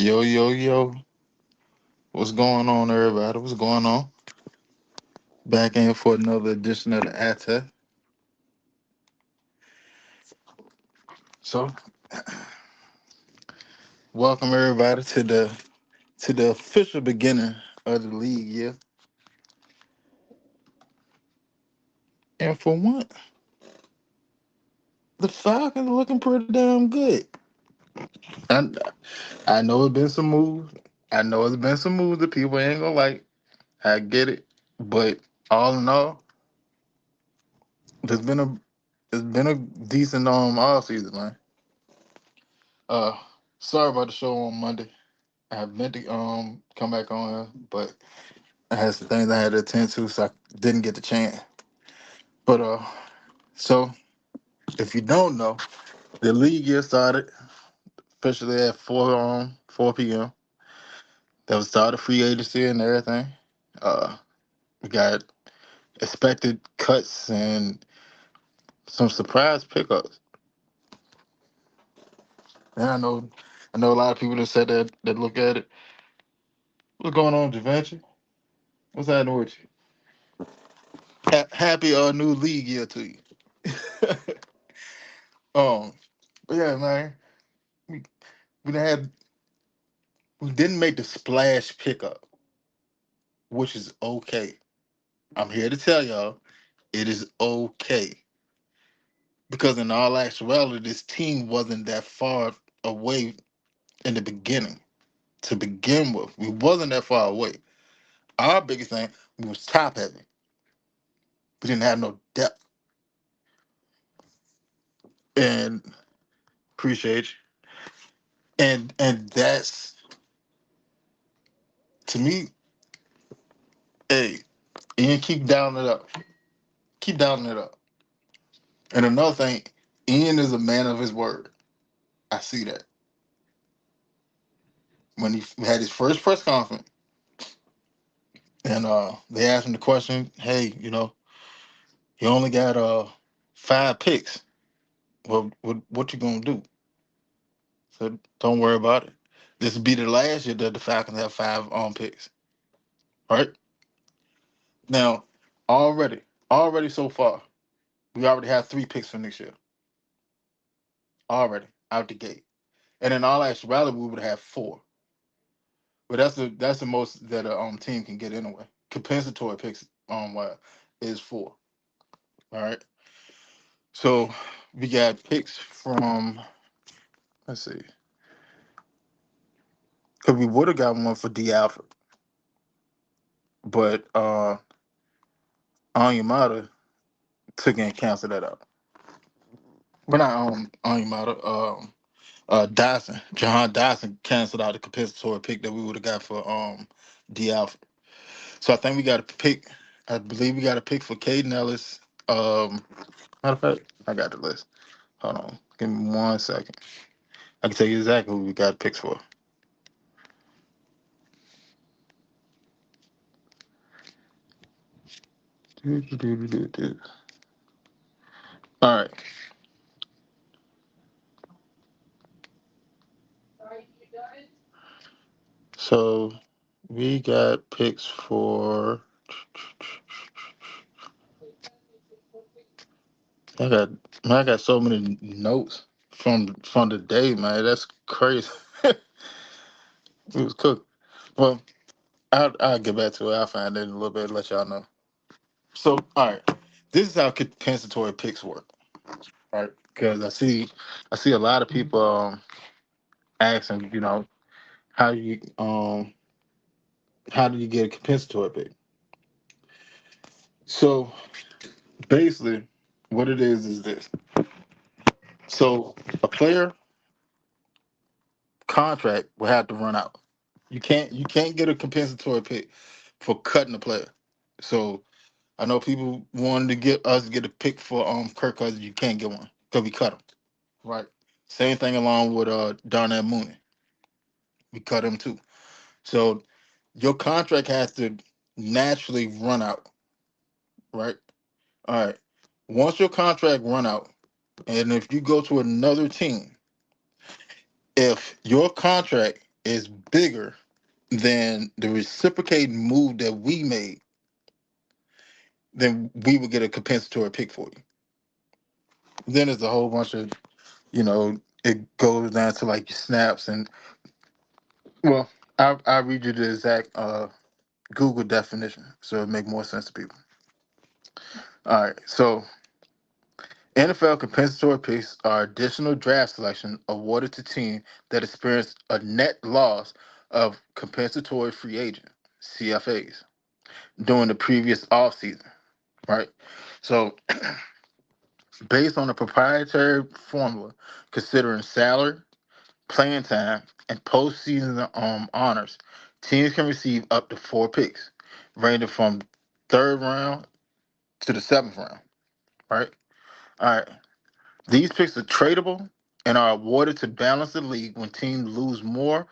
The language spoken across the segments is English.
Yo, yo, yo. What's going on, everybody? What's going on? Back in for another edition of the ATA. So, welcome everybody to the official beginning of the league year. And for one, the Falcons are looking pretty damn good. And I know it's been some moves. I know it's been some moves that people ain't gonna like. I get it. But all in all, there's been a it's been a decent all season, man. Uh Sorry about the show on Monday. I meant to come back on here, but I had some things I had to attend to, so I didn't get the chance. But so if you don't know, the league year started officially at 4 p.m. That was start of free agency and everything. We got expected cuts and some surprise pickups. And I know a lot of people that said that look at it. What's going on, Javanchi? What's happening with you? Happy new league year to you. um, but yeah, man, we we done had we didn't make the splash pickup, which is okay. I'm here to tell y'all it is okay because in all actuality, this team wasn't that far away in the beginning. To begin with, we wasn't that far away. Our biggest thing, we was top heavy. We didn't have no depth, and appreciate you. And that's to me, hey, Ian, keep downing it up. Keep downing it up. And another thing, Ian is a man of his word. I see that. When he had his first press conference, and they asked him the question, "Hey, you only got 5 picks. What you gonna do?" So don't worry about it. This will be the last year that the Falcons have 5 picks. Right now, already so far, we already have 3 picks for next year. Already out the gate, and in all actuality, we would have 4. But that's the most that a team can get anyway. Compensatory picks is 4. All right. So we got picks from, let's see, because we would have got one for D Alfred, but Onyemata took and canceled that out. But not Onyemata, Dyson, Jahan Dyson canceled out the compensatory pick that we would have got for D Alfred. So I think we got a pick. I believe we got a pick for Caden Ellis. Matter of fact, I got the list. Hold on, give me 1 second. I can tell you exactly who we got picks for. All right. So we got picks for. I got I got so many notes from the day, man. That's crazy. It was cooked. Well, I'll get back to it. I'll find it in a little bit. Let y'all know. So, all right, this is how compensatory picks work, right? Because I see a lot of people asking, how you how do you get a compensatory pick? So basically, what it is this. So a player contract will have to run out. You can't get a compensatory pick for cutting a player. So I know people wanted to get us to get a pick for Kirk Cousins. You can't get one because we cut him. Right. Same thing along with Darnell Mooney. We cut him too. So your contract has to naturally run out. Right. All right. Once your contract run out, and if you go to another team, if your contract is bigger than the reciprocating move that we made, then we would get a compensatory pick for you. Then there's a whole bunch of, it goes down to like your snaps and, well, I'll read you the exact Google definition so it make more sense to people. All right, so NFL compensatory picks are additional draft selection awarded to teams that experience a net loss of compensatory free agent (CFAs) during the previous offseason. Right. So, based on a proprietary formula considering salary, playing time, and postseason honors, teams can receive up to 4 picks, ranging from third round to the seventh round. Right. All right. These picks are tradable and are awarded to balance the league when teams lose more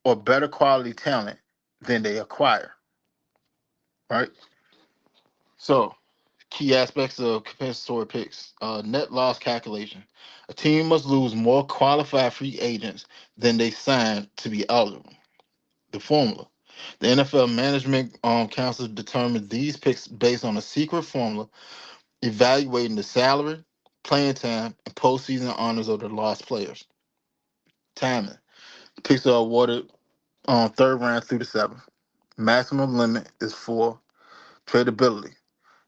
or better quality talent than they acquire. Right. So, key aspects of compensatory picks: net loss calculation. A team must lose more qualified free agents than they signed to be eligible. The formula: the NFL Management Council determines these picks based on a secret formula evaluating the salary, playing time, and postseason honors of the lost players. Timing: picks are awarded on third round through the seventh. Maximum limit is 4. Tradability: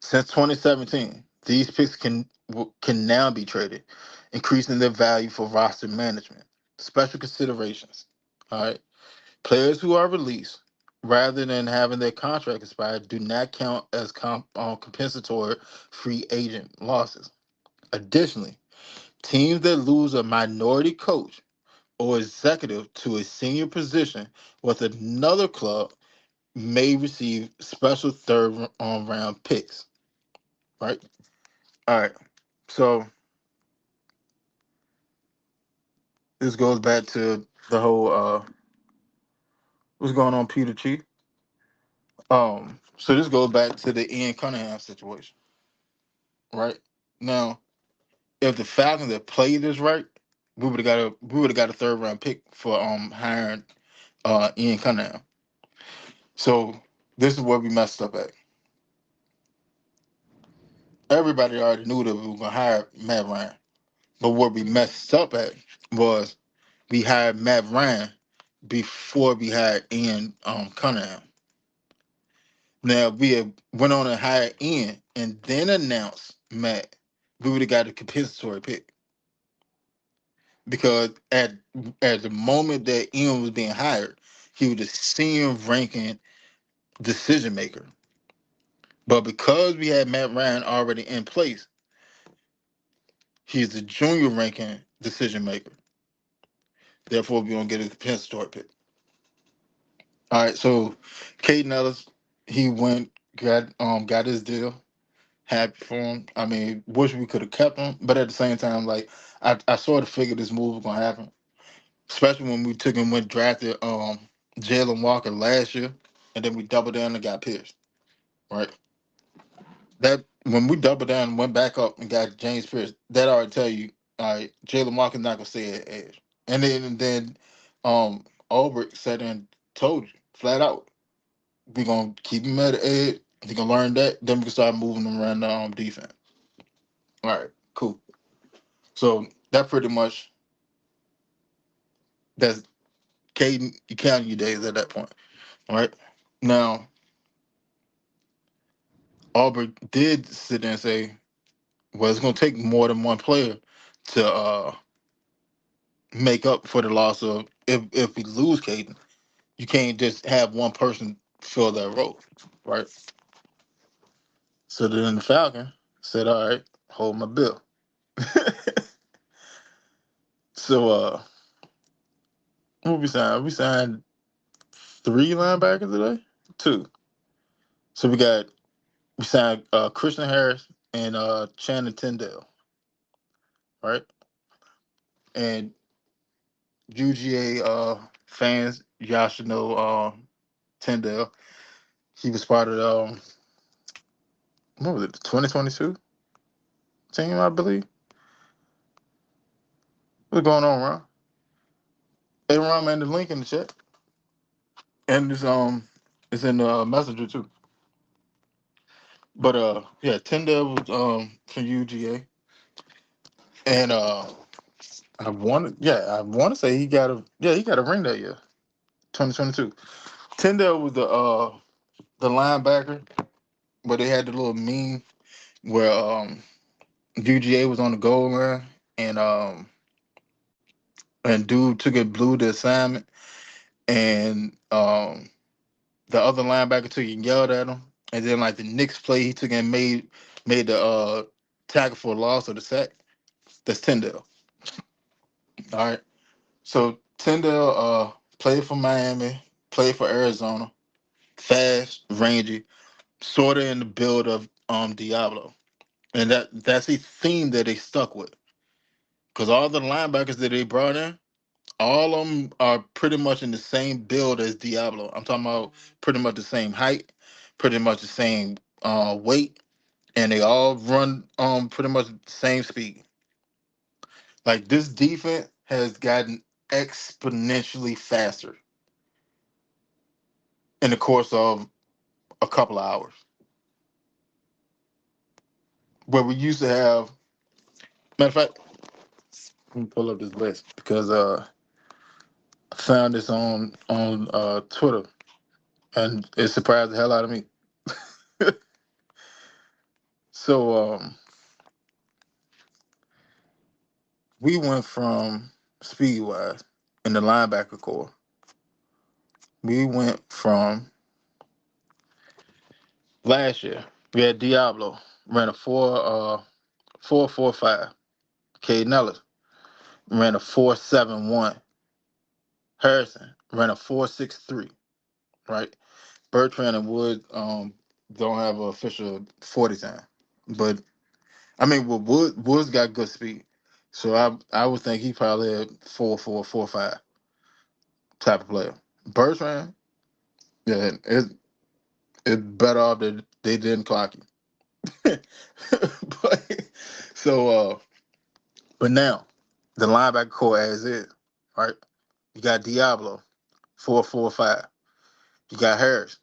since 2017, these picks can now be traded, increasing their value for roster management. Special considerations. All right. Players who are released rather than having their contract expired do not count as compensatory free agent losses. Additionally, teams that lose a minority coach or executive to a senior position with another club may receive special third round picks. Right. All right. So this goes back to the whole what's going on, Peter Chief. So this goes back to the Ian Cunningham situation, right? Now, if the Falcons had played this right, we would have got a third round pick for hiring Ian Cunningham. So this is where we messed up at. Everybody already knew that we were gonna hire Matt Ryan, but what we messed up at was we hired Matt Ryan before we hired Ian Cunningham. Now, if we had went on and hired Ian and then announced Matt, we would have got a compensatory pick because at the moment that Ian was being hired, he was the senior ranking decision maker. But because we had Matt Ryan already in place, he's the junior ranking decision maker. Therefore, we don't get a compensatory pick. All right, so Caden Ellis, he went got his deal. Happy for him. I mean, wish we could have kept him, but at the same time, like I sort of figured this move was gonna happen, especially when we took and went drafted Jalen Walker last year, and then we doubled down and got Pierce. Right. That when we doubled down and went back up and got James Pierce, that already tell you, all right, Jalen Walker's not gonna stay at edge. And then Ulbrich sat there and told you flat out, we're gonna keep him at the edge. He can learn that, then we can start moving him around the defense. All right, cool. So that pretty much that's Caden, you counting your days at that point. All right. Now, Auburn did sit there and say, well, it's gonna take more than one player to make up for the loss of if we lose Caden. You can't just have one person fill that role. Right. So then the Falcon said, all right, hold my bill. So what we signed? We signed 3 linebackers today? 2. So we signed Christian Harris and Channing Tyndale, right? And UGA fans, y'all should know Tyndale. He was part of what was it, the 2022 team, I believe. What's going on, Ron? Hey, Ron, man, the link in the chat, and it's in the messenger too. But yeah, Tyndale was from UGA, and I want to say he got a ring that year, 2022. Tyndale was the linebacker, where they had the little meme where UGA was on the goal line, and and dude took it blew the assignment, and the other linebacker took it and yelled at him, and then like the Knicks play, he took it and made the tackle for a loss or the sack. That's Tyndale. All right. So Tyndale played for Miami, played for Arizona, fast, rangy, sort of in the build of Diablo. And that's a theme that they stuck with. Because all the linebackers that they brought in, all of them are pretty much in the same build as Diablo. I'm talking about pretty much the same height, pretty much the same weight, and they all run pretty much the same speed. Like this defense has gotten exponentially faster in the course of a couple of hours. Where we used to have, matter of fact, let me pull up this list because I found this on Twitter and it surprised the hell out of me. So we went from speed wise in the linebacker core. We went from last year. We had Diablo ran a 4.45. Cade Nellis ran a 4.71. Harrison ran a 4.63. Right. Bertrand and Wood don't have an official 40 time, but I mean, well, Woods got good speed, so I would think he probably had 4.4, 4.5 type of player. Bertrand, yeah, it's better off that they didn't clock him. but so but now the linebacker core as is, right? You got Diablo, 4.45. You got Harris,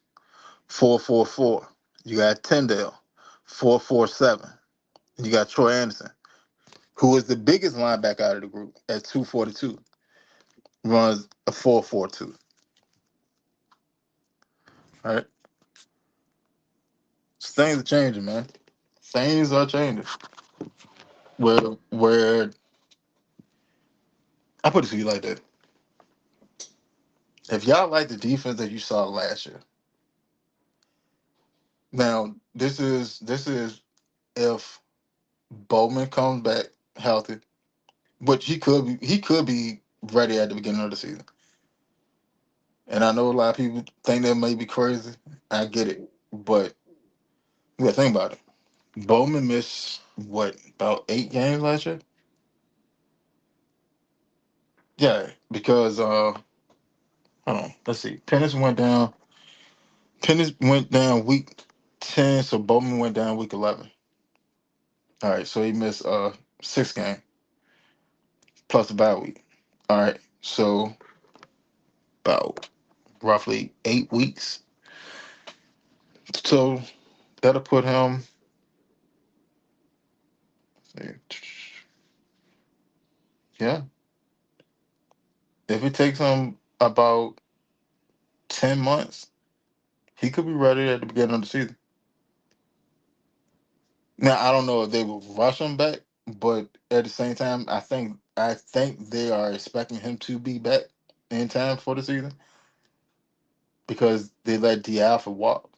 4.44. You got Tyndale, 4.47. You got Troy Anderson, who is the biggest linebacker out of the group at 2.42, runs a 4.42. All right, so things are changing, man. Things are changing. Where I put it to you like that: if y'all like the defense that you saw last year, now this is if Bowman comes back healthy, which he could be ready at the beginning of the season. And I know a lot of people think that may be crazy. I get it, but you gotta think about it. Bowman missed what about 8 games last year? Yeah, because hold on, let's see. Pennis went down week 10, so Bowman went down week 11. All right, so he missed 6 games plus a bye week. All right, so about roughly 8 weeks. So that'll put him. Yeah, if it takes him about 10 months, he could be ready at the beginning of the season. Now I don't know if they will rush him back, but at the same time, I think they are expecting him to be back in time for the season because they let Dialpha walk,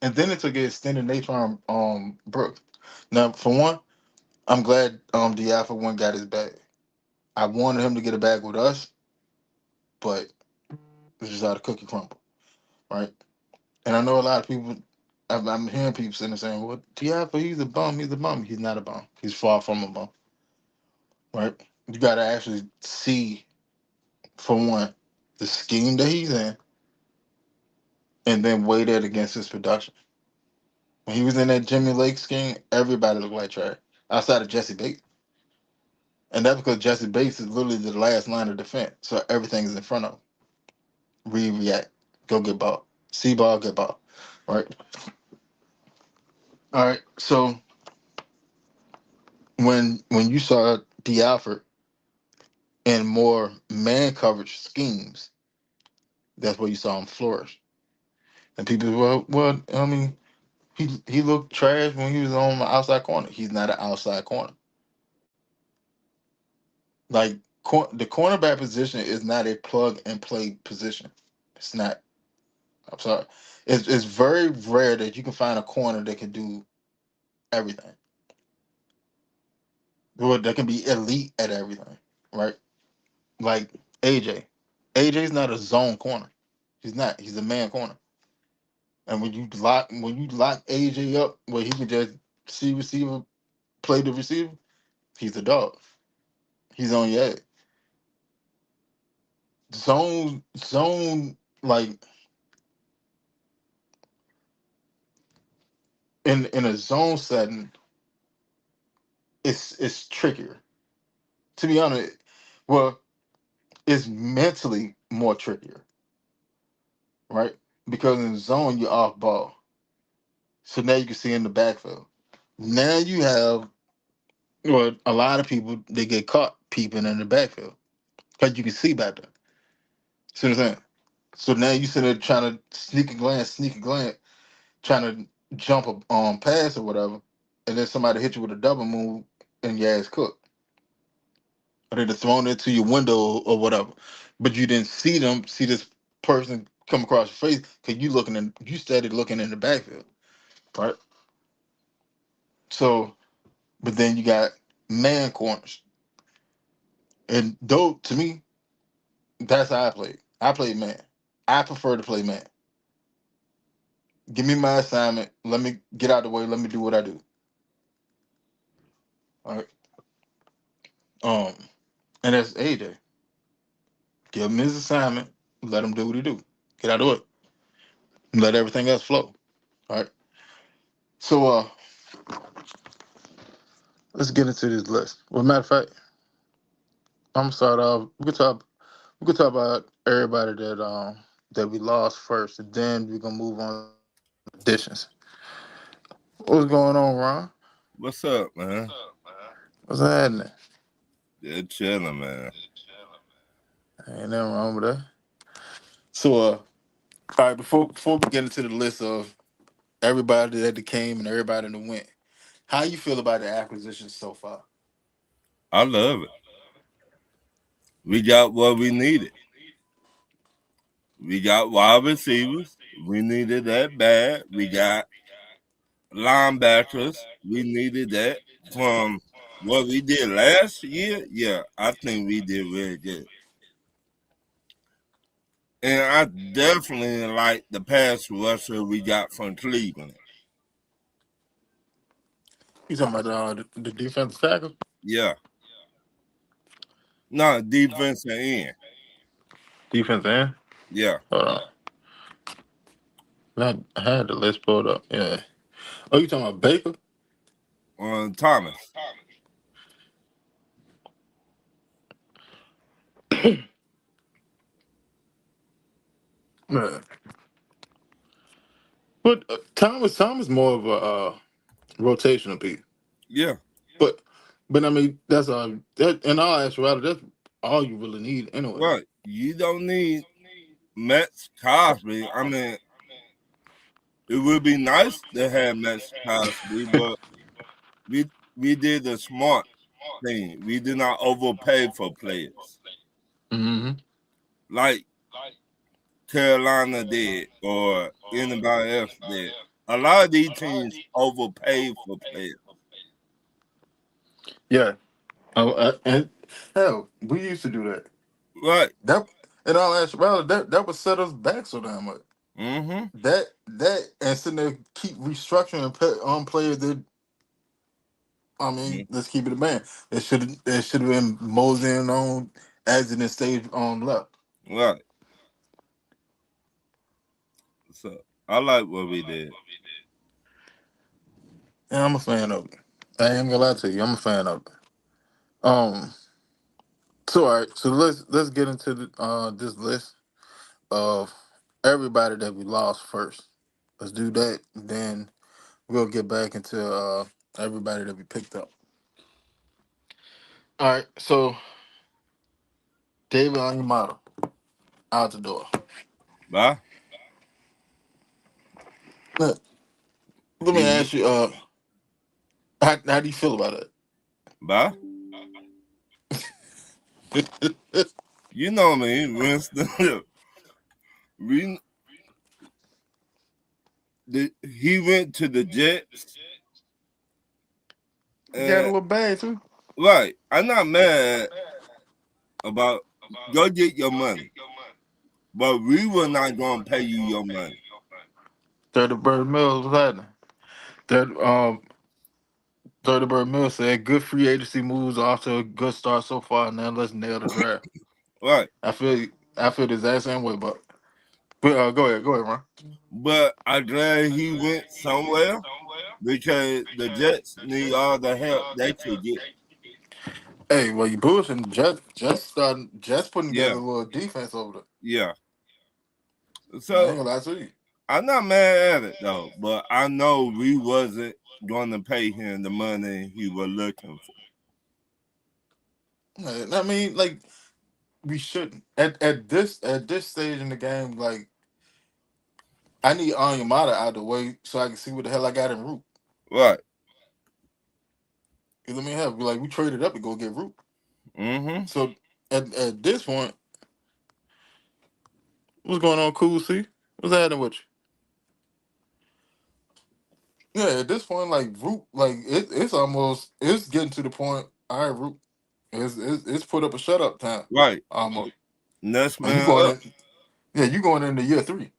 and then they took an extended nature on Brooks. Now, for one, I'm glad Dialpha one got his bag. I wanted him to get a bag with us, but it's just how the cookie crumble, right? And I know a lot of people. I'm hearing people sitting there saying, "Well, Dialpha, he's a bum. He's a bum. He's not a bum. He's far from a bum." Right? You got to actually see, for one, the scheme that he's in, and then weigh that against his production. When he was in that Jimmy Lake scheme, everybody looked like trash, outside of Jesse Bates. And that's because Jesse Bates is literally the last line of defense. So everything's in front of him. React. Go get ball. See ball, get ball. Right? All right. So when you saw D Alfred in more man coverage schemes, that's where you saw him flourish. And people, well, I mean, he looked trash when he was on the outside corner. He's not an outside corner. Like the cornerback position is not a plug and play position. It's not. I'm sorry. It's very rare that you can find a corner that can do everything. Well, that can be elite at everything, right? Like AJ. AJ's not a zone corner. He's not. He's a man corner. And when you lock AJ up where he can just see receiver, play the receiver, he's a dog. He's on your head. Zone like in a zone setting, it's trickier. To be honest, well, it's mentally more trickier, right? Because in zone you're off ball. So now you can see in the backfield. Now you have well, a lot of people they get caught peeping in the backfield. Because you can see back there. See what I'm saying? So now you sit there trying to sneak a glance, trying to jump a pass or whatever, and then somebody hit you with a double move and your ass cooked. Or they'd have thrown it to your window or whatever. But you didn't see this person come across your face because you started looking in the backfield. Right? So but then you got man corners. And though to me, that's how I played. I played man. I prefer to play man. Give me my assignment. Let me get out the way. Let me do what I do. All right. Um, and that's AJ. Give him his assignment. Let him do what he do. Get out of the way. Let everything else flow. All right. So let's get into this list. Well, matter of fact, I'm gonna start off. We could talk about everybody that we lost first, and then we're gonna move on to the additions. What's going on, Ron? What's up, man? What's happening? Just chilling, man. Ain't nothing wrong with that. So all right, before we get into the list of everybody that came and everybody that went, how you feel about the acquisition so far? I love it. We got what we needed. We got wide receivers. We needed that bad. We got linebackers. We needed that from what we did last year. Yeah, I think we did really good. And I definitely like the pass rusher we got from Cleveland. You talking about the defensive tackle? Yeah. No, defensive end. Defensive end? Yeah. Hold on. I had the list pulled up. Yeah. Oh, you talking about Baker? Thomas. Yeah. But Thomas more of a rotational piece. Yeah. But I mean that's in all actuality that's all you really need anyway. Right. You don't need Max Cosby. I mean, it would be nice to have Max Cosby, but we we did the smart thing. We did not overpay for players Mm-hmm. like Carolina did or anybody else did. A lot of these teams overpay for players. Yeah. And hell, we used to do that. Right. That in all actuality, that would set us back so damn much. Mm-hmm. That and sitting there keep restructuring on players that I mean, let's keep it a man. It should have been moseying on accident stage on left. Right. So I like what we did. And I'm a fan of it. I ain't gonna lie to you, I'm a fan of it. So all right, so let's get into this list of everybody that we lost first. Let's do that. Then we'll get back into everybody that we picked up. All right, so David Onyemata out the door. Bye. Let, let me He ask you, how do you feel about bye. it? You know me, Winston. we, he went to the Jets, He got a and little bad too. right. I'm not mad about go get your money, but we were not gonna pay you your money. 30 Bird Mills was happening. That 30 Bird Mills said good free agency moves off to a good start so far. Now let's nail the draft. Right. I feel the exact same way, but go ahead, Ron. But I'm glad he went somewhere because the Jets need all the help they could get. Hey, well you bullshitting. Just putting together Yeah, a little defense over yeah. there. I So ain't gonna lie to you. I'm not mad at it though, but I know we wasn't going to pay him the money he was looking for. I mean, like we shouldn't at this stage in the game. Like I need Onyemata out the way so I can see what the hell I got in Root. Right. You know what I mean? Hell, like we traded up to go get Root. Mm-hmm. So at this point, what's going on, Cool C? What's happening with you? Yeah, at this point, like Root, like it's getting to the point. All right, Root, it's put up a shut up time. Right. Almost. Next And you man going up. in? Yeah, you going into year three.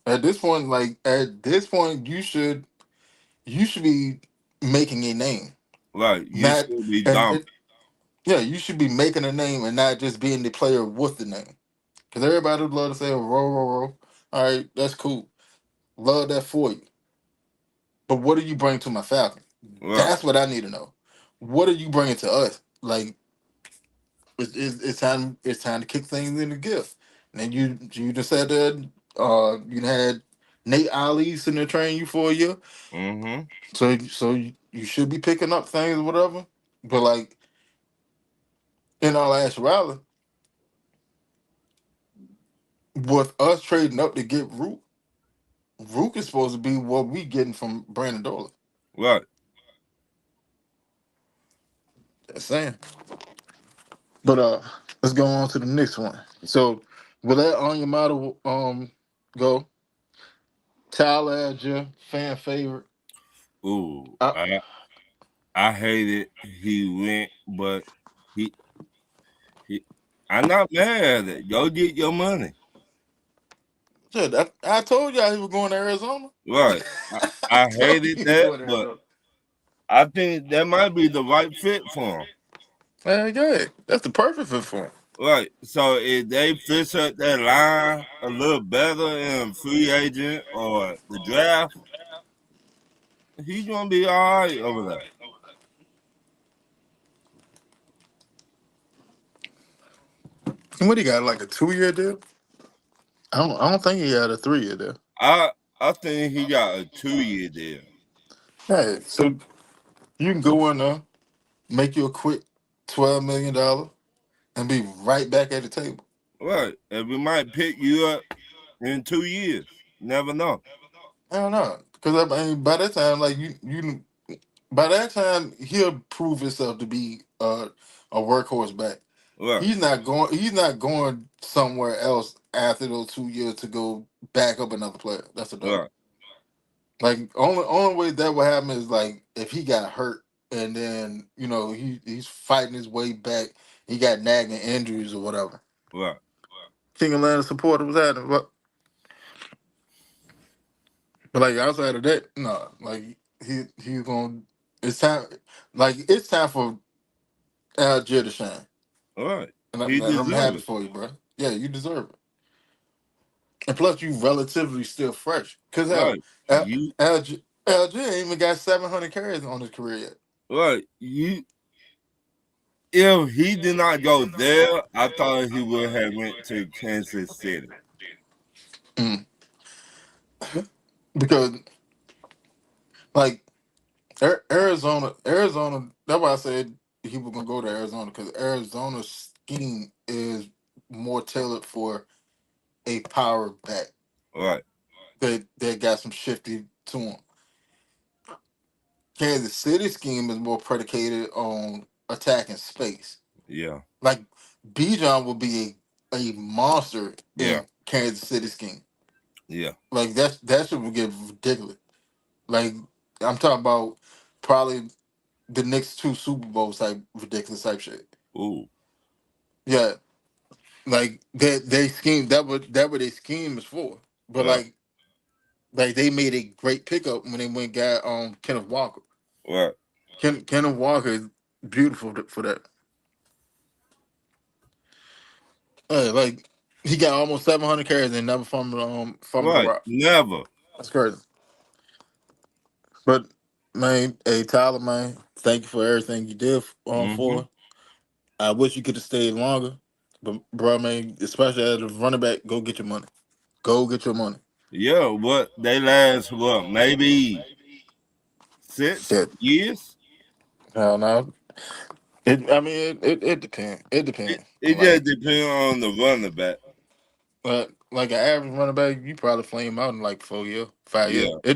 At this point, you should be making a name, Right. You not should be and dumb. yeah, you should be making a name and not just being the player with the name. Because everybody would love to say, roll, roll, roll. All right, that's cool. Love that for you. But what do you bring to my Falcon? Right. That's what I need to know. What are you bringing to us? Like, it's time to kick things into gift. And then you just said that you had Nate Ali sitting there training you for a year. Mm-hmm. So you should be picking up things or whatever. But like in all actuality, with us trading up to get Rook is supposed to be what we getting from Brandon Dolan. Right. That's saying. But let's go on to the next one. So will that on your model go? Tyler as your fan favorite. Ooh. I, I hated he went, but he he I'm not mad at it. Go get your money. shit, I told y'all he was going to Arizona. Right. I I told you hated he was that, going to but Arizona. I think that might be the right fit for him. Yeah, that's the perfect fit for him. Right. So if they fix up that line a little better in free agent or the draft, he's gonna be all right over there. And what he got, like a 2 year deal? I don't think he had a 3 year deal. I I think he got a 2 year deal. Hey, so you can go in there, make you a quick $12 million, and be right back at the table. Right. And we might pick you up in 2 years. Never know. I don't know, because I mean, by that time, like by that time he'll prove himself to be a workhorse back. Right. He's not going somewhere else after those 2 years to go back up another player. That's a dub. Right. Like only way that would happen is like if he got hurt and then he's fighting his way back. He got nagging injuries or whatever. Right. King Atlanta supporter was at him, but like outside of that, no. Like he's going. It's time. Like it's time for Algier to shine, Right. and He I'm deserves happy it. for you, bro. Yeah, you deserve it. And plus, you relatively still fresh. Cause hell, Right. You Algier ain't even got 700 carries on his career yet. right. if he did not go there, I thought he would have went to Kansas City. Mm. Because like Arizona. That's why I said he was gonna go to Arizona because Arizona's scheme is more tailored for a power back. Right. They got some shifty to them. Kansas City scheme is more predicated on attacking space. Yeah. Like Bijan will be a monster Yeah. in Kansas City scheme. Yeah. Like that shit will get ridiculous. Like I'm talking about probably the next two Super Bowls type ridiculous type shit. Ooh. Yeah, like they scheme that what they scheme is for. But Right. like they made a great pickup when they went and got Kenneth Walker. Right. Kenneth Walker is beautiful for that. Like he got almost 700 carries and never fumbled the Right. rock. Never. That's crazy. But man, hey Tyler, man, thank you for everything you did Mm-hmm. for. I wish you could have stayed longer, but bro, man, especially as a running back, go get your money. Go get your money. Yeah. What they last? What? Maybe six Shit, years. hell no. I mean, it depends. It It, depends. it just depends on the running back. Like an average running back, you probably flame out in like 4 years, 5 years. Yeah.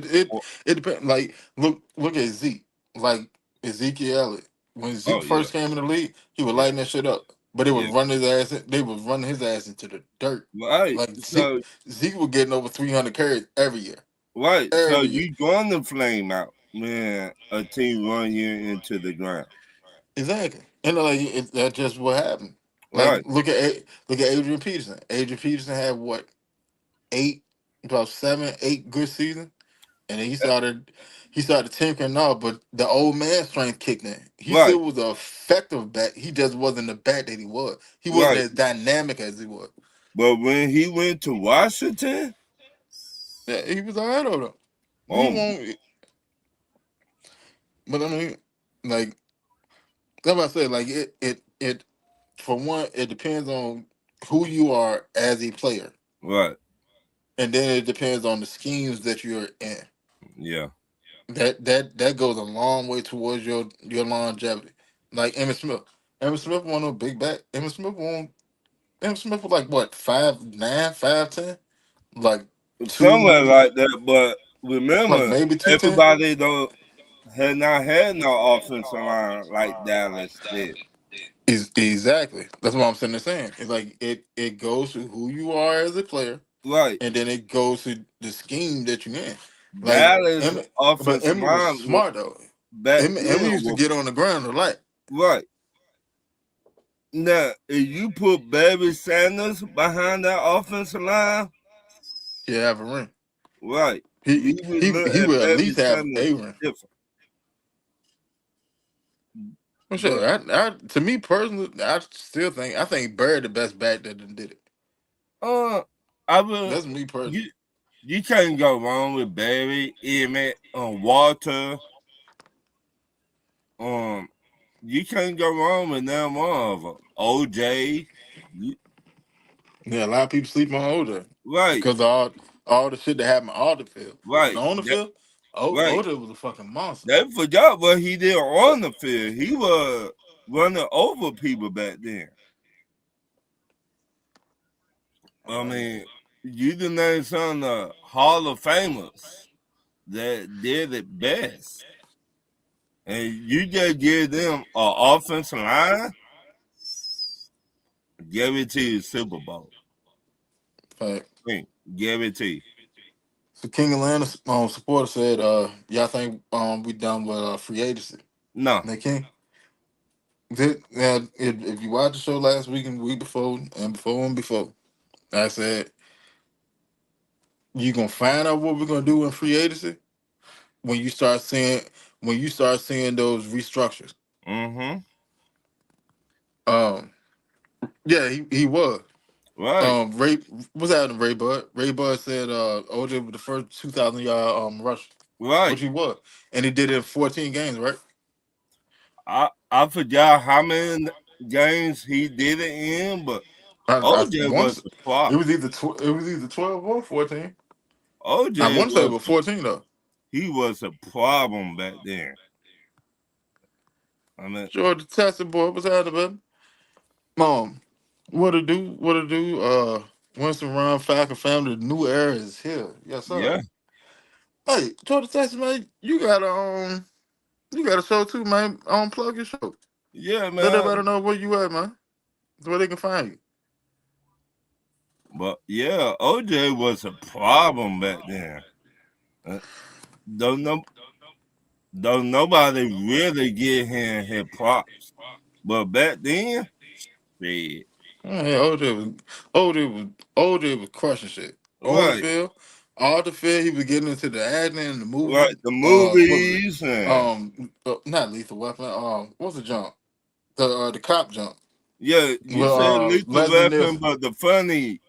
It depends. Like look at Zeke. Like Ezekiel Elliott. When Oh Zeke yeah. first came in the league, he was Yeah. lighting that shit up. But they was Yeah. running his ass. They was running his ass into the dirt. Right. Like Zeke, So Zeke was getting over 300 carries every year. right. So Every year. you going to flame out, man? A team run you into the ground. Exactly. And like that's just what happened. Like Right. look at Adrian Peterson. Adrian Peterson had what eight, about 7, 8 good seasons, and then he started tinkering off. But the old man strength kicked in. He Right. still was an effective back. He just wasn't the back that he was. He wasn't Right. as dynamic as he was. But when he went to Washington, Yeah, he was alright over them. He oh won't. But I mean, like that's what I said. Like it for one, it depends on who you are as a player. right. And then it depends on the schemes that you're in. Yeah. That goes a long way towards your longevity. Like Emmitt Smith. Emmitt Smith won a big back. Emmitt Smith was like what 5'9", 5'10", like Somewhere two, like that. But like remember, maybe 210. everybody don't had not had no offensive line like Dallas did. Is exactly that's what I'm saying. It's like it goes to who you are as a player, Right. and then it goes to the scheme that you're in. Like Dallas Emmett, but offensive Emmett was line smart though. back Emmett then used to was get on the ground a lot. right. Now, if you put Barry Sanders behind that offensive line, Yeah, have a ring. right, He we would he look he at would at Barry least have Sanders a ring. different. For But sure. To me personally, I think Bird the best back that done did it. uh, I would That's me personally. you you can't go wrong with Barry, Emmett, Walter. Um, you can't go wrong with them one of them. OJ, you, Yeah, a lot of people sleep on OJ right, because of all the shit that happened off the field, but right, on the field, right. OJ was a fucking monster. They forgot what he did on the field. He was running over people back then. I Like, mean, you done named some of the Hall of Famers that did it best. And you just give them an offensive line, guarantee Super Bowl. fact. Guarantee. So King Atlanta supporter said, y'all think we done with free agency? No. And they King. If you watched the show last week and the week before and before, I said you gonna find out what we're gonna do in free agency when you start seeing those restructures. Mm-hmm. Um, yeah, he was. Right. Ray what's happening, Ray Bud? Ray Bud said OJ was the first 2,000 yard rush, which Right. he was, and he did it in 14 games, right? I forgot how many games he did it in, but I OJ was once the prop. it was either 12 or 14. I OJ want to say it was was 14 though. he was a problem back then. I mean, Georgia Testing boy, what's happening, baby? Mom, what to do? What to do? Winston Ron Falcon family, the new era is here. Yes, sir. yeah, Hey, Georgia Texas, man, you got a show too, man. Plug your show. yeah, Let man. everybody know where you at, man. So where they can find you. But yeah, OJ was a problem back then. Uh, don't know, don't nobody really get him his props. But back then, shit, Yeah, OJ was crushing shit. On the right, field, off the field, he was getting into the acting and the right, movie. the What was it? movies and Not Lethal Weapon. What's the jump? The cop jump. yeah, you Well, said Lethal Leslie Weapon, Nielsen. but the funny,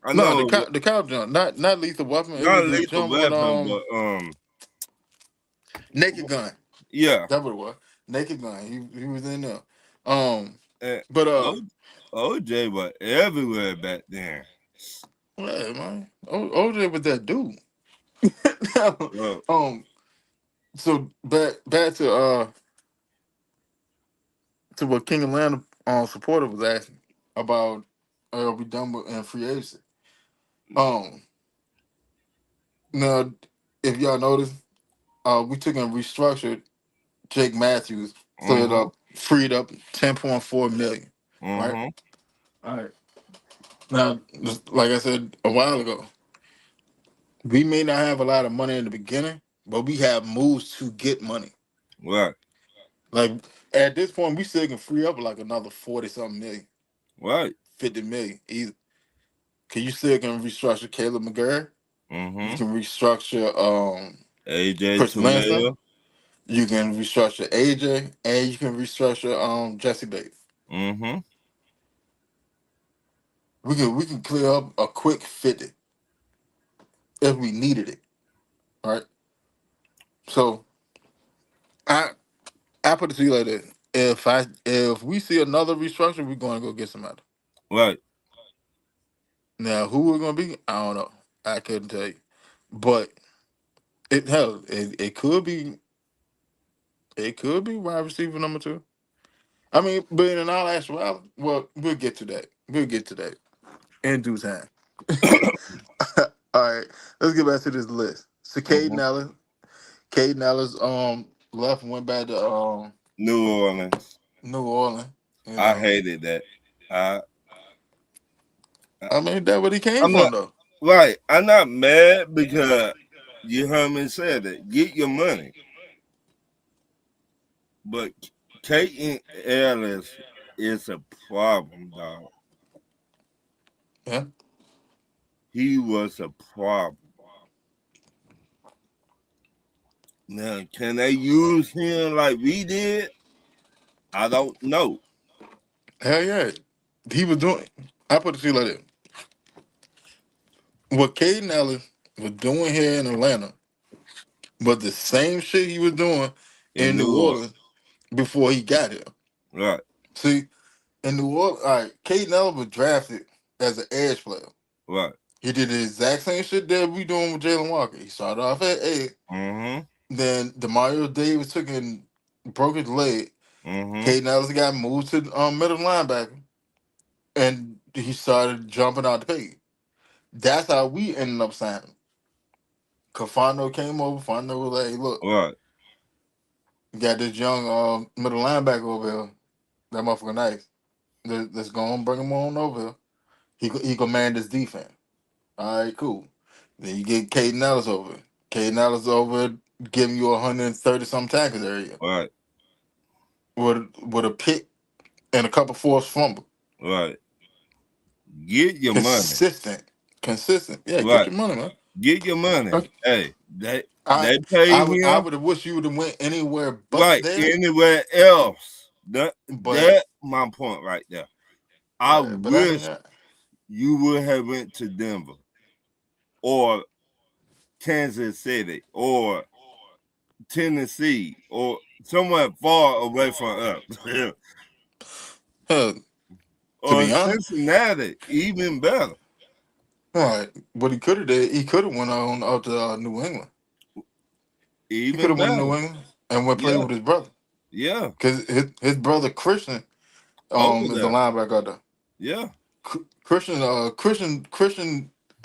I No, know the cop jump. Not Lethal Weapon. It not was the Lethal jump with Weapon, but Naked Gun. yeah, That what it was. Naked Gun. He was in there. Um, and but OJ was everywhere back then. yeah, man, OJ was that dude. Well, um, so back to what King Atlanta supporter was asking about. We done with in free agency. Um, now if y'all noticed, we took and restructured Jake Matthews, cleared mm-hmm, up, freed up 10.4 million. Right. mm-hmm, All right. Now, just like I said a while ago, we may not have a lot of money in the beginning, but we have moves to get money. right, Like at this point, we still can free up like another 40 something million, right, 50 million either. Cause you still can restructure Caleb McGurr. You mm-hmm. can restructure AJ Chris Langston. Tamil, You can restructure AJ, and you can restructure Jesse Bates. mm-hmm, We can clear up a quick 50 if we needed it. All right. So I I put it to you like this: if we see another restructure, we're going to go get somebody. right, Now, who we're going to be, I don't know. I couldn't tell you, but it could be wide receiver number two. I mean, but in all actuality, well, we'll get to that. We'll get to that in due time. All right, let's get back to this list. So mm-hmm. Caden Ellis left and went back to New Orleans. New Orleans. You I know, hated that. I, I I mean that's what he came I'm not from though. right. I'm not mad because you heard me say that. Get your money, but Caden Ellis is a problem, dog. Yeah. He was a problem. Now, can they use him like we did? I don't know. Hell yeah. He was doing I put it to you like that. What Caden Ellis was doing here in Atlanta was the same shit he was doing In in New New Orleans, Orleans before he got here. right, See, in New Orleans, all right, Caden Ellis was drafted as an edge player. right. He did the exact same shit that we doing with Jalen Walker. He started off at edge. Mm-hmm. Then Demario Davis took and broke his leg. Mm-hmm. Caden Ellis got moved to middle linebacker, and he started jumping out the page. That's how we ended up signing. Cafano came over. Fano was like, "Hey, look, Right, you got this young middle linebacker over here. That motherfucker nice. Let's go and bring him on over here. He command this defense. All right, cool. Then you get Caden Ellis over. Caden Ellis over giving you 130 some tackles every year right, with a pick and a couple forced fumble. right. Get your money. Consistent, consistent. Yeah, get Right. your money, man. Get your money. Okay. Hey, I they pay I him would have wished you would have went anywhere but right there, anywhere else. but That my point right there. I but I wish you would have went to Denver or Kansas City or Tennessee or somewhere far away from us. Huh, to Or be honest, Cincinnati, even better. all right. What he could have did, he could have went on out to New England. He could Even have went to better. New England and went play Yeah, with his brother, yeah. because his brother Christian Over is the there. linebacker out there. Yeah. Christian,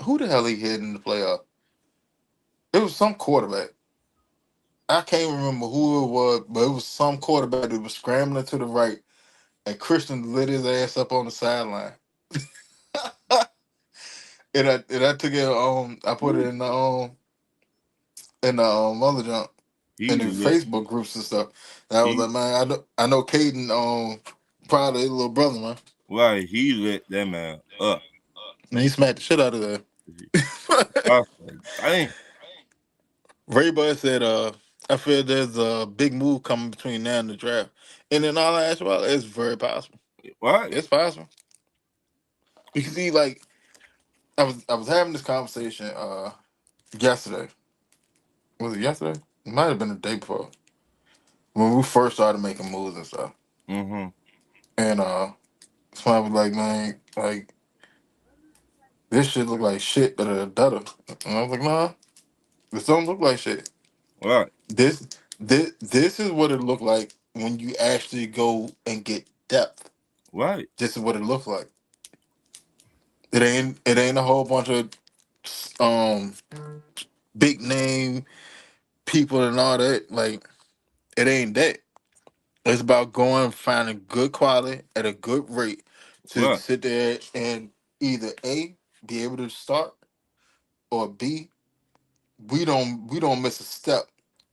who the hell he hit in the playoff? It was some quarterback. I can't remember who it was, but it was some quarterback that was scrambling to the right, and Christian lit his ass up on the sideline. And I took it. I put it Woo. in the other jump in He the lit. Facebook groups and stuff. And I was He like, man, I know Caden probably his little brother, man. right. He lit that man up. And he smacked the shit out of there. I said, dang. Ray Bud said, I feel there's a big move coming between now and the draft. And in all actuality, it's very possible. What? It's possible. Because see, like, I was having this conversation yesterday. Was it yesterday? It might have been the day before. When we first started making moves and stuff. Mm-hmm. And somebody was like, man, like, this shit look like shit, but a dutter. And I was like, nah, this don't look like shit. Right. This this is what it looked like when you actually go and get depth. Right. This is what it looks like. It ain't a whole bunch of um big name people and all that. Like, it ain't that. It's about going finding good quality at a good rate to Right. sit there and either A, be able to start, or B, we don't miss a step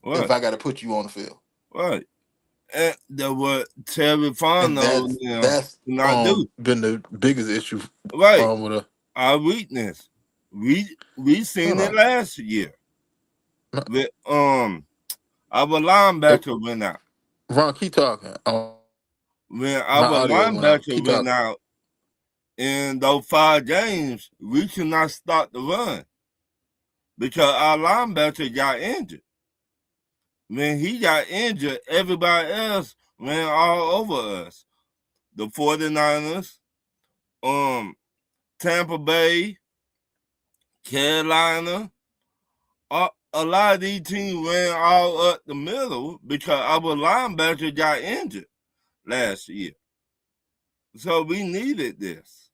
if Right. I gotta put you on the field. Right. And that what Terry And Fonzo now that's not do. been the biggest issue Right. with a Our weakness. We seen hold it on. last year. My, With our eh, linebacker went out. Ron, keep talking. When My our audio went out. linebacker Keep went talking. out in those 5 games, we could not start the run because our linebacker got injured. When he got injured, everybody else ran all over us. The 49ers, um, Tampa Bay, Carolina, a lot of these teams ran all up the middle because our linebacker got injured last year. So we needed this.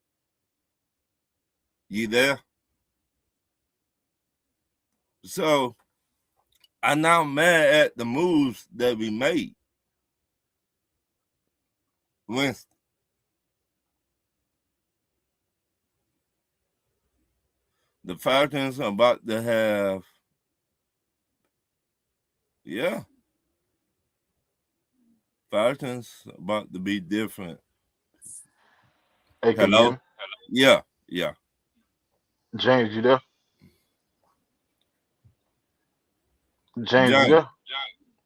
You there? So I'm now mad at the moves that we made. Winston, the Falcons are about to have, yeah, Falcons about to be different. Hey, can you hear Hello? me? Yeah, yeah. James, you there? James, you Johnny, there?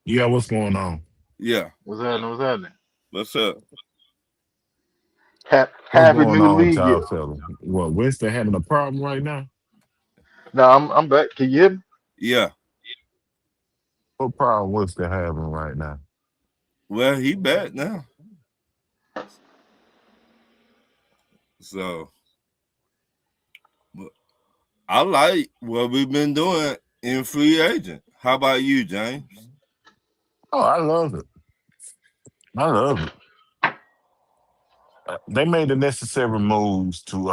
Yeah, what's going on? yeah. What's happening? What's happening? What's up? What's Happy going new on with league year. y'all fella? What, Winston having a problem right now? No, I'm back. Can you hear me? Yeah. What problem Winston having right now? Well, he back now. So I like what we've been doing in free agent. How about you, James? Oh, I love it. I love it. They made the necessary moves to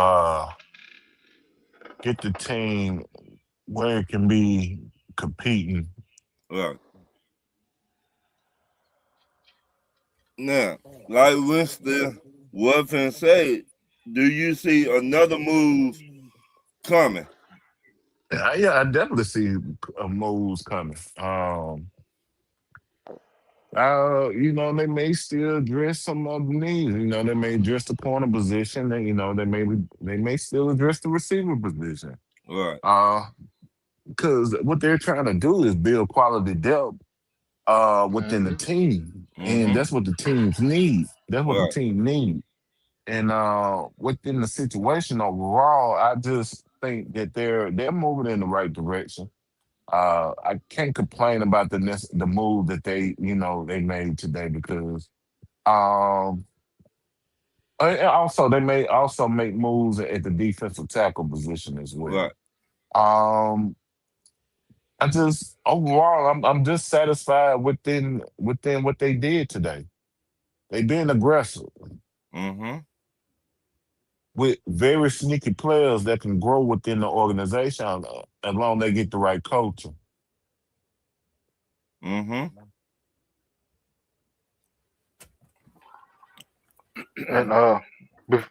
get the team where it can be competing. Right. Now, like Winston Wolfen said, do you see another move coming? Yeah, I definitely see moves coming. They may still address some of the needs. They may address the corner position. They may still address the receiver position. Right, Uh, because what they're trying to do is build quality depth within the Mm-hmm. team, and mm-hmm, that's what the teams need. That's what the right, team need. And within the situation overall, I just think that they're moving in the right direction. I can't complain about the move that they made today because um And also, they may also make moves at the defensive tackle position as well. Right. Um, I just overall, I'm just satisfied within what they did today. They being aggressive Mm-hmm. with very sneaky players that can grow within the organization as long as they get the right coaching. Mm-hmm. And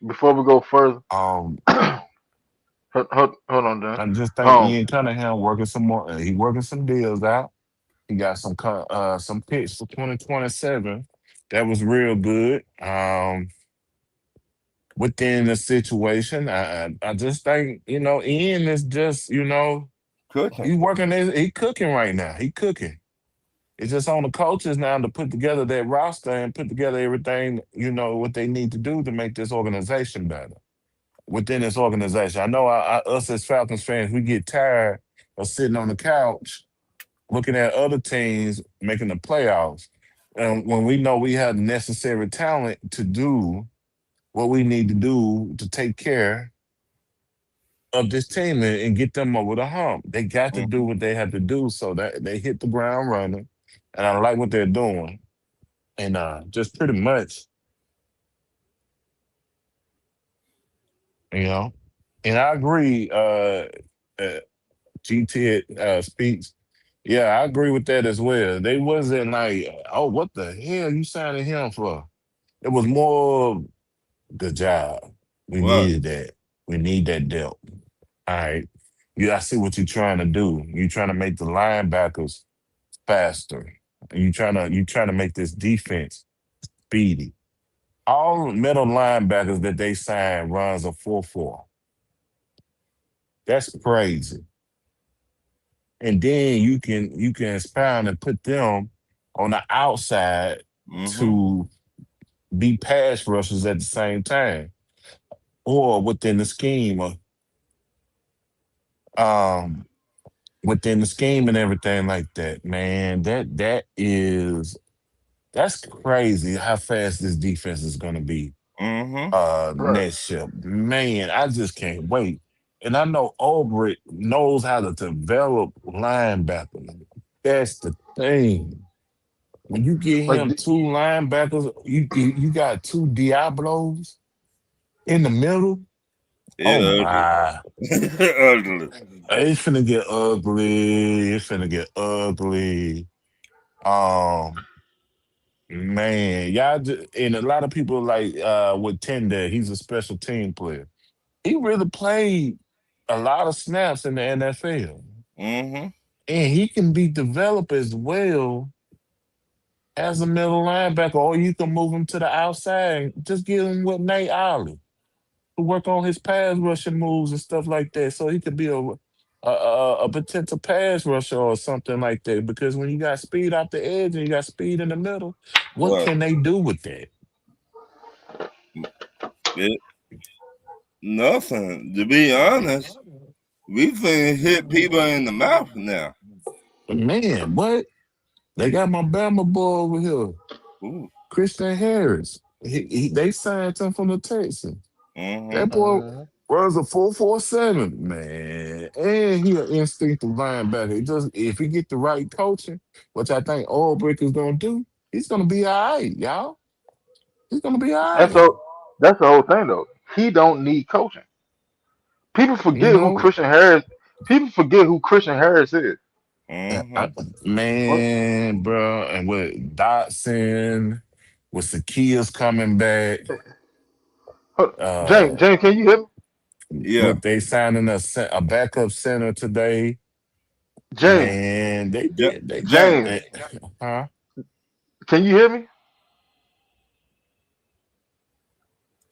before we go further, Um, hold on, Dan. I just think Um, Ian Cunningham working some more. He working some deals out. He got some picks for 2027. That was real good. Within the situation, I just think Ian is just Cooking. he cooking right now. He cooking. It's just on the coaches now to put together that roster and put together everything what they need to do to make this organization better within this organization. I know us as Falcons fans, we get tired of sitting on the couch looking at other teams making the playoffs. And when we know we have the necessary talent to do what we need to do to take care of this team and get them over the hump, they got to do Mm-hmm. what they have to do so that they hit the ground running. And I like what they're doing. And just pretty much, you know, and I agree, uh, GT speaks. Yeah, I agree with that as well. They wasn't like, oh, what the hell you signing him for? It was more good job. We Right. needed that. We need that depth. All right. I see what you're trying to do. You're trying to make the linebackers faster. You trying to make this defense speedy. All middle linebackers that they signed runs a 4.4. That's crazy. And then you can expound and put them on the outside Mm-hmm. to be pass rushers at the same time, or um within the scheme and everything like that. Man, that's crazy how fast this defense is gonna be Mm-hmm. right. next year. Man, I just can't wait. And I know Ulbrich knows how to develop linebackers. That's the thing. When you get Like, him two linebackers, you got two Diablos in the middle. Oh Yeah, ugly. my. Ugly. It's finna get ugly. It's finna get ugly. Um, man, and a lot of people like with Tender, he's a special team player. He really played a lot of snaps in the NFL. Mm-hmm. And he can be developed as well as a middle linebacker, or you can move him to the outside. Just give him with Nate Ollie to work on his pass rushing moves and stuff like that, so he could be a potential pass rusher or something like that. Because when you got speed off the edge and you got speed in the middle, what Right. can they do with that? It, nothing. To be honest, we finna hit people in the mouth now. Man, what? They got my Bama boy over here, Ooh. Christian Harris. They signed him from the Texans. Mm-hmm. That boy mm-hmm. runs a 4.47, man. And he an instinctive linebacker. Just if he get the right coaching, which I think Ulbrich is gonna do, he's gonna be all right, y'all. He's gonna be all That's right. so. That's the whole thing, though. He don't need coaching. People You forget who know, Christian Harris. People forget who Christian Harris is. I, Mm-hmm. What? man, bro, and with Dotson, with Sakia's coming back, Hold- uh, James, can you hear me? Yeah. look, they signing a backup center today. James, Man, they Ja- did. They, James, they huh? can you hear me?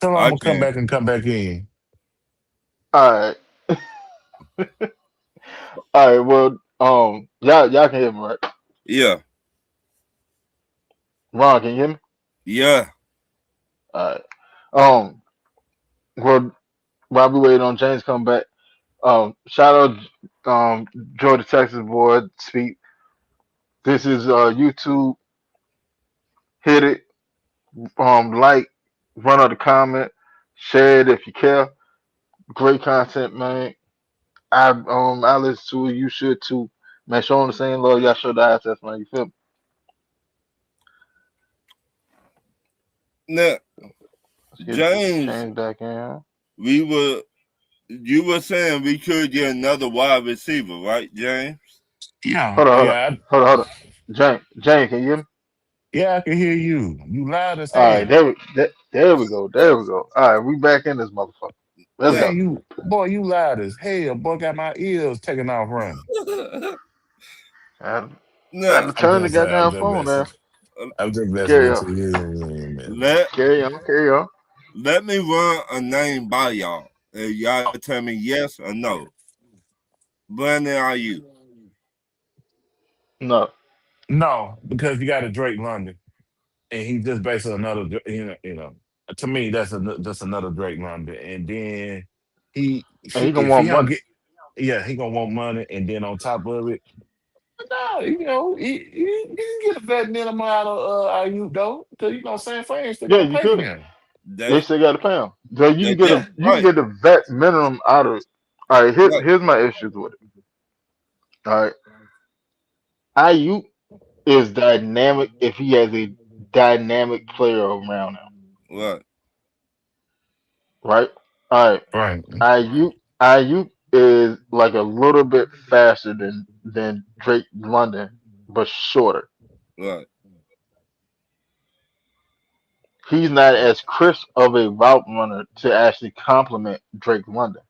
Tell them I'm I gonna come can. back and come back in. All right, all right. Well, y'all can hear me, right? Yeah. Ron, can you hear me? Yeah. All right. Um, well, while we wait on James to come back, shout out, Georgia Texas boy speak. This is YouTube. Hit it. Like. Run out the comment, share it if you care. Great content, man. I listen to it. You should too, man. Show them the same love y'all show the assets, man. You feel me? Now, Let's get James, James back in. we were you were saying we could get another wide receiver, right, James? Yeah, Hold on, hold on, yeah, hold on. James, can you hear me? yeah. I can hear you. You loud as All right, hell. there we go, there we go. All right, we back in this motherfucker. Let's Now, go. Man, you loud as hell. Boy, got my ears taking off running. I, I had now, to I'm turn the just saying. I'm goddamn just phone messing. now. I'm just messing Carry with on, you. Yeah, man. let carry on. let me run a name by y'all. And y'all tell me yes or no. Brandon, are you? No, No, because you got a Drake London, and he's just basically another. To me, just another Drake London, and then and he gonna if he want don't money. get, yeah, he gonna want money, and then on top of it, no, he can get a vet minimum out of IU though, because San Fran still Yeah, gonna you pay for could. him. They They, still got to pay him. So that's you can right. get the vet minimum out of it. All right, Right, here's my issues with it. All right, IU is dynamic if he has a dynamic player around him. right, Right. All right. Right. IU is like a little bit faster than Drake London, but shorter. right, He's not as crisp of a route runner to actually complement Drake London.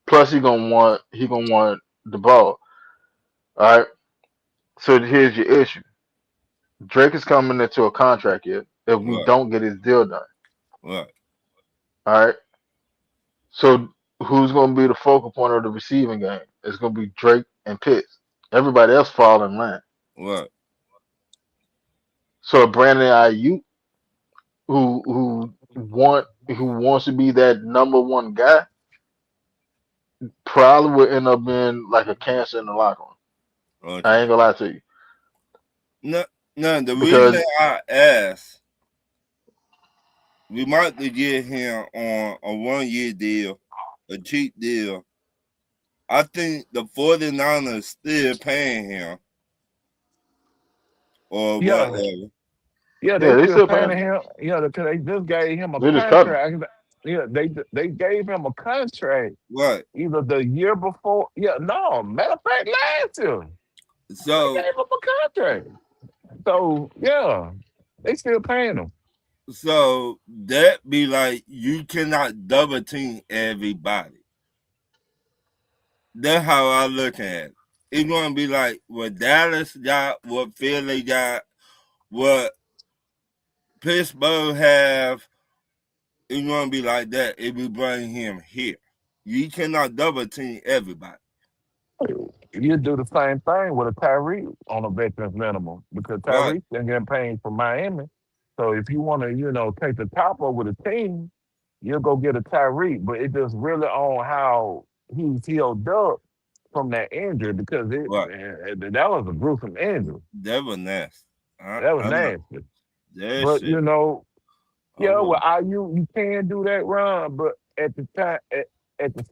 Plus, he gonna want the ball. All right. So here's your issue. Drake is coming into a contract year if we right, don't get his deal done. right, All right. So who's gonna be the focal point of the receiving game? It's gonna be Drake and Pitts. Everybody else fall in line. right, So Brandon Ayuk, who wants to be that number one guy, probably will end up being like a cancer in the locker room. I okay. ain't gonna lie to you No, no, the reason because I asked, we might to get him on a 1 year deal, a cheap deal. I think the 49ers still paying him or Yeah, whatever. yeah, yeah, they they still still paying paying. him. Yeah, because they just gave him a They just cut him. contract. Yeah, they gave him a contract Right. either the year before. Yeah, no, matter of fact, last year they So gave him a contract. So yeah, they still paying him. so that be like you cannot double team everybody. That's how I look at it. It's gonna be like what Dallas got, what Philly got, what Pittsburgh have. It's gonna be like that if we bring him here. You cannot double team everybody. You do the same thing with a Tyreek on a veterans minimum because Right, Tyreek's been getting paid for Miami. So if you want to, take the top over the team, you'll go get a Tyreek. But it just really on how he's healed up from that injury because right. that was a gruesome injury. That was nasty. That was I know. nasty. That But shit. I yeah, was well, you can do that run, but at the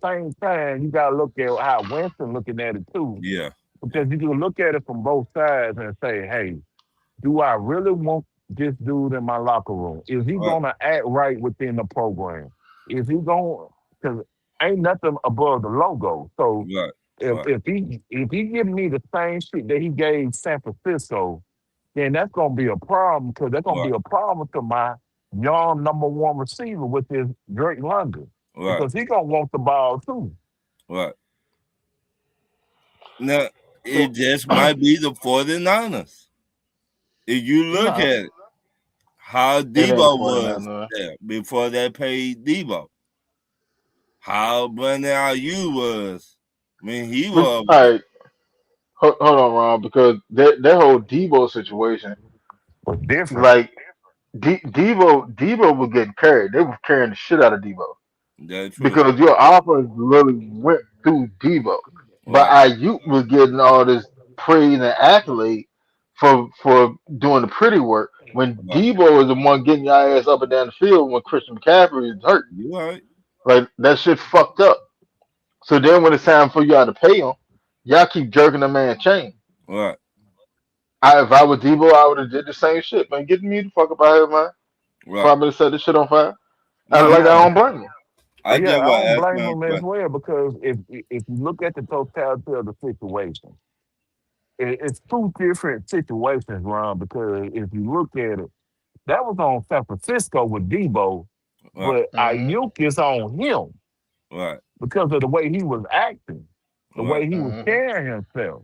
same time, you gotta look at how Winston looking at it too, yeah. because you can look at it from both sides and say, hey, do I really want this dude in my locker room? Is he Right, gonna act right within the program? Is he going? Because ain't nothing above the logo. So right, if right, if he give me the same shit that he gave San Francisco, then that's gonna be a problem because that's gonna right, be a problem to my young number one receiver, which is Drake London, right, because he gonna want the ball too. right. Now it So just might be the 49ers. If you look nah, at it, how it ain't the Debo was 49ers. there before they paid Debo, how Brandon Ayuk was when he But was all right, hold on, Ron, because that whole Debo situation, Was different. like Debo was getting carried. They were carrying the shit out of Debo that true. because your offense literally went through Debo. But Right, Ayuk was getting all this praise and accolade for doing the pretty work. When Right. Debo is the one getting your ass up and down the field when Christian McCaffrey is hurt. You right. Like that shit fucked up. So then when it's time for y'all to pay him, y'all keep jerking the man chain. Right. If I was Debo, I would have did the same shit, man. Get me the fuck up out here, man. Right. Probably set this shit on fire. And No, like Yeah, I don't blame him. I yeah, just I want to don't ask blame him a him as question. well because if you look at the totality of the situation, it's two different situations, Ron. Because if you look at it, that was on San Francisco with Debo, Right. but Hmm. Ayuk is on him Right. because of the way he was acting, the Right. way he was Hmm. carrying himself.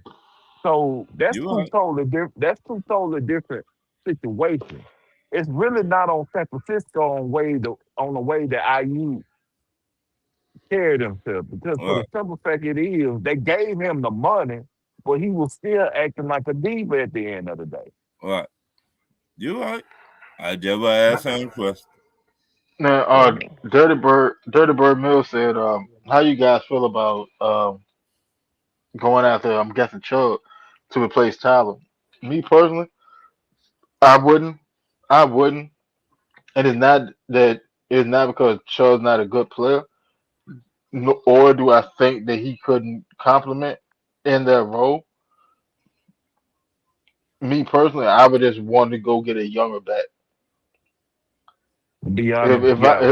So that's You two right. totally different. That's two totally different situations. It's really not on San Francisco on the way that IU carried himself because for the Right. simple fact it is they gave him the money, but he was still acting like a diva at the end of the day. Right. You right. I just want to ask him a question. Now, Dirty Bird Mill said, "How you guys feel about going after? I'm guessing Chubb to replace Tyler. Me personally, I wouldn't. I wouldn't. And it's not because Chubb's not a good player, or do I think that he couldn't complement in that role. Me personally, I would just want to go get a younger back. To be If honest, if I yeah,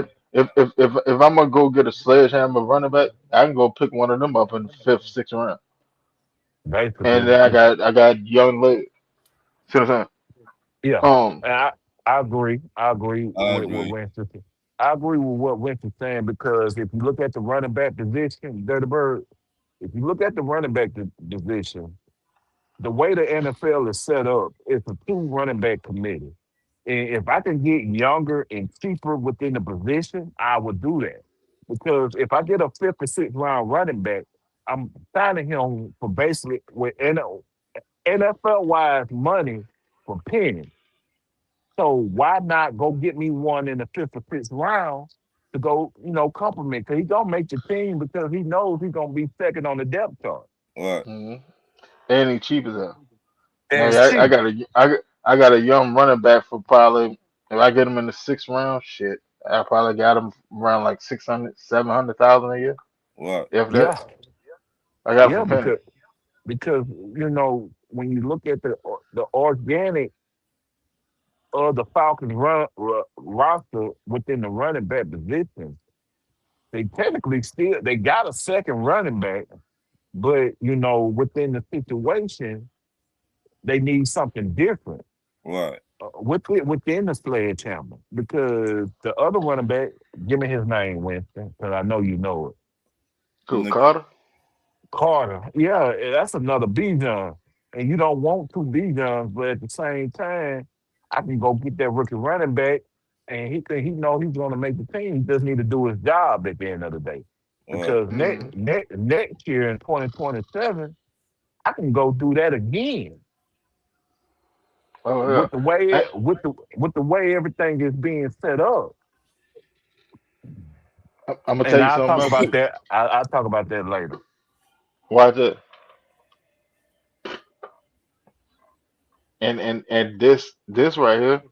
if I'm gonna go get a sledgehammer running back, I can go pick one of them up in the fifth, sixth round, and basically, then I got young legs. See what I'm yeah. saying? And I agree. I agree I with agree. Winston. I agree with what Winston's saying because if you look at the running back position, Dirty Bird, if you look at the running back position, the way the NFL is set up, it's a two running back committee. And if I can get younger and cheaper within the position, I would do that. Because if I get a fifth or sixth round running back, I'm signing him for basically with NFL wise money for pennies. So why not go get me one in the fifth or sixth round to go, compliment? Because he's gonna make the team because he knows he's gonna be second on the depth chart. Right. hmm And he cheap as hell. And Like it's cheap. I got a young running back for probably if I get him in the sixth round, shit, I probably got him around like 600, 700,000 a year, Right. if that. Yeah. I got him Yeah, for penny. because when you look at the organic of the Falcons roster within the running back position, they technically still they got a second running back, but within the situation, they need something different Right. within the sledgehammer because the other running back, give me his name, Winston, because I know you know it. Cool, Nick- Carter. Carter. Yeah, that's another Bijan. And you don't want two Bijans, but at the same time, I can go get that rookie running back and he know he's gonna make the team. He just need to do his job at the end of the day. Right. Because Hmm. next year in 2027, I can go do that again Oh yeah. with the way I, with the way everything is being set up. I'm gonna tell And you I'll something talk else about too. that. I'll talk about that later. Watch it. And this right here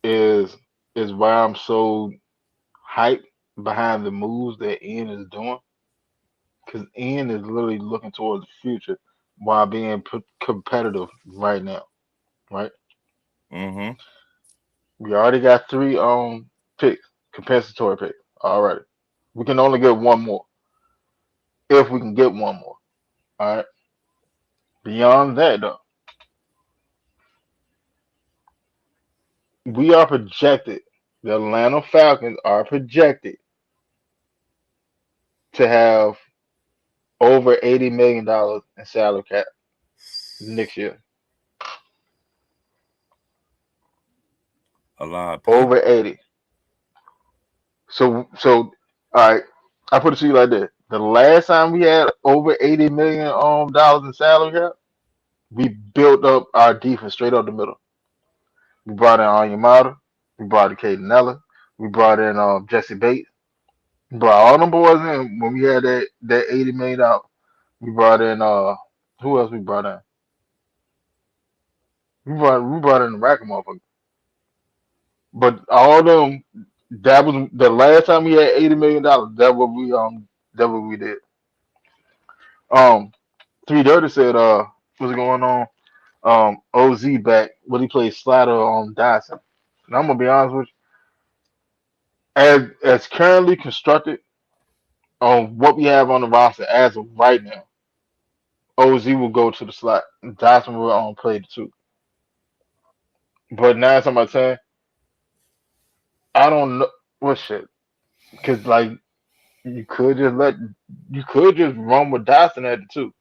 is is why I'm so hyped behind the moves that Ian is doing. Because Ian is literally looking towards the future while being competitive right now. Right. Mm-hmm. We already got three picks, compensatory picks. Already. We can only get one more if we can get one more. All right. Beyond that, though, we are projected. The Atlanta Falcons are projected to have over $80 million in salary cap next year. A lot of people. Over 80. So all right. I put it to you like this: the last time we had over 80 million dollars in salary cap, we built up our defense straight up the middle. We brought in Onyemata, we brought in Caden Nella, we brought in Jesse Bates, we brought all them boys in when we had that $80 million. We brought in who else we brought in? We brought in the racket motherfucker. But all them, that was the last time we had $80 million. That what we did. Um, Three Dirty said, what's going on? OZ back when he played Slider on Dyson. And I'm gonna be honest with you, as currently constructed on what we have on the roster as of right now, OZ will go to the slot. Dyson will play the two. But now somebody saying, I don't know what shit. Cause like you could just let you could just run with Dyson at the two.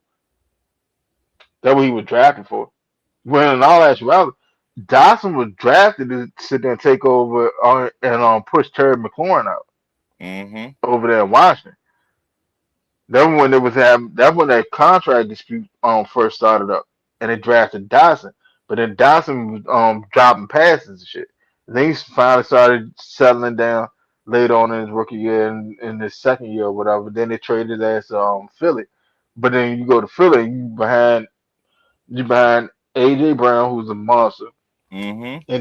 That's what he was drafted for. When in all actuality, Dyson was drafted to sit there and take over and push Terry McLaurin out Mm-hmm. over there in Washington. That's when that contract dispute first started up, and they drafted Dyson. But then Dyson was dropping passes and shit. Then he finally started settling down later on in his rookie year and in his second year or whatever. Then they traded his ass to Philly. But then you go to Philly, you behind AJ Brown, who's a monster, Mm-hmm.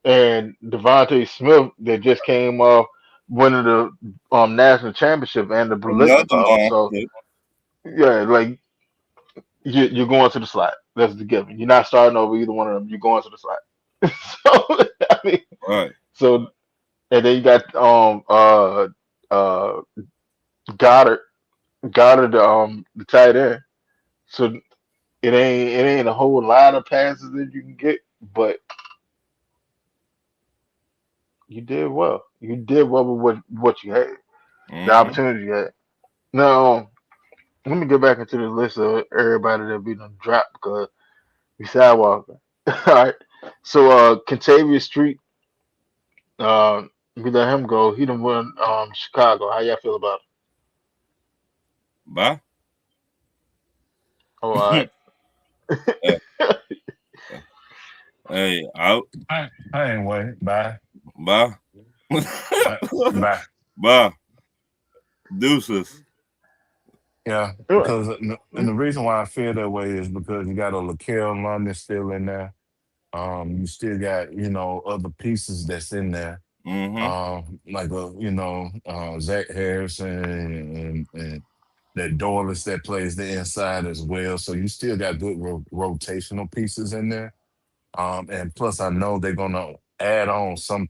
and Devontae Smith that just came off winning the national championship and the Another Biletnikoff. So monster. yeah, like you're going to the slot. That's the given. You're not starting over either one of them. You're going to the slot. So I mean, Right. so and then you got uh Goddard the tight end. So it ain't a whole lot of passes that you can get, but you did well. You did well with what you had, the Mm-hmm. opportunity you had. Now let me get back into the list of everybody that beat on drop because we sidewalking. All right. So Contavious Street, we let him go. He done won Chicago. How y'all feel about it? Bye. Oh, all Hey, right. hey, out. I ain't wait. Bye. Bye. Bye. Bye. Deuces. Yeah, because and the reason why I feel that way is because you got a Laquel London still in there. You still got other pieces that's in there. Mm-hmm. Like Zach Harrison and that Dorless that plays the inside as well. So you still got good rotational pieces in there. And plus, I know they're gonna add on some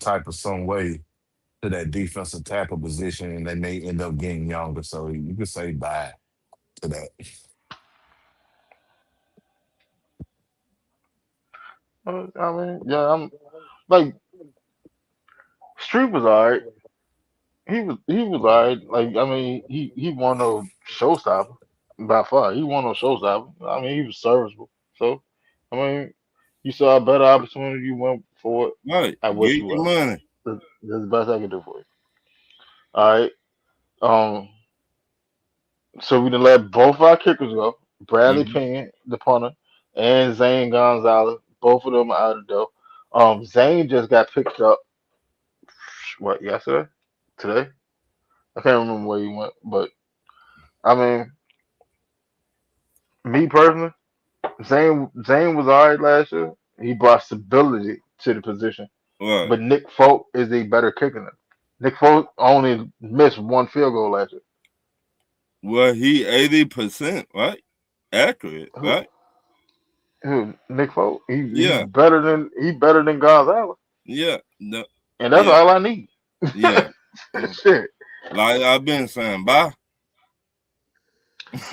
way to that defensive tackle position, and they may end up getting younger. So you could say bye to that. I mean, yeah, I'm like Street was alright. He was alright. Like I mean, he won no showstopper by far. He won no showstopper. I mean, he was serviceable. So I mean, you saw a better opportunity, you went for it. Right. I wish Get you your well. money. That's the best I can do for you. All right. Um. So we done let both our kickers go. Bradley Mm-hmm. Payne, the punter, and Zane Gonzalez. Both of them are out of the door. Zane just got picked up. What yesterday? Today? I can't remember where he went, but I mean, me personally, Zane was alright last year. He brought stability to the position, Right. but Nick Folk is a better kicker than him. Nick Folk only missed one field goal last year. Well, he 80%, right? Accurate, Who, right? who Nick Folk? He's Yeah. better than Gonzalez, Yeah. No, and that's yeah. all I need. Yeah. Mm. Shit. Like I've been saying, bye.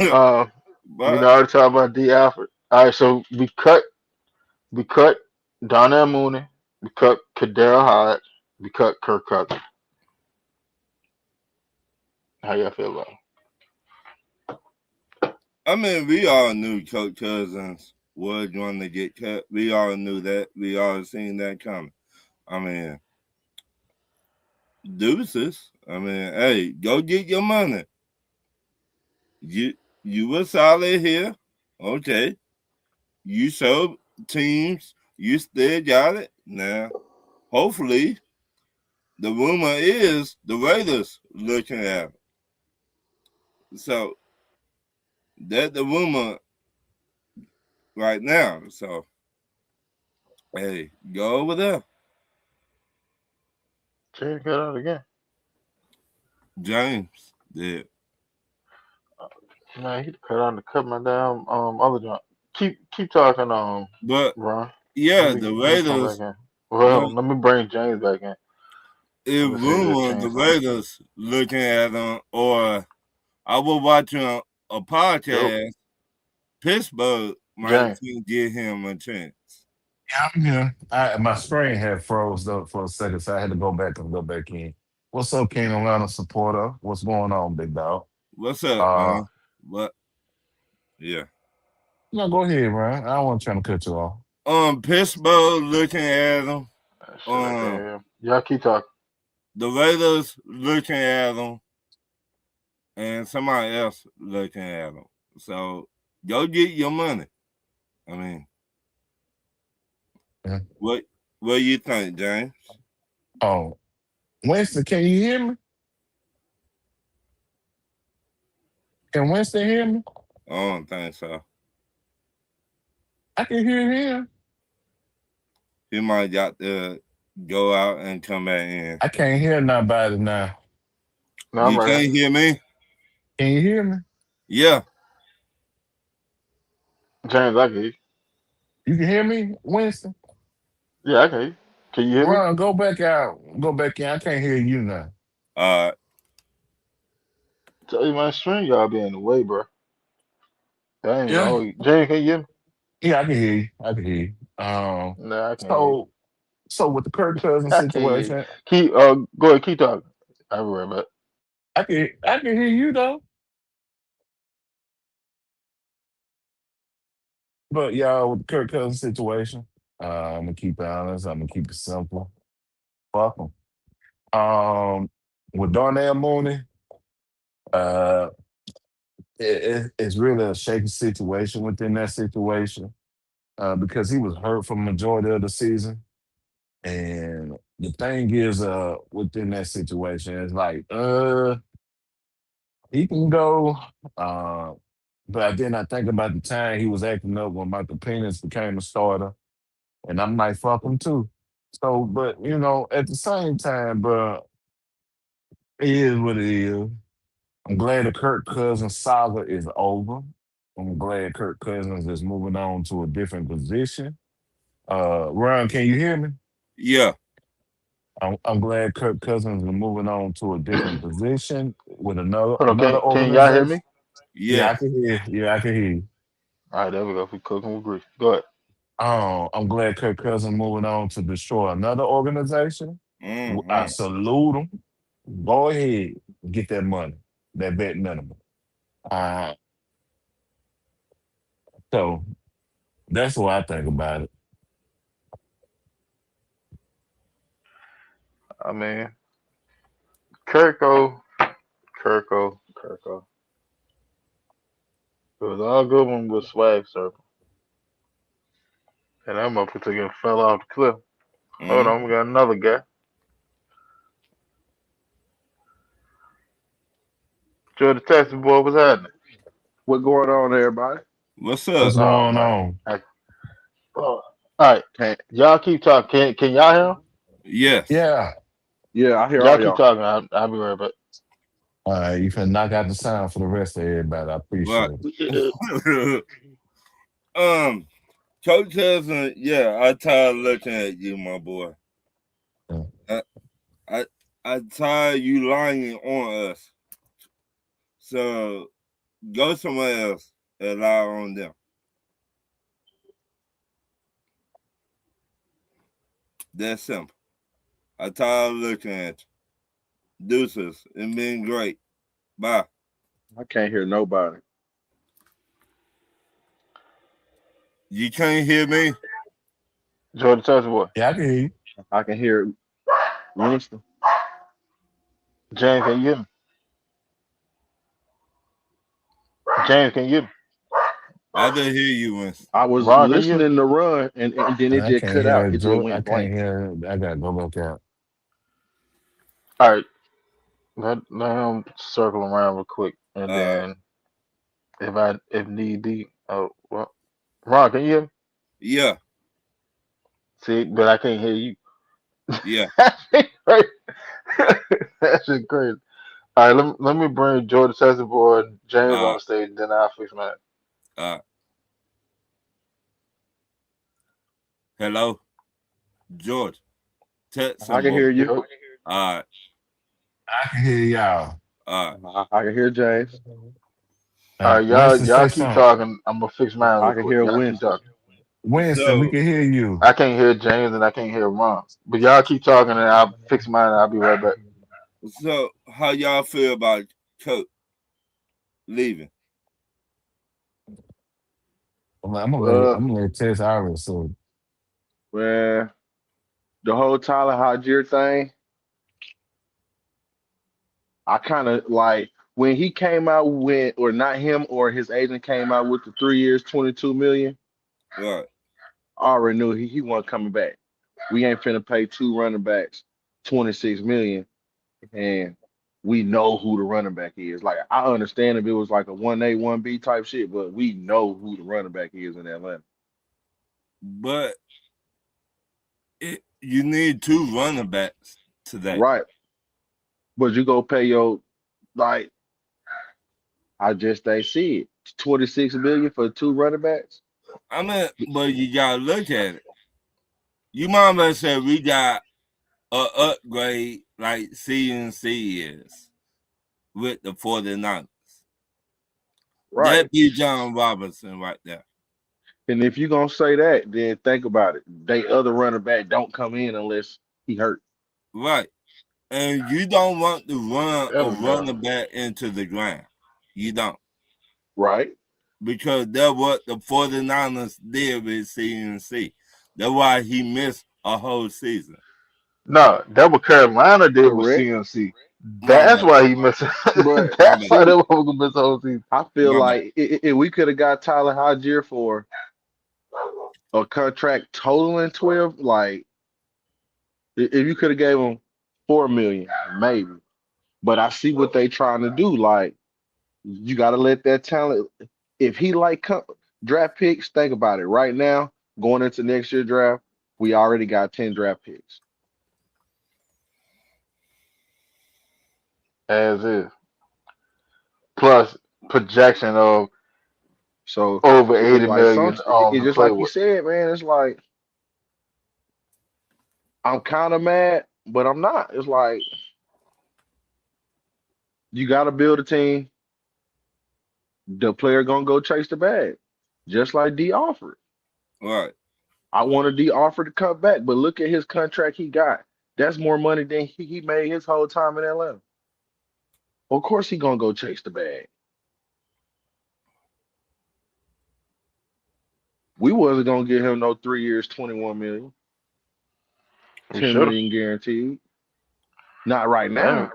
Uh, we Bye. already talked about D Alfred. All right, so we cut Donnell Mooney, we cut Kadell Hodge, we cut Kirk Cousins. How y'all feel about him? I mean, we all knew Kirk Cousins was going to get cut. We all knew that. We all seen that coming. I mean, deuces. I mean, hey, go get your money. You you were solid here. Okay. You showed teams you still got it. Now, hopefully, the rumor is the Raiders looking at it. So that's the rumor right now. So Hey, go over there. James cut out again. James did. Man, he cut out to cut my damn other joint. Keep talking But Ron. yeah, the Let me come back Raiders, in. the Well, let me bring James back in. it Let me see this rumored the change something. Raiders looking at them, or I was watching a Yo, podcast. Pittsburgh might James. give him a chance. Yeah, I'm here. My screen had froze up for a second, so I had to go back and go back in. What's up, King Atlanta supporter? What's going on, big dog? What's up, Uh, man? But yeah. no, go ahead, Ryan. I don't want to try to cut you off. Pittsburgh looking at them. That shit I can't Um, hear. Y'all keep talking. the Raiders looking at them, and somebody else looking at them. So go get your money. I mean, Yeah. what you think, James? Oh, Winston, can you hear me? Can Winston hear me? I don't think so. I can hear him. He might got to go out and come back in. I can't hear nobody now. No, I'm You right can't hear me? Can you hear me? Yeah. here. James, I can hear you. You can hear me, Winston? Yeah, I can hear you. Can you hear me? Ron, go back out. Go back in. I can't hear you now. Uh, Tell you my string, y'all be in the way, bro. That ain't Yeah. all. James, can you hear me? Yeah, I can hear you. I can hear you. Nah, I can't hear you. So with the Kirk Cousins I can't hear you. situation, Keep go ahead, keep talking. I'll be right back. I can hear you though. But y'all, with the Kirk Cousins situation, I'm gonna keep it honest. I'm gonna keep it simple. Fuck 'em. With Darnell Mooney, uh, it's really a shaky situation within that situation because he was hurt for the majority of the season. And the thing is, within that situation, it's like, he can go. Uh, but then I think about the time he was acting up when Michael Penix became a starter, and I'm like, fuck him too. So, but at the same time, bro, it is what it is. I'm glad the Kirk Cousins saga is over. I'm glad Kirk Cousins is moving on to a different position. Ron, can you hear me? yeah. I'm glad Kirk Cousins is moving on to a different position with another Hold on, another can y'all hear organization. me? Yeah, I Yes. can hear. Yeah, I can hear you. All right, there we go. We cooking with grease. Go ahead. I'm glad Kirk Cousins moving on to destroy another organization. I Mm-hmm. salute him. Go ahead, get that money, that vet minimum. Uh, so that's what I think about it. I mean, Kirko, Kirko. It was all good when with swag circle. And that motherfucker again fell off the cliff. Hold on, we Mm-hmm. got another guy. Joe the Texas boy, what's happening? What going on, everybody? What's What's up? Oh going man. on? All right, Can y'all keep talking. Can y'all hear him? Yes. Yeah. Yeah, I hear Y'all all keep y'all. talking. I'll be right back. All right, you can knock out the sound for the rest of everybody. I But appreciate it. um, Coach Cousins, yeah, I tired looking at you, my boy. Yeah. I I, I tired you lying on us. So go somewhere else and lie on them. That's simple. I tired looking at you. Deuces. It been great. Bye. I can't hear nobody. You can't hear me? Joe the Texas boy. Yeah, I can hear you. I can hear Winston. James, can you hear me? James, can you hear me? I can hear you, Winston. I was Ron, can you hear me? listening to Run, and then And it I just can't cut out. hear It just Joe. I went can't blank. hear. I gotta go back out. All right, let him circle around real quick, and Uh, then if need be, oh well, Ron, can you hear me? yeah. See, but I can't hear you. Yeah. That shit crazy. That shit crazy. All right, let me bring Jordan Sessions and James on Uh, the stage, then I'll fix mine. uh, hello, George. I Texan can boy. hear you. Yo, Uh, I can hear y'all. uh. I can hear James. all right, Winston, y'all say keep something. talking. I'm gonna fix mine real I can quick. hear Y'all keep Winston. talking. Winston, we So, can hear you. I can't hear James and I can't hear Ron, but y'all keep talking and I'll fix mine. And I'll be right back. how y'all feel about Coach leaving? Uh, I'm gonna let Tess Iris. So man, the whole Tyler Hygier thing, I kind of like when he came out with, or not him, or his agent came out with the 3 years, 22 million. Right. I already knew he wasn't coming back. We ain't finna pay two running backs 26 million, and we know who the running back is. Like I understand if it was like a 1A, 1B type shit, but we know who the running back is in Atlanta. But you need two running backs today. Right. But you go pay your like I just ain't see it. 26 million for two running backs. I mean, but you gotta look at it. You might as say we got a upgrade like CNC is with the 49ers. Right. That be John Robinson right there. And if you're gonna say that, then think about it. They other running back don't come in unless he hurt. Right. And you don't want to run There a we go. running back into the ground. You don't. Right? Because that's what the 49ers did with CNC. That's why he missed a whole season. No, that what Carolina did with Correct. CMC. My That's bad. why he missed. But My That's bad. why they see, were gonna miss the whole season. I feel My bad. like if we could have got Tyler Hygier for a contract totaling 12, like if you could have gave him 4 million, maybe. But I see what they trying to do. Like you got to let that talent. If he like draft picks, think about it. Right now, going into next year draft, we already got 10 draft picks. As is. Plus projection of So over it's 80 like million it's to just play like you with. said, man. It's like I'm kind of mad, but I'm not. It's like you got to build a team. The player gonna go chase the bag, just like D offered. Right. I wanted D offer to come back, but look at his contract he got. That's more money than he made his whole time in Atlanta. Of course he gonna go chase the bag. We wasn't gonna give him no 3 years, 21 million, We 10 should have. million guaranteed. Not right Maybe. now.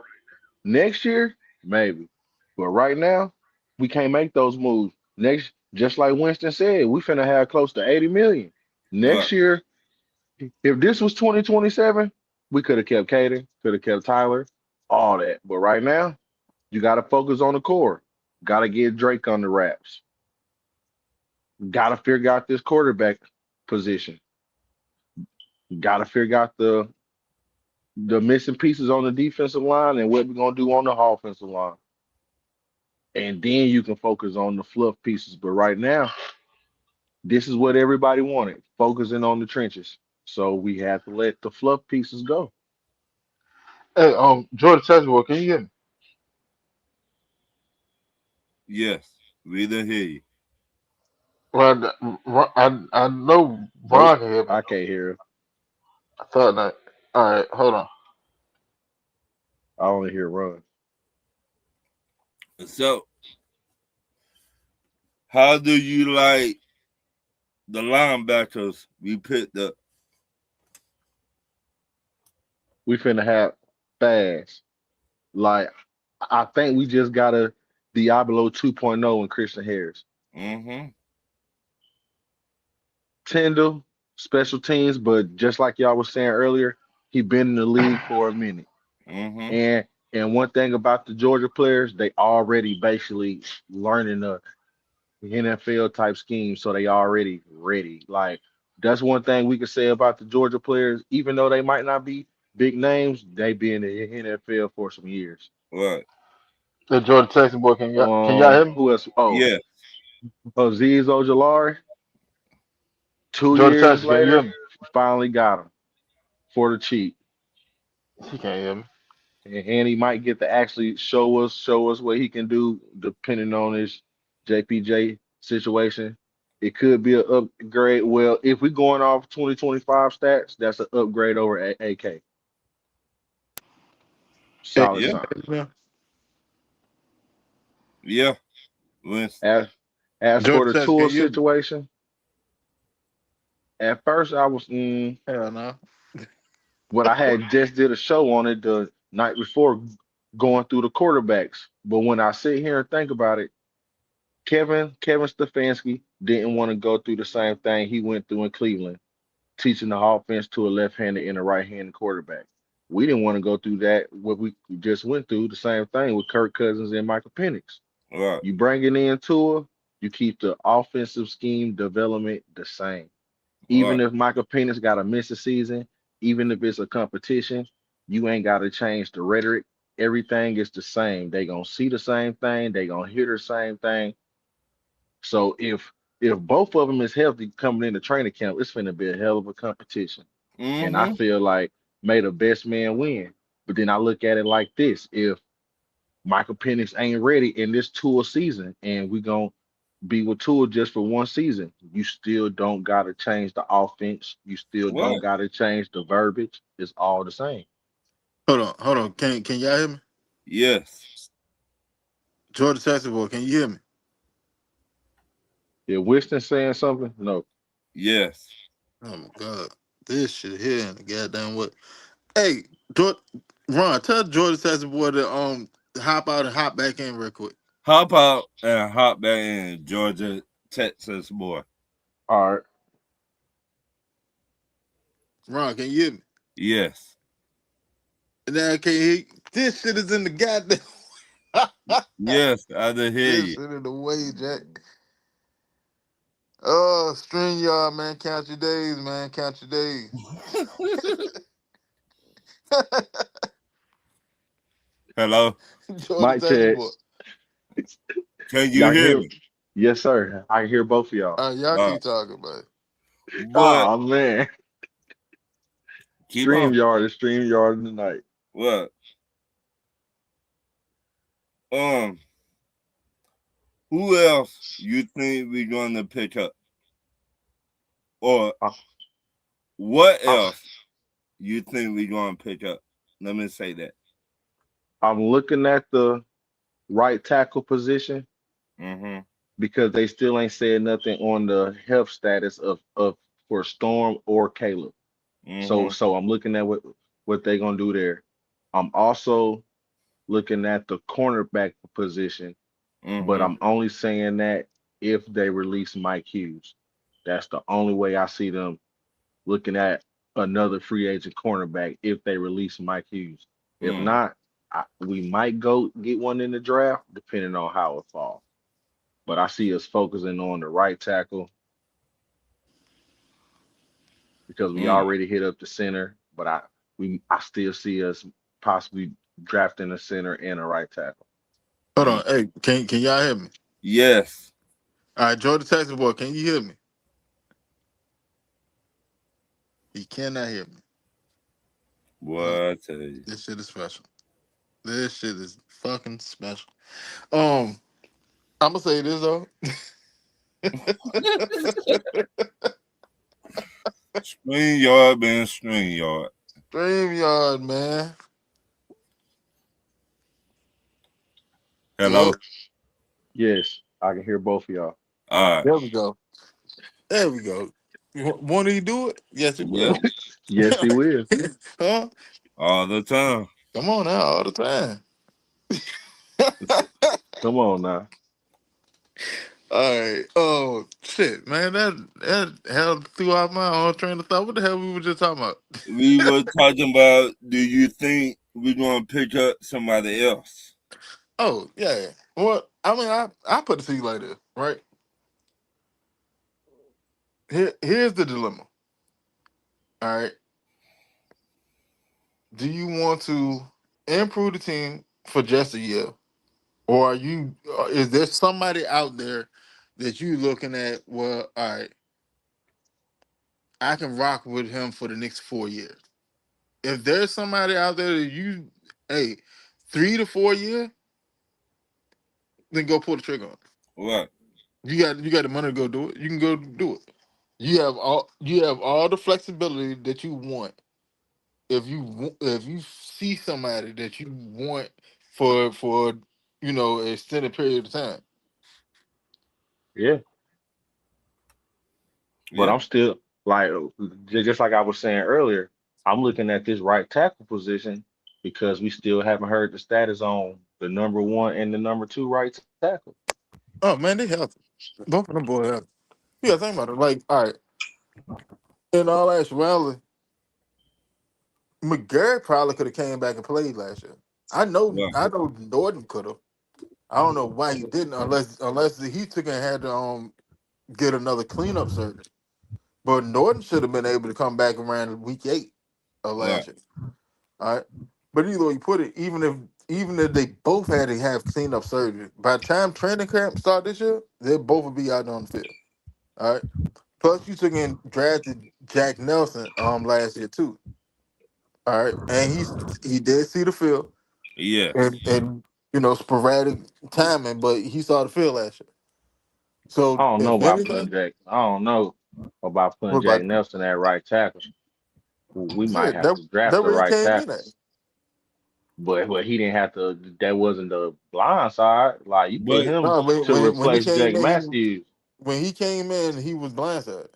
Next year, maybe. But right now, we can't make those moves. Next, just like Winston said, we finna have close to 80 million. Right. Next year, if this was 2027, we could have kept Caden, could have kept Tyler, all that. But right now, you got to focus on the core. Got to get Drake on the wraps. Got to figure out this quarterback position. Got to figure out the missing pieces on the defensive line and what we're gonna do on the offensive line. And then you can focus on the fluff pieces. But right now, this is what everybody wanted, focusing on the trenches. So we have to let the fluff pieces go. Hey, Jordan Sessions, can you hear me? Yes. We didn't hear you. Well, I know Nope, Ron can hear me. I can't hear him. I thought that. All right, hold on. I only hear Run. So, how do you like the linebackers we picked up? We finna have fast. Like I think we just got a Diablo 2.0 in Christian Harris. Mm-hmm. Tyndall, special teams, but just like y'all was saying earlier, he been in the league for a minute. Mm-hmm. And one thing about the Georgia players, they already basically learning the NFL type scheme, so they already ready. Like That's one thing we can say about the Georgia players. Even though they might not be big names, they be in the NFL for some years. Right. The Jordan Texas boy, can y'all hear me? Who else? Oh, Yeah. Azeez Ojulari. 2 Jordan years Texas, can you hear later, me? finally got him for the cheap. He can't hear me. And he might get to actually show us what he can do depending on his JPJ situation. It could be an upgrade. Well, if we're going off 2025 stats, that's an upgrade over AK. Hey, Solid Yeah. sign. man. Yeah. Winston. As for Jordan the Texas, tour can you hear me? situation, at first I was Hell no. but I had just did a show on it the night before going through the quarterbacks. But when I sit here and think about it, Kevin Stefanski didn't want to go through the same thing he went through in Cleveland, teaching the offense to a left-handed and a right-handed quarterback. We didn't want to go through that, what we just went through, the same thing with Kirk Cousins and Michael Penix. Right. You bring it in Tua, you keep the offensive scheme development the same. Even Right. if Michael Penix got to miss a season, even if it's a competition, you ain't got to change the rhetoric. Everything is the same. They gonna see the same thing. They gonna hear the same thing. So if both of them is healthy coming into training camp, it's finna be a hell of a competition. And I Mm-hmm. feel like may the best man win. But then I look at it like this: if Michael Penix ain't ready in this tour season, and we gonna be with Tua just for one season, you still don't gotta change the offense. You still don't Right. gotta change the verbiage. It's all the same. Hold on. Can y'all hear me? Yes. Jordan Texas boy, can you hear me? If Winston saying something, no. Yes. Oh my god. This shit here and the goddamn what? Hey, Jordan, Ron, tell Jordan Texas boy to hop out and hop back in real quick. Hop out and hop back in Georgia, Texas boy. All right. Ron, can you hear me? Yes. And then I can't hear you. This shit is in the goddamn Yes, I did hear this you. shit in the way, Jack. Oh, string yard, man. Count your days, man. Count your days. Hello. Jordan Mic Texas check. boy. Can you Y'all can hear hear? me? Yes, sir. I can hear both of y'all. All right, y'all Uh, keep talking, man. but Oh man. keep on. Stream yard tonight. What? Um, who else you think we're going to pick up? Or Uh, what uh, else you think we're going to pick up? Let me say that. I'm looking at the right tackle position Mm-hmm. because they still ain't said nothing on the health status of for Storm or Caleb. So Mm-hmm. so I'm looking at what they gonna do there. I'm also looking at the cornerback position, but Mm-hmm. I'm only saying that if they release Mike Hughes. That's the only way I see them looking at another free agent cornerback if they release Mike Hughes. If Mm. not, we might go get one in the draft, depending on how it falls. But I see us focusing on the right tackle because we Mm. already hit up the center. But I still see us possibly drafting a center and a right tackle. Hold Mm. on. Hey, can y'all hear me? Yes. All right, Jordan Texas boy, can you hear me? He cannot hear me. Well, What I tell you. this shit is special. This shit is fucking special. Um, I'm gonna say this though. String yard been string yard. StreamYard, man. Hello. Look, Yes, I can hear both of y'all. All right. there we go. There we go. Won't he do it? Yes, he Yeah. will. Yes, he will. Huh? All the time. Come on now, all the time. Come on now. All right. Oh shit, man. That hell threw out my own train of thought. What the hell we were just talking about? We were talking about, do you think we're going to pick up somebody else? Oh yeah. Well, I mean, I put it to you like this, right? Here's the dilemma. All right. Do you want to improve the team for just a year, or are you? Is there somebody out there that you looking at? Well, all right, I can rock with him for the next 4 years. If there's somebody out there that you, hey, 3 to 4 years, then go pull the trigger on it. Right. You got the money to go do it. You can go do it. You have all the flexibility that you want. If you see somebody that you want for an extended period of time. Yeah, but Yeah. I'm still like just like I was saying earlier, I'm looking at this right tackle position because we still haven't heard the status on the number one and the number two right tackle. Oh man, they healthy. Both of them boys healthy. You gotta think about it. Like, all right, in all actuality, McGarrett probably could have came back and played last year. I know, Right. I know Norton could have. I don't know why he didn't, unless he took and had to get another cleanup surgery. But Norton should have been able to come back around week 8 of Right. last year. All right. But either way you put it, even if they both had to have cleanup surgery, by the time training camp start this year, they'll both will be out on the field. All right. Plus you took in drafted Jack Nelson last year too. All right. And he did see the field Yes. and sporadic timing, but he saw the field last year. I So don't know if about putting anything, Jack. I don't know about what putting Jack about Nelson at right tackle. We might shit, have that to draft that the where he right came in tackle, at. but he didn't have to. That wasn't the blind side. Like you put But him No, when, to when he replace came Jake in, Matthews, when he came in, he was blindsided.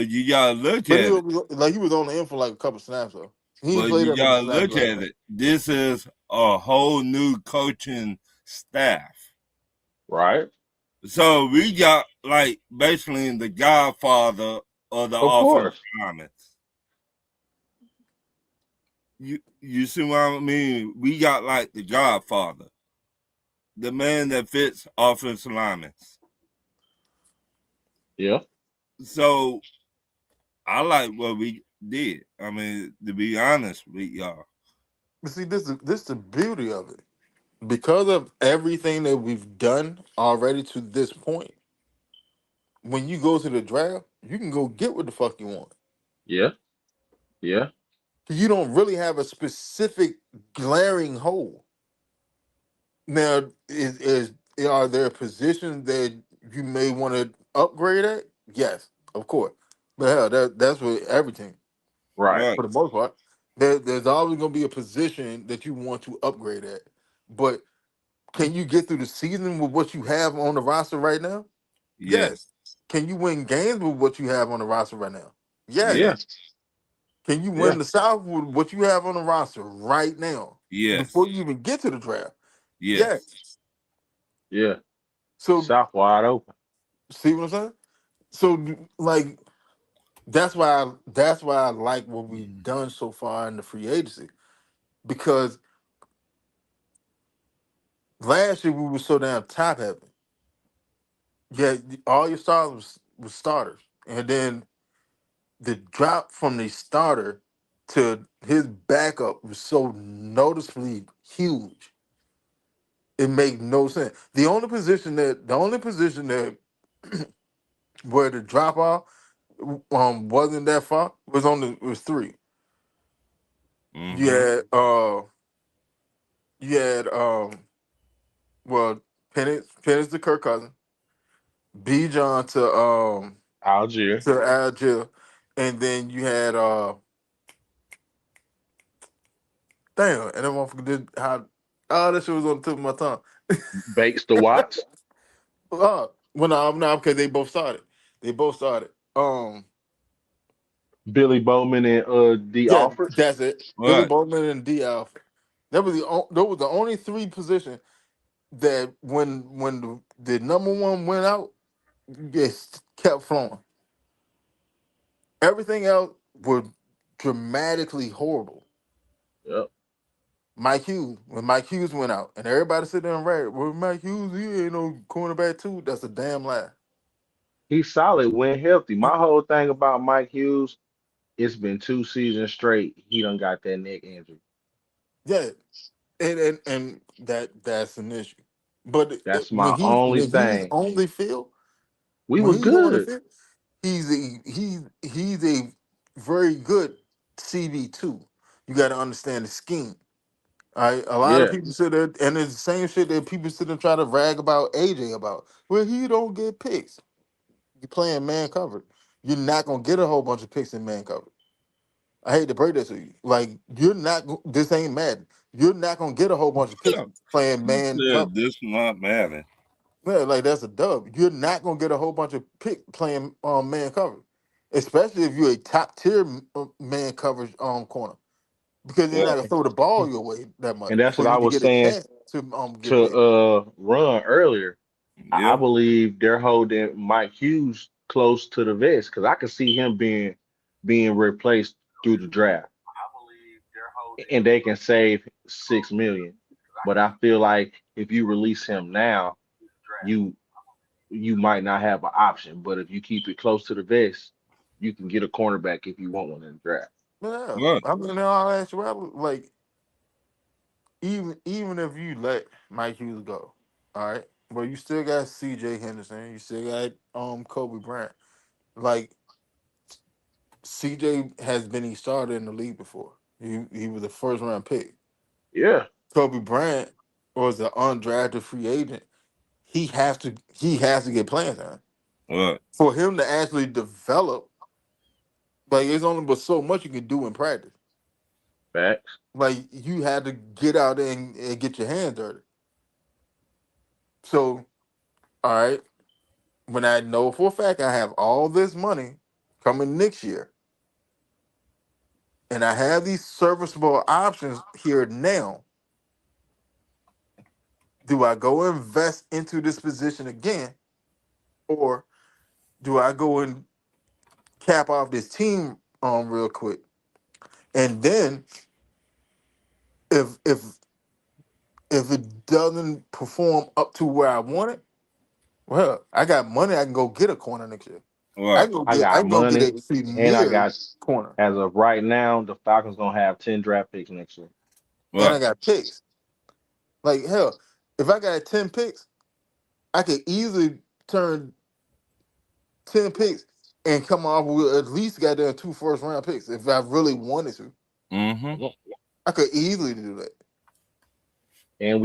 you gotta look But he at it. was like he was only in for like a couple snaps though. He didn't But play you that many gotta snaps look last at night. it. This is a whole new coaching staff. right? So we got like basically the godfather of the Of offensive course. linemen. You see what I mean? We got like the godfather, the man that fits offensive linemen. Yeah. So I like what we did. I mean, to be honest with y'all. But see, this is the beauty of it. Because of everything that we've done already to this point, when you go to the draft, you can go get what the fuck you want. Yeah. Yeah. You don't really have a specific glaring hole. Now, is are there positions that you may want to upgrade at? Yes, of course. But hell, that's with everything Right. Right. for the most part. There's always going to be a position that you want to upgrade at. But can you get through the season with what you have on the roster right now? Yes. Yes. Can you win games with what you have on the roster right now? Yes. Yeah. Yes. Can you Yeah. win the South with what you have on the roster right now before Yes. you even get to the draft? Yes. Yes. Yeah. So South wide open. see what I'm saying? So like that's why I like what we've done so far in the free agency because last year we were so damn top heavy. Yeah, all your stars was starters, and then the drop from the starter to his backup was so noticeably huge. It made no sense. The only position that where the drop off wasn't that far was three. You Mm-hmm. had you had well Penix to Kirk Cousins, B John Algier. to Algier, and then you had damn, and that motherfucker did how that shit was on the tip of my tongue. Bakes the Watts. Well, no, okay, they both started. They both started. Billy Bowman and D Yeah, Alford. that's it. Billy Right. Bowman and D. Alford. That was the only three positions that when the number one went out, just kept flowing. Everything else was dramatically horrible. Yep. Mike Hughes, when Mike Hughes went out, and everybody sit there and rap, well, Mike Hughes, he ain't no cornerback too. That's a damn lie. He's solid when healthy. My whole thing about Mike Hughes, it's been 2 seasons straight. He done got that neck injury. Yeah, and that's an issue. But That's my only when he's thing. on the field, We when was he's on the good. field, he's a very good CB2. You got to understand the scheme. All right, a lot of Yeah, people sit there, and it's the same shit that people sit and try to rag about AJ about. Well, he don't get picks. You playing man covered. You're not gonna get a whole bunch of picks in man covered. I hate to break this to you. Like you're not. This ain't Madden. You're not gonna get a whole bunch of picks playing You man said cover. this not matter. Yeah, like that's a dub. You're not gonna get a whole bunch of pick playing man cover, especially if you're a top tier man coverage corner, because you're not Well, gonna throw the ball your way that much and that's for what I you to was get a saying chance to get to picked. Run earlier. I yeah, believe they're holding Mike Hughes close to the vest because I could see him being replaced through the draft, and they can save 6 million. But I feel like if you release him now, you you might not have an option. But if you keep it close to the vest, you can get a cornerback if you want one in the draft. Yeah, what? I mean, in all actuality, like even if you let Mike Hughes go, all right, but you still got C.J. Henderson, you still got Kobe Bryant. Like C.J. has been a starter in the league before. He was a first round pick. Yeah, Kobe Bryant was an undrafted free agent. He has to get playing time What? for him to actually develop. Like it's only but so much you can do in practice. facts. Like you had to get out there and get your hands dirty. So all right, when I know for a fact I have all this money coming next year, and I have these serviceable options here now, do I go invest into this position again, or do I go and cap off this team real quick? And then if if if it doesn't perform up to where I want it, well, I got money. I can go get a corner next year. What? I I got can go get money, a and I premier got corner, as of right now, the Falcons gonna have 10 draft picks next year. and I What? got picks. Like hell, if I got 10 picks, I could easily turn 10 picks and come off with at least got there 2 first round picks if I really wanted to. Mm-hmm. I could easily do that. And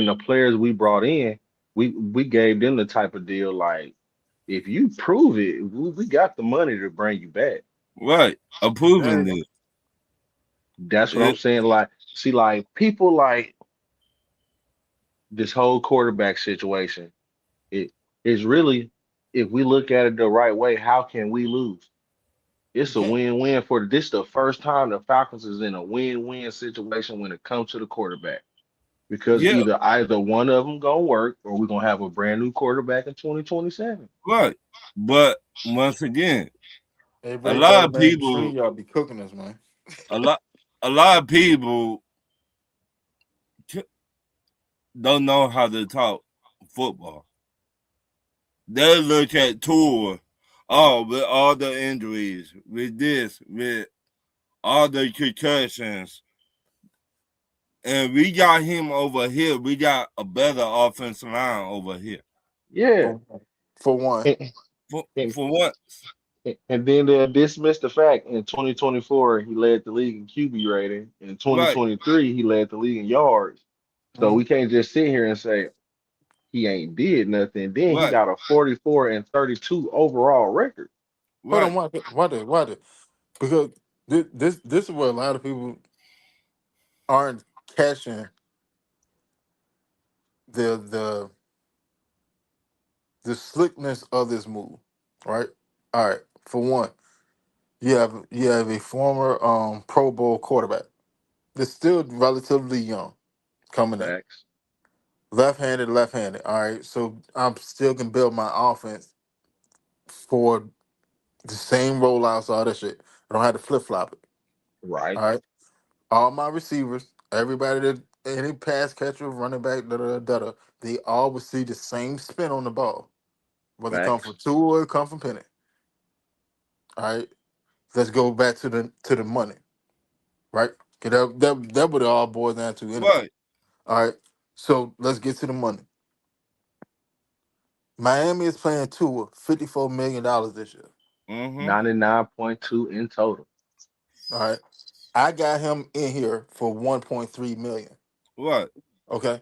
the players we brought in, we gave them the type of deal like if you prove it, we got the money to bring you back. Right. Approving Hey, this. That's what I'm It, saying. Like, see, like people like this whole quarterback situation. It is really, if we look at it the right way, how can we lose? you It's a can't. win-win for this. The first time the Falcons is in a win-win situation when it comes to the quarterback because yeah. either one of them gonna work or we're gonna have a brand new quarterback in 2027. Right. But once again, a Everybody lot better of man. Tree, people, y'all be cooking us, man. a lot, a lot of people don't know how to talk football. They look at tour. Oh, with all the injuries, with this, with all the concussions, and we got him over here. We got a better offensive line over here. Yeah, For, for one, and, and, For once, and then they'll dismiss the fact in 2024 he led the league in QB rating. In right, 2023 he led the league in yards. So we mhm. can't just sit here and say he ain't did nothing. Then he right, got a 44 and 32 overall record. Hold on, right. watch it, because this is where a lot of people aren't catching the the the slickness of this move, right? All right, for one, you have a former Pro Bowl quarterback that's still relatively young coming in, Facts. left-handed. All right, so I'm still can build my offense for the same rollouts, all that shit. I don't have to flip flop it. Right. All right, all my receivers, everybody that any pass catcher, running back, they all will see the same spin on the ball, whether it come from Facts. two or it come from Penny. All right. let's go back to the money, right? 'Cause that what it all boils down to anyway. Right. All right. So let's get to the money. Miami is playing Tua $54 million this year. Mm-hmm. 99.2 in total. All right. I got him in here for 1.3 million. Right. Okay.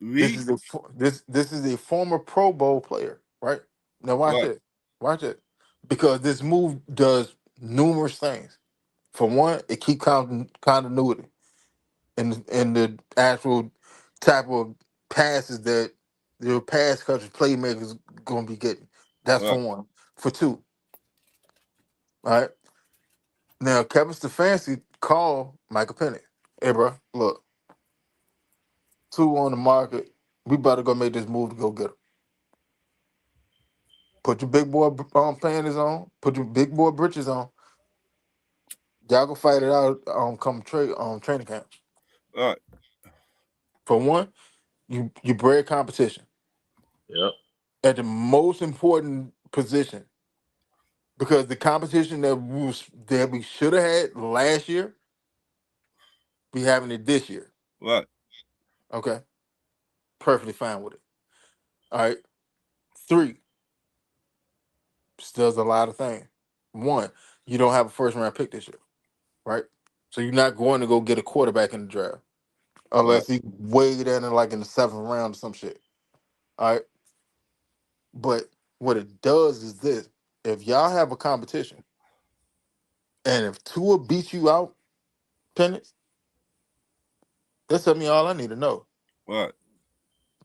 This We is this is a former Pro Bowl player, right? Now watch right. it. Watch it. Because this move does numerous things. For one, it keep continuity in the actual type of passes that your pass catcher playmakers gonna be getting. That's for Right. one. For two, all right. Now Kevin Stefanski called Michael Penix. Hey, bro, look, two on the market. We better go make this move to go get him. Put your big boy panties on. Put your big boy britches on. Y'all go fight it out on come training camp. Right. For one, you bred competition Yep. at the most important position because the competition that we should have had last year, we having it this year. Right. Okay, perfectly fine with it. All right, three still does a lot of things. One, you don't have a first round pick this year, right? So you're not going to go get a quarterback in the draft Right. unless he way down in like in the seventh round or some shit. All right, but what it does is this: if y'all have a competition, and if Tua beats you out, Penix, that's telling me all I need to know. Right.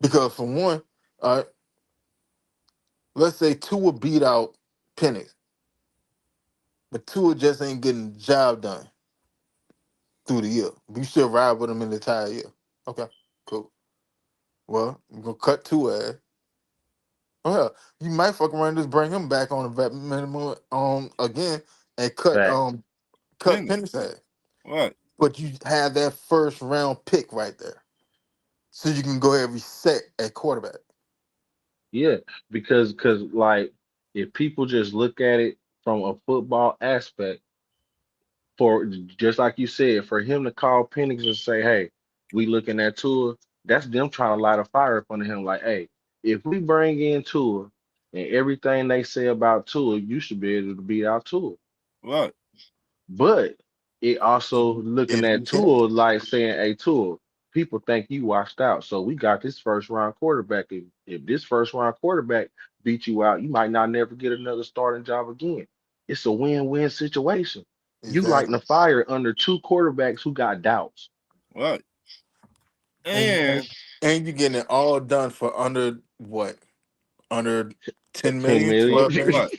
Because for one, all right, let's say Tua beat out Penix, but Tua just ain't getting the job done through the year. We still ride with him in the entire year. Okay, cool. Well, we're gonna cut Tua ass. Oh hell, you might fuck around and just bring him back on the vet minimum again and Fact. cut Penny. Penix ass. Right. But you have that first round pick right there. So you can go ahead and reset at quarterback. Yeah, because like if people just look at it from a football aspect, for just like you said, for him to call Penix and say, "Hey, we looking at Tua," that's them trying to light a fire up under him. Like, hey, if we bring in Tua and everything they say about Tua, you should be able to beat out Tua. Right. But it also looking If at you can. Tua like saying, "Hey, Tua, people think you washed out, so we got this first round quarterback. If this first round quarterback beat you out, you might not never get another starting job again. It's a win-win situation. You lighting a Exactly. fire under two quarterbacks who got doubts. Right. And And and you getting it all done for under what? Under 10 10 million, million. 12 million? right.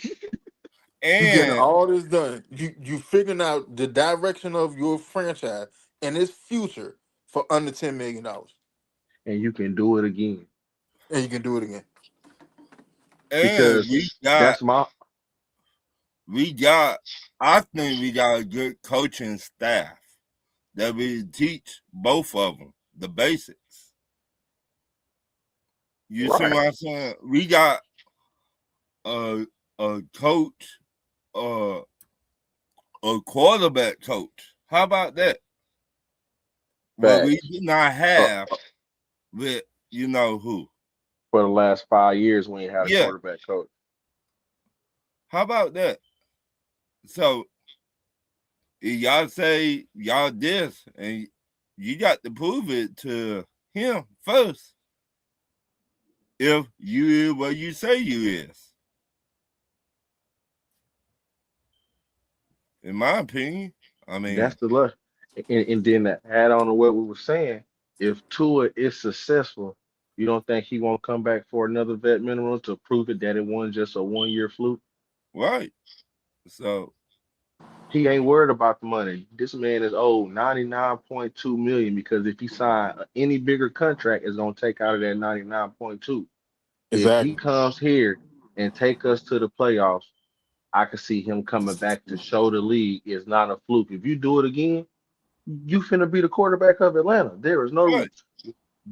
You getting And all this done. You figuring out the direction of your franchise and its future for under $10 million. And you can do it again. And you can do it again. and Because that's my we got I think we got a good coaching staff that will teach both of them the basics. You see right. what I'm saying? We got a a coach, uh, a quarterback coach. How about that? What we Facts. did not Uh, have with you know who. for the last 5 years when you had a Yeah. quarterback coach. How about that? So if y'all say y'all this and you got to prove it to him first if you is what you say you is. In my opinion. I That's mean, the luck. And then to add on to what we were saying, if Tua is successful, you don't think he won't come back for another vet minimum to prove it that it wasn't just a 1 year fluke? right. So He ain't worried about the money. This man is owed 99.2 million because if he sign any bigger contract, it's gonna take out of that 99.2. If he Exactly. comes here and take us to the playoffs, I could see him coming back to show the league it's not a fluke. If you do it again, you finna be the quarterback of Atlanta. There is no right,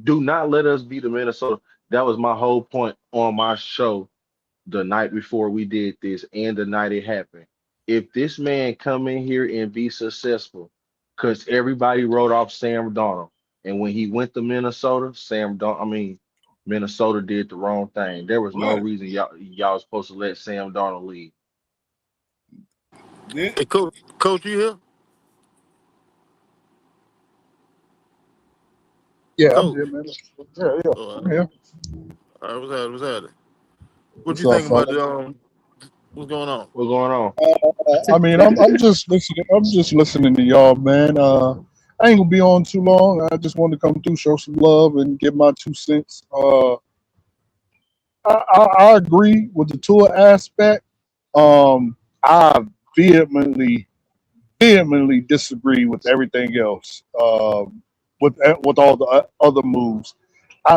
do not let us beat the Minnesota. That was my whole point on my show the night before we did this and the night it happened. if this man come in here and be successful, because everybody wrote off Sam Darnold, and when he went to Minnesota, Minnesota did the wrong thing. There was no Right. reason y'all was supposed to let Sam Darnold leave. Then, Hey, coach, you here? Yeah, I'm here, Coach. man. Yeah, yeah, All I'm right, here. all right, what's happening? What's happening? What What's you up, think about fella? the what's going on? What's going on? I mean, I'm just listening. I'm just listening to y'all, man. I ain't gonna be on too long. I just wanted to come through, show some love, and give my 2 cents. I agree with the tour aspect. I vehemently, vehemently disagree with everything else. With all the other moves,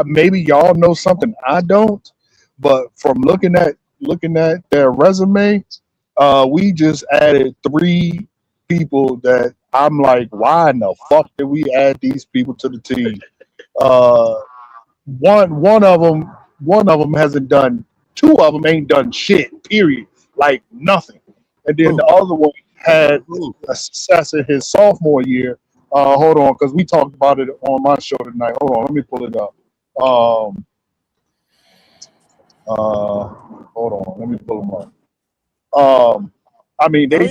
maybe y'all know something I don't, but from looking at their resume, we just added 3 people that I'm like, why in the fuck did we add these people to the team? Uh, one of them hasn't done. 2 of them ain't done shit. Period. Like nothing. And then the Who? other one had ooh, a success in his sophomore year. Hold on, because we talked about it on my show tonight. Hold on, let me pull it up. Um, hold on, let me pull them up. Um, I mean, I mean,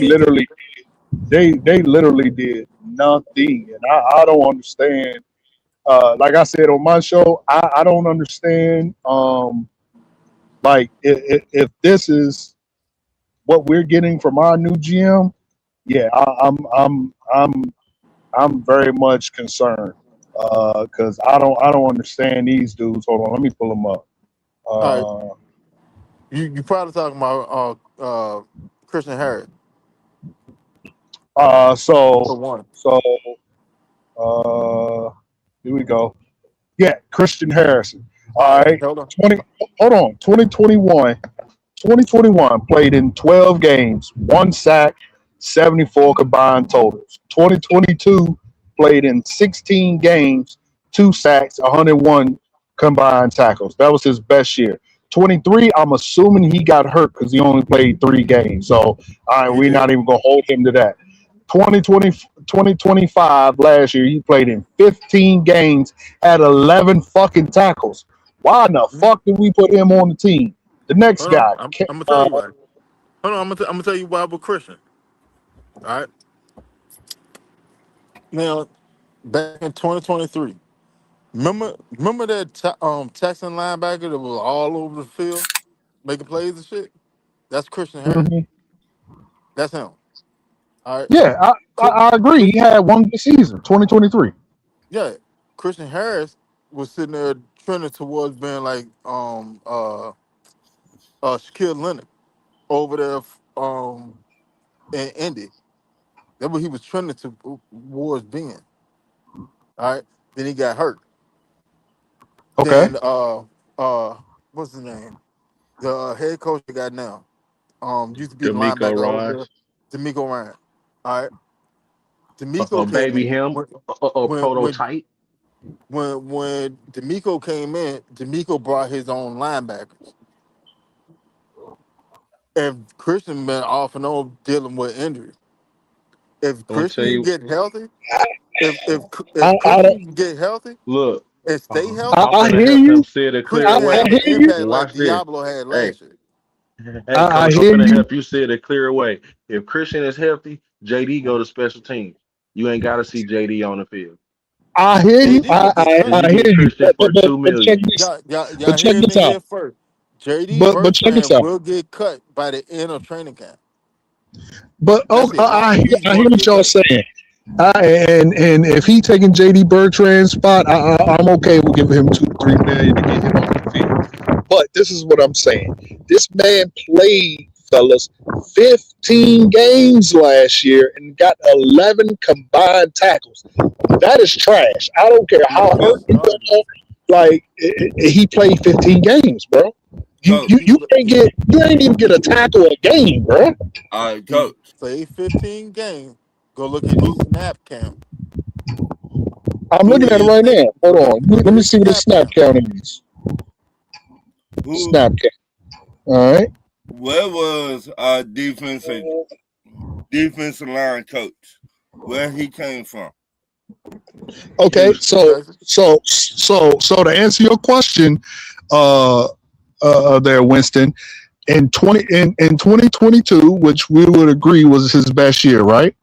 they literally did nothing, and I don't understand. Like I said on my show, I don't understand. Like if this is what we're getting from our new GM, yeah, I'm very much concerned because I don't understand these dudes. Hold on, let me pull them up. all right. Uh, You probably talking about Christian Harris uh, for so one. so here we go. Yeah, Christian Harrison. All All right, right, hold on. 20. Hold on, 2021 played in 12 games, 1 sack, 74 combined totals. 2022 played in 16 games, 2 sacks, 101 combined tackles. That was his best year. 23, I'm assuming he got hurt because he only played 3 games. So, all right, He we're did. not even going to hold him to that. 2025 last year, he played in 15 games, had 11 fucking tackles. Why in the Mhm. fuck did we put him on the team? The next Hold on. guy, I'm gonna tell you why. Hold on. I'm gonna tell you why with Christian. All right. Now, back in 2023, remember that Texan linebacker that was all over the field making plays and shit. That's Christian Harris. Mhm. That's him. All right. Yeah, Chris, I agree. He Chris, had one good season, 2023. yeah. Christian Harris was sitting there trending towards being like Shaquille Leonard over there in Indy. That's what he was trending towards being. All right. Then he got hurt. Okay. Then what's his name? The head coach they got now. Used to be the D'Amico linebacker over there, Ryan's D'Amico Ryan. All right. D'Amico came baby in him when when prototype. when D'Amico came in. D'Amico brought his own linebackers, and Christian been off and on dealing with injuries. If I'm gonna tell Christian can you. get healthy, if I Christian can get healthy Look, and stay I, healthy, I'm I finna hear help him you. see it a clear Christian can I have way. an hear you. impact like Watch this. Diablo had Hey, last year. hey, I coach, I'm hear finna you. help you see it a clear way. If Christian is healthy, JD go to special teams. You ain't gotta see JD on the field. I hear you. JD gonna get And cut. you I hear get you. Christian for two But check million. this. Y'all But check hearing this it out. here first. JD But check this Bertrand out. will get cut by the end of training camp. But That's oh, it. He's I hear going to what get y'all cut. saying. And if he taking JD Bertrand's spot, I'm okay with giving him 2 to 3 million to get him on the field. But this is what I'm saying. This man played, fellas, 15 games last year and got 11 combined tackles. That is trash. I don't care how hurt That's he garbage. got. Like he played 15 games, bro. You coach. you He you ain't he get you ain't even get a tackle a game, bro. All right, he coach. played 15 games. Go look at his Who snap count. I'm Look looking at at it his right snap. now. Hold on. Look Let at me his see what his snap snap count. count is. who Snap count. All right. where was our defensive? defensive line coach, where he came from. Okay, Houston Texas. so to answer your question, uh, there, Winston, in 2022, which we would agree was his best year, right?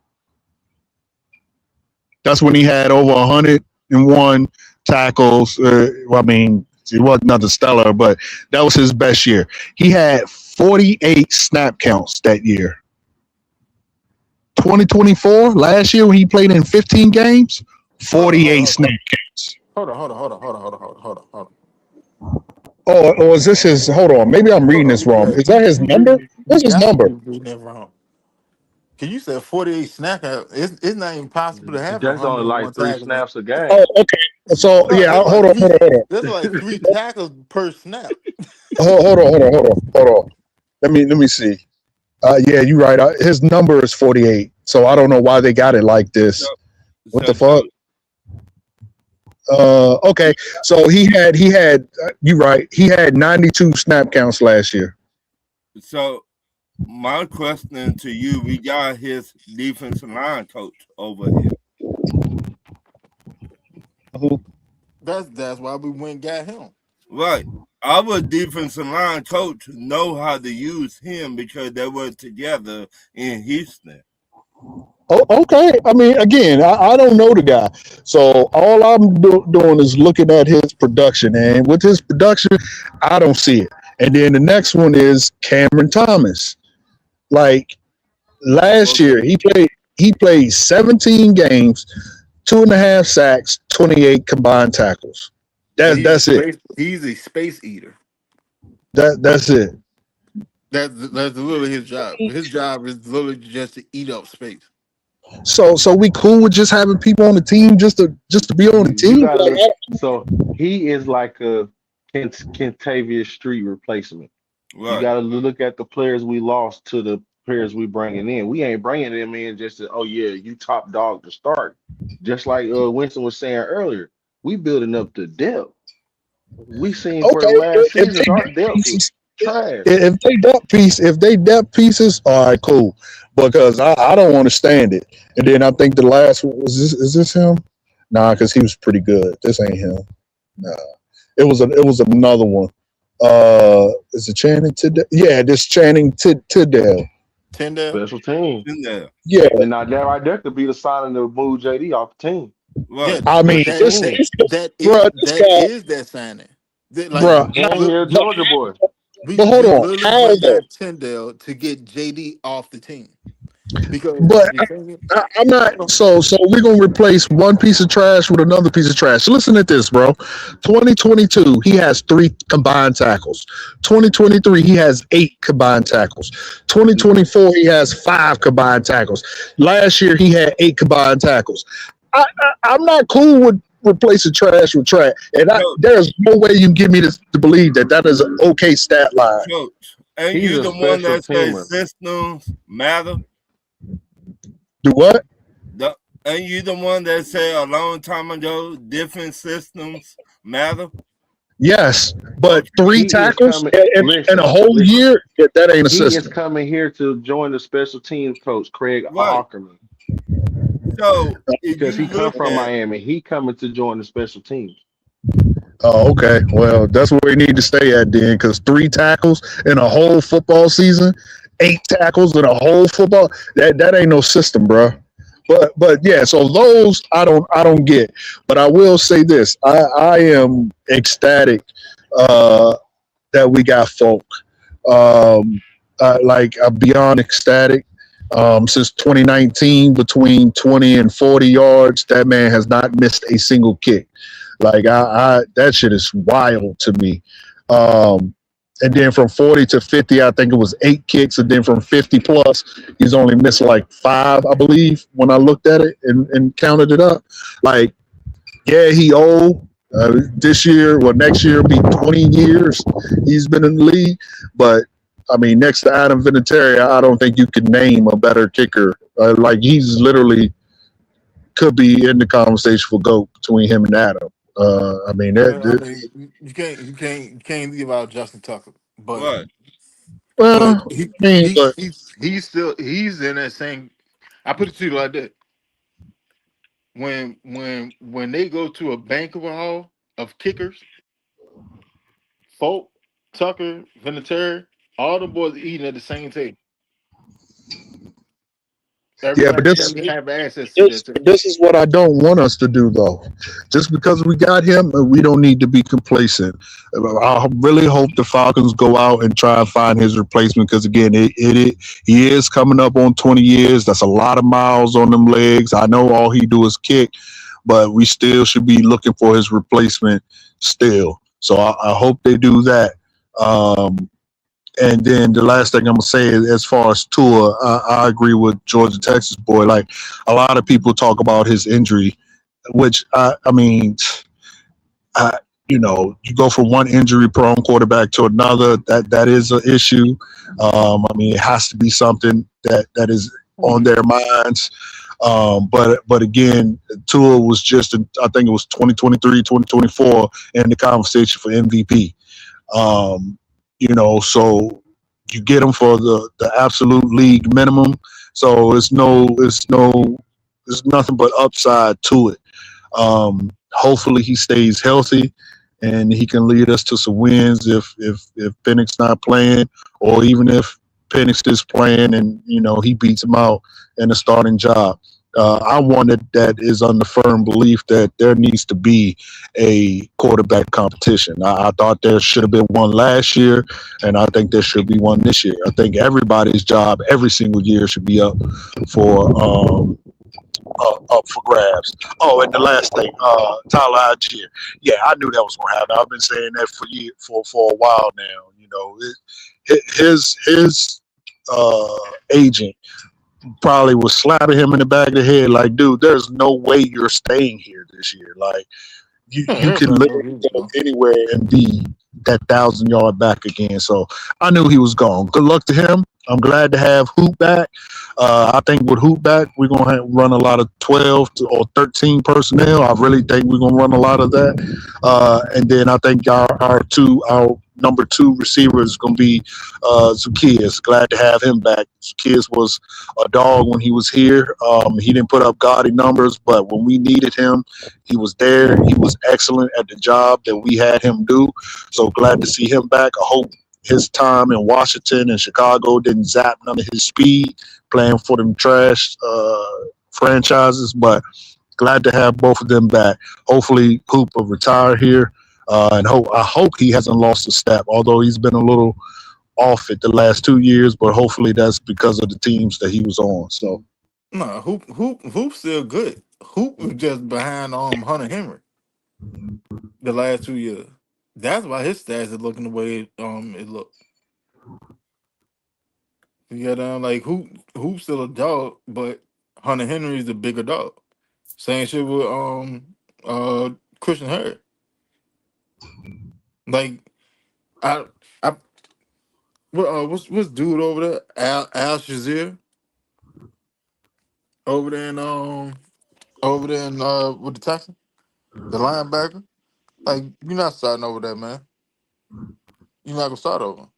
That's when he had over 101 tackles. Well, I mean, it wasn't nothing stellar, but that was his best year. He had 48 snap counts that year. 2024, last year when he played in 15 games, Hold on, hold 48 on, snap counts. hold on. Or is this his? Hold on, maybe I'm reading this wrong. Yeah, Is that his number? you What's his got to be number? reading that wrong. Cause you said 48 snack out. It's not even possible to have That's only 101 like three tackles. snaps a Oh, game. okay. So No, yeah, there's hold like on, hold three. on, hold on. There's like three tackles per snap. Hold on. Let me see. Yeah, you're right. His number is 48. So I don't know why they got it like this. So, What the so fuck? Joe, Okay. So he had. You right. He had 92 snap counts last year. so my question to you, we got his defensive line coach over here. Mhm. That's why we went and got him. Right. Our defensive line coach know how to use him because they were together in Houston. Oh, okay. I mean, again, I don't know the guy, so all I'm doing is looking at his production, and with his production, I don't see it. And then the next one is Cameron Thomas. Like last Okay. year, he played 17 games, 2.5 sacks, 28 combined tackles. But That's it. he's a space eater. That's it. That's literally his job. His job is literally just to eat up space. So we cool with just having people on the team just to be on the You team. gotta. Like, So he is like a Kentavious Street replacement. You Right. got to look at the players we lost to the players we bringing in. We ain't bringing them in just to, oh yeah, you top dog to start. Just like Winston was saying earlier, we building up the depth. We seen for the okay, last if seasons they our depth depth was pieces, trash. if they depth pieces, all right, cool. Because I don't want to stand it. And then I think the last one was this. Is this him? Nah, because he was pretty good. This ain't him. Nah, it was another one. Is it Channing Tidell? Yeah, this Channing Tidell. Tyndale. Special team. In there. Yeah, And now that right there could be the signing to move JD off the team. Right. Yeah, I mean Special that this, team. this that is bro, this that guy, is that signing. Like bro. And he a But, Georgia boy. we but hold we on, literally how went and though? got Tyndale to get JD off the team because But the thing. I'm not. Hold on. So we're gonna replace one piece of trash with another piece of trash. Listen at this, bro. 2022, he has 3 combined tackles. 2023, he has 8 combined tackles. 2024, he has 5 combined tackles. Last year, he had 8 combined tackles. I'm not cool with replacing trash with trash, and So, there's no way you can get me to believe that is an okay stat line. coach, ain't He's you a the one special that says teamer. systems matter? Do what? The, ain't you the one that said a long time ago different systems matter? Yes, but Okay. three He is tackles coming. in a Listen, whole listen. year, that ain't a He is system. coming here to join the special teams coach, Craig Right. Ackerman, So if because you he come look from at Miami. He coming to join the special teams. Oh, okay. Well, that's where we need to stay at then, because 3 tackles in a whole football season, 8 tackles in a whole football that ain't no system, bro. But yeah, so those I don't get. But I will say this: I am ecstatic uh, that we got folk. Like I'm beyond ecstatic. Since 2019, between 20 and 40 yards, that man has not missed a single kick. Like that shit is wild to me. Um, and then from 40 to 50, I think it was 8 kicks, and then from 50 plus, he's only missed like 5, I believe, when I looked at it and counted it up. Like, yeah, he old. This year, well, next year will be 20 years he's been in the league. But I mean, next to Adam Vinatieri, I don't think you could name a better kicker. Like he's literally could be in the conversation for GOAT between him and Adam. I mean, Well, I mean, you can't leave out Justin Tucker, but what? well, but I mean, but he's still he's in that same I put it to you like that: when they go to a banquet hall of kickers, Folk, Tucker, Vinatieri, all the boys eating at the same table. Yeah, but Everybody this can't have access to this that table. this is what I don't want us to do though. Just because we got him, we don't need to be complacent. I really hope the Falcons go out and try and find his replacement because again, he is coming up on 20 years. That's a lot of miles on them legs. I know all he do is kick, but we still should be looking for his replacement still. So I hope they do that. Um, and then the last thing I'm gonna say is, as far as Tua, I agree with Georgia Texas boy. Like a lot of people talk about his injury, which I mean, I, you go from one injury prone quarterback to another. That is an issue. I mean, it has to be something that is on their minds. But again, Tua was just I think it was 2023, 2024 in the conversation for MVP. Um, so you get them for the absolute league minimum. So it's nothing but upside to it. Hopefully he stays healthy and he can lead us to some wins if Penix not playing, or even if Penix is playing and he beats him out in a starting job. I'm one that is on the firm belief that there needs to be a quarterback competition. I thought there should have been one last year, and I think there should be one this year. I think everybody's job every single year should be for up for grabs. Oh, and the last thing, Tyler Algier. Yeah, I knew that was going to happen. I've been saying that for a while now. His agent probably was slapping him in the back of the head, like, dude, there's no way you're staying here this year. Like, you Yeah, you can everybody knows literally he was go gone. anywhere and be that 1,000 yard back again. So I knew he was gone. Good luck to him. I'm glad to have Hoop back. I think with Hoop back, we're gonna run a lot of 12 or 13 personnel. I really think we're gonna run a lot of that. And then I think our number two receiver is gonna be Zacchaeus. Glad to have him back. Zacchaeus was a dog when he was here. He didn't put up gaudy numbers, but when we needed him, he was there. He was excellent at the job that we had him do. So glad to see him back. I hope his time in Washington and Chicago didn't zap none of his speed playing for them trash franchises. But glad to have both of them back. Hopefully, Hoop will retire here. And I hope he hasn't lost a step, although he's been a little off it the last 2 years. But hopefully, that's because of the teams that he was on. So No, Hoop still good. Hoop was just behind Hunter Henry the last 2 years. That's why his stats are looking the way it look. You got like Hoop's still a dog, but Hunter Henry is the bigger dog. Same shit with uh Christian Harris. Like I I what's dude over there? Al Shazier over there in with the Texans, the linebacker. Like you're not starting over there, man. You're not gonna start over.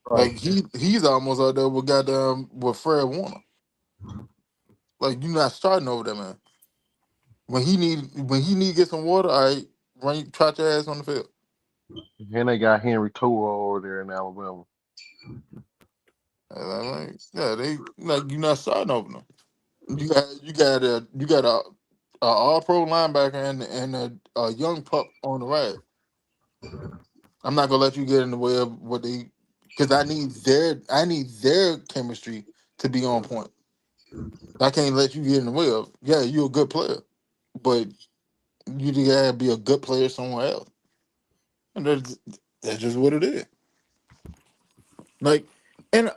right. Like he's almost out there with Fred Warner. Like you're not starting over there, man. When he need to get some water, all right, trot your ass on the field. And they got Henry Tua over there in Alabama. Yeah, they like you're not starting over them. You got a all pro linebacker and a young pup on the right. I'm not gonna let you get in the way of what they because I need their chemistry to be on point. I can't let you get in the way of. Yeah, you're a good player, but you gotta be a good player somewhere else. And that's just what it is. Like, and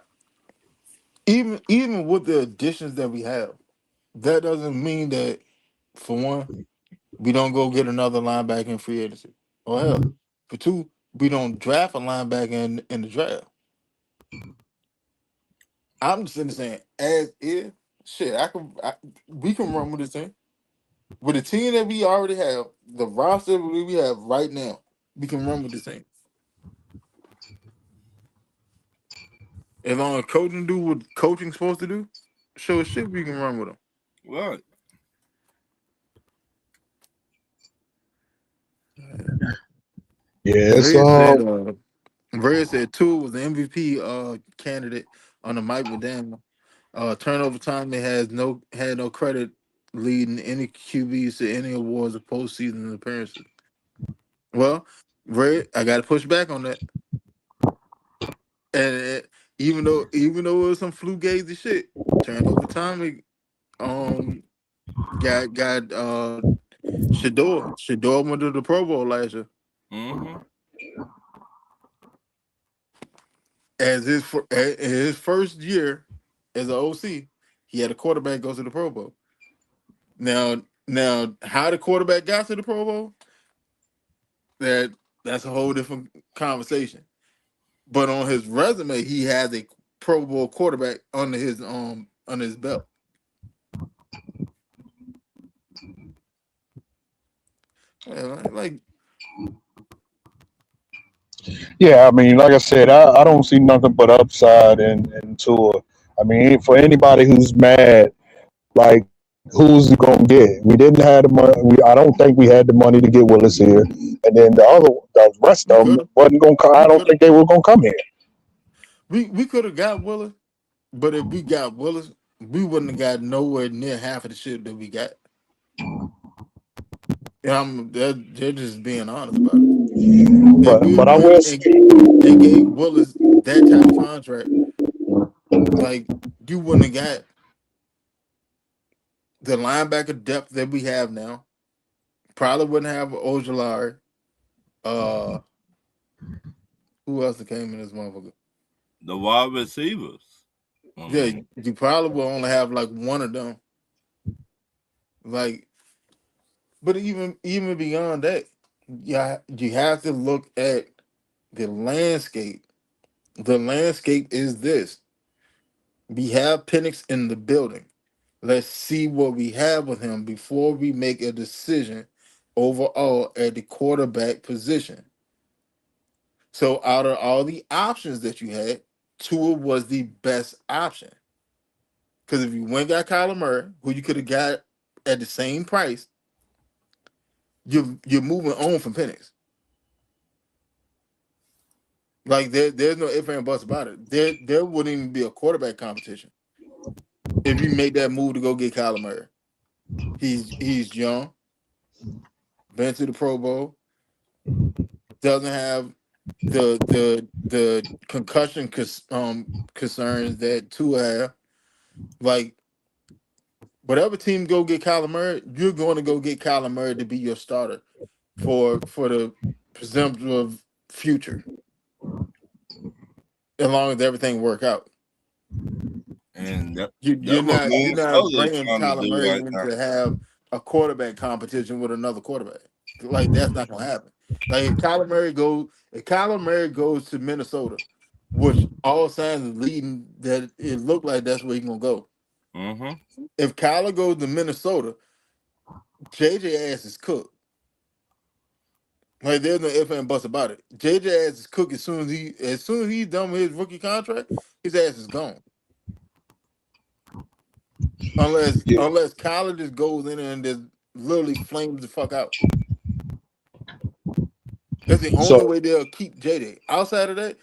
even with the additions that we have, that doesn't mean that for one, we don't go get another linebacker in free agency. Or hell, for two, we don't draft a linebacker in the draft. I'm just sitting there saying, as if shit, we can run with this thing. With the team that we already have, the roster that we have right now, we can run with this thing. As long as coaching do what coaching's supposed to do, show a ship you can run with him. Right. Yeah, it's Red said Red said Tua was the MVP candidate on the Mike McDaniel. Turnover time, it has had no credit leading any QBs to any awards or postseason appearances. Well, Red, I got to push back on that. And even though it was some flugazy shit, turnover time, um got Shador went to the Pro Bowl last year Mm-hmm. as his first year as an OC. He had a quarterback go to the Pro Bowl. Now, how the quarterback got to the Pro Bowl, that's a whole different conversation. But on his resume, he has a Pro Bowl quarterback under his belt. Yeah, like yeah. I mean, like I said, I don't see nothing but upside in Tua. I mean, for anybody who's mad, like who's he gonna get? We didn't have the money. I don't think we had the money to get Willis here, and then the rest we of them could have, wasn't gonna. I we don't could have, think they were gonna come here. we could have got Willis, but if we got Willis, we wouldn't have got nowhere near half of the shit that we got. They're just being honest about it. If we But I went will. and gave Willis that type of contract, like you wouldn't have got the linebacker depth that we have now. Probably wouldn't have Ojolari. Uh, who else that came in this motherfucker? The wide receivers. I Yeah, mean, you probably will only have like one of them. Like, but even beyond that, yeah, you have to look at the landscape. The landscape is this: we have Penix in the building. Let's see what we have with him before we make a decision overall at the quarterback position. So out of all the options that you had, Tua was the best option. Because if you went and got Kyler Murray, who you could have got at the same price, you're moving on from Penix. Like there's no ifs and buts about it. There wouldn't even be a quarterback competition if you make that move to go get Kyler Murray. He's young, been to the Pro Bowl, doesn't have the concussion concerns that Tua have. Like whatever team go get Kyler Murray, you're going to go get Kyler Murray to be your starter for the presumptive future, as long as everything work out. and You're that's what not Minnesota's bringing trying to Kyler do Murray right in now. to have a quarterback competition with another quarterback. Like that's not gonna happen. Like if Kyler Murray goes to Minnesota, which all signs are leading that it looked like that's where he's gonna go. Mm-hmm. If Kyler goes to Minnesota, JJ ass is cooked. Like there's no ifs and buts about it. JJ ass is cooked as soon as he's done with his rookie contract, his ass is gone. Yeah. Unless Kyler just goes in there and just literally flames the fuck out. That's the only So way they'll keep JJ. Outside of that,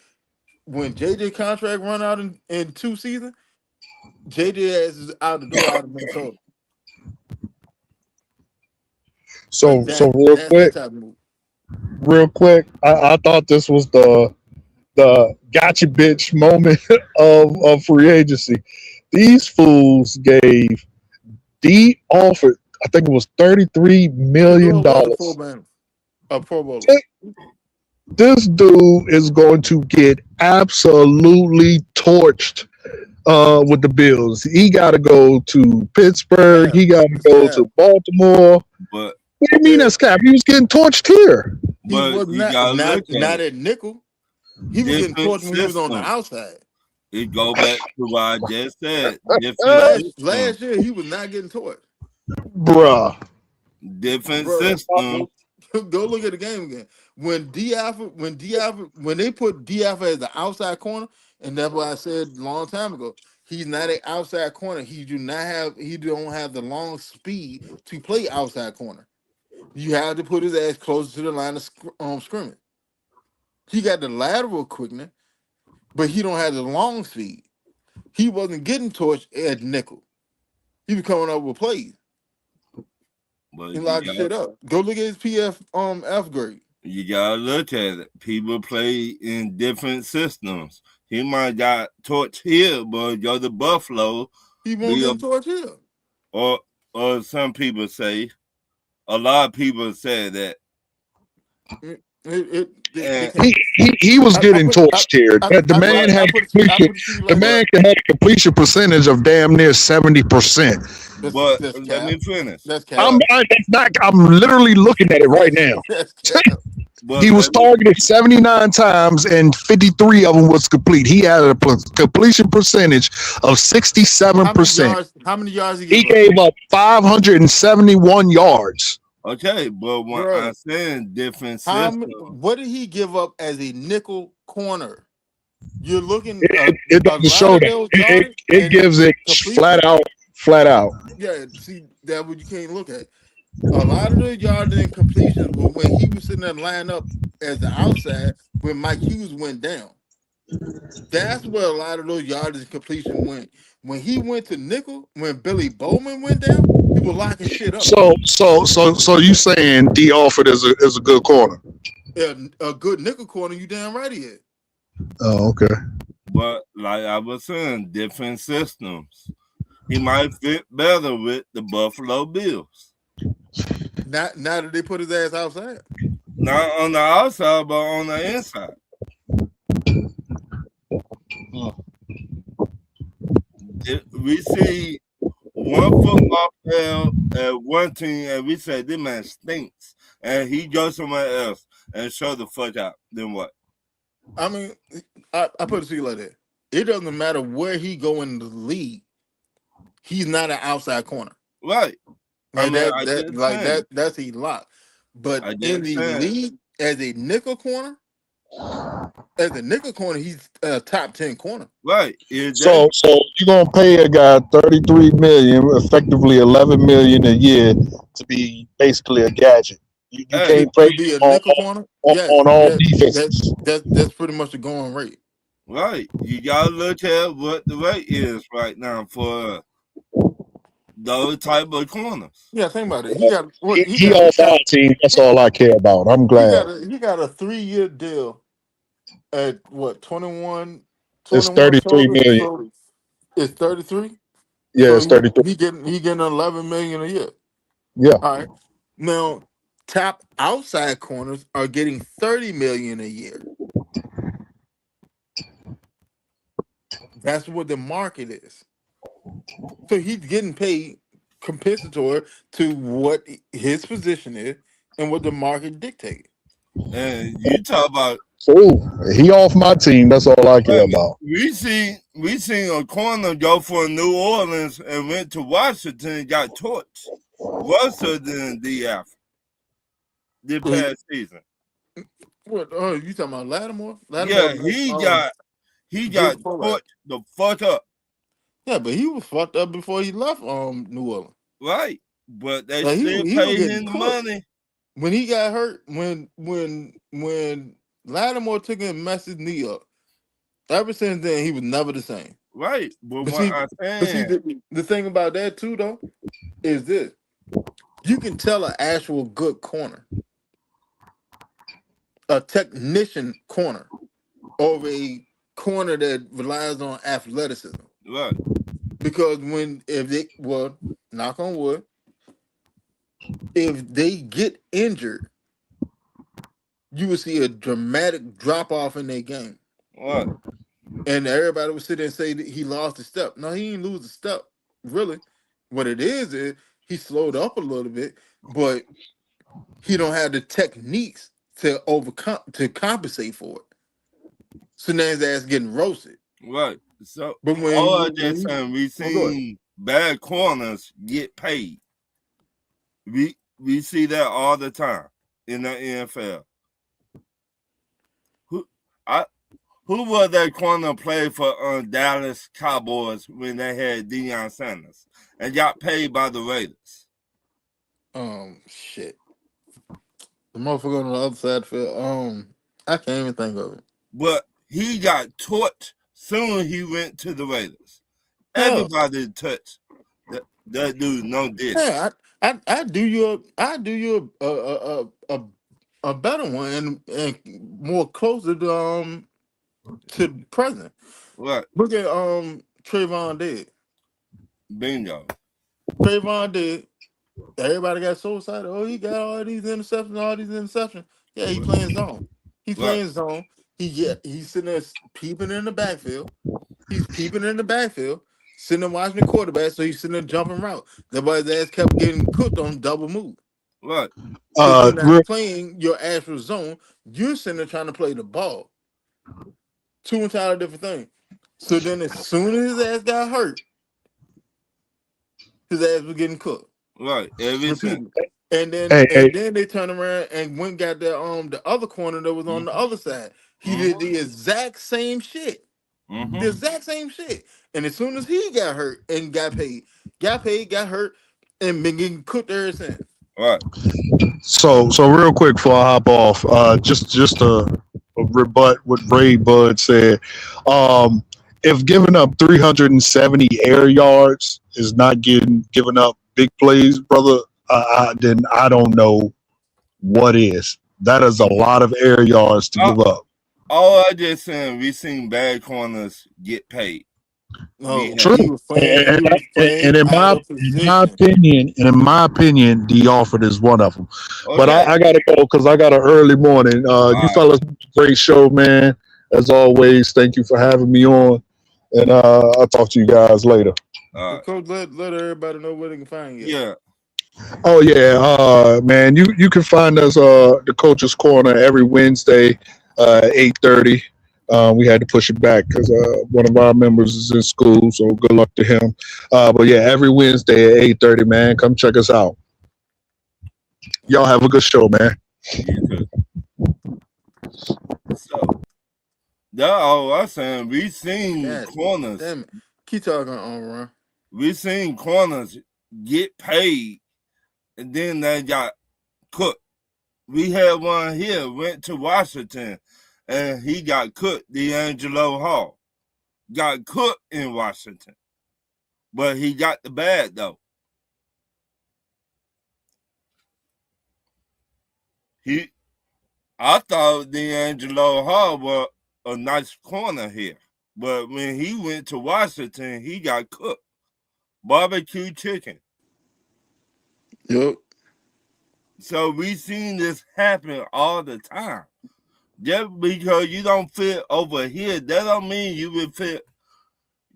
when JJ contract run out in 2 seasons, JJ ass is out the door out of Minnesota. Like so real that's the quick, type of move. I thought this was the gotcha bitch moment of free agency. These fools gave D offered, I think it was $33 million. Shador was a Pro Bowler. This dude is going to get absolutely torched with the Bills. He got to go to Pittsburgh. Cap, He got to it's go Cap. to Baltimore. But What do you mean that's cap? He was getting torched here. He was you gotta look at not it. at nickel. He was getting Different torched when he was on the system. outside. It go back to what I just said. Different Uh, system. Last year he was not getting torched. bruh. Different Bro, system. go look at the game again. When when they put D Alpha as the outside corner, and that's what I said a long time ago. He's not an outside corner. He don't have the long speed to play outside corner. You have to put his ass closer to the line of scrimmage. He got the lateral quickness, but he don't have the long speed. He wasn't getting torched at nickel. He was coming up with plays. But He locked the shit up. Go look at his PF F grade. you gotta look at it. People play in different systems. He might got torch here, but go to Buffalo. He won't get torched here. Or some people say, a lot of people say that. He was getting torched here. The man had completion. The man can have a completion percentage of damn near 70%. But let me finish. That's I'm literally looking at it right now. He was targeted 79 times and 53 of them was complete. He had a completion percentage of 67%. How many yards he gave up? 571 yards. Okay, but when I'm saying different systems, what did he give up as a nickel corner? You're looking. It doesn't show that. It gives it flat out. Yeah, see that what you can't look at. A lot of the yards and completions were when he was sitting there lined up as the outside when Mike Hughes went down. That's where a lot of those yards and completion went. When he went to nickel, when Billy Bowman went down, he was locking shit up. So you saying D Alford is a good corner? Yeah, a good nickel corner. You damn right he is. Oh, okay. But like I was saying, different systems. He might fit better with the Buffalo Bills. Now that they put his ass outside. Not on the outside, but on the inside. We see one football player at one team, and we say this man stinks, and he goes somewhere else and show the fuck out. Then what? I mean, I put it to you like that. It doesn't matter where he go in the league. He's not an outside corner. Right. Like that's a lot. But in the league, as a nickel corner, he's a top 10 corner. Right. So you're gonna pay a guy $33 million, effectively $11 million a year, to be basically a gadget. You can't play to be a nickel corner on all defenses. That's pretty much the going rate. Right. You gotta look at what the rate is right now for those type of corners. Yeah, think about it. He off our team. That's all I care about. I'm glad. He got a 3-year deal at what 21. It's 33 million. So it's 33. Yeah, so it's 33. He getting 11 million a year. Yeah. All right. Now, top outside corners are getting 30 million a year. That's what the market is. So he's getting paid compensatory to what his position is and what the market dictates. And you talk about he off my team. That's all I care about. We seen a corner go for New Orleans and went to Washington and got torched. Worse than DF the past season. What? Oh, you talking about Lattimore? Yeah, he got torched the fuck up. Yeah, but he was fucked up before he left New Orleans. Right, but they still paid him the money. When he got hurt, when Lattimore took him and messed his knee up, ever since then he was never the same. Right, but the thing about that too, though, is this: you can tell an actual good corner, a technician corner, over a corner that relies on athleticism. Right. Because knock on wood, if they get injured, you would see a dramatic drop off in their game. Right. And everybody would sit there and say that he lost a step. No, he didn't lose a step. Really. What it is he slowed up a little bit, but he don't have the techniques to compensate for it. So now his ass getting roasted. Right. So but we seen bad corners get paid. We see that all the time in the NFL. Who was that corner play for Dallas Cowboys when they had Deion Sanders and got paid by the Raiders? Shit. The motherfucker on the other side of the field. I can't even think of it. But he got torched soon he went to the Raiders. Hell, Everybody touched that dude. No dish. yeah, I do you a better one and more closer to the present. What? Look at Trayvon did. Bingo. Trayvon did. Everybody got so excited. Oh, he got all these interceptions, all these interceptions. Yeah, he playing zone. He's What? playing zone. He's sitting there peeping in the backfield. He's peeping in the backfield, sitting there watching the quarterback, so he's sitting there jumping route. That boy's ass kept getting cooked on double move. What? Because you're Real, not playing your actual zone. You're sitting there trying to play the ball. Two entirely different things. So then as soon as his ass got hurt, his ass was getting cooked. Right. Every time. Repeatedly. And hey, hey, then they turned around and went and got the other corner that was on the other side. He did the exact same shit. The exact same shit. And as soon as he got hurt and got paid, got hurt, and been getting cooked ever since. Right. so real quick before I hop off, just to rebut what Ray Bud said. If giving up 370 air yards is not giving up big plays, brother, then I don't know what is. That is a lot of air yards to give up. All I just saying, we seen bad corners get paid. No, True. he was playing. He was playing And in out my of position. opinion, D. Alford is one of them. But Okay. I gotta go because I got an early morning. You right. fellas, great show, man. As always, thank you for having me on, and I'll talk to you guys later. All right. Coach, let everybody know where they can find you. Yeah. Oh yeah, man, you can find us the Coach's Corner every Wednesday, 8:30. We had to push it back because one of our members is in school, so good luck to him. But yeah, every Wednesday at 8:30, man, come check us out. Y'all have a good show, man. You too. So that's all I'm saying. We seen God corners. damn it. Keep talking on, Ron. We seen corners get paid, and then they got cooked. We had one here went to Washington, and he got cooked. D'Angelo Hall got cooked in Washington, but he got the bad though. I thought D'Angelo Hall was a nice corner here, but when he went to Washington, he got cooked. Barbecue chicken. Yep. So we seen this happen all the time. Just because you don't fit over here, that don't mean you will fit.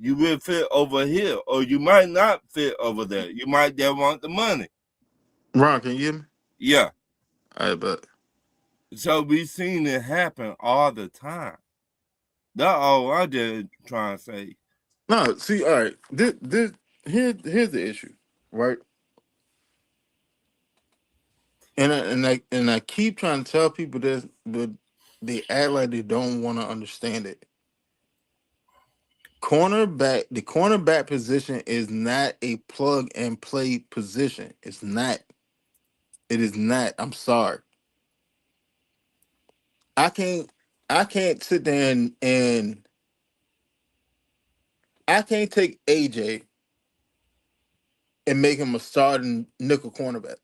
You will fit over here, or you might not fit over there. You might just want the money. Ron, can you hear me? Yeah. I bet. So we seen it happen all the time. That's all I just trying to say. No, see, all right. Here's the issue, right? And I keep trying to tell people this, but they act like they don't want to understand it. The cornerback position is not a plug and play position. It's not. It is not. I'm sorry. I can't sit there and I can't take AJ and make him a starting nickel cornerback.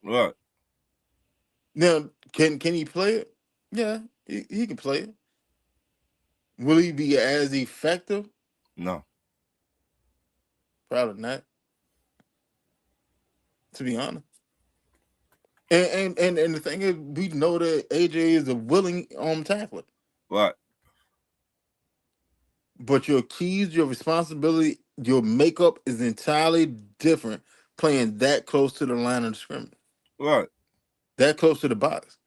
Right. Now, can he play it? Yeah, he can play it. Will he be as effective? No. Probably not, to be honest. And the thing is, we know that AJ is a willing tackler. Right. But your keys, your responsibility, your makeup is entirely different playing that close to the line of scrimmage. Right. That close to the box.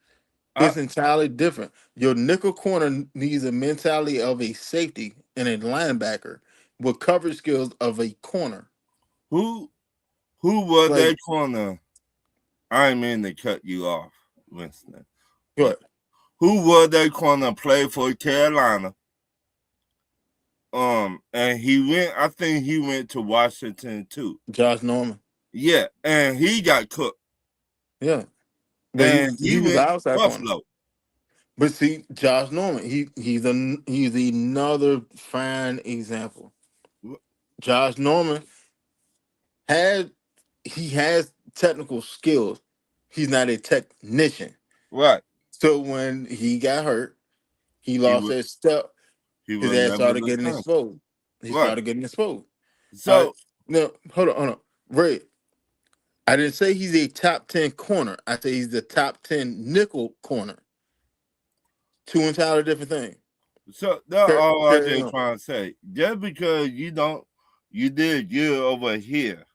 It's entirely different. Your nickel corner needs a mentality of a safety and a linebacker with coverage skills of a corner. Who was Like, that corner? I ain't mean to cut you off, Winston. what? Who was that corner play for Carolina? And he went. I think he went to Washington too. Josh Norman. Yeah, and he got cooked. Yeah, but And he he was went the to outside corner. Buffalo. But see, Josh Norman, he's another fine example. Josh Norman had he has technical skills. He's not a technician. Right. So when he got hurt, he He lost was that step. he His was ass never started the getting same. exposed. He Right. started getting exposed. All right. So No, hold on. Ray, I didn't say he's a top 10 corner. I say he's the top 10 nickel corner. Two entirely different things. that's all I Carry just on. trying to say. Just because you did good over here,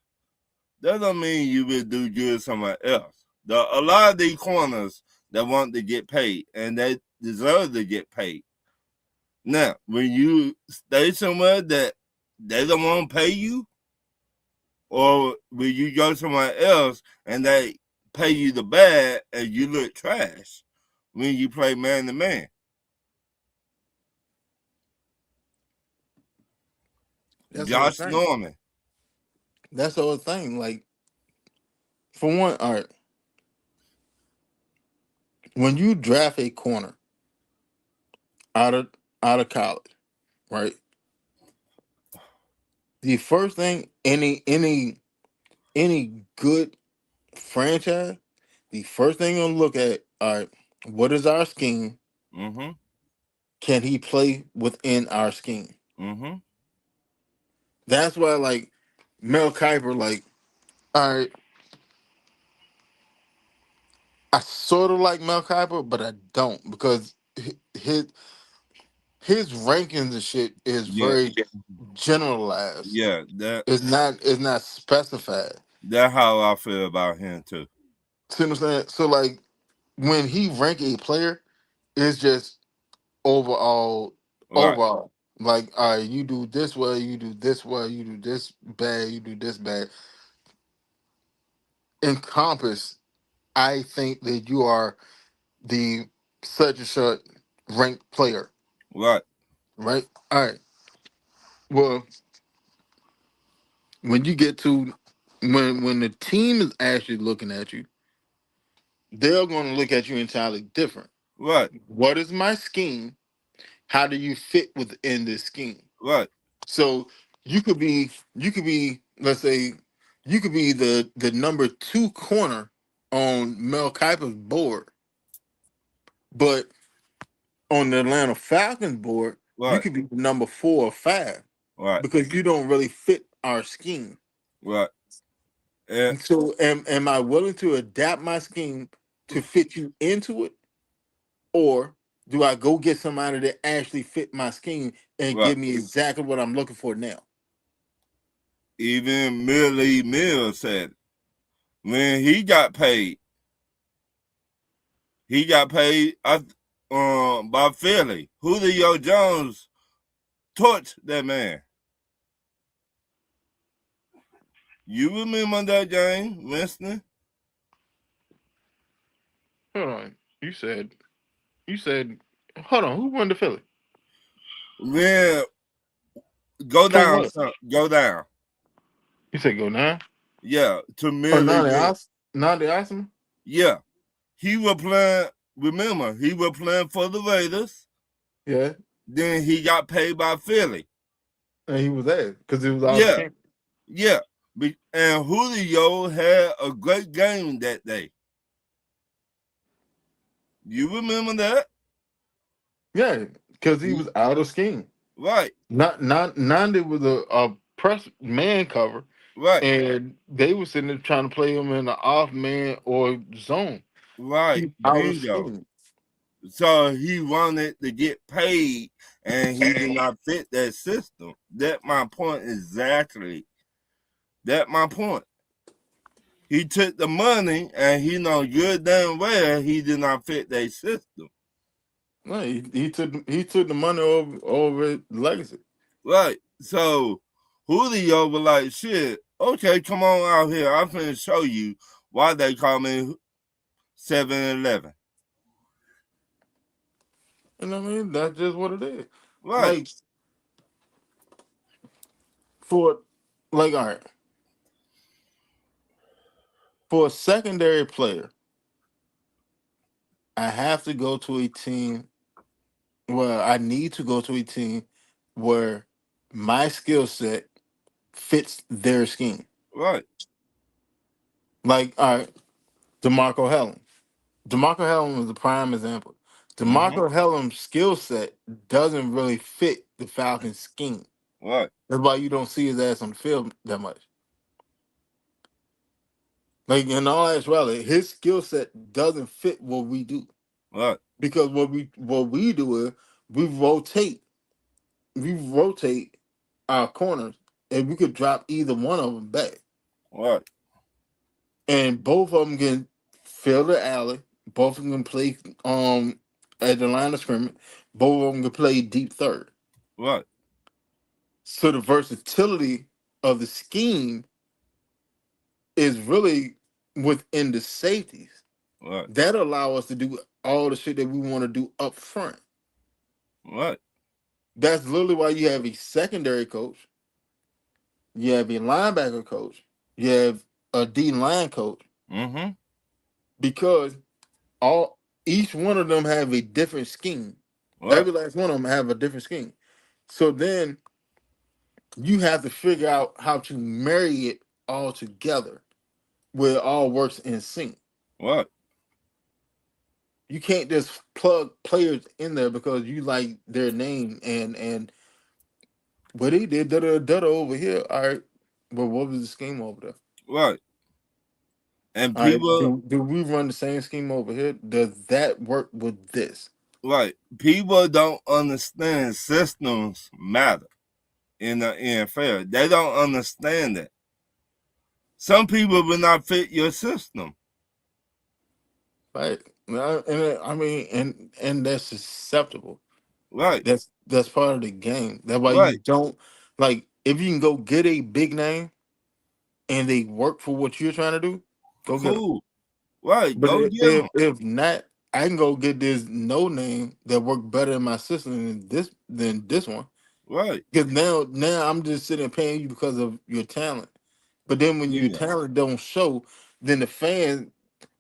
that don't mean you will do good somewhere else. A lot of these corners that want to get paid and they deserve to get paid. Now, when you stay somewhere that they don't want to pay you, or when you go somewhere else and they pay you the bad and you look trash when you play man to man. That's the whole Josh thing. Norman. That's the whole thing. Like, for one, all right, when you draft a corner out of out of college, right? The first thing any good franchise, the first thing you're gonna look at, all right, what is our scheme? Mm-hmm. Can he play within our scheme? Mm-hmm. That's why, like, Mel Kiper, like, all right, I sort of like Mel Kiper, but I don't because his his rankings and shit is Yeah. very generalized. Yeah. It's not specified. That's how I feel about him too. See what I'm saying? So like when he rank a player, it's just overall Right. overall. Like, all right, you do this well, you do this well, you do this bad, you do this bad. Encompass, I think that you are the such and such ranked player, Right. right? All right. Well, when you get to when the team is actually looking at you, they're going to look at you entirely different. Right. What is my scheme? How do you fit within this scheme? Right. So you could be let's say you could be the number two corner on Mel Kiper's board, but on the Atlanta Falcons board, you Right. could be the number 4 or 5 Right. because you don't really fit our scheme. Right. And And so am I willing to adapt my scheme to fit you into it? Or do I go get somebody that actually fit my scheme and right. give me exactly what I'm looking for now? Even Millie Mills said when he got paid by Philly. Julio Jones torched that man. You remember that game, Winston? Hold on. You said hold on, who won the Philly? When go For down, what? son. Go down. You said go now? Yeah, to Oh, Millie Mills. Not the Osman? Yeah. He was playing, remember, he was playing for the Raiders. Yeah. Then he got paid by Philly. And he was there because it was out of Yeah, camp. yeah. And Julio had a great game that day. You remember that? Yeah, because he was out of scheme. Right, Not Nandi was a press man cover, right, and they were sitting there trying to play him in the off man or zone. right. He out of Bingo. scheme. So he wanted to get paid and he did not fit that system. That my point exactly. That my point. He took the money and he know good damn well he did not fit that system. No, he took the money over legacy. Right. So Julio was like, shit, okay, come on out here. I'm finna show you why they call me 7-11. And I mean that's just what it is. Right. Like for like all right, for a secondary player, I have to go to a team. Well, I need to go to a team where my skill set fits their scheme. Right. Like, all right, DeMarco Hellum. DeMarco Hellum is a prime example. Mm-hmm. DeMarco Hellum's skill set doesn't really fit the Falcons' scheme. Right. That's why you don't see his ass on the field that much. Like in all actuality, his skill set doesn't fit what we do. Right. Because what we do is we rotate our corners, and we could drop either one of them back, Right. and both of them can fill the alley. Both of them can play at the line of scrimmage. Both of them can play deep third. Right. So the versatility of the scheme is really within the safeties Right. that allow us to do all the shit that we want to do up front. Right. That's literally why you have a secondary coach, you have a linebacker coach, you have a D line coach, Mm-hmm. because all each one of them have a different scheme. Right. Every last one of them have a different scheme. So then you have to figure out how to marry it all together where it all works in sync. Right. You can't just plug players in there because you like their name and what he did da over here. All right, but what was the scheme over there? Right. And All right, people, do we run the same scheme over here? Does that work with this? right. People don't understand systems matter in the NFL. They don't understand that. Some people will not fit your system. Right? I mean, and that's acceptable. Right. That's part of the game. That's why you Right. don't like if you can go get a big name and they work for what you're trying to do, go get them. Cool. Right. But Go get them. if not, I can go get this no name that work better in my system than this one. Right. Because now I'm just sitting paying you because of your talent. But then when your Yeah. talent don't show, then the fans,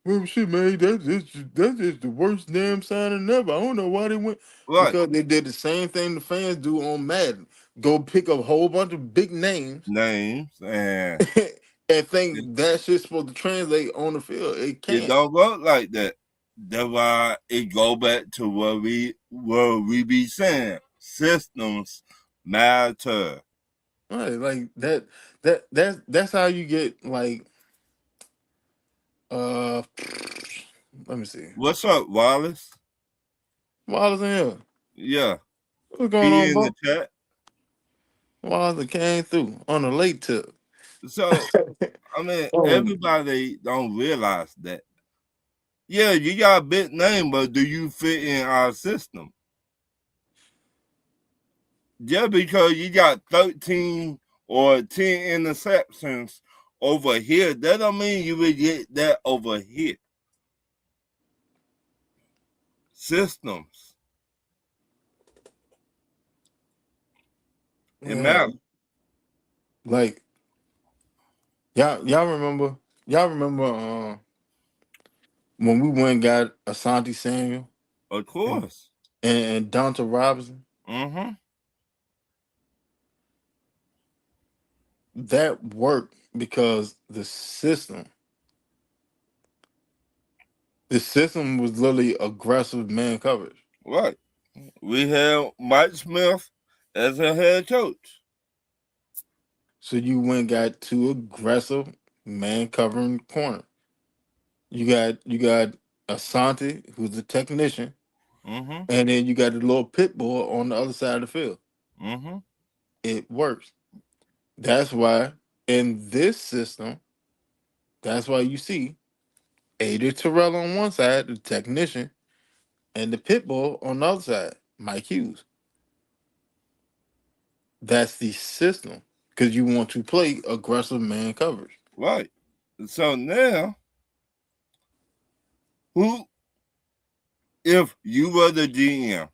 well, shit, man, that's just the worst damn signing ever. I don't know why they went Right. because they did the same thing the fans do on Madden. Go pick up a whole bunch of big names Names and and it, think that shit's supposed to translate on the field. It it can't. don't work like that. That's why it go back to what we be saying. Systems matter. Right, like that's how you get like uh let me see. What's up, Wallace? Wallace in here. Yeah. What's going He on, in the bro? chat. Wallace came through on a late tip. So I mean, Oh, everybody don't realize that. Yeah, you got a big name, but do you fit in our system? Just because you got 13 or 10 interceptions over here, that don't mean you will get that over here. Systems. It yeah. matters. Like y'all remember when we went and got Asante Samuel Of and course. and Donta Robinson? Mm-hmm. That worked because the system was literally aggressive man coverage. Right. We have Mike Smith as a head coach. So you went and got two aggressive man covering corner. You got Asante, who's a technician, Mm-hmm. and then you got the little pit bull on the other side of the field. Mm-hmm. It works. That's why in this system, that's why you see Ada Terrell on one side, the technician, and the pit bull on the other side, Mike Hughes. That's the system because you want to play aggressive man coverage. Right. So now, who, if you were the GM,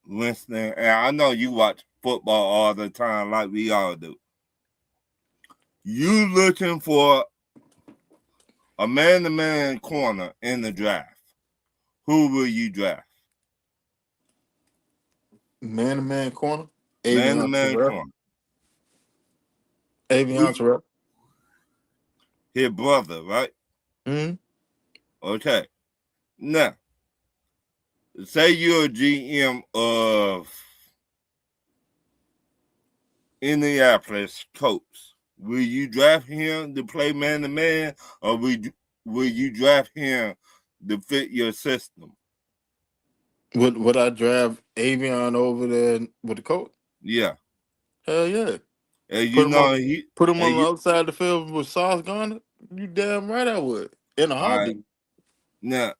listening, and I know you watch football all the time like we all do, You looking for a man-to-man corner in the draft. Who will you draft? Man to man corner. Avion Man-to-man Terrell. corner. Avion Who? Terrell. His brother, right? Mm-hmm. Okay. Now, say you're a GM of Indianapolis Colts. Will you draft him to play man to man, or will you draft him to fit your system? Would I draft Avion over there with the coach? Yeah, Hell yeah. and Put you him on know he put him and on the you. other side of the field with Sauce Gardner. You damn right I would. In a All right, heartbeat. now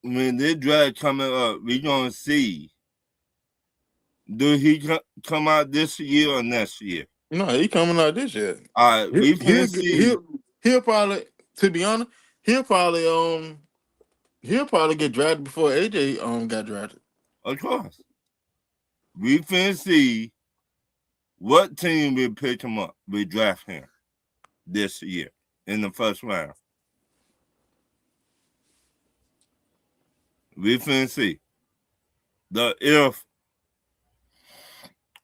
when this draft coming up, we gonna see do he come out this year or next year? No, he coming out this year. All right, He, we he'll finna get- see. he'll probably, to be honest, he'll probably get drafted before AJ got drafted. Of course, we finna see what team will pick him up. We draft him this year in the first round. We finna see. The if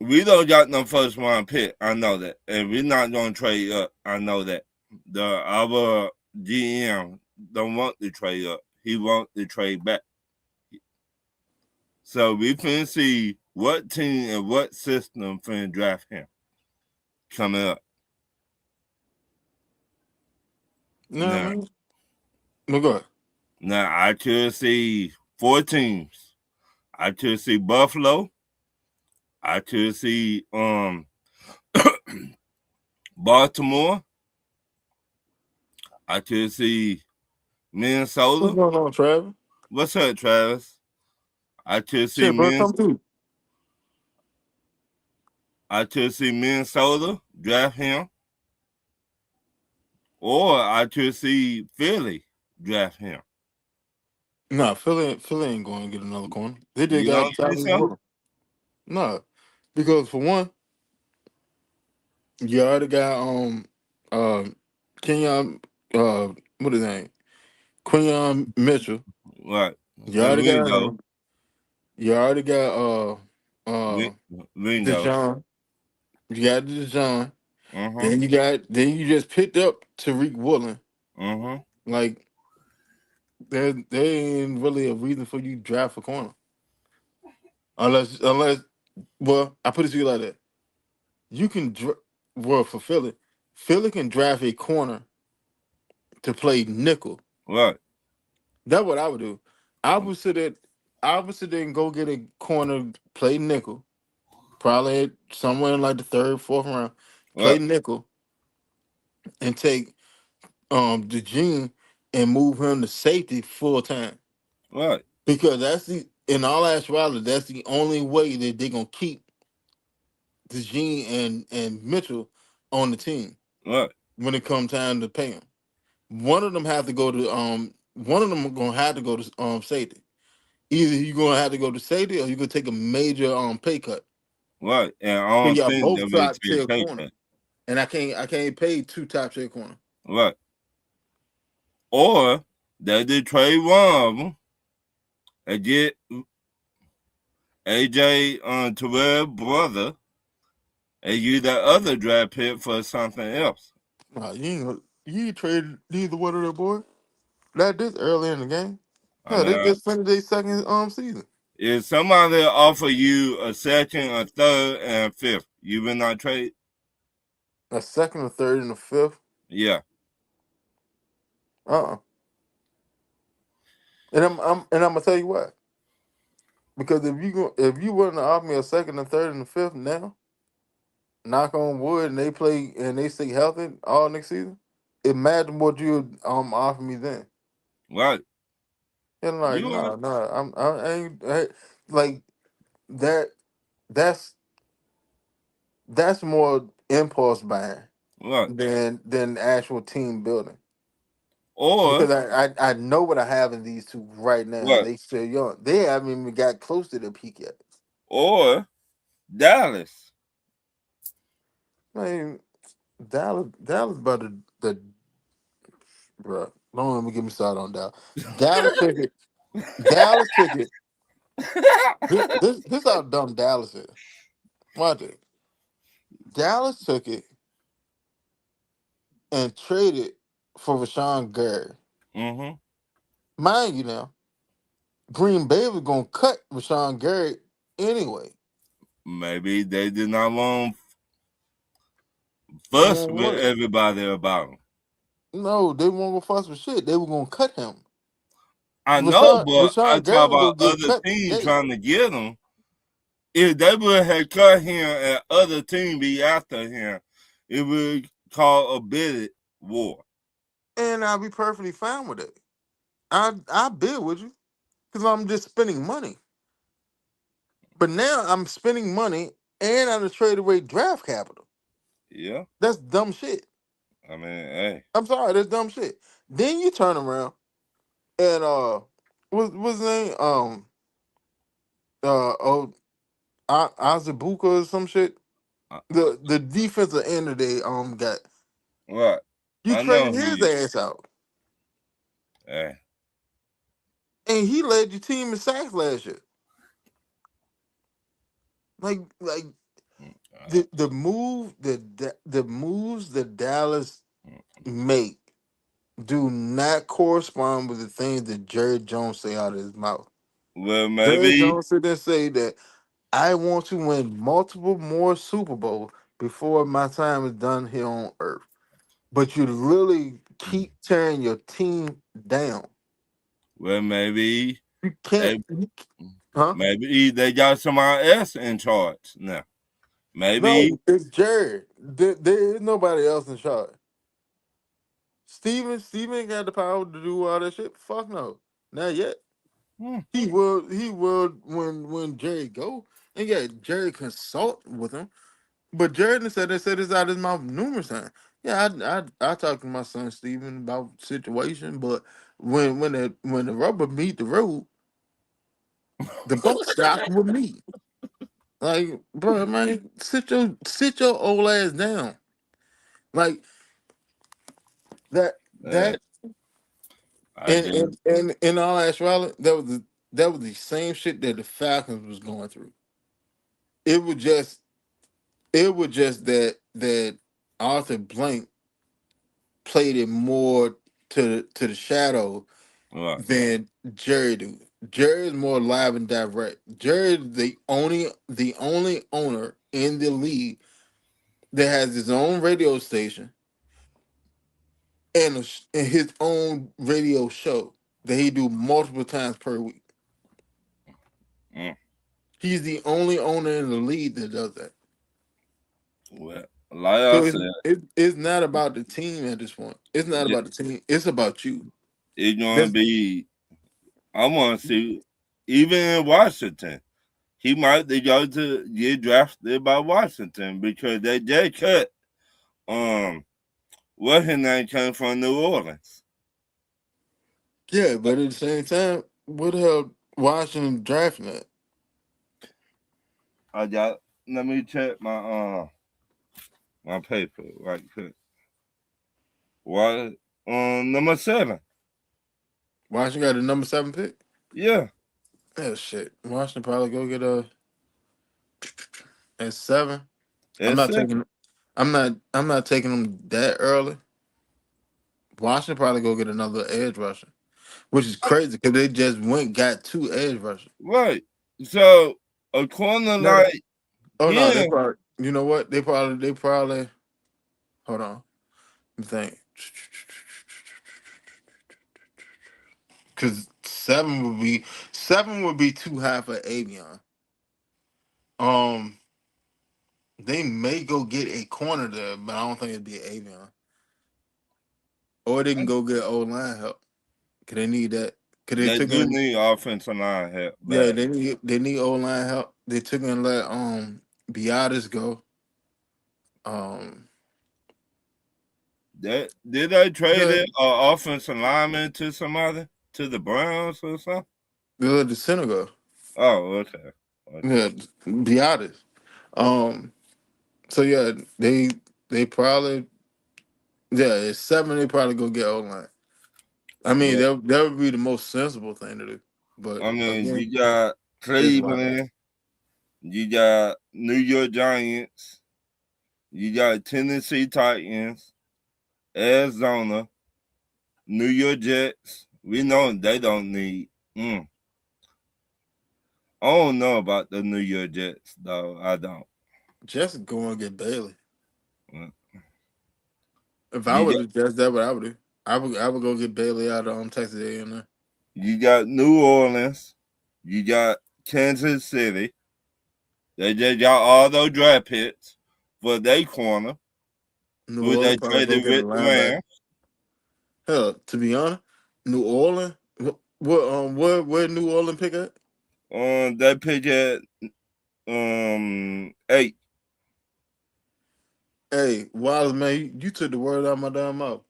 we don't got no first round pick, I know that, and we're not gonna trade up. I know that. The our GM don't want to trade up. He want to trade back. So we finna see what team and what system finna draft him coming up. You know what I Now, mean? No, go ahead. now I could see 4 teams. I could see Buffalo. I could see Baltimore. I could see What's Minnesota. going on, Travis? What's up, Travis? I could see Shit, bro, come through. Minnesota draft him, or I could see Philly draft him. Nah, Philly ain't going to get another corner. They just You got don't think Travis so? Woodham. Nah, because for one, you already got Kenyon what his name? Quinyon Mitchell. Right. You And already got Ringo, him. You already got Ringo. Deshaun. You got Deshaun. Uh-huh. Then you just picked up Tariq Woolen. Uh-huh. Like there ain't really a reason for you to draft a corner. Unless well, I put it to you like that. You can well for Philly. Philly can draft a corner to play nickel. Right. That's what I would do. I would sit there, I would sit there and go get a corner, play nickel. Probably somewhere in like the third, fourth round. Play Right. nickel and take the gene and move him to safety full time. Right. Because that's the in all actuality, that's the only way that they're gonna keep the gene and Mitchell on the team Right. when it comes time to pay him. One of them have to go to one of them gonna have to go to safety. Either you're gonna have to go to safety or you're gonna take a major pay cut. Right. And I So don't y'all think both that we top take tier pay corner. cut. And I can't pay two top tier corner. Right. Or they trade one of them and get AJ Terrell brother and use that other draft pick for something else. Nah, you ain't traded neither one of them boys. Not this early in the game. I No, they mean, just finished their second season. if somebody offer you a second, a third, and a fifth, you will not trade? A second, a third, and a fifth. Yeah. Uh-uh. And I'm gonna tell you why. Because if you wouldn't offer me a second, a third, and a fifth now, knock on wood, and they play and they stay healthy all next season, imagine what you would offer me then. Right. And like, You are. no, like that. That's that's more impulse buying Right. than actual team building. Or, Because I know what I have in these two right now, and what? they still young. They haven't even got close to their peak yet. Or Dallas. I mean, Dallas about the bro. Don't let me get me started on Dallas. Dallas took it. Dallas took it. This how dumb Dallas is. Watch it. Dallas took it and traded for Rashawn Gary. Mm-hmm. Mind you now, Green Bay was gonna cut Rashawn Gary anyway. Maybe they did not want fuss Want with what? everybody about him. No, they weren't gonna fuss with shit. They were gonna cut him. I know, Rashawn, but I Rashawn Gary talk was about gonna get other cut teams today. trying to get him. If they would have cut him and other team be after him, it would call a bidded war. And I'll be perfectly fine with it. I bid with you because I'm just spending money. But now I'm spending money and I'm trade away draft capital. Yeah, That's dumb shit. I mean, hey, I'm sorry, that's dumb shit. Then you turn around and what's his name? Oh, Azabuka or some shit. uh, The defensive end of they got what? you I know traded who his you. ass out, Hey, and he led your team in sacks last year. Like mm, the moves that Dallas mm. make do not correspond with the things that Jerry Jones say out of his mouth. Well, Jerry maybe. Jones sit there and say that I want to win multiple more Super Bowls before my time is done here on Earth. But you literally keep tearing your team down. Well, maybe You can't, they, huh? maybe they got somebody else in charge now. Maybe. No, it's Jerry. There is nobody else in charge. Steven ain't got the power to do all that shit. Fuck no. Not yet. Hmm, He will when Jerry go. And yeah, Jerry consult with him. But Jerry done said this out of his mouth numerous times. Yeah, I talked to my son Steven about situation, but when the rubber meet the road, the buck stops with me. Like, bro, man, sit your old ass down. Like hey, that I and just. in all actuality, that was the same shit that the Falcons was going through. It was just that Arthur Blank played it more to the shadow What? than Jerry do. Jerry is more live and direct. Jerry is the only owner in the league that has his own radio station and, and his own radio show that he do multiple times per week. Mm, He's the only owner in the league that does that. well, like I So said, it's not about the team at this point. It's not j- about the team. It's about you. it's gonna That's be. I want to see, even in Washington, he might they go to get drafted by Washington because they just cut what his name came from New Orleans. yeah, but at the same time, what the hell Washington drafting that? I got. Let me check my paper right quick. What number 7? Washington got the number 7 pick. Yeah, Oh shit. Washington probably go get a at 7. I'm it's not 7. taking I'm not taking them that early. Washington probably go get another edge rusher, which is crazy because they just went got 2 edge rushers. Right. So a corner No, like oh no, they him, probably you know what they probably hold on. Let me think because 7 would be too high for Avion. Um, they may go get a corner there, but I don't think it'd be Avion. Or they can go get old line help. Cause they need that. Cause they they took do in need offensive line help yeah, bad. they need old line help. They took in let Biotis go. Um Did they trade yeah, it offensive lineman to somebody? To the Browns or something? the center go. Oh, okay. Okay. Yeah, Biotis. Um so yeah, they probably Yeah, it's 7. They probably go get O line. I mean, But that would be the most sensible thing to do. But I mean, again, you got it's a lot. Cleveland, you got New York Giants, you got Tennessee Titans, Arizona, New York Jets. We know they don't need. I don't know about the New York Jets, though. I don't. Just go and get Bailey. Mm. If I You were got the Jets, that's what I would do. I would go get Bailey out of Texas A&M. you got New Orleans, you got Kansas City. They just got all those draft picks for their corner, New who they Orleans probably go traded get a with the linebacker. Rams. Hell, to be honest, New Orleans. Where New Orleans pick at? They pick at 8. Hey, Wallace, man, you took the word out of my damn mouth.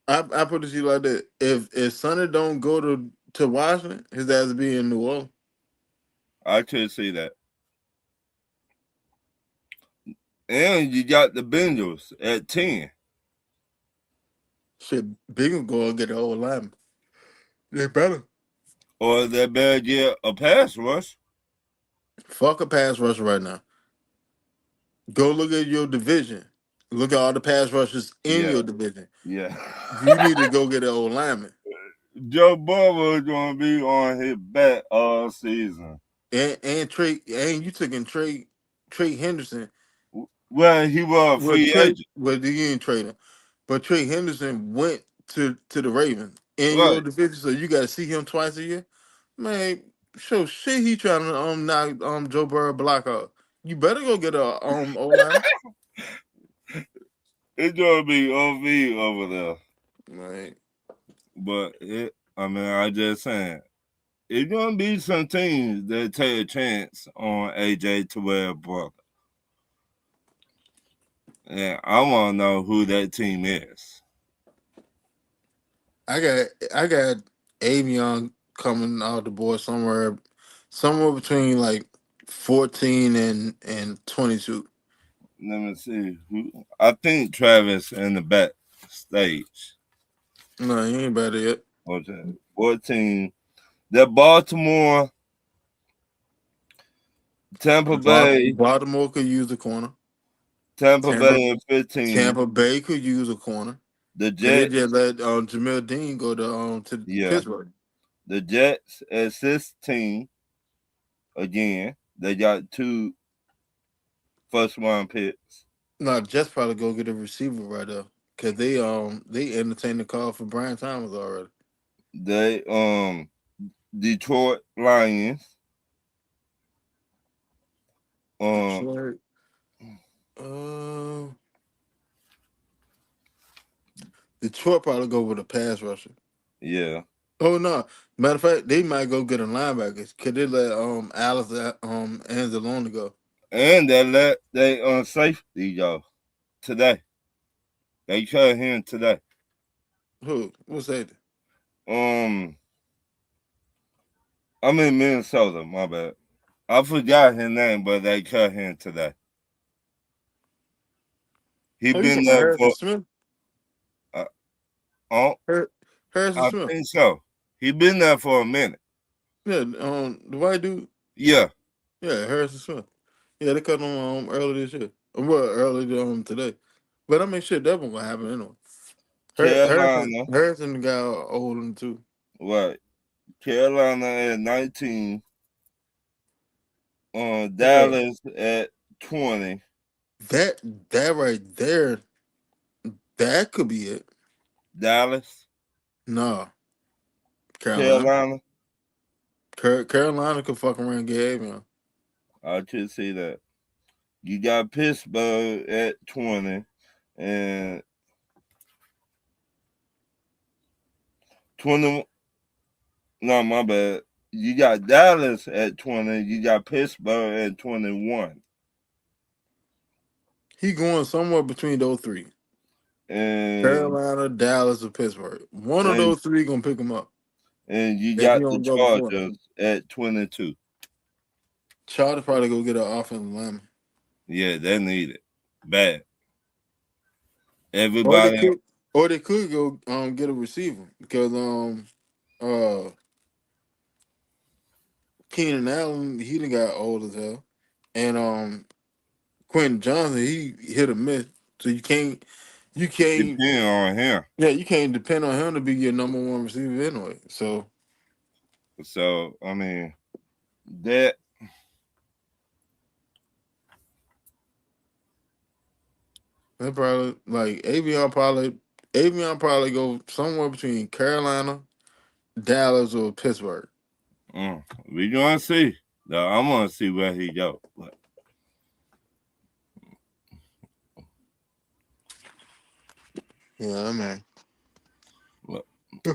I put it to you like that. If Sonny don't go to Washington, his ass will be in New Orleans. I could see that. And you got the Bengals at 10. Shit, Big will go and get the old lineman. They better. Or they better get a pass rush. Fuck a pass rusher right now. Go look at your division. Look at all the pass rushers in Yeah, your division. yeah. You need to go get an old lineman. Joe Burrow is going to be on his back all season. And Trey, and you took in Trey Henderson. Well, he was a free agent. Well, you ain't trade him, but Trey Henderson went to the Ravens in your Right. division, so you got to see him twice a year. Man, so shit, he trying to knock Joe Burrow block out. You better go get a O line. It's going to be OV over there. Right. But, I just saying, it's going to be some teams that take a chance on AJ Terrell brother. And I want to know who that team is. I got Avion coming out the board somewhere between like 14 and 22. Let me see. I think Travis in the back stage. No, he ain't better yet. Okay. 14. That Baltimore, Tampa Bay, Baltimore could use a corner. Tampa Tampa Bay at 15. Tampa Bay could use a corner. The Cause they Jets, just let Jamil Dean go to yeah. Pittsburgh. The Jets at 16. Again, they got 2 first round picks. No, Jets probably go get a receiver right there. Cause they entertained the call for Brian Thomas already. They Detroit Lions. Detroit. Uh, Detroit probably go with a pass rusher. Yeah. Oh no! Matter of fact, they might go get a linebacker. Could they let Alice Anzalone go? And they let they safety go today. They cut him today. Who? What's that? I'm in Minnesota, my bad. I forgot his name, but they cut him today. He Oh, you been talking about there Harrison for Smith? uh, oh, Harrison I Smith. think so. He been there for a minute. Yeah, the white dude. Yeah. Yeah, Harrison Smith. Yeah, they cut him earlier this year. Well, earlier today. But I mean, shit, that wasn't gonna happen anyway. Carolina, Harrison got older too. right. Carolina at 19. Yeah, Dallas at 20. that right there, that could be it. Dallas, No, Carolina. Carolina. Carolina could fuck around and get Avion. I could see that. You got Pittsburgh at 20 and 20. No, my bad. You got Dallas at 20. You got Pittsburgh at 21. He going somewhere between those three: And Carolina, Dallas, or Pittsburgh. One of and, those three gonna pick him up. and you If he got the don't go before him. Chargers at 22. Chargers probably go get an offensive lineman. Yeah, they need it. Bad. Or they Everybody, could, or they could go get a receiver because uh Keenan Allen he done got old as hell, and Quentin Johnson he hit or miss, so you can't depend on him. yeah you can't depend on him to be your number one receiver anyway. So So I mean that they probably like Avion probably go somewhere between Carolina, Dallas, or Pittsburgh. we gonna see. Though I want to see where he go. Yeah, man. But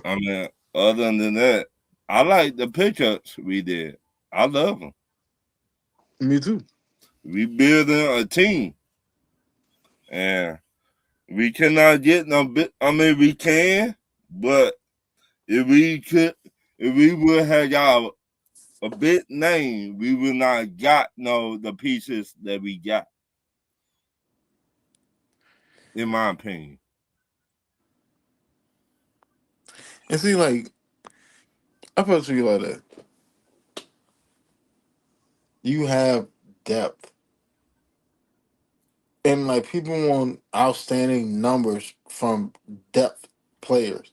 I mean, other than that, I like the pickups we did. I love them. Me too. We building a team, and we cannot get no bit. I mean, we can, but if we could, if we would have got a big name, we would not got no the pieces that we got. In my opinion, And see, like I put it to you like that. You have depth, and like people want outstanding numbers from depth players.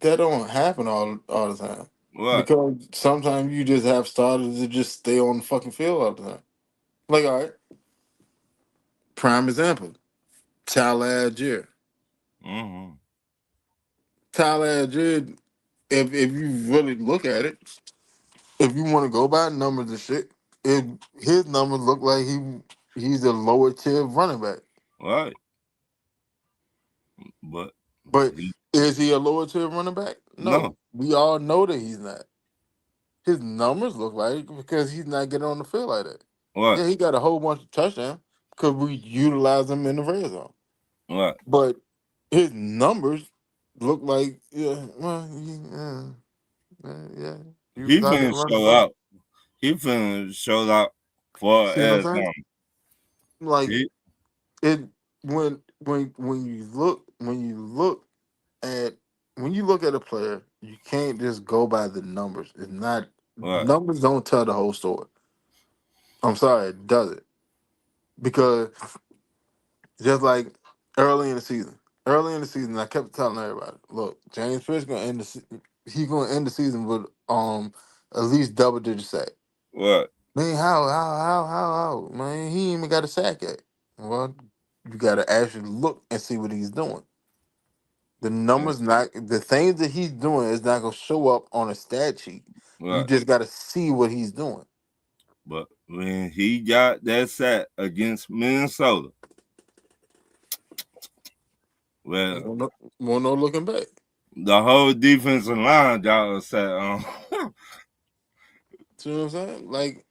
That don't happen all the time what, because sometimes you just have starters that just stay on the fucking field all the time. Like, all right, prime example, Tyler Algier. mm-hmm. Tyler Algier, if you really look at it, if you want to go by numbers and shit, if his numbers look like he's a lower tier running back. Right, but But he, is he a lower tier running back? no, No. We all know that he's not. His numbers look like it because he's not getting on the field like that. what, Yeah, he got a whole bunch of touchdowns because we utilize him in the red zone. what, But his numbers look like yeah, he he was out there finna running the show ball. out. He finna show out for See what I'm Arizona. saying? Like He, it when you look at a player, you can't just go by the numbers. It's not what, numbers don't tell the whole story. I'm sorry, it doesn't. Because just like early in the season, I kept telling everybody, look, James Fish gonna he's gonna end the season with at least double digit sack. what, Man, how man, he ain't even got a sack yet. Well, you gotta actually look and see what he's doing. The numbers not the things that he's doing is not gonna show up on a stat sheet. You what. just gotta see what he's doing. But when he got that sack against Minnesota, well, Won't no looking back. the whole defensive line got a sack on. See what I'm saying? Like,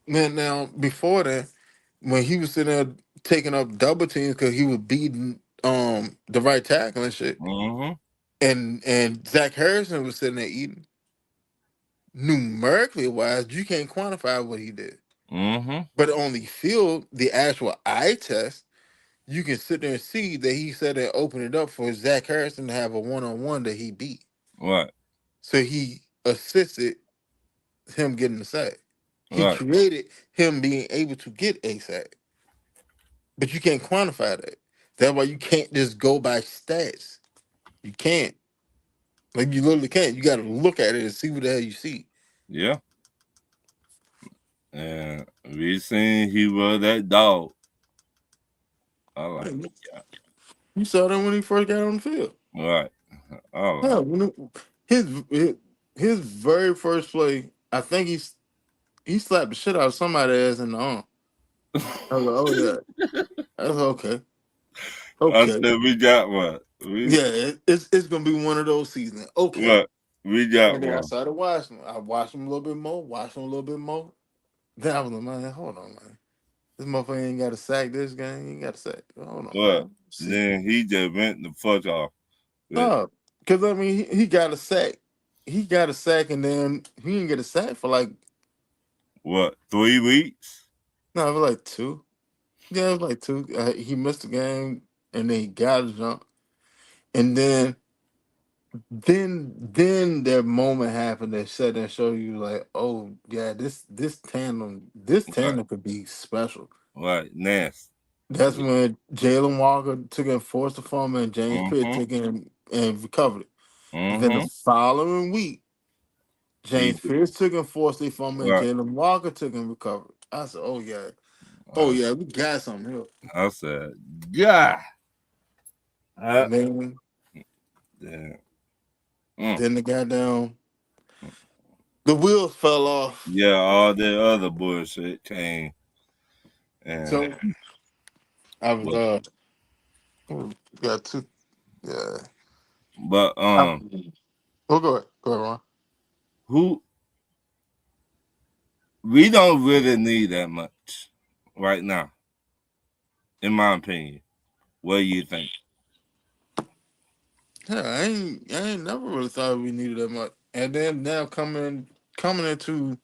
man, now before that, when he was sitting there taking up double teams because he was beating the right tackle and shit, Mm-hmm. and Zach Harrison was sitting there eating. Numerically wise, you can't quantify what he did. Mm-hmm. But on the field, the actual eye test, you can sit there and see that he said and open it up for Zach Harrison to have a one-on-one that he beat. Right. So he assisted him getting the sack. He Right. created him being able to get a sack. But you can't quantify that. That's why you can't just go by stats. You can't. Like you literally can't. You gotta look at it and see what the hell you see. Yeah. And we seen he was that dog. I like Man, you saw that when he first got on the field. it. Right. I like Hell, his very first play, I think he slapped the shit out of somebody's ass in the arm. it. I was like, oh yeah, that's okay. I Okay. said we got one. We Yeah, it's gonna be one of those seasons. Okay. what? We got And then I one. started watching him. I watched him a little bit more, watched him a little bit more. Then I was like, man, hold on, man. This motherfucker ain't got a sack this game. He ain't got a sack. Hold on, What? man. See. Then he just went the fuck off. With, No, because I mean he got a sack. He got a sack and then he didn't get a sack for like what? 3 weeks? no, for like two. Yeah, it was like two. He missed the game, and then he got a jump, and then that moment happened that said and showed you like, oh yeah, this Right, tandem could be special. right, nasty. That's when Jalen Walker took and forced the fumble, and James Pitt Mm-hmm. took in and recovered it. Then the Mm-hmm. following week, He James Pierce took and forced the fumble, and right. Jalen Walker took and recovered. I said, oh I, yeah, we got something here. I said, yeah. Uh, And then yeah. Mm. then the goddamn the wheels fell off. Yeah, all the other bullshit came and So I was but got two. Yeah. but Oh, go ahead, Ron. who we don't really need that much right now, in my opinion. What do you think? Yeah, I ain't never really thought we needed that much. And then now coming into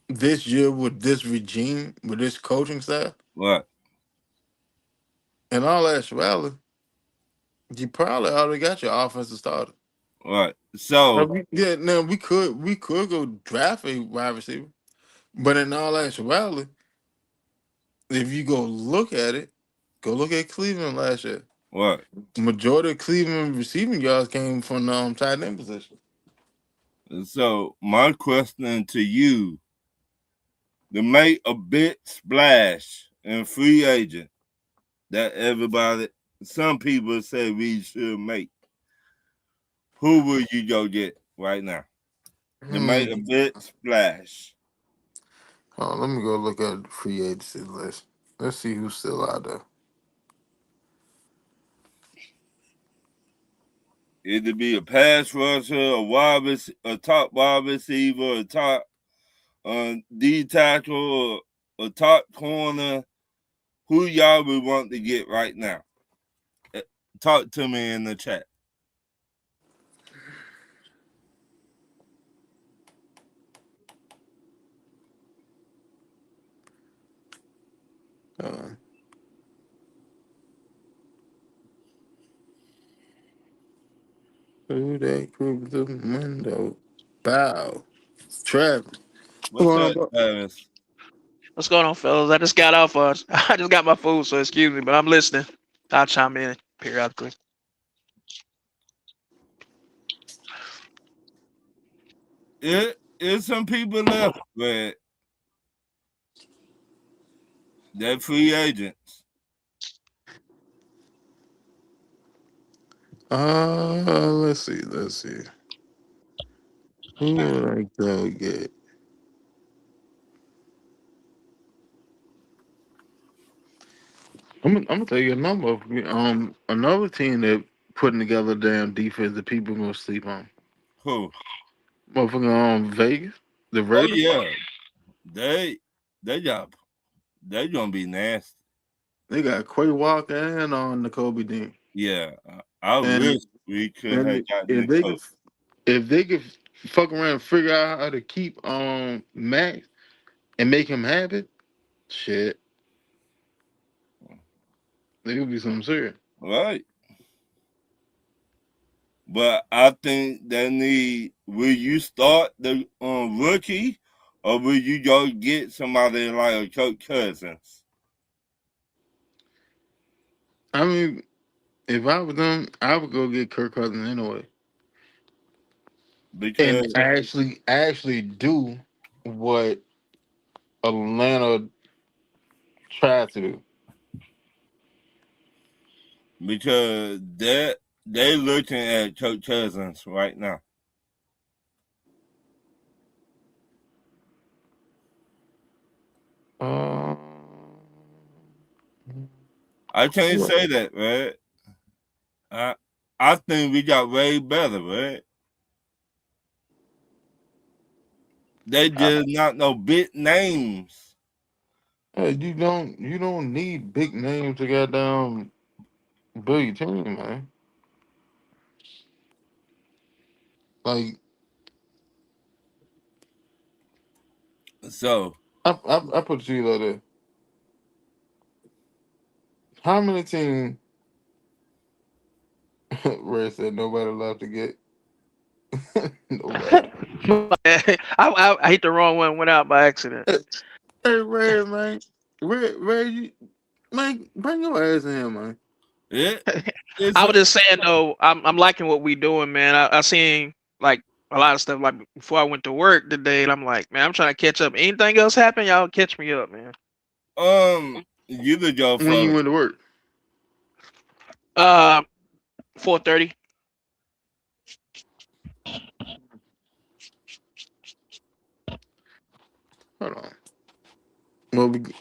this year with this regime, with this coaching staff, What? and all actuality, you probably already got your offensive starter. What? So Now we could go draft a wide receiver, but in all actuality, if you go look at Cleveland last year. what? Majority of Cleveland receiving yards came from the tight end position. So my question to you, to make a big splash in free agent that everybody, some people say we should make, who would you go get right now to make a Hmm. big splash? Oh, let me go look at the free agency list. Let's see who's still out there. Either be a pass rusher, a top wide receiver, a top D tackle, or a top corner. Who y'all would want to get right now? Eh, Talk to me in the chat. Uh, who that group the window? Bow. Travis. What's What's going on, up, bro? Travis? What's going on, fellas? I just got off. I just got my food, so excuse me, but I'm listening. I'll chime in periodically. It's some people left, but they're free agents. Let's see. Let's see. Who would I go get? I'm gonna tell you a number of another team that putting together damn defense that people gonna sleep on. Who? Motherfucking Vegas, the Oh Raiders. yeah, they they got they gonna be nasty. They got Quay Walker and on N'Kobe Dean. Yeah, I And wish we could have and gotten if the they coach. could if they could fuck around and figure out how to keep Max and make him happy, shit, they could be something serious. Right. But I think they need. Will you start the rookie, or will you go get somebody like a Kirk Cousins? I mean, if I was them, I would go get Kirk Cousins anyway, and Because actually do what Atlanta tried to do. they looking at Kirk Cousins right now. Um, I can't say that, right? I I think we got way better, right? They just not no big names. hey, you don't need big names to get down build your team, man. Like So I put you like this. How many teams? Red said nobody left to get nobody. I hit the wrong one. Went out by accident. Hey, hey, Red man, Red, you man, bring your ass in here, man. It it's I a, was just saying though, I'm liking what we doing, man. I seen like a lot of stuff like before I went to work today, and I'm like, man, I'm trying to catch up. Anything else happen, y'all catch me up, man. you the go When you first. went to work, Uh, 4:30. hold on. Well, did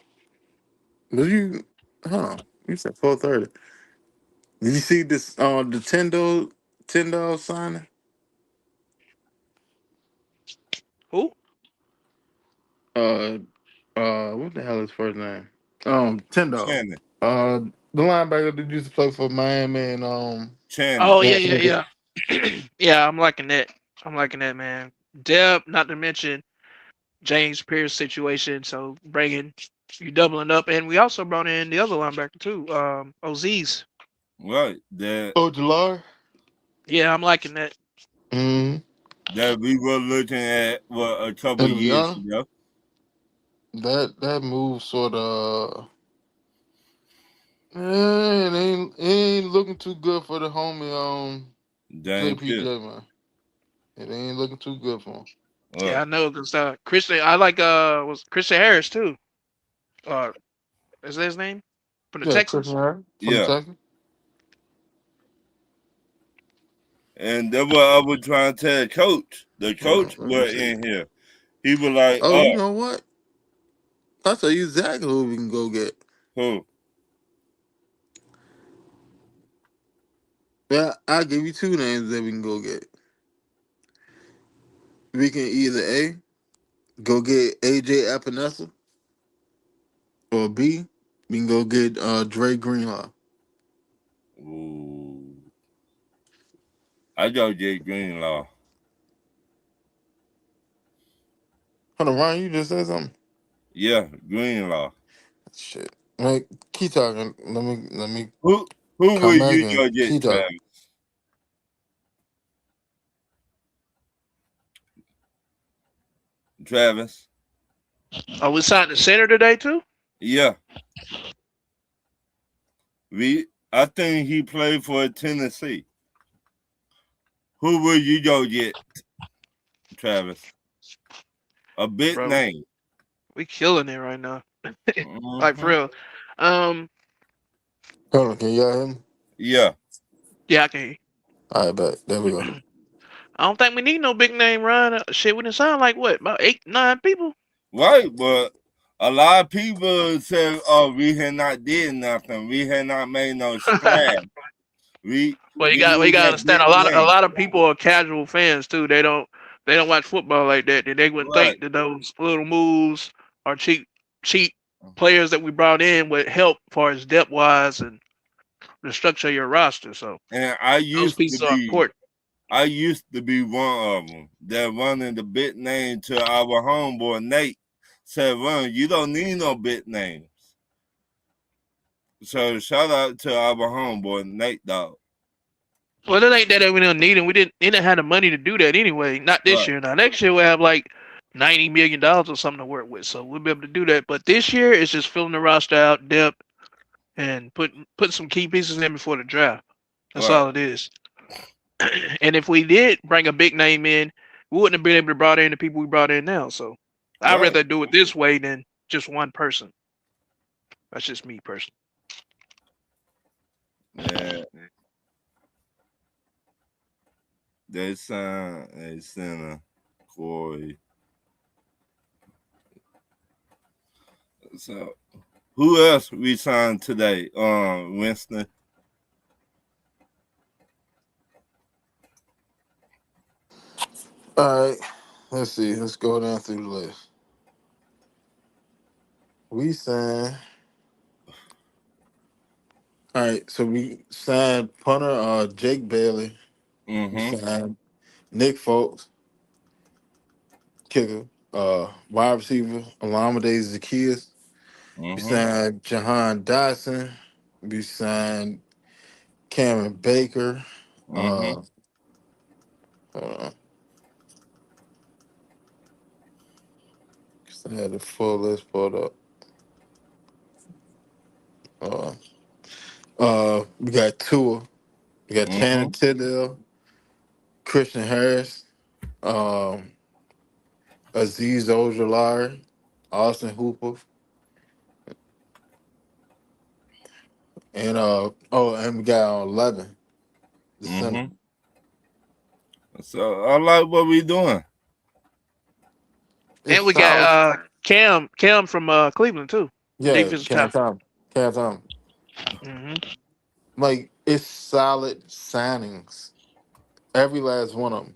you? Hold on. You said 4:30. Did you see this? The Tendo signing. Who? Uh, what the hell is his first name? Tendo. Channing. Uh, the linebacker that used to play for Miami and Channing. Oh yeah, yeah, yeah, yeah. Yeah, I'm liking that. I'm liking that, man. Deb, not to mention James Pierce situation. So bringing you doubling up, and we also brought in the other linebacker too, Oziz. Right. That oh July. Yeah, I'm liking that. Mm-hmm. that we were looking at what a couple And to be years honest, ago. that move sort of it ain't looking too good for the homie James Pierce. JPJ man. It ain't looking too good for him. Yeah, Right. I know because Christian. I like was Christian Harris too. Uh, is that his name from the Yeah, Christian Texans? Harris from Yeah. Texas. And that's what I was trying to tell coach. The Hold on, coach let me was see. in here. He was like, Oh, oh, you know what? I'll tell you exactly who we can go get. who? Yeah, I'll give you two names that we can go get. We can either A, go get AJ Epinesa, or B, we can go get Dre Greenlaw. Ooh. I go Jay Greenlaw. Hold on, Ryan, you just said something? Yeah, Greenlaw. Shit. Like, keep talking. Let me Who come would back you and go get, keep talking. Travis? Travis? Oh, we signed the center today too. Yeah. I think he played for Tennessee. Who would you go get, Travis? A big Bro, name. we killing it right now. Like for Hmm. real. Um, Hold on, can y'all hear me? Yeah. yeah, I can hear you. All right, bet. There we go. I don't think we need no big name Ryan. Shit, we didn't sound like what about 8, 9 people. Right, but a lot of people say, "Oh, we had not did nothing. We had not made no splash. Well, We you need got to that understand big a name." lot of people are casual fans too. They don't watch football like that. And they wouldn't Right, think that those little moves or cheap players that we brought in would help as far as depth wise and the structure of your roster. So and those pieces are important. I used to be one of them that running the big name to our homeboy Nate said, "Run, you don't need no big names." So shout out to our homeboy Nate, dog. Well, it ain't that we don't need him. We didn't have the money to do that anyway. Not this Right, year. Now next year we'll have like $90 million or something to work with, so we'll be able to do that. But this year it's just filling the roster out, depth, and putting some key pieces in before the draft. That's right, all it is. And if we did bring a big name in, we wouldn't have been able to brought in the people we brought in now. So I'd right. rather do it this way than just one person. That's just me personally. Yeah, they signed a center, Corey. So who else we signed today? Winston. All right, let's see. Let's go down through the list. We signed. All right, so we signed punter Jake Bailey. We Mm-hmm. signed Nick Folks, kicker. Wide receiver, Alameda Zacchaeus. We Mm-hmm. signed Jahan Dotson. We signed Cameron Baker. Mm-hmm. Uh, uh, I had the full list pulled up. Uh, we got Tua. We got Mm-hmm. Tanner Tidell, Christian Harris, um, Aziz Ojolari, Austin Hooper, and and we got 11 the center. Mm-hmm. So I like what we doing. It's And we solid. got Cam from Cleveland too, Yeah, defensive Cam tackle. Thomas. Cam Thomas. Hmm. Like it's solid signings. Every last one of them.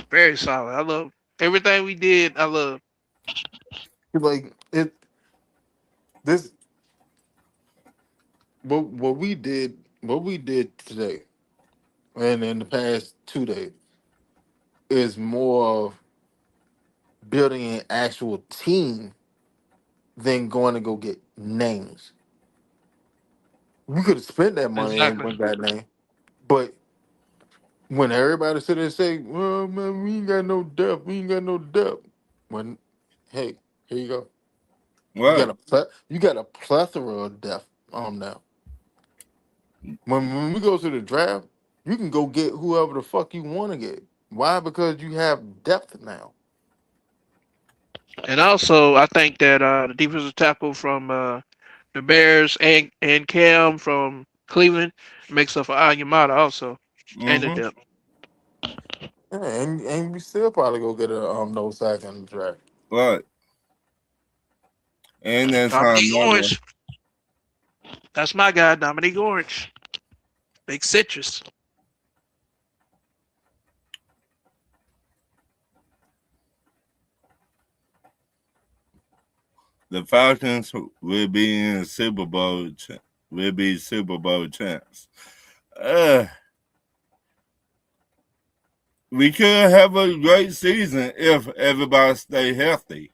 Very solid. I love everything we did. I love. Like it. This what we did today and in the past 2 days is more of building an actual team than going to go get names. We could have spent that money and Exactly. went that name, but when everybody sit there and say, "Well, man, we ain't got no depth. We ain't got no depth," when hey, here you go. Right. You got a plethora of depth on now. When we go to the draft, you can go get whoever the fuck you want to get. Why? Because you have depth now. And also, I think that the defensive tackle from the Bears and Cam from Cleveland makes up for Yamada also, and the Mm-hmm. depth. Yeah, and we still probably go get a no sack in the draft. Right. And then time Dominique another. Orange, that's my guy. Dominique Orange, big citrus. The Falcons will be in Super Bowl. Will be Super Bowl champs. Uh, we could have a great season if everybody stay healthy.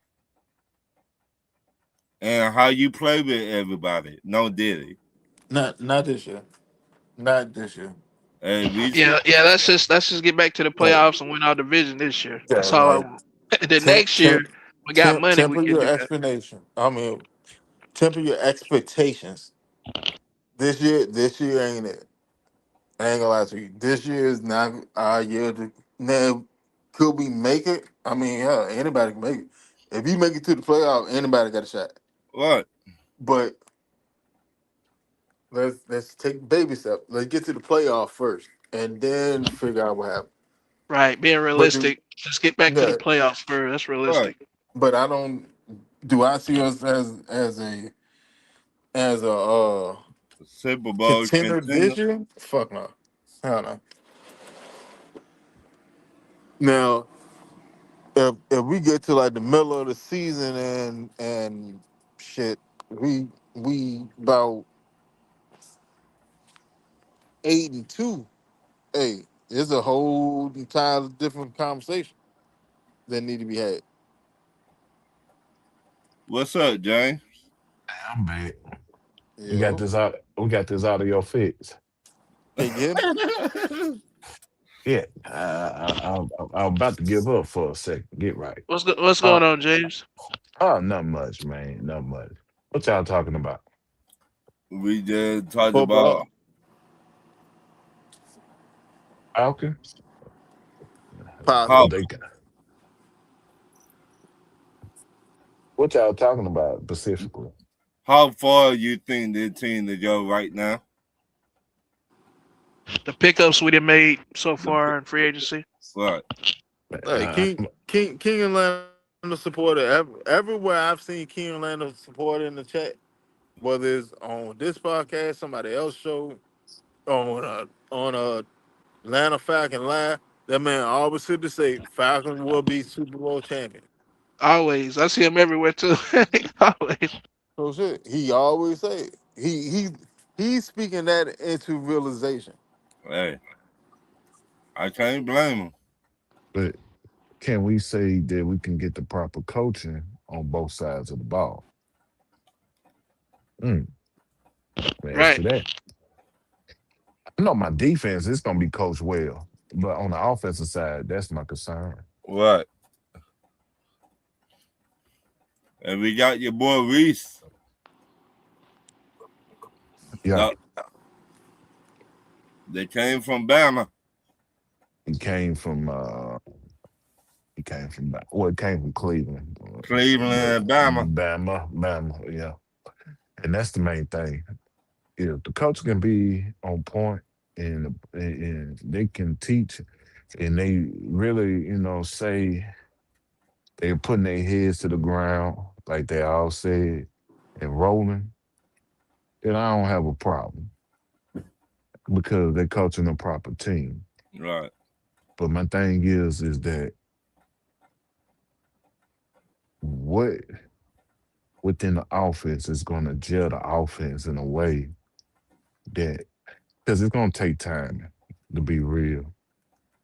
And how you play with everybody. No Diddy. Not this year. Not this year. And we Yeah, should. yeah. Let's just get back to the Like, playoffs and win our division this year. yeah, That's all I like want. The temp, next year temp, we got money. We temper can your do that. explanation. I mean, temper your expectations. This year ain't it. I ain't gonna lie to you. This year is not our year to now. Could we make it? I mean, yeah, anybody can make it. If you make it to the playoff, anybody got a shot. What? But let's take baby steps. Let's get to the playoff first, and then figure out what happened. Right, being But do realistic. Let's get back to the yeah, playoffs first. That's What? realistic. but I don't. Do I see us as a Super Bowl contender contender. this year? Fuck no. Hell no. Now, if we get to like the middle of the season and shit, we about 8-2. Hey, it's a whole entire different conversation that need to be had. What's up, James? I'm back. We got Yo, this out. We got this audio fixed. can you hear me? Yeah, I'm about to give up for a second. Get right. What's Uh, going on, James? Oh, not much, man. Not much. What y'all talking about? We just talked about football. Falcons? how What Falcons. they got? What y'all talking about specifically? how far you think the team to go right now. The pickups we done made so The far in free agency. Right. Hey, Uh, King Orlando supporter. Everywhere I've seen King Orlando supporter in the chat, whether it's on this podcast, somebody else show, on Atlanta Falcon Live, that man always said to say Falcons will be Super Bowl champion. Always. I see him everywhere too. Always. So shit, he always say it. He's speaking that into realization. Hey, I can't blame him. but can we say that we can get the proper coaching on both sides of the ball? Mm. As Right. to that, I know my defense is gonna be coached well, but on the offensive side, that's my concern. Right. And we got your boy Reese. Yeah, That they came from Bama. he came from well, he came from Cleveland, Cleveland but and Bama. Bama, yeah, and that's the main thing. If the coach can be on point and they can teach and they really, say they're putting their heads to the ground like they all said and rolling, then I don't have a problem because they're coaching a proper team. Right. But my thing is that what within the offense is going to gel the offense in a way that because it's going to take time to be real.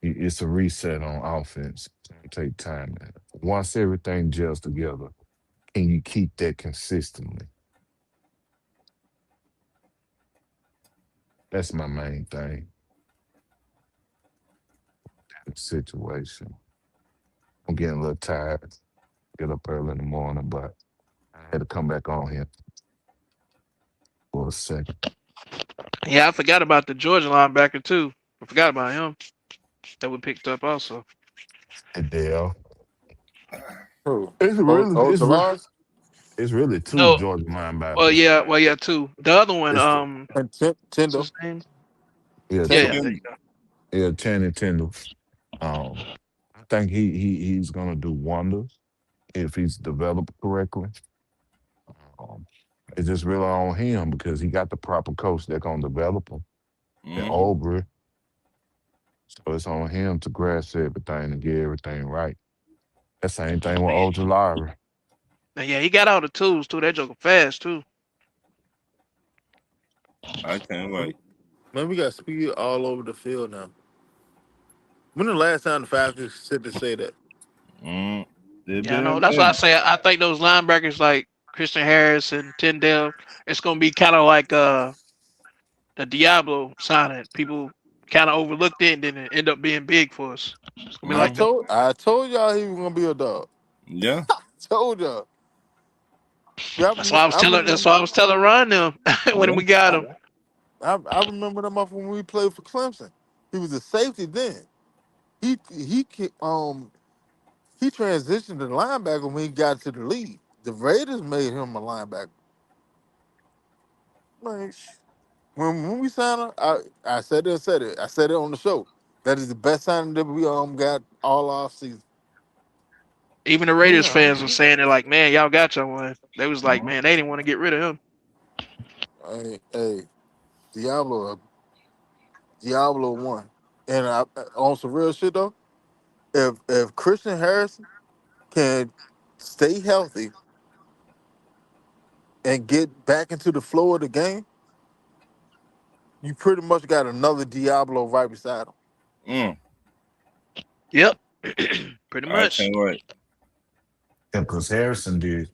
It's a reset on offense. It's going to take time. Once everything gels together, can you keep that consistently? That's my main thing. Situation. I'm getting a little tired. Get up early in the morning, but I had to come back on here for a second. Yeah, I forgot about the Georgia linebacker too. I forgot about him that we picked up also. And Dale, Who? it's Oh, really, oh, it's re- Delars it's really two No, Georgia well, linebackers. yeah, too. The other one, It's the and what's his Tyndall. name? yeah, Yeah, Tyndall. yeah, there Tim, you go. yeah, Channing Tindall. Um, I think he's gonna do wonders if he's developed correctly. Um, it's just really on him because he got the proper coach that gonna develop him and mm-hmm. Aubrey. So it's on him to grasp everything and get everything right. That same thing with Ojulari. And yeah, he got all the tools too. That joker fast too. I can't wait. Man, we got speed all over the field now. When the last time the Falcons sit to say that? Mm. They Yeah, I been know. a That's why I minute. say I think those linebackers like Christian Harris and Tyndale, it's gonna be kind of like the Diablo signing. People kind of overlooked it and then it end up being big for us. It's gonna be like that. Mm-hmm. I told y'all he was gonna be a dog. Yeah. Told y'all. Yeah, That's why I was I telling. That's remember. why I was telling Ron them when Yeah. we got him. I remember them off when we played for Clemson. He was a safety then. He he transitioned to linebacker when he got to the league. The Raiders made him a linebacker. Like, when we signed him, I said it and said it. I said it on the show. That is the best signing that we got all off season. Even the We Raiders fans were saying it like, man, y'all got y'all one. They was like, Mm-hmm. man, they didn't want to get rid of him. hey, Diablo Diablo won. And on some real shit though, if Christian Harrison can stay healthy and get back into the flow of the game, you pretty much got another Diablo right beside him. Mm. Yep, pretty I much. can't wait. Yeah, because Harrison did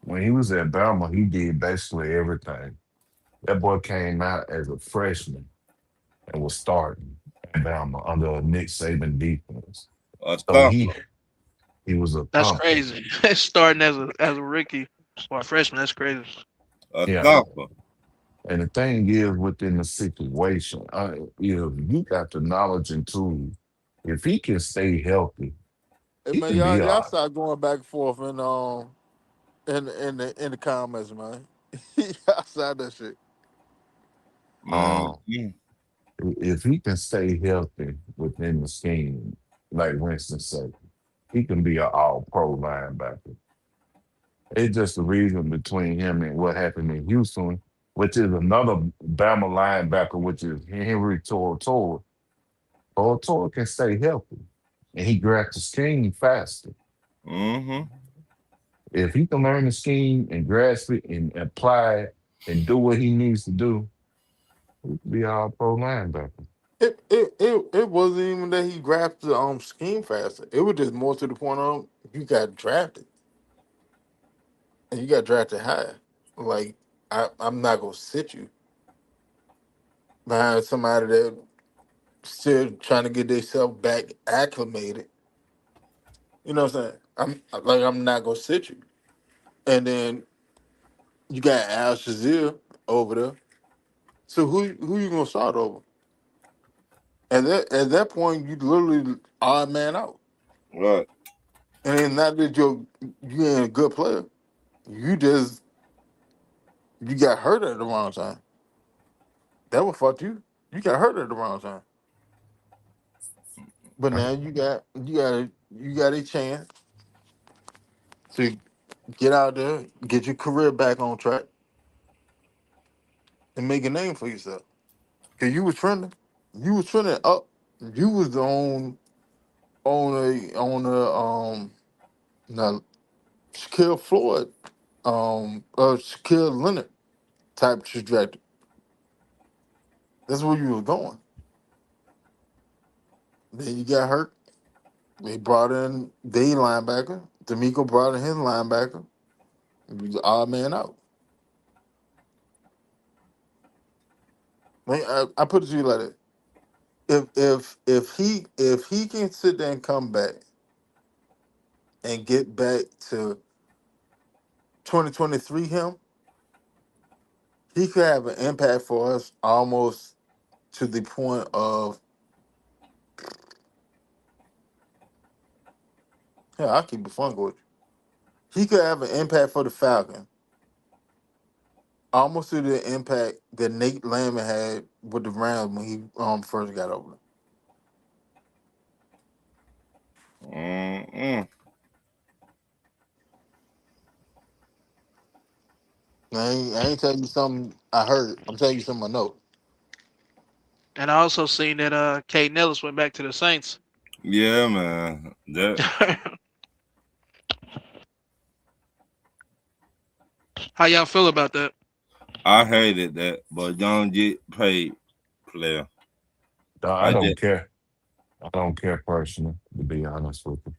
when he was at Bama, he did basically everything. That boy came out as a freshman and was starting at Bama under a Nick Saban defense. A So he thumper. he was a That's thumper. crazy. Starting as a rookie or a freshman, that's crazy. A Yeah. thumper. And the thing is, within the situation, you got the knowledge and tools. If he can stay healthy, Hey he man, can be y'all all start going back and forth in the comments, man. y'all start that shit. right. Mm-hmm. If he can stay healthy within the scheme, like Winston said, he can be an all pro linebacker. It's just the reason between him and what happened in Houston, which is another Bama linebacker, which is Henry Tor. Tor can stay healthy and he grabs the scheme faster. Mm-hmm. If he can learn the scheme and grasp it and apply it and do what he needs to do, he can be all pro linebacker. It wasn't even that he drafted scheme faster. It was just more to the point of you got drafted and you got drafted high. Like I'm not gonna sit you behind somebody that still trying to get themselves back acclimated. You know what I'm saying? I'm not gonna sit you. And then you got Al Shazier over there. So who you gonna start over? At that point you literally odd man out. Right. And it's not that you ain't a good player. You just you got hurt at the wrong time. That would fuck you. You got hurt at the wrong time. But now you got a chance to get out there, get your career back on track, and make a name for yourself. Cause you was trending. You was trending up. You was on a now Shaquille Floyd, Shaquille Leonard type trajectory. That's where you were going. Then you got hurt. They brought in the linebacker. D'Amico brought in his linebacker. He was the odd man out. Like, I put it to you like that. If he can sit there and come back and get back to 2023 him, he could have an impact for us almost to the point of yeah, I'll keep it fun with you. He could have an impact for the Falcons almost to the impact that Nate Landman had with the Rams when he first got over Mm-mm. there. I ain't telling you something I heard. I'm telling you something I know. And I also seen that Kate Nellis went back to the Saints. Yeah, man. That How y'all feel about that? I hated that, but don't get paid, player. No, I I don't just care. I don't care personally, to be honest with you.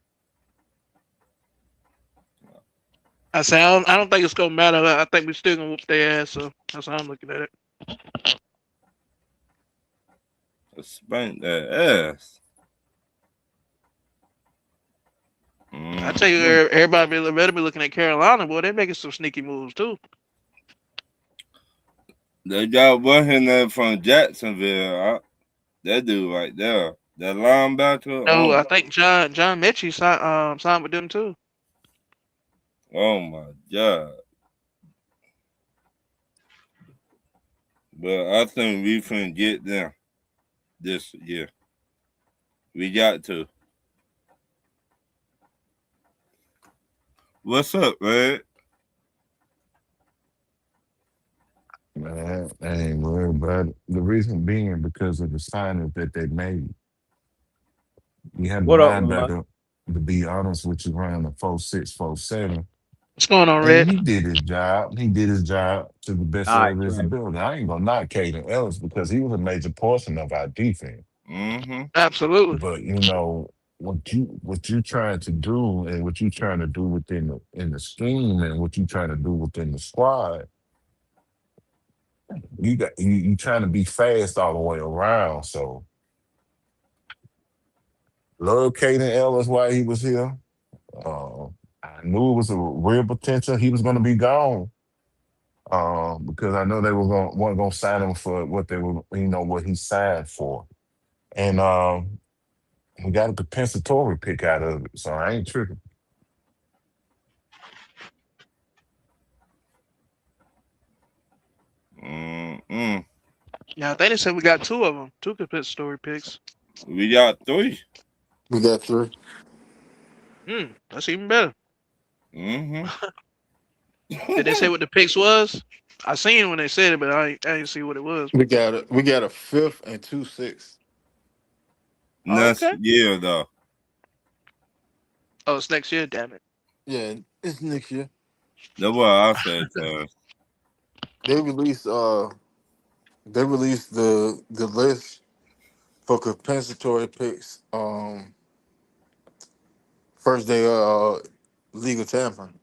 I don't think it's gonna matter. I think we still gonna whoop their ass. So that's how I'm looking at it. spank that ass. I tell you, Mm. better be looking at Carolina, boy. They making some sneaky moves too. They got one in there from Jacksonville. That dude right there, that linebacker. No, I think John Mechie signed with them too. Oh my god! But I think we can get them this year. We got to. What's up, man? Man, I ain't worried about it. The reason being because of the signings that they made. You had the What up, man? linebacker, to be honest with you, around the 4'6", 4'7". What's going on, And Red? he did his job. He did his job to the best All right, of his Trey. ability. I ain't gonna knock Caden Ellis because he was a major portion of our defense. Mm-hmm. Absolutely. But what you trying to do and what you trying to do within the scheme and what you trying to do within the squad, you trying to be fast all the way around. So love Caden Ellis while he was here. Uh, I knew it was a real potential. He was going to be gone because I know they weren't going to sign him for what they were, what he signed for, and we got a compensatory pick out of it. So I ain't tripping. Mm-mm. Yeah, I think they said we got two of them, two compensatory picks. We got three. We got three. That's even better. Mm-hmm. Did they say what the picks was? I seen when they said it, but I didn't see what it was. We got a fifth and 2 6. Oh, Next okay. year though. Oh, it's next year. Damn it. Yeah, it's next year. That's what I said, Terrence. They released they released the list for compensatory picks. First day of legal tampering.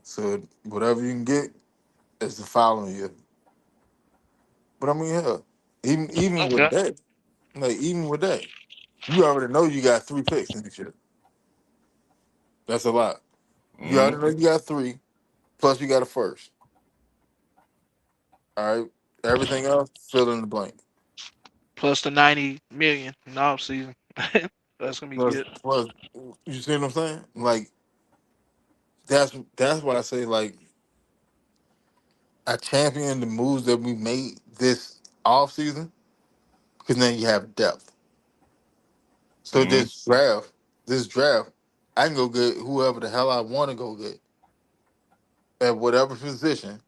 So whatever you can get is the following year. But I mean, hell, even with Okay. that, like even with that, you already know you got three picks next year. That's a lot. You already know Mm-hmm. you got three, plus you got a first. All right. Everything else, fill in the blank. Plus the 90 million in the off season. That's gonna be good. Plus, you see what I'm saying? Like that's why I say like I champion the moves that we made this off season because now you have depth. So Mm-hmm. this draft, I can go get whoever the hell I want to go get at whatever position,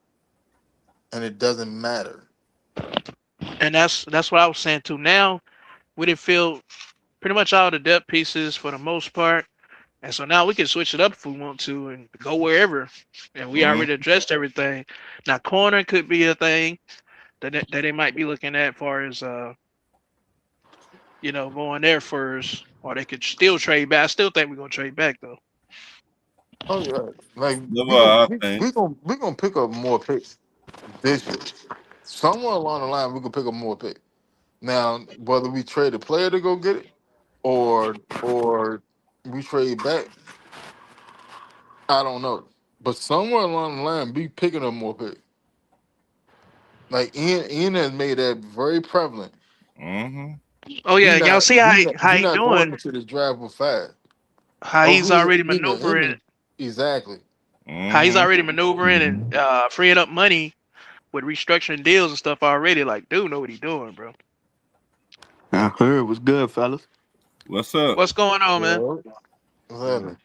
and it doesn't matter. And that's what I was saying too. Now we didn't feel pretty much all the depth pieces for the most part. And so now we can switch it up if we want to and go wherever. And we already Mm-hmm. addressed everything. Now corner could be a thing that they might be looking at far as going there first. Or they could still trade back. I still think we're gonna trade back though. Oh yeah, like That's we what gonna I we, think. we gonna we gonna pick up more picks this year. Somewhere along the line, we can pick up more picks. Now, whether we trade a player to go get it or we trade back, I don't know. But somewhere along the line, we picking up more picks. Like Ian has made that very prevalent. Mm-hmm. Oh We yeah, y'all not see we not how we he not doing? going into this draft with five. How Oh, he's already him maneuvering, and exactly. how he's Mm-hmm. already maneuvering and freeing up money with restructuring deals and stuff already. Like, dude, know what he's doing, bro. I heard it was good, fellas. What's up? What's going on, man? Yeah. What's Uh, happening?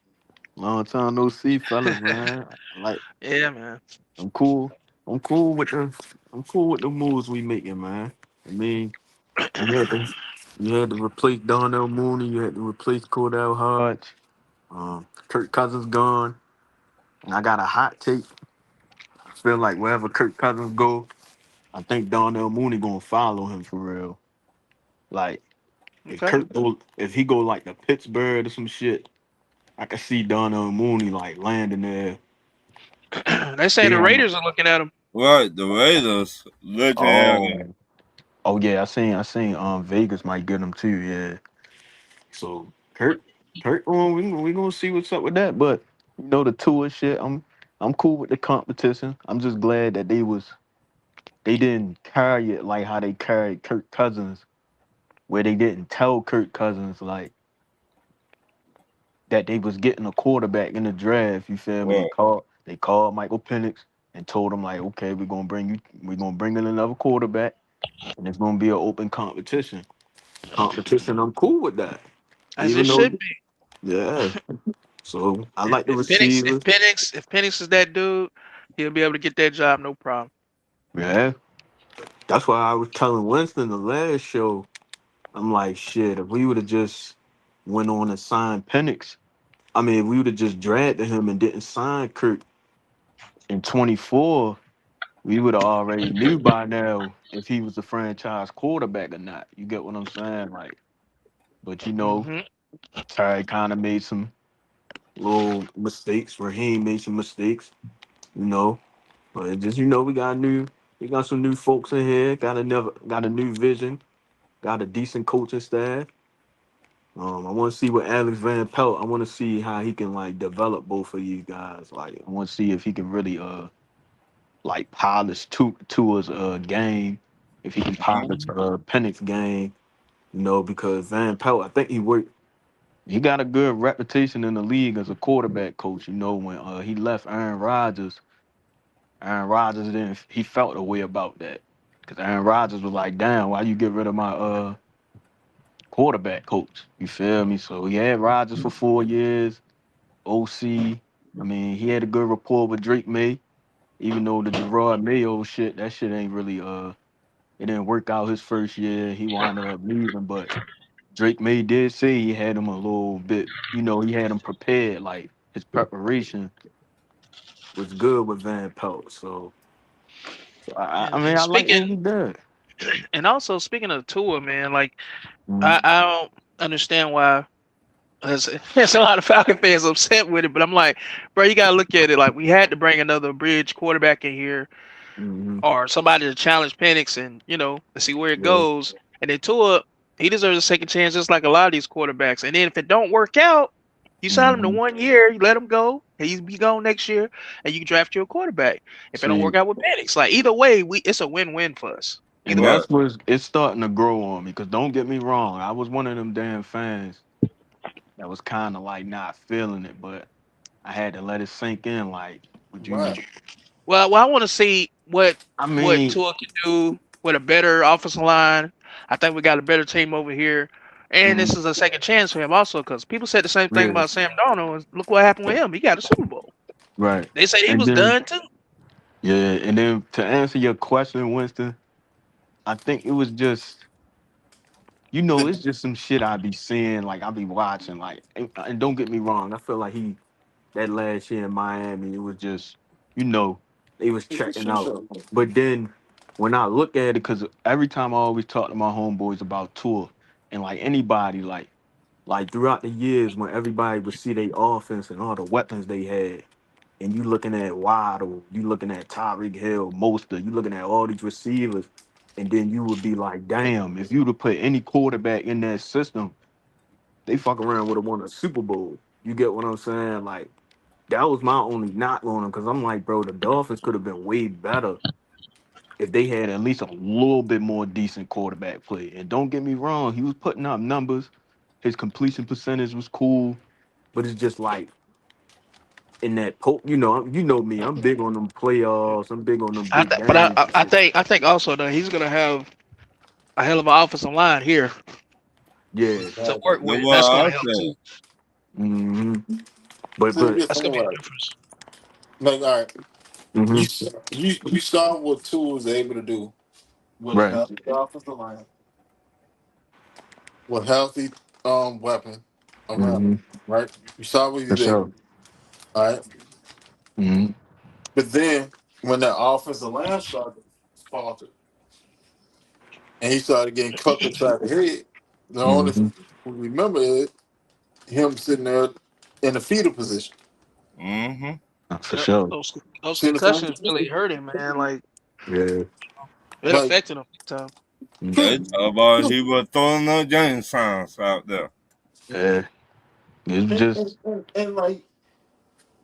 long time no see, fellas, man. Like Yeah, man. I'm cool. I'm cool with the I'm cool with the moves we making, man. I mean, you had to you had to replace Darnell Mooney, you had to replace Cordell Hodge. Kirk Cousins gone. And I got a hot take. I feel like wherever Kirk Cousins go, I think Darnell Mooney gonna follow him for real. Like Okay. if he go like to Pittsburgh or some shit, I can see Darnell Mooney like landing there. They saying the Damn. Raiders are looking at him. Right, the Raiders looking at him. Oh. Oh yeah, I seen Vegas might get him too, yeah. So Kurt we gonna see what's up with that. But the tour shit, I'm cool with the competition. I'm just glad that they didn't carry it like how they carried Kirk Cousins, where they didn't tell Kirk Cousins like that they was getting a quarterback in the draft. You feel me? Right. They called Michael Penix and told him like, okay, we're gonna bring in another quarterback, and it's gonna be an open competition. Competition, I'm cool with that. As it Even should though, be. yeah. So I like the If Penix, if receivers. Penix, if Penix is that dude, he'll be able to get that job, no problem. Yeah. That's why I was telling Winston the last show. I'm like, shit, if we would have just went on and signed Penix, I mean, if we would have just drafted him and didn't sign Kirk in 24, we would have already knew by now if he was a franchise quarterback or not. You get what I'm saying? Like, but Hmm. Ty kind of made some little mistakes. Raheem made some mistakes, you know. But it just we got some new folks in here. Got a new vision. Got a decent coaching staff. I want to see what Alex Van Pelt. I want to see how he can like develop both of you guys. Like, I want to see if he can really like polish Tua's game. If he can polish Mm-hmm. Penix game, because Van Pelt, I think he got a good reputation in the league as a quarterback coach. When he left Aaron Rodgers didn't. He felt a way about that because Aaron Rodgers was like, "Damn, why you get rid of my quarterback coach?" You feel me? So he had Rodgers for 4 years. OC. I mean, he had a good rapport with Drake May, even though the Gerard Mayo shit, that shit ain't really it didn't work out his first year. He wound up leaving, but Drake May did say he had him a little bit. He had him prepared. Like his preparation was good with Van Pelt. So I And mean, I like speaking what he did. And also speaking of Tua, man, like Mhm. I don't understand why there's a lot of Falcon fans upset with it, but I'm like, bro, you gotta look at it like we had to bring another bridge quarterback in here Mhm. or somebody to challenge Penix and to see where it Yeah. goes. And then Tua, he deserves a second chance just like a lot of these quarterbacks. And then if it don't work out, you sign him to Mhm. 1 year, you let him go, he's be gone next year, and you can draft your quarterback. If it don't See, work out with Penix, like either way, we it's a win-win for us. and Either way. Right. that's what's it's starting to grow on me. Cause don't get me wrong, I was one of them damn fans that was kind of like not feeling it, but I had to let it sink in. Like, would Right. you? Well, I want to see I what mean, Tua can do with a better offensive line. I think we got a better team over here, and this mm, is a second chance for him also because people said the same thing yeah, about Sam Darnold. And look what happened with him. He got a Super Bowl. right. They said he And was then done too. yeah, and then to answer your question, Winston, I think it was just it's just some shit I be seeing, like I be watching, like, and don't get me wrong, I feel like he that last year in Miami, it was just, you know, they was checking out. But then when I look at it, because every time I always talk to my homeboys about tour, and like anybody, like throughout the years when everybody would see their offense and all the weapons they had, and you looking at Waddle, you looking at Tyreek Hill, Mostert, you looking at all these receivers, and then you would be like, damn, if you'd have put any quarterback in that system, they fuck around would have won a Super Bowl. You get what I'm saying? Like that was my only knock on them because I'm like, bro, the Dolphins could have been way better if they had at least a little bit more decent quarterback play. And don't get me wrong, he was putting up numbers. His completion percentage was cool, but it's just like in that you know me, I'm big on them playoffs. I'm big on them big But games and shit. I think also that he's gonna have a hell of an offensive line here Yeah. to work That's with. what That's I gonna help said. too. hmm But See, but this That's thing gonna be a right. difference. Like, all right, hmm you saw what Tua was able to do with a right. healthy offensive line, with healthy weapon around him, hmm right? You saw what he For was able to sure. do, all right? hmm But then when that offensive line started falter and he started getting cooked upside the head, the only thing hmm we remember is him sitting there in the fetal position. Mm-hmm. For Yep. sure. Those See what I'm concussions saying? really hurt him, man. Like Yeah. it Like, affected him big time. They talk about he was throwing no James signs out there. Yeah. It's and, just. and, and like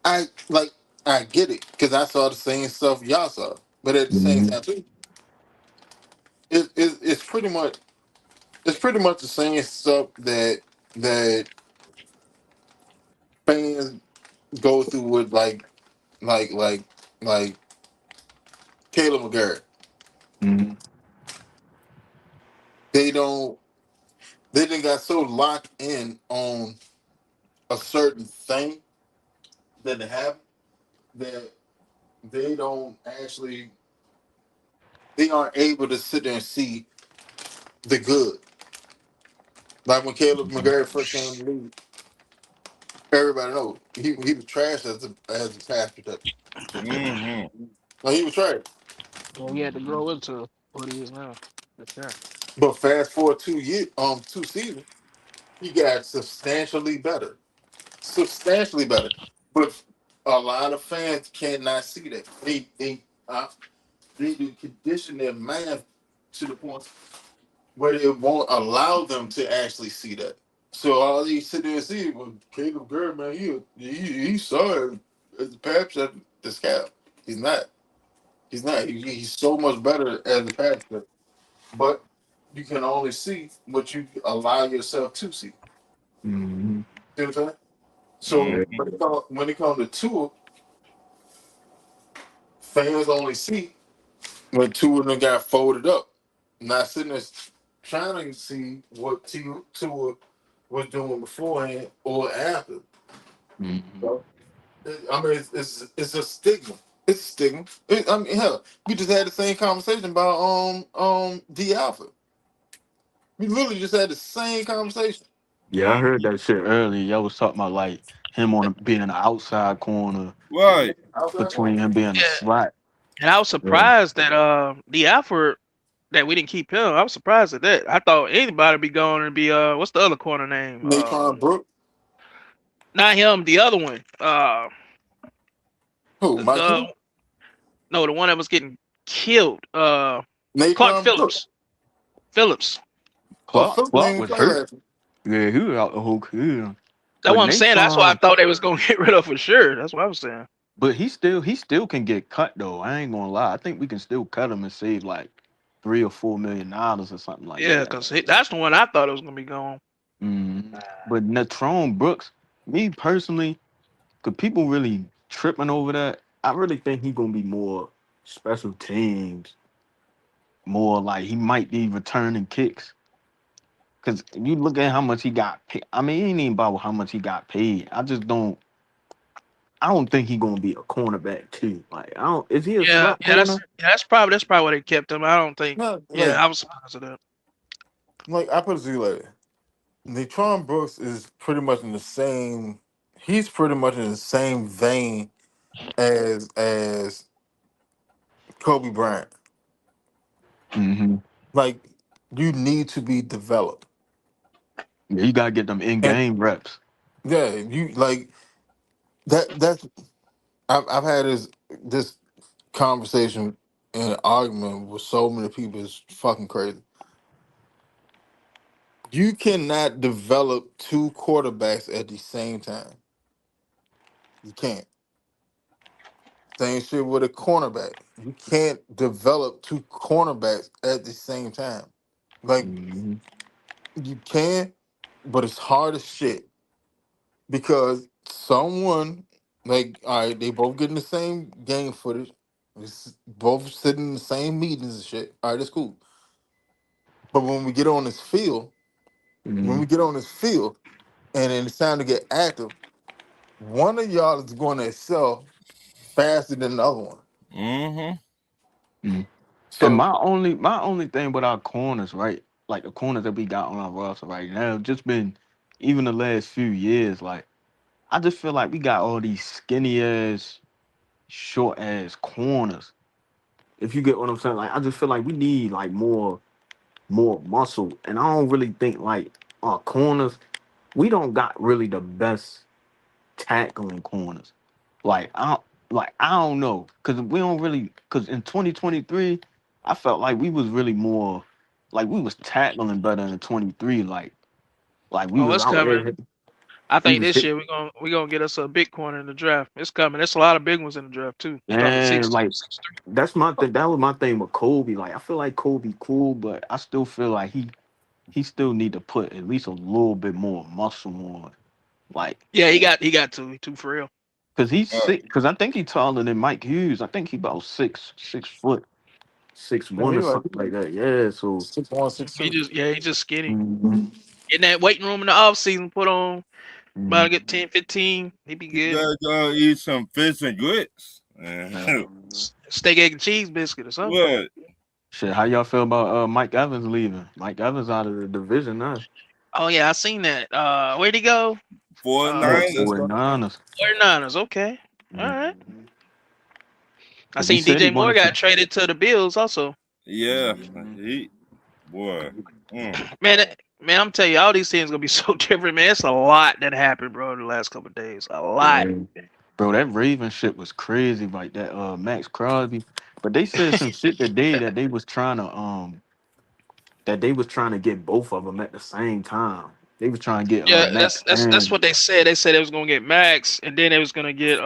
I like I get it because I saw the same stuff y'all saw, but at the same hmm time too, it's pretty much the same stuff that fans go through with like like like Caleb McGarrett. hmm They don't they didn't got so locked in on a certain thing that they have that they don't actually they aren't able to sit there and see the good. Like when Caleb McGarrett first came in the league, everybody knows he was trash as a pass protector. Mm-hmm. Like he was trash. And he had to grow into what he is now. For sure. But fast forward 2 years, 2 seasons, he got substantially better. Substantially better. But a lot of fans cannot see that. They do condition their mind to the point where it won't allow them to actually see that. So all they sit there and see, well, Caleb Gurd, man, he saw it as the pass at the scout. He's not. He's not. He's so much better as a pass catcher. But you can only see what you allow yourself to see. hmm See what I'm saying? So Mm-hmm. when it comes to Tua, fans only see when two of them got folded up, not sitting there trying to see what Tua was doing beforehand or after. hmm So, I mean, it's a stigma. It's a stigma. I mean, hell, we just had the same conversation about D Alpha. We literally just had the same conversation. Yeah, I heard that shit earlier. Y'all was talking about like him being an outside corner Right. Outside corner. between him being a Yeah. slot. And I was Yeah. surprised that the Alfred that we didn't keep him. I was surprised at that. I thought anybody be going and be what's the other corner name? Nathan Brook. Not him, the other one. Who? Mike The who? no, the one that was getting killed. Clark Nathan Brook. Phillips. Phillips. Oh, Clark Phillips didn't Clark even was play hurt. last year. Yeah, he was out the whole career. That's But what I'm saying. That's what I Natron, thought they was gonna get rid of for sure. That's what I was saying. but he still can get cut though. I ain't gonna lie. I think we can still cut him and save like $3 or $4 million or something like Yeah, that. because that's the one I thought it was gonna be gone. But Natron Brooks, me personally, could people really tripping over that? I really think he gonna be more special teams, more like he might be returning kicks. Cause you look at how much he got paid. I mean, it ain't even about how much he got paid. I don't think he gonna be a cornerback too. Like I don't. Is he a Yeah, slot corner? that's probably why they kept him. I don't think. No, Yeah, I was surprised at that. I put it to you like this. Natron Brooks is pretty much in the same. He's pretty much in the same vein as Kobe Bryant. Mm-hmm. Like you need to be developed, Yeah, you gotta get them in and game reps. yeah, you like that. That's I've had this conversation and argument with so many people. It's fucking crazy. You cannot develop two quarterbacks at the same time. You can't. Same shit with a cornerback. You can't develop two cornerbacks at the same time. Like Mm-hmm. you can, but it's hard as shit because someone like all right, they both getting the same game footage. It's both sitting in the same meetings and shit. All right, that's cool. But when we get on this field, when Mm-hmm. we get on this field, and then it's time to get active, one of y'all is going to excel faster than the other one. Mm-hmm. And So my only thing with our corners, right? Like the corners that we got on our roster right now, just been even the last few years. Like I just feel like we got all these skinny ass, short ass corners. If you get what I'm saying, like I just feel like we need like more muscle, and I don't really think like our corners. We don't got really the best tackling corners. Like I don't know because we don't really because in 2023 I felt like we was really more like we was tackling better in 23 like we Oh, was it's out coming. there I we think was this hit year we're gonna get us a big corner in the draft. It's coming. There's a lot of big ones in the draft too. Starting and 6'2", like that's my thing that was my thing with Kobe. Like I feel like Kobe cool, but I still feel like he still need to put at least a little bit more muscle on. Like Yeah, he got two for real. because he's Uh, sick because I think he's taller than Mike Hughes. I think he about 6 foot 6'1" he or like something like that. Yeah, so 6'1", 6'2". He's just skinny. mhm, In that waiting room in the off season, put on about to mhm. get 10, 15. He be you good. gotta go eat some fish and grits. Steak, egg, and cheese biscuit or something. What? Shit, how y'all feel about Mike Evans leaving? Mike Evans out of the division now. Oh yeah, I seen that. Where'd he go? Oh, Uh, $49. 49ers. 49ers. Okay, all right. Mhm. I 'Cause he seen said he DJ Moore wanted to. got traded to the Bills also. Yeah, he boy. Mm. Man, I'm telling you, all these things gonna be so different, man. It's a lot that happened, bro, in the last couple of days. A lot. Yeah. Bro, that Raven shit was crazy, like that Max Crosby. But they said some shit today that they was trying to get both of them at the same time. They was trying to get Yeah, Max that's and what they said. They said they was gonna get Max, and then they was gonna get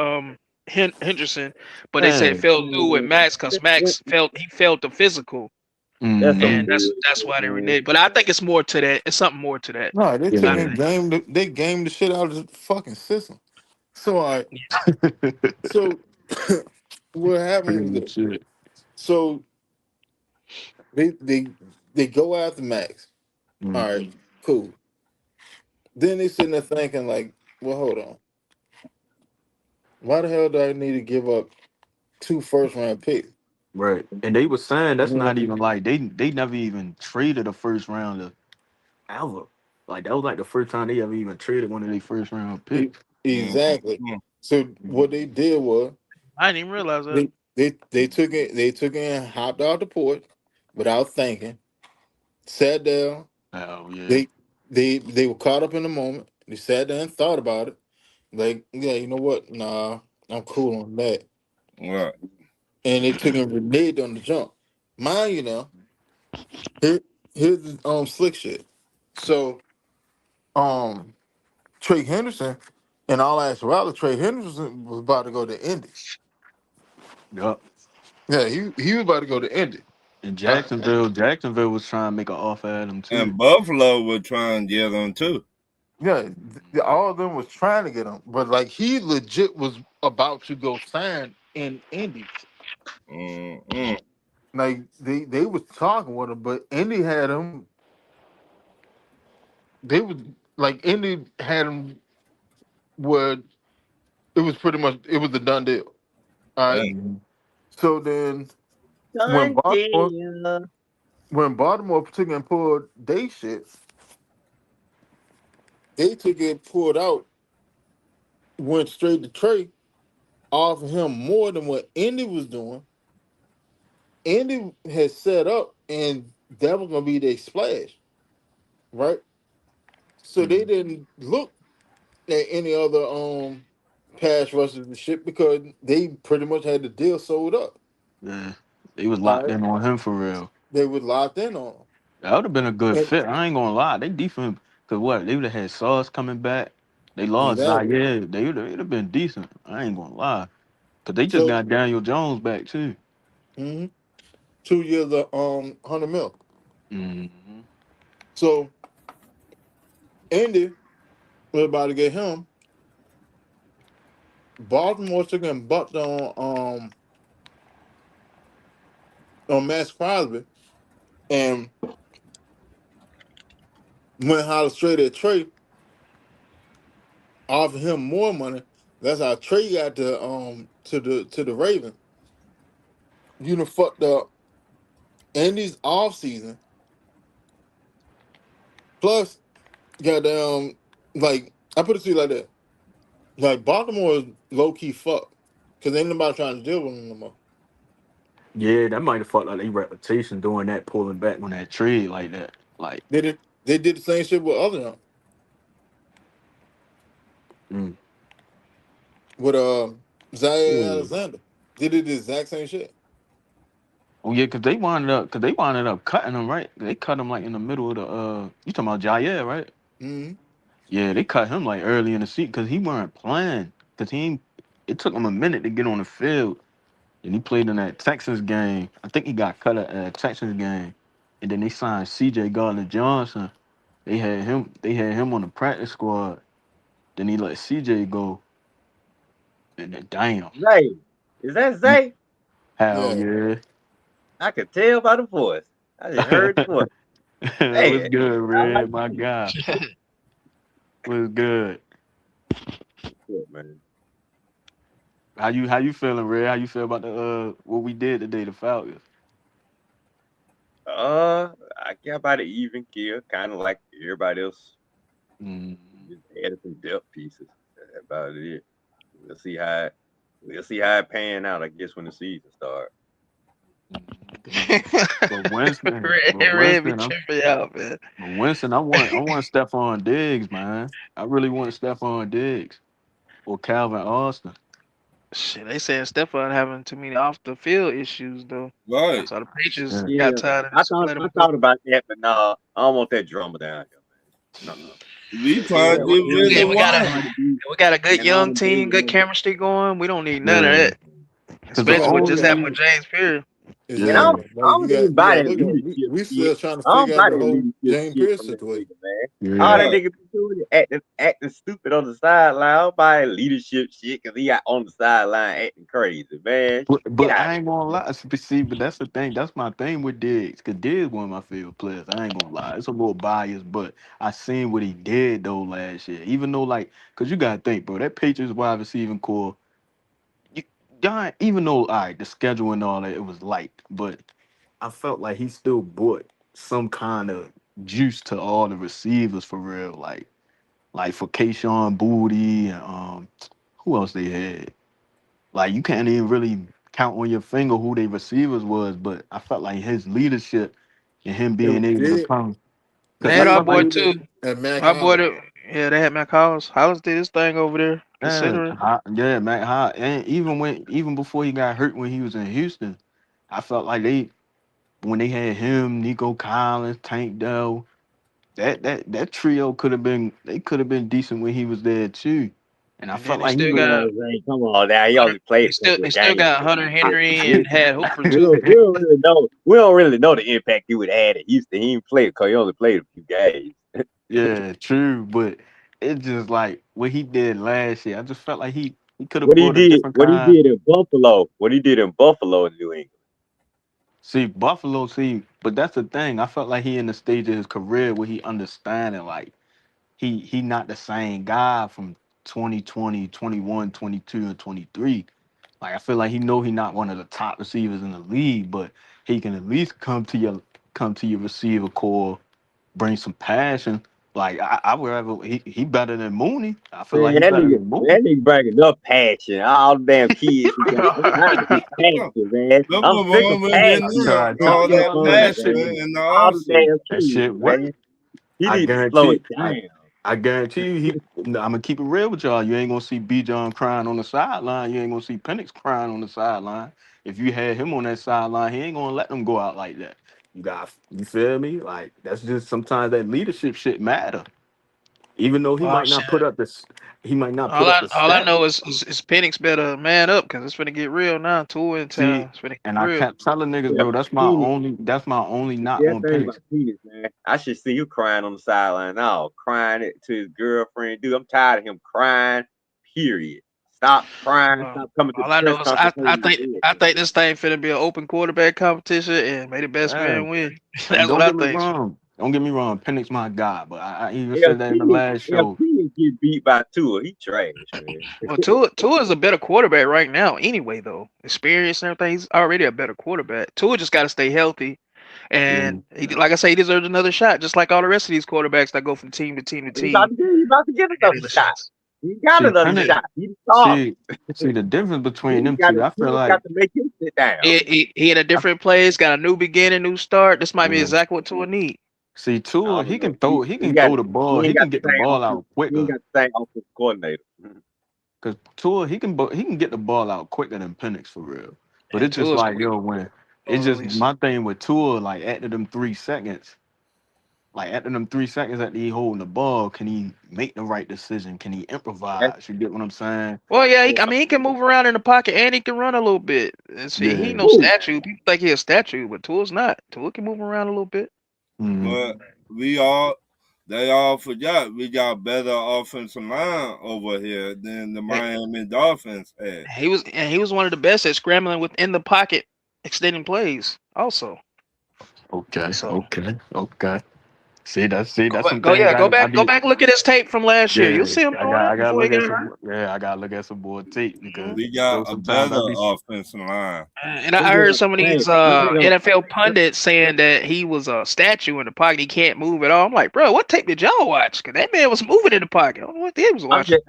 Henderson, but they said it yeah. fell through with Max because Max failed the physical, and Mhm. that's why they reneged. But I think it's more to that. It's something more to that. No, they took I Yeah. and think. they gamed the shit out of the fucking system. So so what happened was Crazy this. shit. So they they they go after Max. All Mm. right, cool. Then they sitting there thinking like, well, hold on. Why the hell do I need to give up two first round picks? Right. And they were saying that's not even like they never even traded a first rounder ever. Like that was like the first time they ever even traded one of their first round picks. Exactly. Mm. So what Mhm. they did was I didn't even realize that. they took it and hopped out the porch without thinking, sat down. Oh yeah. They they were caught up in the moment. They sat down and thought about it. Like, yeah, you know what? Nah, I'm cool on that. Right. And they took and reneged on the jump. Mind you now, here, here's the slick shit. So um Trey Henderson, in all actuality, Trey Henderson was about to go to Indy. Yup. Yeah, he was about to go to Indy. And Uh, Jacksonville was trying to make an offer at him too. And Buffalo were trying to get them too. yeah, all of them was trying to get him, but like he legit was about to go sign in Indy. Mm-mm. Like they was talking with him, but Indy had him. They was like Indy had him where it was pretty much it was a done deal. All right. Dang. Mhm. So then when Done Baltimore deal. when Baltimore took and pulled they shit, they took it pulled out, went straight to Trey, offered him more than what Indy was doing. Indy had set up, and that was gonna be their splash, right? So they Mhm. didn't look at any other pass rushes and shit because they pretty much had the deal sold up. Yeah. They was All locked right, in on him for real. they were locked in on That would have been a good him. fit. I ain't gonna lie. They defense, cause what they would have had Sauce coming back. They And lost exactly. Zaire. They would have been decent. I ain't gonna lie. Cause they just So got Daniel Jones back too. mhm, 2 years of 100 mil. Hmm. So Indy was about to get him. Baltimore took and bucked on Max Crosby and went holler straight at Trey, offered him more money. That's how Trey got to the Ravens. You know fucked up Indy's off season. Plus, goddamn, like I put it to you like that. Like Baltimore is low key fucked because ain't nobody trying to deal with them no more. Yeah, that might have fucked like their reputation doing that, pulling back on that trade like that. Like, They did the same shit with other mm. with Zaire Yeah. Alexander. They did the exact same shit. Oh yeah, cause they wound up cutting him right. They cut him like in the middle of the. You talking about Jair, right? Hmm. Yeah, they cut him like early in the season because he weren't playing. Cause he, ain't- it took him a minute to get on the field, and he played in that Texas game. I think he got cut at that Texas game, and then they signed C.J. Gardner Johnson. They had him. They had him on the practice squad. Then he let C.J. go, and then damn, Zay. Is that he, Zay? hell Yeah. yeah, I could tell by the voice. I just heard the voice. what's Hey, good, I like Red? My guy, what's good? it, man. How you feeling, Red? How you feel about the what we did today, the Falcons? I care about an even kill, kind of like everybody else. Mm. Just added some depth pieces. That's about it. We'll see how it, we'll see how it pan out. I guess when the season starts. But Winston, Red, but Red be Winston, I'm, tripping out, man. but Winston, I want Stephon Diggs, man. I really want Stephon Diggs or Calvin Austin. Shit, they saying Stephon having too many off the field issues though. Right. That's why the Patriots Yeah. got Yeah, tired of I this and thought let I him go. thought about that, but no, I don't want that drama down here, man. No, We Yeah, trying to yeah, get rid we of got a White. good and all young the team, baby good mama. chemistry going. We don't need none of Yeah. that, Because the Yeah, especially what but just only happened with see, James Pierce. and yeah. Exactly. I Like don't even you buy got to that look at it. leadership We shit. still trying to I don't figure out buy the that whole leadership James shit Pierce from that situation. nigga, man. All Yeah. that Right. nigga be doing is acting stupid on the sideline. I don't buy that leadership shit because he got on the sideline acting crazy, man. Get But out I of ain't gonna here. lie. See, but that's the thing. That's my thing with Diggs. Cause Diggs one of my favorite players. I ain't gonna lie. It's a little biased, but I seen what he did though last year. Even though like, cause you gotta think, bro, that Patriots wide receiving core, you, y'all, even though all right, the schedule and all that, it was light, but I felt like he still brought some kind of juice to all the receivers for real. Like for Kayshawn Booty and who else they had? Like you can't even really. count on your finger who they receivers was, but I felt like his leadership and him It being was able to big. come, They because had I our felt boy like, too. And Mac Our boy, Hollins. yeah, they had Mac Hollins. Hollins did his thing over there, considering. yeah, man, and even before he got hurt when he was in Houston, I felt like when they had him, Nico Collins, Tank Dell, that trio could have been decent when he was there too, and I And then felt they like he still would. got Come on now. He Hunter. only played a couple They of still games. got Hunter I, Henry and had Hooper We too. don't, we don't really know. We don't really know the impact he would have had at Houston. He didn't play because he only played a few games. yeah, true, but it's just like what he did last year. I just felt like he could have What he brought a did, different what he kind. did in Buffalo, what he did in Buffalo in New England. See, Buffalo, but that's the thing. I felt like he in the stage of his career where he understanding like he not the same guy from 2020, 21, 22, and 23. Like I feel like he not one of the top receivers in the league, but he can at least come to your receiver core, bring some passion. Like I would rather he better than Mooney. I feel like Man, he better than Mooney. that nigga bring enough passion. All the damn kids he got. I'm tired of his passion, man. Some I'm of sick of them really I'm passion. need trying to tell all All your that you, fun, that shit man. passion in the All the offseason. damn that shit kids, work. man. He I need to slow guarantee it down. I guarantee you, I'm gonna keep it real with y'all. You ain't gonna see B. John crying on the sideline. You ain't gonna see Penix crying on the sideline. If you had him on that sideline, he ain't gonna let them go out like that. You feel me? Like that's just sometimes that leadership shit matter. Even though Oh shit! he might not put All up I the all I stat. know is Penix better man up because it's gonna get real now. Two in See, town. It's gonna get and I real. kept telling niggas, Yeah, bro, that's my only knock see, that on thing Penix. about penis, man. I should see you crying on the sideline now, crying it to his girlfriend. Dude, I'm tired of him crying. Period. Stop crying. Stop coming to the All I press know is conference holding his head I down. think this thing finna be an open quarterback competition and may the best Yeah. man win. And That's what I think. don't get me wrong, Penix my guy, but I even If said that in the Penix, last if show. Penix get beat by Tua, he trash, man. Well, Tua is a better quarterback right now. Anyway, though, experience and everything, he's already a better quarterback. Tua just got to stay healthy, Yeah. and like I say, he deserves another shot, just like all the rest of these quarterbacks that go from team to team to team. He about to get Get another other shot. shots. He got See, another Penix, shot. He the starter. see, see the difference between He them two. I feel like, got to make him sit down. He in a I, different place, got a new beginning, new start. This might be yeah. exactly what Tua need. See, I Tua, don't know. he He can got throw the ball, he ain't he got can the get the same ball offensive out he ain't quicker. got the same offensive coordinator. Cause Tua, he can get the ball out quicker than Penix for real. But And it's just Tua's like, quick, yo, when it's just always. my thing with Tua, like after them 3 seconds. Like after them 3 seconds that he holding the ball, can he make the right decision? Can he That's improvise? You get what I'm saying? Well, yeah, yeah. I mean, he can move around in the pocket and he can run a little bit. And see, he Yeah. ain't no Woo. statue. People think he a statue, but Tua's not. Tua can move around a little bit. Hmm. But they all forgot we got better offensive line over here than the Hey, Miami Dolphins had. he was one of the best at scrambling within the pocket, extending plays. Also, Okay. so Okay. That's some go things yeah, I go be. back, and look at his tape from last year. You'll Yeah, see him doing it I gotta before he look at got hurt. some. Yeah, I gotta look at some more tape because We got those a sometimes better I be. offensive line. And Them I heard boys, some of hey, these them niggas, NFL pundits saying that he was a statue in the pocket. He can't move at all. I'm like, bro, what tape did y'all watch? Because that man was moving in the pocket. I don't know what they was watching.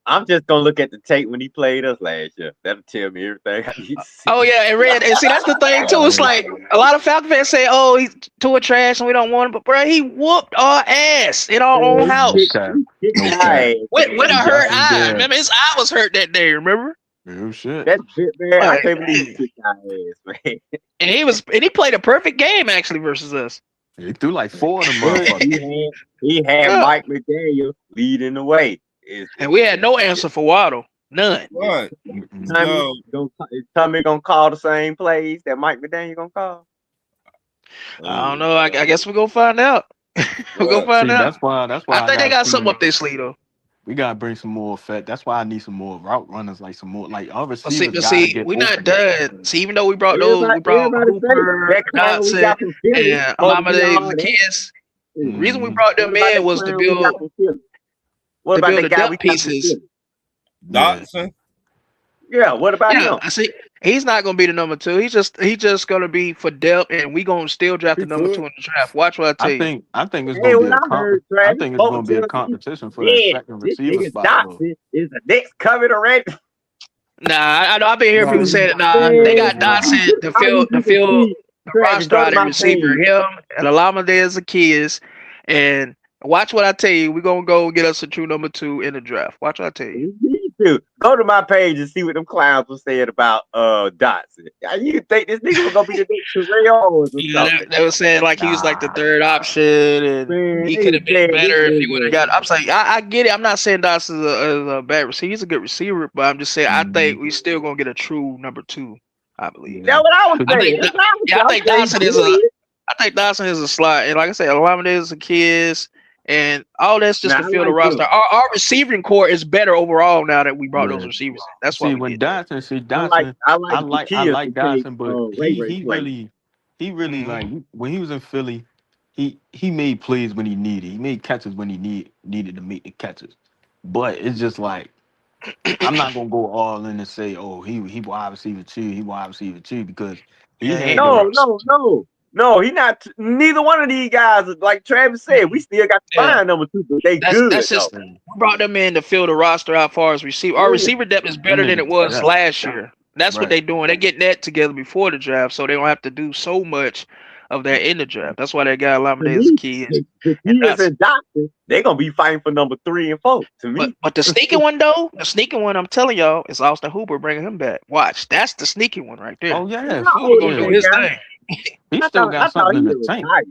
I'm just gonna look at the tape when he played us last year. That'll tell me everything I need to see. Oh yeah, and Red, and see that's the thing too. It's like a lot of Falcon fans say, "Oh, he's too trash and we don't want him," but bro, he whooped our ass in our own Man, house Okay. he kicked our Okay. ass, with a He man. hurt definitely eye. did. Remember, his eye was hurt that day. Remember? Real shit. That bit, man, I Like, can't believe he kicked our ass, man. and he played a perfect game actually versus us. He threw like four of them But motherfuckers. he had Yeah. Mike McDaniel leading the way. And we had no answer for Waddle, none. Right. Mm-mm. Tommy So is Tommy gonna call the same plays that Mike McDaniel gonna call? I don't know. I guess we're gonna find out. We're gonna what? find See, out. that's I why I think they gotta got something see. up their sleeve though. We gotta bring some more effect. That's why I need some more route runners, like some more. Like our But see, receivers gotta get we're not open. done. See, even though we brought those, we brought Everybody say Hooper, that clown we Dotson, got from Philly and supposed to be Amamade all that. Zacchaeus. Reason we Mm-hmm. brought What them about in that was clown we got from Philly? What to about build that the guy we depth got from pieces. Philly? Yeah. Dotson? Yeah, what about Yeah, him? I see. He's not gonna be the number two. He's just gonna be for depth, and we gonna still draft He the number two could. in the draft. Watch what I tell you. I think it's Hey, gonna be what a I heard, I Travis, think it's spoke gonna to be a Tennessee. competition for that Yeah, second this receiver nigga spot though. Dotson is the next coming already. Nah, I know I've been hearing people No, saying that. Nah, they no, got Man, no. Dotson just all you the niggas field see, the Travis, roster go to out at my receiver. page. Him and Alameda Zacchaeus. And watch what I tell you. We're gonna go get us a true number 2 in the draft. Watch what I tell you. You need to go to my page and see what them clowns were saying about Dotson. You think this nigga was gonna be the next Terrell Owens or Yeah, something? they were saying like he was like the Nah. third option, and Man, he they could have been said this better if he would have nigga. got. I'm saying I get it. I'm not saying Dawson's a bad receiver. He's a good receiver, but I'm just saying I Mhm. think we still gonna get a true number 2. I believe. Yeah. That's what I was 'Cause I saying. think. That's what I was Yeah, saying. I I'm think saying Dawson is a. good. I think Dawson is a slot, and like I said, Alameda is a kids, and all that's just Now to I fill the like roster. him. Our receiving core is better overall now that we brought those Yeah. receivers in. That's why See we when did that. Dotson, see I like Dotson, I like the I kids to like take Dotson, but Ray he Ray he play. really he really Hmm. like when he was in Philly, he made plays when he needed. He made catches when he needed to make the catches. But it's just like I'm not gonna go all in and say, oh, he wide receiver two, he wide receiver two because he Yeah, he had ain't no them. wide No, receiver. no, no. No, he not neither one of these guys, like Travis said, we still got to Yeah. find number 2, but they That's good just though. um, we brought them in to fill the roster out far as receiver. Our Yeah. receiver depth is Them better than it niggas was depth, last year. That's what right? they're doing. They're getting that together before the draft, so they don't have to do so much of that in the draft. That's why they got To Laminated as a me, kid the and kids Dotson. and doctors, they're gonna be fighting for number 3 and 4. To me. But the sneaky one though, the sneaky one, I'm telling y'all, is Austin Hooper bringing him back. Watch, that's the sneaky one right there. Oh yeah, How Hooper old is gonna do yeah. that his guy? thing. He still I got thought something he in the was tank. retired.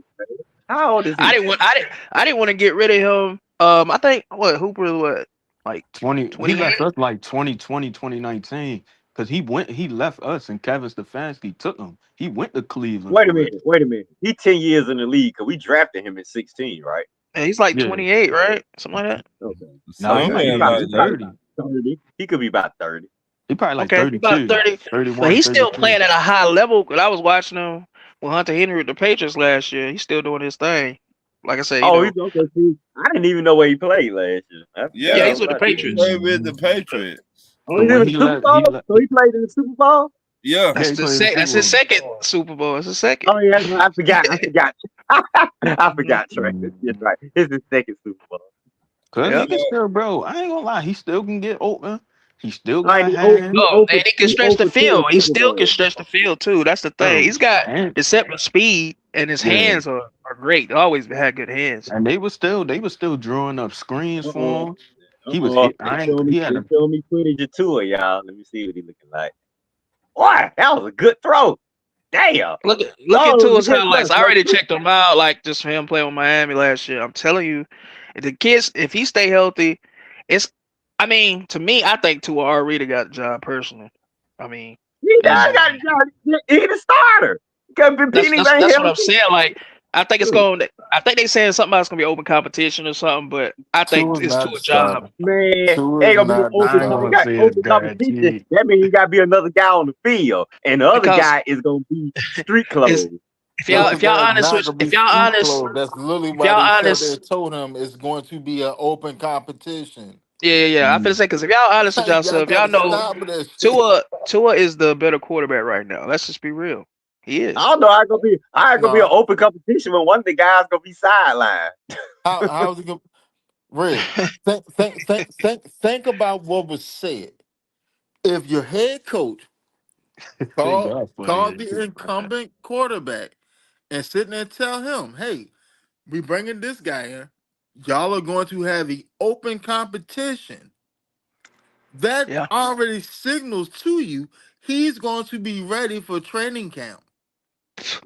How old is he? I didn't want to get rid of him. I think what Hooper is what like 20 he left 28. us like 2020 2019 because he left us and Kevin Stefanski took him. He went to Cleveland Wait a for real. minute. Wait a minute. He 10 years in the league because we drafted him at 16, right? Yeah, he's like Yeah. 28, right? Something like that. Okay. Now he Okay. might He Somewhere be probably, like like he probably that. 30. about 30. He could be about 30. He probably like Okay, about 32, 30. But 31, he's still 32. playing at a high level. Cause I was watching him with Hunter Henry with the Patriots last year. He's still doing his thing. Like I said, Oh, he's okay. See, I didn't even know where he played last year. I yeah, forgot Yeah, he's all with the about he this. Patriots. played with the Mhm. Patriots. Oh, So he's in when the Super Bowl? So he played in the Super Bowl? Yeah. yeah, he played in the Super That's his Bowl. second Super Bowl. It's his second. Oh, yeah. I forgot. I forgot. I Mhm. forgot, Trey. That's Mhm. right. It's his second Super Bowl. Cause he Yep. can Yeah. still, bro. I ain't gonna lie, he still can get open. He still All right, got hands. And he can he stretch 0 the for 2 field. in He Super still can Bowl. stretch the field too. That's the thing. Bro. He's got And deceptive speed, and his yeah. hands are great. They always had good hands. And they were still drawing up screens Uh-oh. for him. He was hit. He had They a showing me footage of Tua, y'all. Let me see what he looking like. Boy, that was a good throw. Damn. Look Oh, it into was his a good highlights. throw. I No, already checked him out, like just for him playing with Miami last year. I'm telling you, if the kids, if he stay healthy, it's. I mean, to me, I think Tua already got the job personally. I mean, he it's got he the starter. Because Pennies ain't that's what I'm healthy. saying. Like, I think it's Shoot. going. I think they saying something about it's gonna be open competition or something, but I think Tua's it's not the Tua job. starter. Man, Tua's ain't gonna be no not the open I ain't gonna starter. got say it's open competition. guaranteed. That means he gotta be another guy on the field. And the other Because guy is gonna be street it's clothes. The other if y'all guy's honest not with gonna be street clothes. That's literally if why y'all they said they honest told him it's going to be an open competition. yeah. I feel Mhm. say because if y'all honest with Y'all yourself, y'all gotta know stop with that shit. Tua is the better quarterback right now. Let's just be real. He I is. don't know I ain't gonna be an No, open competition when one of the guys gonna be sidelined. how's it going? Red, think about what was said. If your head coach Say called God funny called as the shit, man. incumbent quarterback and sitting there and tell him, "Hey, we bringing this guy in. Y'all are going to have the open competition." That Yeah. already signals to you he's going to be ready for training camp.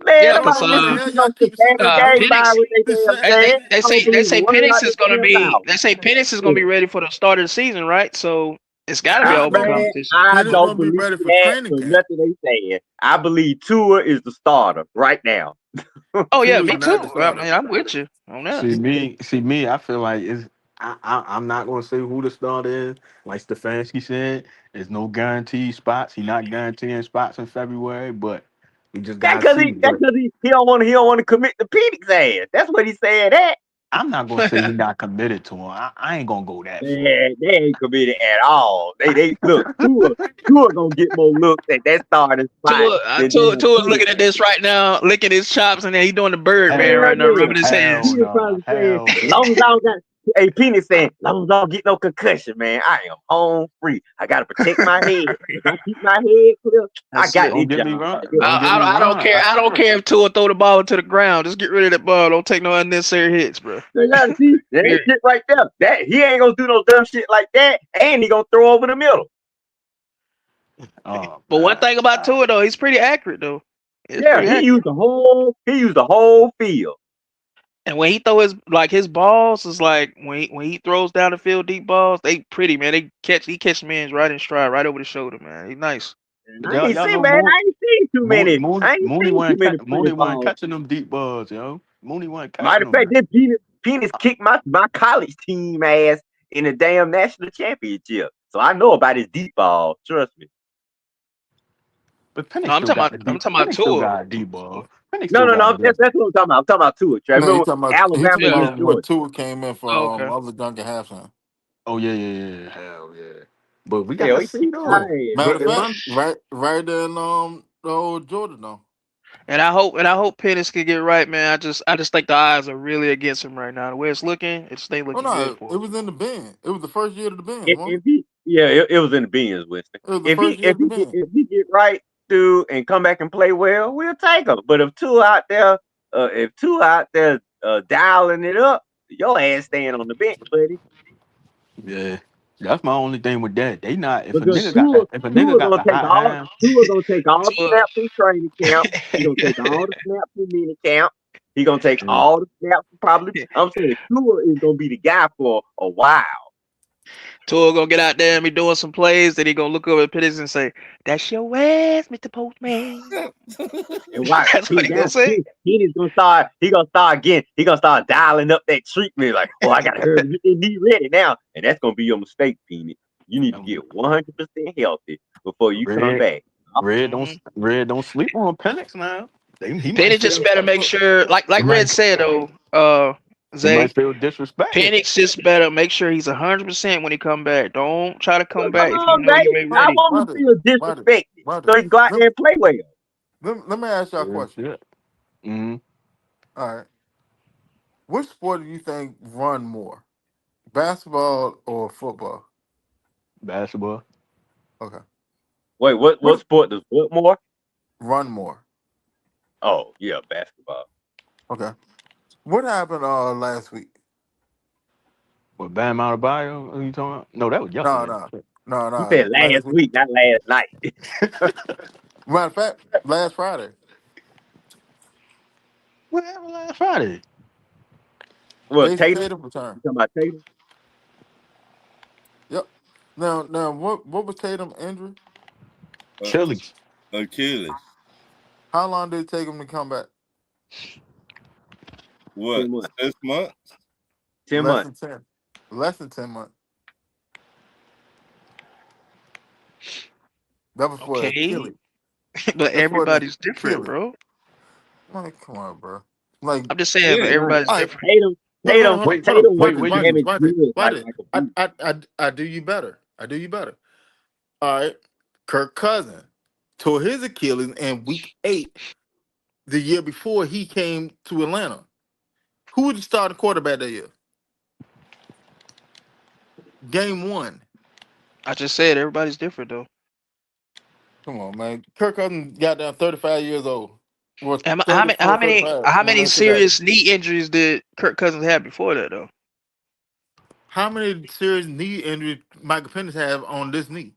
Man, Yeah, I'm So because not why the listening hell to y'all no keep sitting there Stefanski telling by Penix what they the damn same? saying. I don't they believe say one Penix out is their gonna damn be mouth. they say Penix is gonna be Shit. ready for the start of the season, right? So it's got to be an open Man, competition. I Penix don't gonna be believe ready for that training for camp. nothing they saying. I believe Tua is the starter right now. Oh yeah, Tua is me not the too. I starter. mean, I'm with you on that. See me. I feel like it's. I'm not gonna say who the starter is. Like Stefanski said, there's no guaranteed spots. He's not guaranteeing spots in February, but we just That gotta cause see. that But cause he don't want to commit to Penix ass. That's what he said that. I'm not gonna say he's not committed to him. I ain't gonna go that far. Man, they ain't committed at all. They look, Tua gonna get more looks at that starting spot than damn Tua's Penix. looking at this right now, licking his chops, and then he doing the bird man Hell, right now, Yeah. rubbing his He hell hands. was no, probably saying, hell as long no. as I don't got Hey, Penny saying, long as I don't get no concussion, man, I am home free. I gotta protect my head. If I keep my head clear, I That's got it. this Don't get me job wrong. right here. Don't get me I don't wrong. care. I don't care if Tua throw the ball to the ground. Just get rid of that ball. Don't take no unnecessary hits, bro. So you gotta see that Period. shit right there. That he ain't gonna do no dumb shit like that, and he gonna throw over the middle. Oh But one man. thing about Tua though, he's pretty accurate though. It's Yeah, pretty accurate. he used the whole field. And when he throw his balls is like when he throws down the field deep balls, they pretty man. He catch men's right in stride, right over the shoulder, man. He's nice. And But I ain't y'all seen, know man. I ain't seen too many. I ain't seen too many pretty Mooney wasn't balls. catching them deep balls, yo. Mooney wasn't catching Matter of them, fact, man. this Penis kicked my college team ass in the damn national championship. So I know about his deep ball. Trust me. But No, I'm talking about Penix still Tua. got a deep ball. Penix No, still no, got a no. good. That's what I'm talking about. I'm talking about Tua. Trey. No, Remember he Alabama talking Yeah. against about when Georgia? Tua came in for Oh, okay. other Duncan halftime. Oh yeah. Hell yeah. But we Hell, gotta he see kicked though. Well, my ass, matter But of if boy. fact, I'm right there in the old Jordan though. And I hope Pennis can get right, man. I just think the odds are really against him right now. The way it's looking, it's they Oh looking good no, for it him. was in the bin. It was the first year of the bin, wasn't If he, yeah, it was in the bins, Winston. it? It was the first year of the bin. If he get right through and come back and play well, we'll take him. But if two out there dialing it up, your ass staying on the bench, buddy. yeah. That's my only thing with that. They not Because Tua got gonna the take hot all hand. Tua gonna take all the Tua, snaps in training camp. He gonna take all the snaps in mini camp. He gonna take Yeah. all the snaps probably. I'm saying Tua is gonna be the guy for a while. Tua gonna get out there and be doing some plays. Then he gonna look over at Pennis and say, "That's your ass, Mr. Postman." And watch, That's what he gonna say. He's gonna start. He gonna start again. He gonna start dialing up that treatment. Like, oh, I gotta hurry to get this knee ready now. And that's gonna be your mistake, Phoenix. You need to Um, get 100% healthy before you come Red, back. Mhm. Red don't sleep on Penix now. He might Penix just feel better make sure, he like Red might said though, he might Zay. feel disrespected. Penix just better make sure he's 100% when he come back. Don't try to come Well, come back if you on, know you baby. ain't I ready. want him to Buddy, feel buddy, disrespected buddy. so he can go out Let, there and play well. let me ask y'all a Real question. shit. Mm-hmm. All right. Which sport do you think run more? Basketball or football? Basketball. Okay. Wait, what What sport does what more? run more? Oh, yeah, basketball. Okay. What happened last week? What Bam Adebayo? Are you talking about? No, that was No, yesterday. no. No, You said no. last Last week. week, not last night. Matter of fact, last Friday. What happened last Friday? Well, Jason Tatum? Tatum returned. You talking about Tatum? Yep. Now, what was Tatum injury? Uh, Chili's. Achilles. How long did it take him to come back? What? 10 months. 6 months? 10 Less months. than 10. Less than 10 months. That was for Okay, Achilles. but That's for the everybody's different, Achilles. bro. Like, come on, bro. Like, I'm just saying, Yeah. but Nah, everybody's all right, different. Tatum, hold on, Wait, hold on. Tatum wait, wasn't wait. damaged good Watch like it. a boot. I do you better. I do you better. All right. Kirk Cousins tore his Achilles in week 8 the year before he came to Atlanta. Who was the starting quarterback that year? Game 1. I just said everybody's different though. Come on, man. Kirk Cousins got down 35 years old. Was How many 34, 35 how when many they took that. serious knee injuries did Kirk Cousins have before that though? How many serious knee injuries Michael Penix have on this knee?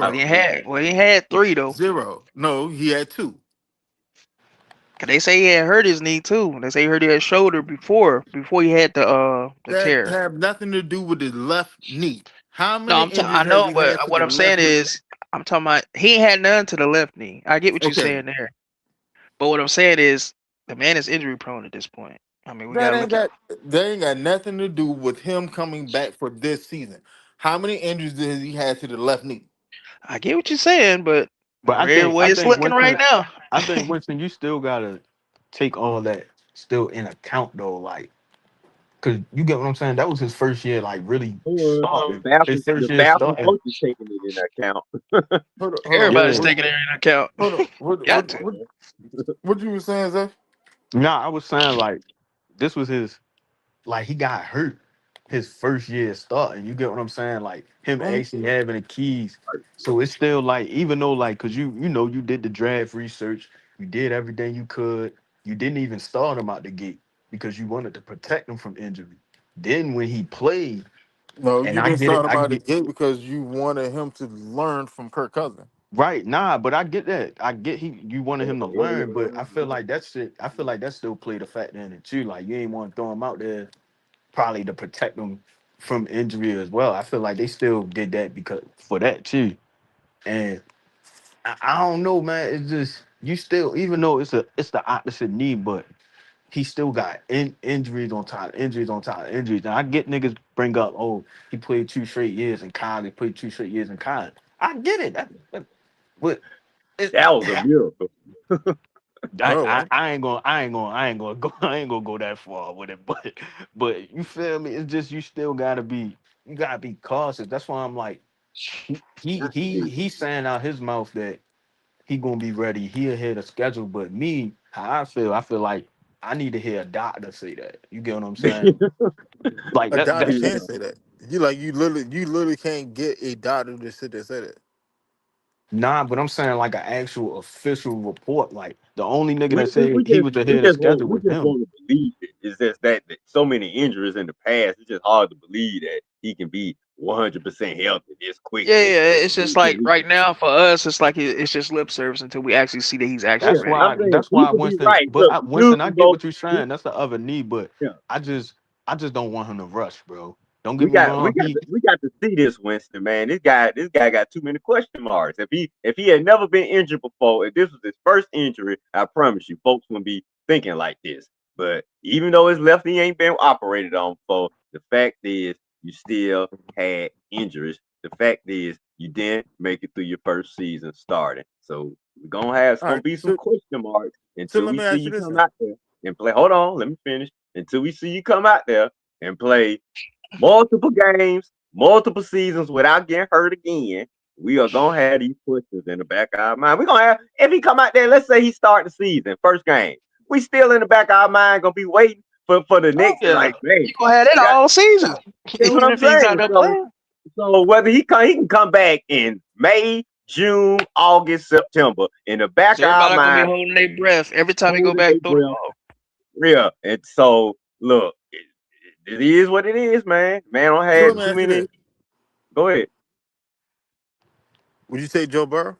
I Zero. don't know. He had three though. Zero. No, he had 2. 'Cause they say he had hurt his knee too. They say he hurt his shoulder before he had the That tear. have nothing to do with his left knee. How No, many I injuries has know, he but had to what the I'm saying left knee? is I'm talking about he ain't had none to the left knee. I get what you're Okay. saying there, but what I'm saying is the man is injury prone at this point. I mean, we That gotta ain't look at. got that ain't got nothing to do with him coming back for this season. How many injuries did he have to the left knee? I get what you're saying, but But where I it's think looking right Winston now. I think Winston, you still gotta take all that still in account though, like cause you get what I'm saying? That was his first year like really starting. His The first year Falcons starting. coach is taking it in account. Hold on. Everybody's Yeah. taking it into account. Hold on. What Got what to. what what you were saying, Zay? Nah, I was saying like this was his like he got hurt his first year starting. You get what I'm saying? Like him Mhm. actually having the keys. So it's still like, even though like, cause you did the draft research, you did everything you could. You didn't even start him out the gate because you wanted to protect him from injury. Then when he played, No, and you I didn't get it, start him I out the get gate because you wanted him to learn from Kirk Cousins. right, nah, but I get that. I get you wanted him to learn, but I feel like that shit. I feel like that still played a factor in it too. Like you ain't want to throw him out there probably to protect them from injury as well. I feel like they still did that because for that too. And I don't know, man. It's just you still, even though it's the opposite knee, but he still got injuries on top of injuries on top of injuries. And I get niggas bring up, oh, he played 2 straight years in college, played 2 straight years in college. I get it. But it, That was a miracle. Oh, well. I ain't gonna go I ain't gonna go that far with it, but you feel me? It's just you gotta be cautious. That's why I'm like he's saying out his mouth that he gonna be ready. He'll hit a schedule, but me, how I feel like I need to hear a doctor say that. You get what I'm saying? Like A doctor that's can't say that. You literally can't get a doctor to sit there and say that. nah, but I'm saying like an actual official report. Like the only nigga we, that we, said we he just was ahead of schedule we was just him. want to believe it. It's just that so many injuries in the past. It's just hard to believe that he can be 100% healthy this Yeah, quickly. yeah. It's just like right now for us, it's like it's just lip service until we actually see that he's actually Yeah, That's ready. I'm why. saying That's he why could be Winston. right. But Look, the dude Winston, I can get go. what you're saying. That's the other knee. But Yeah, I just, I just don't want him to rush, bro. Don't get we me got we wrong. got to, we got to see this Winston, man. This guy got too many question marks. If he had never been injured before, if this was his first injury, I promise you, folks wouldn't be thinking like this. But even though his left knee ain't been operated on before, the fact is you still had injuries. The fact is you didn't make it through your first season starting. So we're gonna have it's All gonna right. be some question marks So until let we me see ask you you this come then. out there and play. Hold on, let me finish. Until we see you come out there and play multiple games, multiple seasons without getting hurt again. We are gonna have these questions in the back of our mind. We're gonna have if he come out there, let's say he start the season, first game. We still in the back of our mind gonna be waiting for the Oh next yeah, like man. you gonna have that That, all season, that's what even I'm if he's out saying. there So playing. whether he can come back in May, June, August, September, in the back So of our everybody gonna be mind, holding their breath every time he go holding back their and throw the breath. ball. Yeah. And so look, it is what it is, man. Man, I don't So let had me too ask you many. this: Go ahead. would you say Joe Burrow?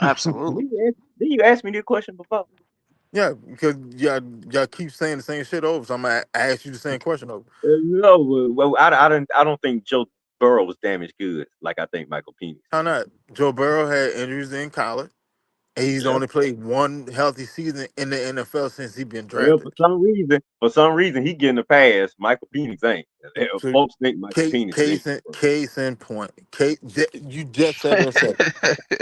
Absolutely. Did you ask me this question before? Yeah, because y'all keep saying the same shit over, so I'm gonna ask you the same question over. No, well, I don't think Joe Burrow was damaged goods like I think Michael Penix How is. not? Joe Burrow had injuries in college, and he's Yeah. only played one healthy season in the NFL since he's been Well, drafted. for some reason, he getting a pass. Michael Penix ain't. So, Folks think Michael Penix is injured. case in point. You just said there and said it.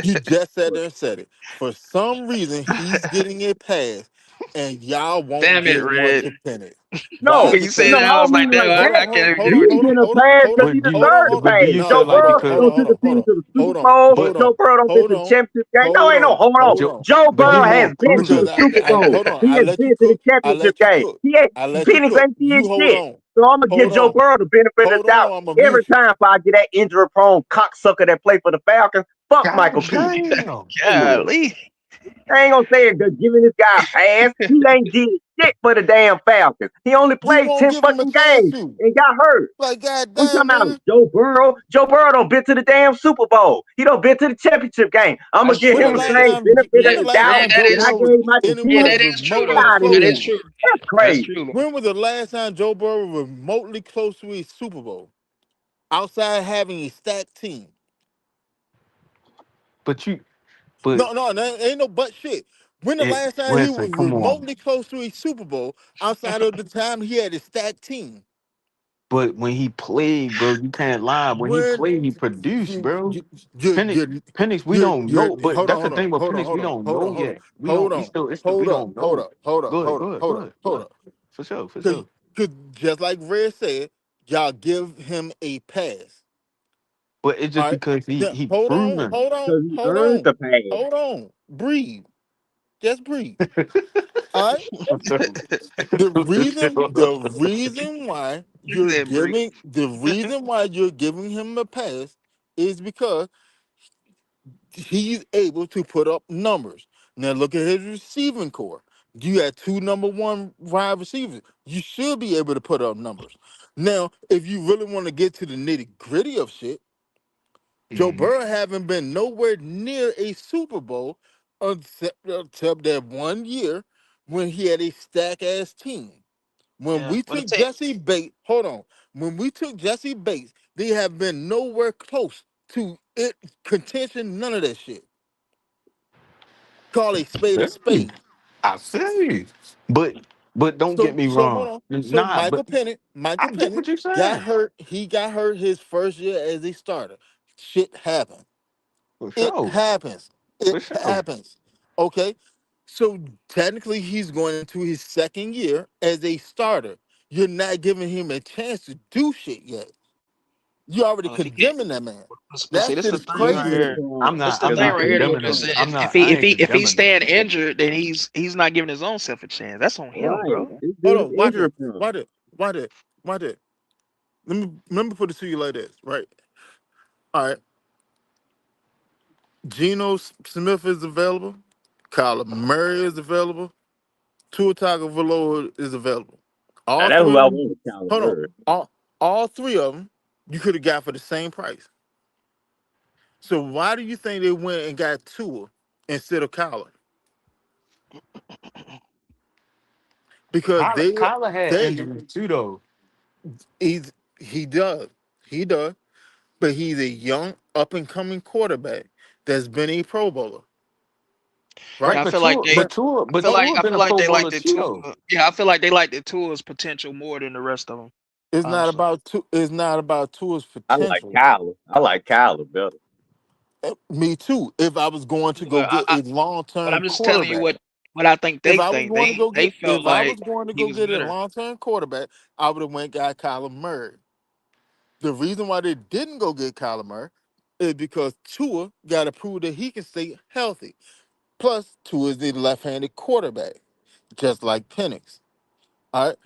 You just said there and said it. For some reason, he's getting a pass, and y'all won't Damn it, give one Red. to Penix. Why? No, When you say no, Because that, I I was don't like, mean damn, like hold I that. on, can't even hold do on, He's it. hold on, getting a hold on, pass hold because on, he But do hold you, on, deserved the hold on. but do pass. you No, feel Joe like no, Burrow hold because, on, don't hold took on, the hold team on, to the Super hold on, Bowl. hold on, Joe Burrow don't been hold to the on, championship game. No, hold ain't no on, hold on. hold on. Joe but Burrow he has won't been to coach Because the it. Super Bowl. hold on, He I has let you been to the cook. I championship let you game. cook. He ain't I let you Penix cook. ain't did You hold shit. on, So I'm gonna give hold Joe on, Burrow the benefit of the hold doubt. on. I'm gonna Every mute you. time if I get that injury prone cocksucker that play for the Falcons, fuck Michael God Penix. damn. Shit. Golly. I ain't gonna say it giving this guy a pass. He ain't did shit for the damn Falcons. He only You played won't 10 give him a fucking chance games to. and got hurt. Like, We goddamn, talking about nigga. Joe Burrow. Joe Burrow don't been to the damn Super Bowl. He don't been to the championship game. I'm gonna That's give When true, the him the last Red. same time? benefit When of Red, the the last doubt Red, time that Joe that I is Burrow was gave Michael yeah, anywhere Penix. that is true Get though. remotely out of close That here. is to? true. That's That's crazy. true. When was the last time Joe Burrow was remotely close to a Super Bowl outside having a stacked team? But you, but No, no, there ain't no but shit. When the it, last time he Winston, was come on. remotely close to a Super Bowl outside of the time he had a stacked team? But when he played, bro, you can't lie. When he When played, he produced, you bro. you you Penix, you Penix, we don't know. But hold on, that's the hold on, thing with hold on, Penix, we hold on, don't hold on, know hold on, yet. We hold don't. We on, still. It's the we hold up, don't hold know. up, hold up, Go ahead. hold Go up, ahead. hold Go up, ahead. Go hold ahead. up. For sure. For Cause, sure. cause just like Red said, y'all give him a pass. But it's All just right. because Then he hold on, proven. hold on, Because he hold earned on, the pass. hold on. Breathe. Just breathe. All right. The reason why He you're said, "Breathe." giving the reason why you're giving him a pass is because he's able to put up numbers. Now look at his receiving core. You had two number one wide receivers. You should be able to put up numbers. Now, if you really want to get to the nitty gritty of shit, Joe Mhm. Burrow haven't been nowhere near a Super Bowl except that 1 year when he had a stack ass team. When Yeah, we but it took take Jesse Bates, hold on. When we took Jesse Bates, they have been nowhere close to it contention. None of that shit. Call a spade a Hey, spade. I see. But don't get me So hold wrong. on. So Nah, Michael but Penix, Michael I get Penix what you're got saying. hurt. He got hurt his first year as a starter. Shit happened. For It sure. happens. It For sure. happens. Okay. So technically, he's going into his second year as a starter. You're not giving him a chance to do shit yet. You already if he get. condemning that man. But see, That this shit the is thing Let's right give crazy. it here. to I'm him. This not the I'm Let's thing not right give here though, it condemning to because him. him. I ain't if he condemning him. stand injured, then he's not giving his own self a chance. That's on him, Right. bro. This Hold dude's on. Watch injury it. prone. Watch it. Watch it. Watch it. Let me put it to you like this, right? All right. Geno Smith is available. Kyler Murray is available. Tua Tagovailoa is available. Now All that's three who of I them. want to Kyler Hold on. Murray. All three of them you could have got for the same price. So why do you think they went and got Tua instead of Kyler? Because Kyler had they injuries too though. he's he does. He does. But he's a young up and coming quarterback that's been a Pro Bowler, Right, Yeah, right? but But Tua, I but feel hold on. like Tua I been feel a like Pro they like Bowler the too tour. though. Yeah, I feel like they like the tour's potential more than the rest of them. Honestly, It's not about Tua's I like potential. Kyler. I like Kyler better. Me too. If I was going to go but get a long but term I'm just telling you quarterback, what I think if they I was think. going to go They get felt like he was a better. long term quarterback, I would have went got Kyler Murray. The reason why they didn't go get Kyler Murray is because Tua got to prove that he can stay healthy. Plus, Tua is the left-handed quarterback, just like Penix. All right.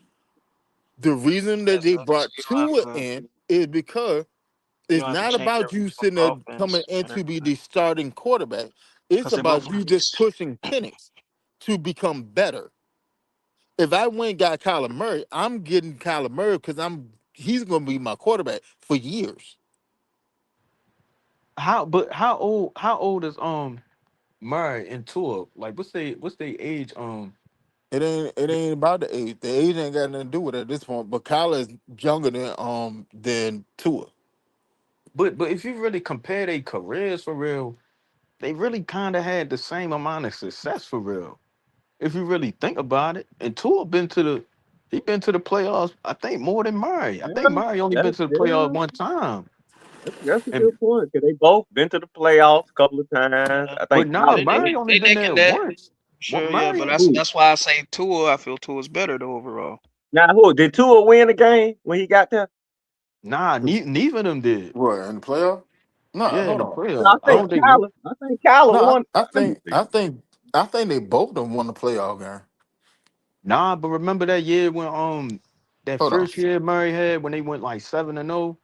The reason Yeah, that they so brought you don't Tua have to in is because you it's don't have to not change about you everything sitting there about the coming offense in and to be everything the starting quarterback. It's because they both about you just rookies. pushing Penix to become better. If I went and got Kyler Murray, I'm getting Kyler Murray because he's gonna be my quarterback for years. How old is Murray and Tua? Like what's they age It ain't about the age. The age ain't got nothing to do with it at this point. But Kyler is younger than Tua. but if you really compare their careers for real, they really kind of had the same amount of success for real. If you really think about it, and Tua been to the playoffs. I think more than Murray. I think Yeah, Murray only been that's to the playoffs yeah. one time. That's a And good point because they both been to the playoffs a couple of times. I but think Yeah, nah, Kyler Murray been. only they been neck there and neck. once. Sure, yeah, but Murray, Who? that's why I say Tua. I feel Tua's better though overall. Now who did Tua win the game when he got there? nah, neither of them did. What in the playoff? No, Yeah, in hold the on. No, playoffs. I I think don't think. Kyler. I think Kyler No, won I the think championship. I think I think they both done won the playoff game. Nah, but remember that year when that Hold on. first year Murray had when they went like 7-0,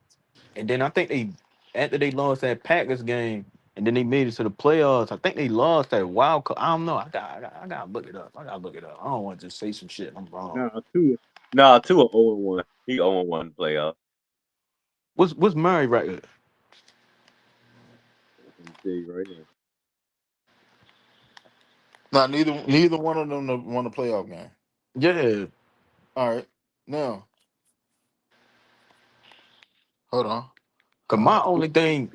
and then I think they after they lost that Packers game, and then they made it to the playoffs. I think they lost that wild card. I don't know. I gotta look it up. I gotta look it up. I don't want to just say some shit. I'm wrong. No, Tua. No, Tua 0-1. He 0-1 in the playoff. What's Murray record? Let me tell you right now. Now neither one of them won the playoff game. Yeah, All right. Now hold on. cause Uh,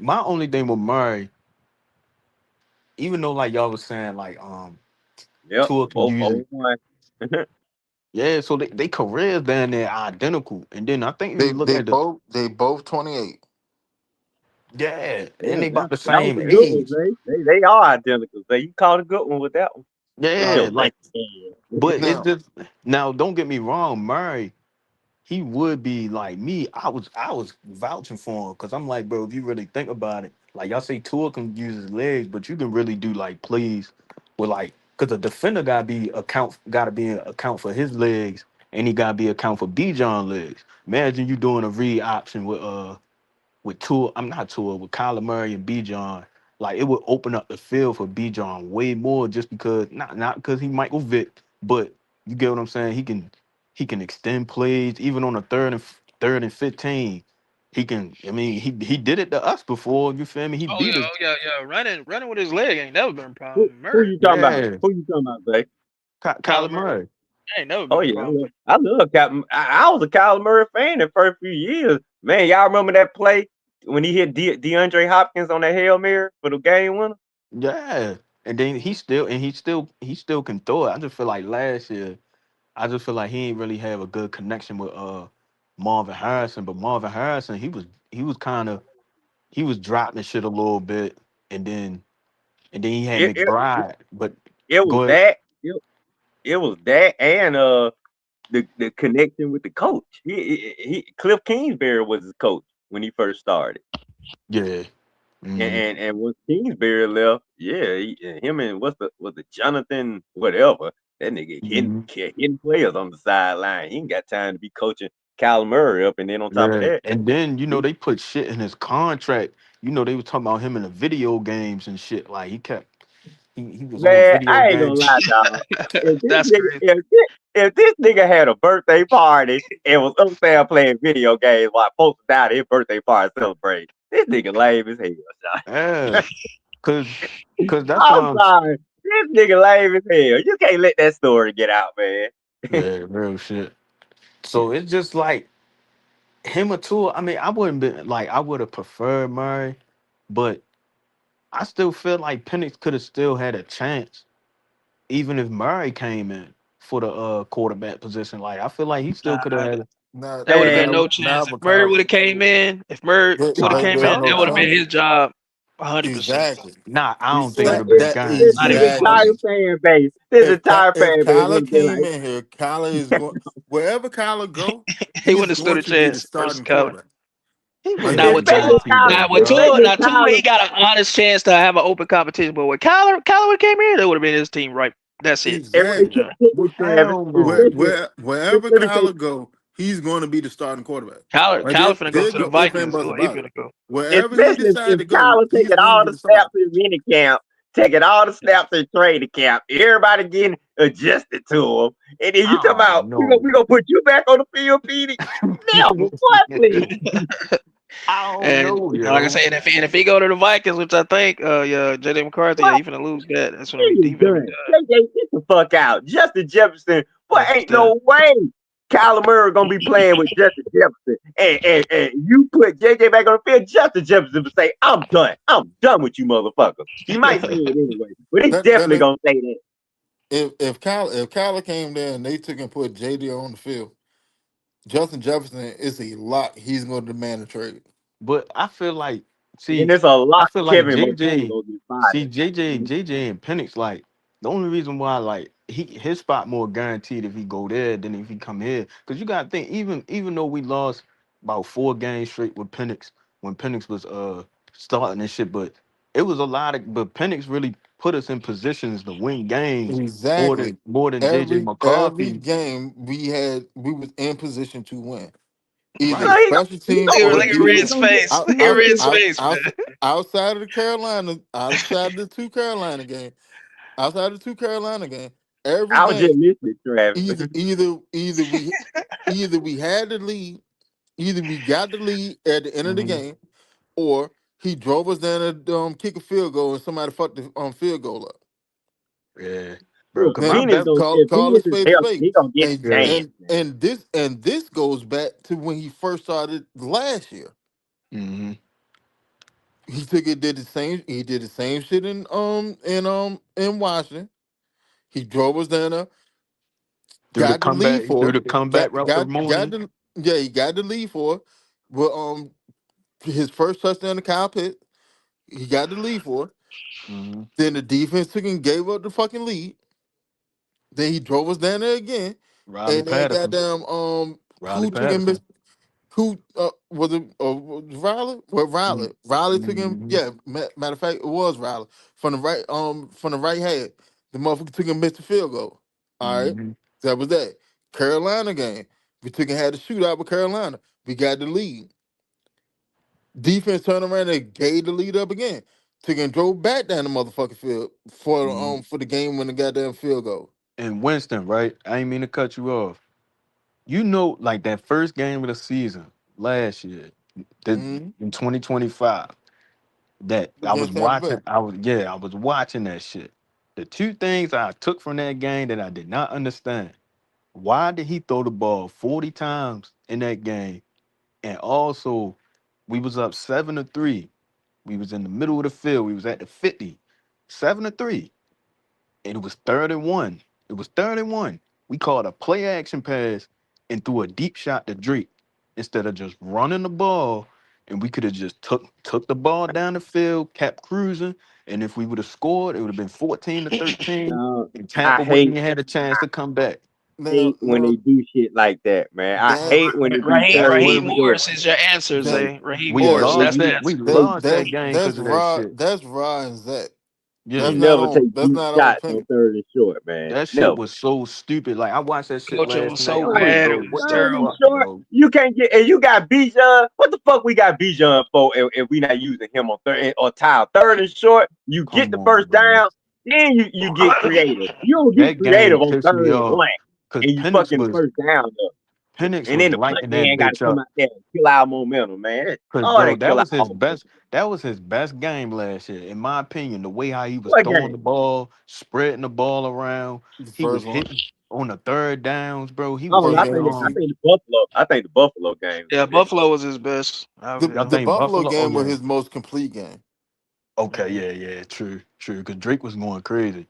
my only thing with Murray, even though like y'all was saying like Yep, Tua can both use. 0-1. Yeah, so they careers down there identical, and then I think if they you look they at the both they both 28. yeah, and Yeah, they about the that was same a good one, age. Zay. They are identical. Zay, you caught a good one with that one. With your Yeah, left like hand. but it's Now just now. Don't get me wrong, Murray. He would be like me. I was vouching for him because I'm like, bro, if you really think about it, like y'all say, Tua can use his legs, but you can really do like plays with like because a defender gotta be account for his legs, and he gotta be account for B John legs. Imagine you doing a read option with Tua. I'm not Tua with Kyler Murray and B John. Like it would open up the field for B John way more just because not because he Michael Vick, but you get what I'm saying. He can extend plays even on a third and 15. He can. I mean, he did it to us before. You feel me? He Oh beat yeah, us. oh yeah, yeah. Running with his leg ain't never been a Who, problem. who Murray, you talking about? Yeah, Who you talking about, Zay? Kyler Kyler Murray Murray. ain't never Oh been a yeah, problem. I love Captain. I was a Kyler Murray fan the first few years. Man, y'all remember that play when he hit DeAndre Hopkins on that Hail Mary for the game winner? Yeah, and then he still can throw it. I just feel like last year, I just feel like he ain't really have a good connection with Marvin Harrison. But Marvin Harrison, he was kind of he was dropping shit a little bit, and then he had It it, McBride. But it was go ahead. that. It was that and the connection with the coach. He Cliff Kingsbury was his coach when he first started. Yeah. And Hmm. and once Kingsbury left, yeah, him and was the Jonathan whatever, that nigga Hmm. hitting players on the sideline. He ain't got time to be coaching Kyler Murray up, and then on top of Yeah. that, And then he, they put shit in his contract. They was talking about him in the video games and shit. Like he was on man, video I ain't gonna games. lie, dog. If this That's nigga crazy. if this nigga had a birthday party and was upstairs playing video games while folks down at his birthday party celebrate, this nigga lame as hell, Yeah. Cause cause that's why I'm I'm sorry. This nigga lame as hell. You can't let that story get out, man. yeah, real shit. So it's just like him or Tua. I mean, I wouldn't be like I would have preferred Murray, but I still feel like Penix could have still had a chance, even if Murray came in for the quarterback position. Like I feel like he still could have Nah, had. Not that would have Man, been no not chance. If with Murray would Kyler. have came in, if Murray would have Nah, I'm came in, There's telling no that would have you. been chance. his job, 100%. Exactly. Nah, I don't think it would man, have been a That game. Not this even entire exactly. close. fan base, this entire If fan base would Kyler have been came like, in here, Kyler is going wherever Kyler go, He he wouldn't is have stood going a to be the chance versus starting Kyler. quarterback He wouldn't again. get a especially guarantee Kyle, though, bro. Now especially with Tua, Kyler. he got an honest chance to have an open competition. But with Kyler would came here, that would have been his team, right? That's it. And Exactly. Yeah. check this, I Travis. don't know. Especially, Wherever let me say, Kyler go, he's going to be the starting quarterback. Like Kyler finna go there's to the no if and Vikings. buts He about it. finna go. Wherever he especially decide if to go, Kyler he's taking going to all be the the starter. snaps in mini camp, taking all the snaps in training camp, everybody getting adjusted to him, and then you I talking about don't know. we gonna put you back on the field, Petey? Never, what, please? I don't And know, like I yo. said, and if he go to the Vikings, which I think, yeah, JJ McCarthy, yeah, What? he finna lose that. That's gonna be He he is finna be done. JJ, get the fuck out. Justin Jefferson. Boy, done. ain't no way Kyler Murray gonna be playing with Justin Jefferson. And you put JJ back on the field, Justin Jefferson will say, I'm done. I'm done with you motherfuckers. He might say it anyway, but he's definitely Let gonna say that. if Kyler came there and they took and put JD on the field, Justin Jefferson is a lock. He's going to demand a trade. But I feel like, And see, it's a I lot feel like Kevin McCool JJ, gonna get see fired. JJ and Penix, like the only reason why like his spot more guaranteed if he go there than if he come here. Because you gotta think, even though we lost about 4 games straight with Penix when Penix was starting and shit, but it was a lot of but Penix really put us in positions to win games more Exactly. than more than JJ Every McCarthy. game we was in position to win, either Right. Well, special he teams gonna or Look at he defense. Red's gonna get face. Out, Look at out, Red's out, face, out, man. outside of the Carolina, outside of the two Carolina game, outside of the two Carolina game, every I was just game, listening, Travis. either we had the lead, either we got the lead at the end of the Mhm. game, or he drove us down to kick a field goal and somebody fucked the field goal up. Yeah, bro. Look, Cause my Then Penix best. gonna call if call a Penix is spade a healthy, spade. he gonna get his And Yeah. chance, and man. and this goes back to when he first started last year. Hmm. He did the same shit in Washington. He drove us down there, got the lead He threw for the it. comeback route to Got Mooney. the yeah, he got the lead for it. But his first touchdown to Kyle Pitt, he got the lead for it. Hmm. Then the defense took and gave up the fucking lead. Then he drove us down there again. Riley And then Patterson. goddamn Riley who took him Patterson. who was it was Riley? Well, Mm-hmm. Riley took him. Yeah, matter of fact, it was Riley from the right hand. The motherfucker took and missed the field goal. All right, Hmm. that was that. Carolina game. We took and had a shootout with Carolina. We got the lead. Defense turned around and gave the lead up again. Took and drove back down the motherfucking field for the game when the goddamn field goal. And Winston, right? I ain't mean to cut you off. You know, like that first game of the season last year, Mm-hmm. in 2025, that I was Against Tampa watching. Bay. I was watching that shit. The two things I took from that game that I did not understand. Why did he throw the ball 40 times in that game? And also, we was up 7-3. We was in the middle of the field. We was at the 50. 7-3. And it was 3rd and 1. It was 3rd and 1. We called a play action pass and threw a deep shot to Drake instead of just running the ball. And we could have just took the ball down the field, kept cruising. And if we would have scored, it would have been 14-13. No, And I Tampa wouldn't hate have had a chance to come back. Now, hate when they now do shit like that, man. I that hate when they do Raheem That's third what and Raheem we short. Morris is your answer, that Zay. Raheem we Yeah, Morris. when That's lost the you that. We answer. that lost that that's game that's because of that Rod shit. that's Rod and Zach. you That's Yeah. not never on. take That's deep not on shots on Penny. third and short, man. That shit Never. was so stupid. Like I watched that shit Coaching last was night. so I'm like, Third, bad. bro, It was what the third and terrible. fuck, short. bro? You can't get, and you got Bijan. What the fuck we got Bijan for if we not using him on third or tile? Third and short, you get Come the on, first bro. down, then you get creative. You don't get That game creative on pissed me third and off blank, because and you fucking first down up. Penix And was then the punt lighting that man got to bitch come up. out there and kill our momentum, man. Cause Oh, bro, that that kill was our his momentum. best. That was his best game last year, in my opinion. The way how he was What throwing game? the ball, spreading the ball around, The he was first one. hitting on the third downs, bro. He was Oh, First I hitting. game think of the I season. think the Buffalo. I think the Buffalo game Yeah, did. Buffalo was his best. The Y'all the Yeah. think Buffalo Buffalo? Oh game was yeah. his most complete game. Okay, yeah, yeah, true, true. Cause Drake was going crazy.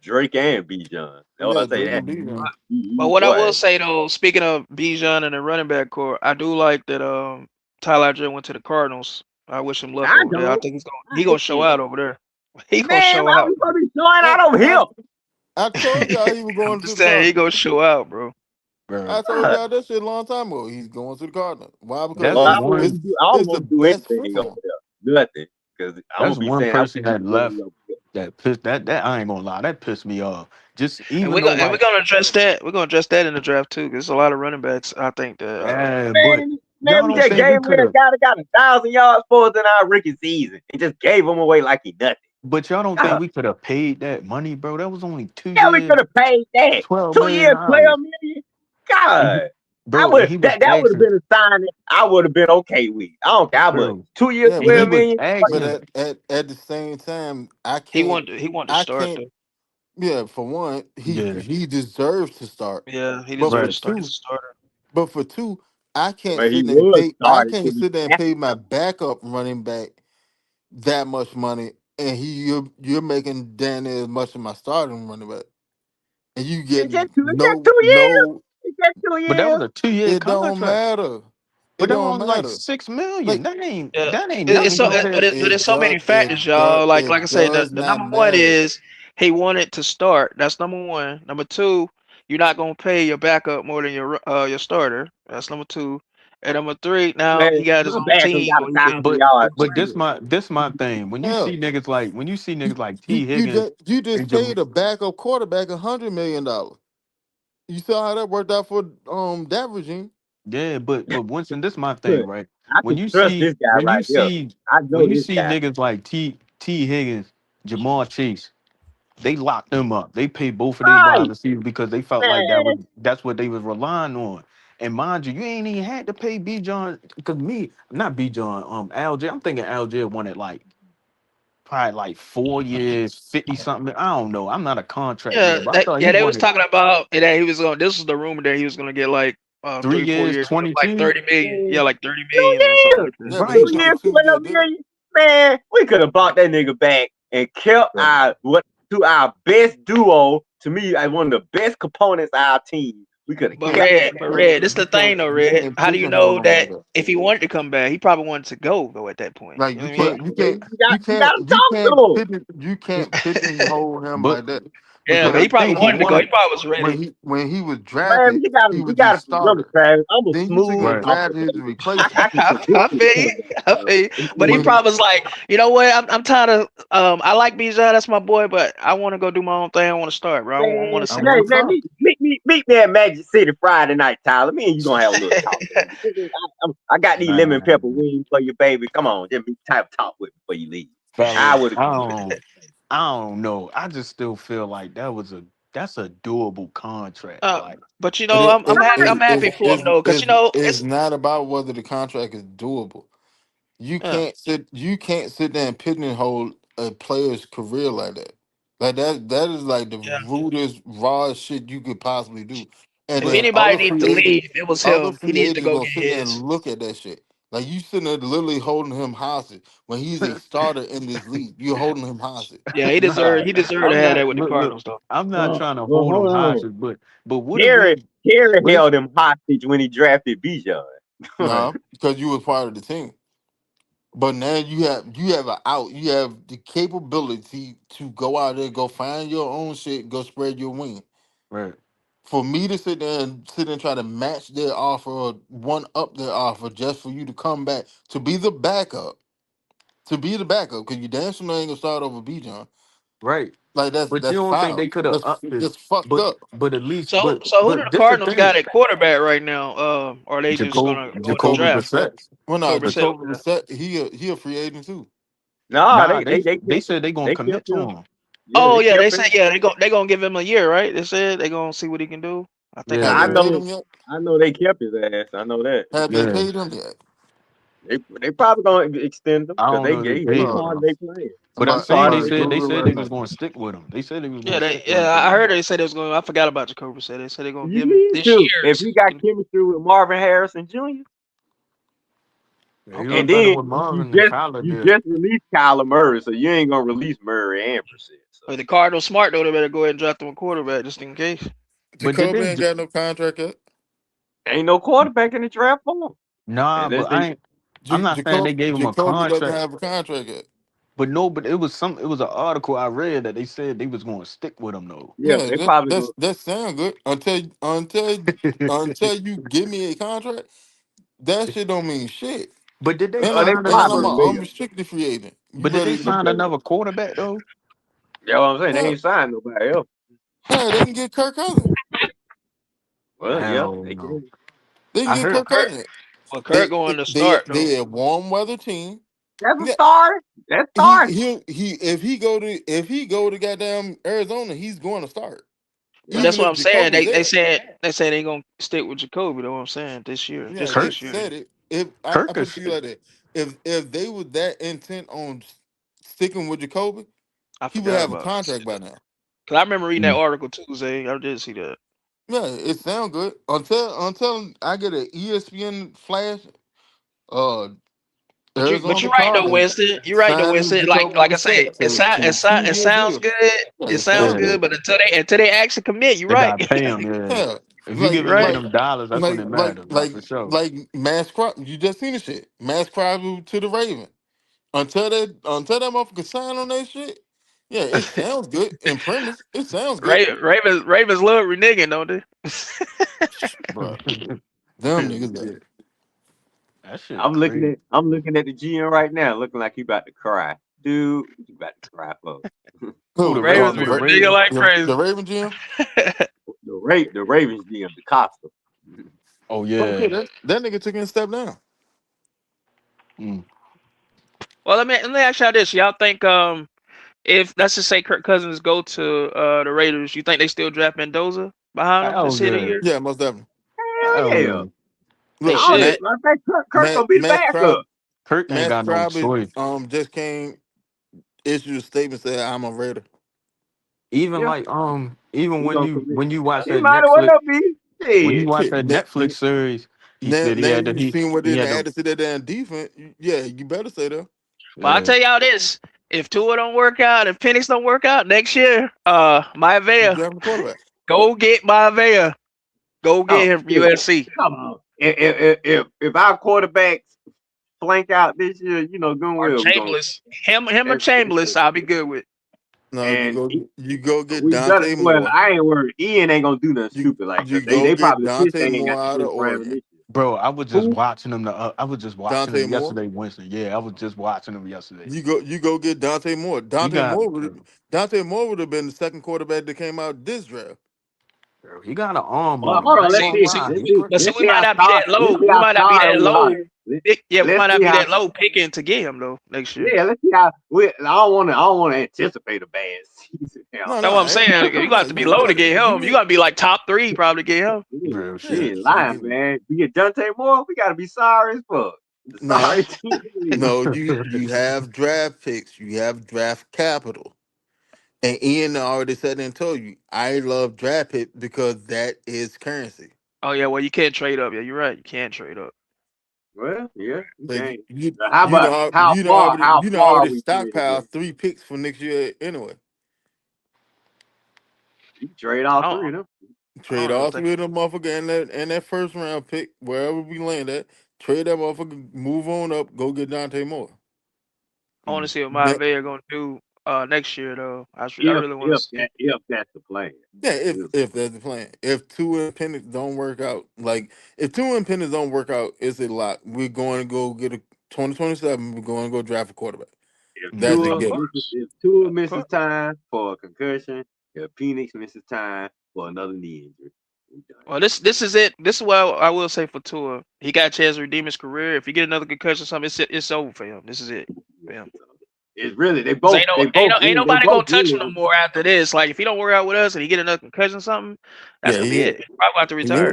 Drake and Bijan. That's what Yeah, I say. Drake That and B. Mhm. But what I will boy. say though, speaking of Bijan and the running back core, I do like that Tyler Algier went to the Cardinals. I wish him luck I over there. I don't. think I he gonna hate show it. out over there. He gonna Man, show why out, we bro. supposed to be showing I, out on I him? I told y'all he was I'm going to just the saying he Cardinals. gonna show out, bro. I Bro, told y'all that shit a long time ago. He's going to the Cardinals. Why? that's Because the Well, one. I don't it's the want to do best fit anything for over him. there. Nothing. Because I'm That's gonna be one saying I person want him that to go left over there. that pissed that I ain't gonna lie, that pissed me off. Just And even though we're like, gonna address that. We're gonna address that in the draft too. 'Cause there's a lot of running backs. I think that yeah, but Man, y'all we don't just think gave we away could a have. guy that got 1,000 yards for us in our rookie season and just gave him away like he nothing. But y'all don't think God, we could have paid that money, bro? That was only two yeah, we years, could have paid that 2 years, $12 million. 12 million. And he, God, I bro, and would he was that would have asking, been a sign that I would have been okay with. I don't care how much. bro, 2 years, Yeah, and but he twelve was million. but asking, at the same time, he wanted to I start can't. though. Yeah, for one, yeah, he deserves to start. Yeah, he But for deserves right, to start as a two, starter. I can't But he sit there and was pay. I started till can't he sit there and passed. pay my backup running back that much money, and you're making damn near as much as my starting running back, and you getting It's just 2 years. no. It's just two but that was years. a 2 year It don't contract. matter. It But that was don't only like matter. 6 million. Like Yeah, That ain't it's nothing so, compared. but there's so many factors, like I it said, does the not number one matter. is he wanted to start. That's number one. Number two, you're not gonna pay your backup more than your starter. That's number two. And number three, now Man, he got his my own backup team got where a he can thousand But yards do for but certain. this real. my thing. When Hell, you see niggas like T Higgins you just and Jam, paid a backup quarterback $100 million. You saw how that worked out for that regime. yeah, but Winston, this my thing, Look, right? I When can you trust see this guy when you right here. see I when know you this see guy. niggas like T Higgins, Jamal Chase, they locked them up. They paid both of their wide Right, receivers because they felt like man. that's what they was relying on. And mind you, you ain't even had to pay B John because me, not B John, Algier. I'm thinking Algier wanted like probably like 4 years, 50 something. I don't know. I'm not a contract Yeah, nigga, but I thought he they was wanted talking about that he was going. This was the rumor that he was gonna get like three 3 4 years, years, like 22. 30 million. Yeah, Man, like 30 2 million or something years. like that. Yeah, but he Right. 2 years, took a 2 year 12 deal. million. Man, we could have bought that nigga back and kept Right. our best duo. To me, as one of the best components of our team. We could have But kept Red, that. but Red, this the thing though, You Red. can't How do you pigeonhole know him like that that. if he wanted to come back, he probably wanted to go though at that point. Like You know what I mean? But you got to talk to him. you can't pigeonhole him But like that. Yeah, but because he I probably think he wanted to go. He wanted. probably was ready. when he was Man, drafted, he you was gotta just remember, starter. Travis. I'm a Then you took smooth and Right. talker, drafted his baby. I replacement. can I convince a feel you. nigga, I bro. feel you. But he When probably was like, you know what? I'm tired of. I like Bijan. That's my boy. But I want to go do my own thing. I want to start, bro. I want Man, to I sit want out. to man, start. meet me at Magic City Friday night, Tyler. Me and you gonna have a little talk, baby. I got these lemon pepper Man, wings for you, baby. Come on, just be type talk with me before you leave. I fellas, would I agree with don't. I don't know. I just still feel like that's a doable contract. Like, But you And know, I'm happy for him though, cause you know it's it's not about whether the contract is doable. yeah. You can't sit there and pigeonhole a player's career like that. Like that is like the Yeah. rudest, rawest shit you could possibly do. And If then anybody needs to leave, it was other him. He free needs to agents go gonna get sit there and his. look at that shit. Like you sitting there literally holding him hostage when he's a starter in this league. You're holding him hostage. Yeah, nah, he deserved to I'm have that not. with the Look. Cardinals though. I'm not well, trying to well, hold him hold on. hostage, but what if we? Terry What if? held him hostage when he drafted Bijan. Right. Nah, because you was part of the team. But now you have an out. You have the capability to go out there, go find your own shit, go spread your wing. Right. For me to sit there and try to match their offer or one up their offer just for you to come back to be the backup, because you damn sure ain't gonna start over Bijan. Right. Like But you that's don't think foul. they could have upped it? That's fucked But up. at least So who do the this the Cardinals got thing. at quarterback right now? Or are they just gonna go in the Jacoby Jacoby draft? Brissett. Brissett. Well, no, Jacoby Brissett. Jacoby Okay. Brissett. He a free agent too. No, Nah, they they kept said they gonna they kept commit to him. him. Yeah, Oh they yeah, they kept said him. they gonna give him a year, right? They said they gonna see what he can do. I think I Yeah, Have they I heard. paid know him yet? they kept his ass. I know that. Have they yeah. paid him yet? They probably gonna extend him I because don't know if they he paid him. part Uh, of their plan. But I'm I'm saying about they to said Google it they right was now. gonna stick with him. They said they was Yeah, gonna stick with him for I the heard year. they said they was going. I forgot about Jacoby Brissett. They said they're gonna You give him need this to year. if So he he got can, chemistry with Marvin Harrison Jr. Yeah, he Okay. was and better then with Marvin than Kyler you did. just released Kyler Murray, so you ain't gonna release Murray and Brissett. So but the Cardinals smart though. They better go ahead and draft him a quarterback just in case. But did Jacoby they? ain't got no contract yet. ain't no quarterback in the draft for him Nah, unless but they. I ain't. I'm not saying they gave him a Jacoby doesn't contract, have a contract yet. but no, but it was some. It was an article I read that they said they was going to stick with him though. Yeah, Yeah, they probably go. that sound good until you give me a contract. That shit don't mean shit. But did they They sign And I'm probably another? an will. unrestricted free agent. You But did they better sign another quarterback though? Yeah, what I'm saying they yeah, ain't signed nobody else. yeah, they can get Kirk Cousins. Well, yeah, Hell they no. can. They can I get heard. Well, Kirk Kurt, Cousins. well, Kurt going to start though. They a warm weather team. That's a Yeah, start. That's starting. he if he go to goddamn Arizona, he's going to start. But Yeah. that's Even what if I'm saying. Jacoby's They there. said they gonna stick with Jacoby. That's what I'm saying this year, Yeah, just they Kirk. this year. said it. If I Kirk put it is. to you like that, if they were that intent on sticking with Jacoby, I he would forgot have a about contract by that. now. Cause I remember reading that Mm. article too, Zay. I did see that. Yeah, it sounds good until I get an ESPN flash. Uh, But Arizona you're right though, Cardinals Winston. You're right though, signing Winston. Jacoby Like I say, Brissett to a it 2 year sounds deal. good. Yeah, It it sounds sounds Yeah, good. good. But until they actually commit, you're they right. got to pay him. Yeah. Yeah, If you like You're giving right. them dollars, that's when it matters. Not for sure. like Mass Crosby. You just seen the shit. Mass Crosby to the Raven. Until that motherfucker sign on that shit. Yeah, it sounds good in premise. It sounds good, Ravens love reneging, don't they? bro. Them niggas there. Yeah. That shit crazy. I'm looking at the GM right now, looking like he about to cry. Dude, you about to cry for Who the Who? Ravens Raven? be The reneging Raven? like The crazy. Raven GM? the Ravens GM, the Costa. Oh Okay, yeah. that nigga took a step down. Mm. Well, let me ask y'all this. Y'all think if let's just say Kirk Cousins go to the Raiders, you think they still draft Mendoza behind him Hell this hit a yeah. year? Yeah, most definitely. Hell Hell yeah. yeah. They Look, I don't, should. I think Kirk gonna be the backup. Kirk ain't Matt got no Crosby choice. just came issued a statement saying I'm a Raider. Even Yeah, like even he gonna commit. when you watch He that might as Netflix well be. when you Shit. watch Shit, that Netflix series, he said he now had to you seen what he they had to added to that damn defense. Yeah, you better say that. Well, I'll yeah. tell y'all this. If Tua don't work out, if Penix don't work out next year, You Maivia, draft a quarterback. go get Maivia. Go Oh, get him from shit. USC. Come on. If our quarterbacks flank out this year, you know, good Or well we're gonna. Chambliss. Him or That's, Chambliss, I'll be good with. No, and you go get we better. Dante Well, Moore. I ain't worried. Ian ain't gonna do nothing You stupid like you because go they get probably pissed Dante they ain't Moore got the out of first round Oregon. this year. Bro, I was just Who? watching him. I was just watching Dante him Moore. yesterday, Winston. Yeah, I was just watching him yesterday. You go get Dante Moore. He got, Dante Moore would have been the second quarterback that came out this draft. bro, he got an arm Well, on him. hold I on. ain't Let's gonna see. lie. Let's He see. pretty. But see, Let's we see might how not be star. that Let's low. see We how might not be star that we are. low. Yeah, we Let's might not see be how. that low picking to get him though next year. Yeah, let's see how. I don't want to. I don't want to anticipate a bad season now. No, That's no, what I'm saying. You got to be low to get him. You got to be like top three probably to get him. Real We shit. ain't so lying, man. We get Dante Moore. We gotta be sorry as fuck. The no, sorry team. in the league. no. You have draft picks. You have draft capital. And Ian already said and told you, I love draft pick because that is currency. Oh yeah, well you can't trade up. Yeah, you're right. You can't trade up. Well, yeah, you So can't. How you about know you know already how you know far already we trade stockpiled up? 3 picks for next year anyway. You can trade all I three don't. of them. I Trade don't really all think. three of them motherfucker and that first round pick wherever we land at. Trade that motherfucker. Move on up. Go get Dante Moore. I want to see what That, Maivia gonna do next year though. I really want to see. If that's the plan. yeah, If, if that's the plan. If two independents don't work out, like if two independents don't work out, it's a lot. We're going to go get a 2027. We're going to go draft a quarterback. if That's a Of Tua given. misses course. if Tua Of misses course. time for a concussion, if Phoenix misses time for another knee injury, we done. Well, this is it. This is what I will say for Tua. He got a chance to redeem his career. If he get another concussion, or something, it's over for him. This is it for him. It's really they 'Cause both they both ain't they nobody gonna both touch him no good. more after this. Like if he don't work out with us and he get another concussion, or something, that's Yeah, gonna be he, it. He probably have to he But retire.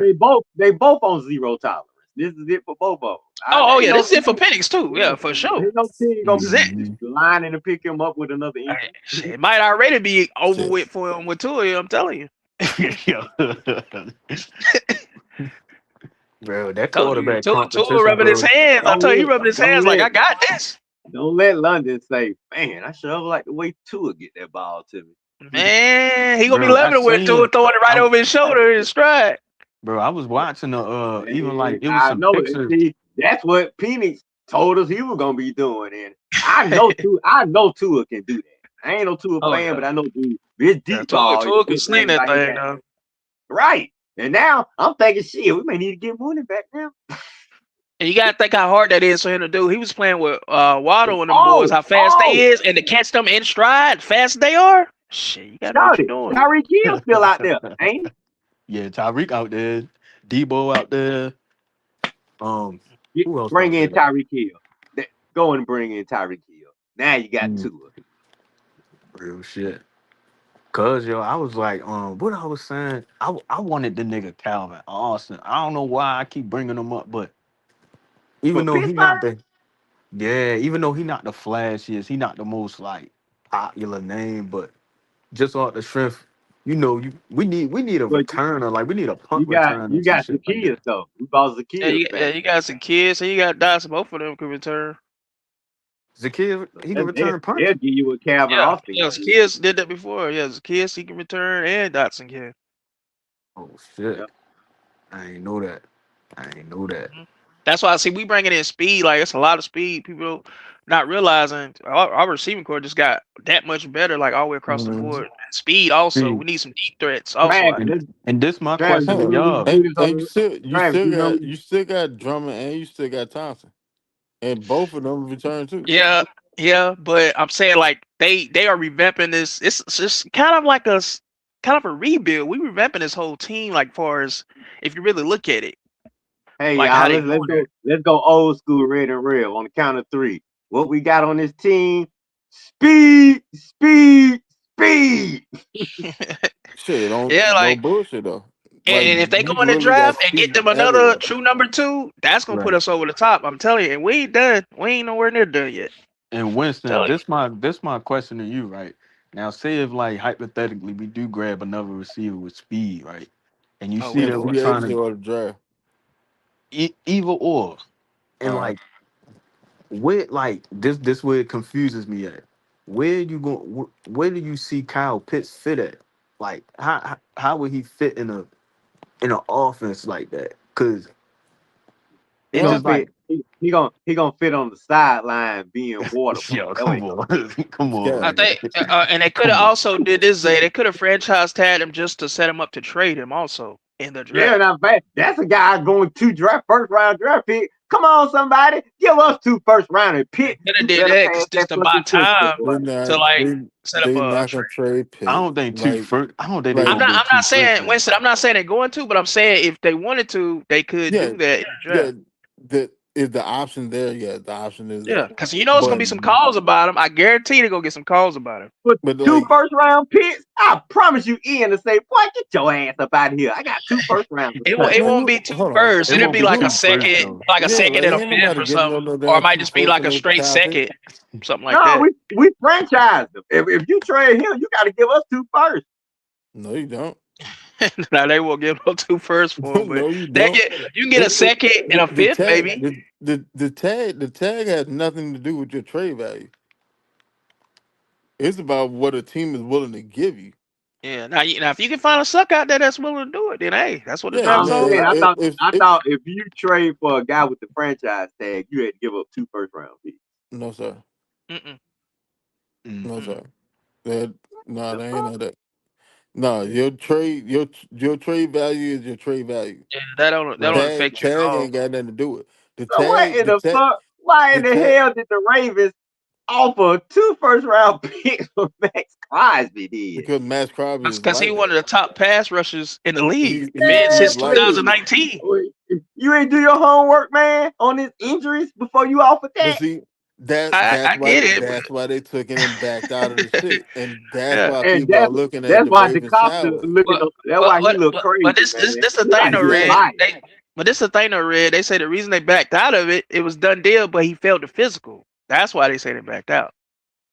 they both on zero tolerance. This is it for both of them. Oh Ain't yeah, no this is it for team. Penix too. Yeah, Yeah, for sure. ain't no team gonna This be is it. Mhm. lining to pick him up with another injury. Shit, it might already be over shit. with for him with Tua. I'm telling you. Bro, that Told you, quarterback Tua competition, rubbing his bro. hands. I Don't tell you, he let rubbing his don't hands like let I got this. don't let London say, man, I sure like the way Tua get that ball to me. Man, he gonna be Bro, I loving it with Tua seen. throwing it right I, over his shoulder in stride. bro, I was watching the even like Man, it was I some know it. pictures. See, that's what Penix told us he was gonna be doing, and I know Tua can do that. I ain't no Tua Oh fan, yeah, but I know dude, this yeah. deep Tua, ball is Tua can hit sling right that by his thing ass. though. Right. And now I'm thinking, shit, we may need to get Mooney back now. And you gotta think how hard that is for him to do. He was playing with Waddle and them boys, Oh, how fast they oh, is, and to catch them in stride, fast they are. Shit, you gotta know what shout you're it. doing. Tyreek Hill still out there, ain't he? Yeah, Tyreek out there, Debo out there. Who else Bring out in there? Tyreek Hill. Go and bring in Tyreek Hill. Now you got Mm, Tua. real shit. Cause yo, I was like, what I was saying, I wanted the nigga Calvin Austin. I don't know why I keep bringing him up, but For even though he not Pittsburgh, the yeah, even though he not the flashiest, he not the most like popular name, but just off the strength, we need a but returner, like we need a punt you got return or you some got shit like Zacchaeus that. though. We bought Zacchaeus Yeah, back. you got some kids, and you got Dotson. Both of them can return. Zakir, So he can return they'll punts. give you what Calvin Yeah, Austin yeah. can do. Zacchaeus did that before. Yeah, Zacchaeus he can return, and Dotson can. Oh shit, Yep. I ain't know that. I ain't know that. Mhm. That's why I see we bringing in speed. Like it's a lot of speed. People not realizing our receiving core just got that much better, like all the way across the Mhm. board. Speed also. See, We need some deep threats also Travis, out and there. let's and this my Travis, question you to Hell, remember we y'all. do this on and the Travis, you still got Drummond and you still got Thompson, and both of them return too. Yeah, yeah. But I'm saying like they are revamping this. It's just kind of like kind of a rebuild. We revamping this whole team, like far as if you really look at it, hey like how y'all, they let's doing go old school red and red on the count of three. What we got on this team? Speed, speed, speed. it. Shit, Yeah, no like. bullshit though. Like And if they go we in the literally got draft and get speed them another everywhere. true number two, that's gonna put Right. us over the top. I'm telling you. And we ain't done. We ain't nowhere near done yet. And Winston, Telling you. this my question to you, right? Now, say if like hypothetically we do grab another receiver with speed, right? And you Oh see well, In that we're free Lord. trying agency to or the draft. either or, and Uh, like where like this where it confuses me at. Where you go? Where do you see Kyle Pitts fit at? Like how would he fit in a offense like that? Cause He it gonna just well, like fit. he gonna fit on the sideline being water boy. Yo, That way come he gonna on, fit. come It's on, I cat. man. think, and they could have Come on. also did this. They could have franchise tagged him just to set him up to trade him also in the Yeah, draft. not bad. That's a guy going to draft first round draft pick. Come on, somebody, give us 2 first round and They pick. could have You did better that pass because just that to buy fucking pistol, time boy. They to not like they set up they a not gonna trade. trade I pick. don't think two Like first. I don't think they like I'm gonna not. go I'm two not first saying round. Winston. I'm not saying they're going to, but I'm saying if they wanted to, they could yeah, do that in the yeah, draft. that is the option there, yeah, the option is Yeah, there. because you know it's gonna But be some calls about him. I guarantee they're gonna get some calls about him. For but two like first round picks, I promise you, Ian, to say, boy, get your ass up out of here. I got 2 first rounders It won't. coming. It man, won't who be two hold on. firsts. It It'll won't be be like a Who two first second, though. like a yeah, second like and a ain't fifth nobody or giving something, up no or it damn might two just be first like and a no straight top pick. second, something like No, that. we franchised him. If you trade him, you got to give us 2 firsts. No, you don't. Now they will give no two firsts for him, but No, you they don't. get you can get a second and a The fifth tag maybe. the tag has nothing to do with your trade value. It's about what a team is willing to give you. Yeah. Now if you can find a suck out there that's willing to do it, then hey, that's what the Yeah, draft I'm is all saying, man. about. I If thought if you trade for a guy with the franchise tag, you had to give up 2 first round picks. no sir, Mm-mm, Mm. no mm-mm. sir. That no, The they ain't fuck? know that. No, your trade value is your trade value. Yeah, that don't Right. affect you at Tag all. ain't got nothing to do with it. So what in the fuck? Why in the the tag hell did the Ravens offer 2 first round picks for Max Crosby? Did because Max Crosby is Because he like one that. of the top pass rushers in the league, been He's man, since like that. please. 2019. You ain't do your homework, man, on his injuries before you offered But that. see, that I that's why get it, that's why they took it and backed out of the but shit, and that's yeah. why And people are looking at that's the why Ravens DeCosta sideways. looking. But That's why he look but crazy, man. this the He thing like though, he a Red. Exactly. liar. But this the thing though, Red. They say the reason they backed out of it, it was done deal, but he failed the physical. That's why they say they backed out.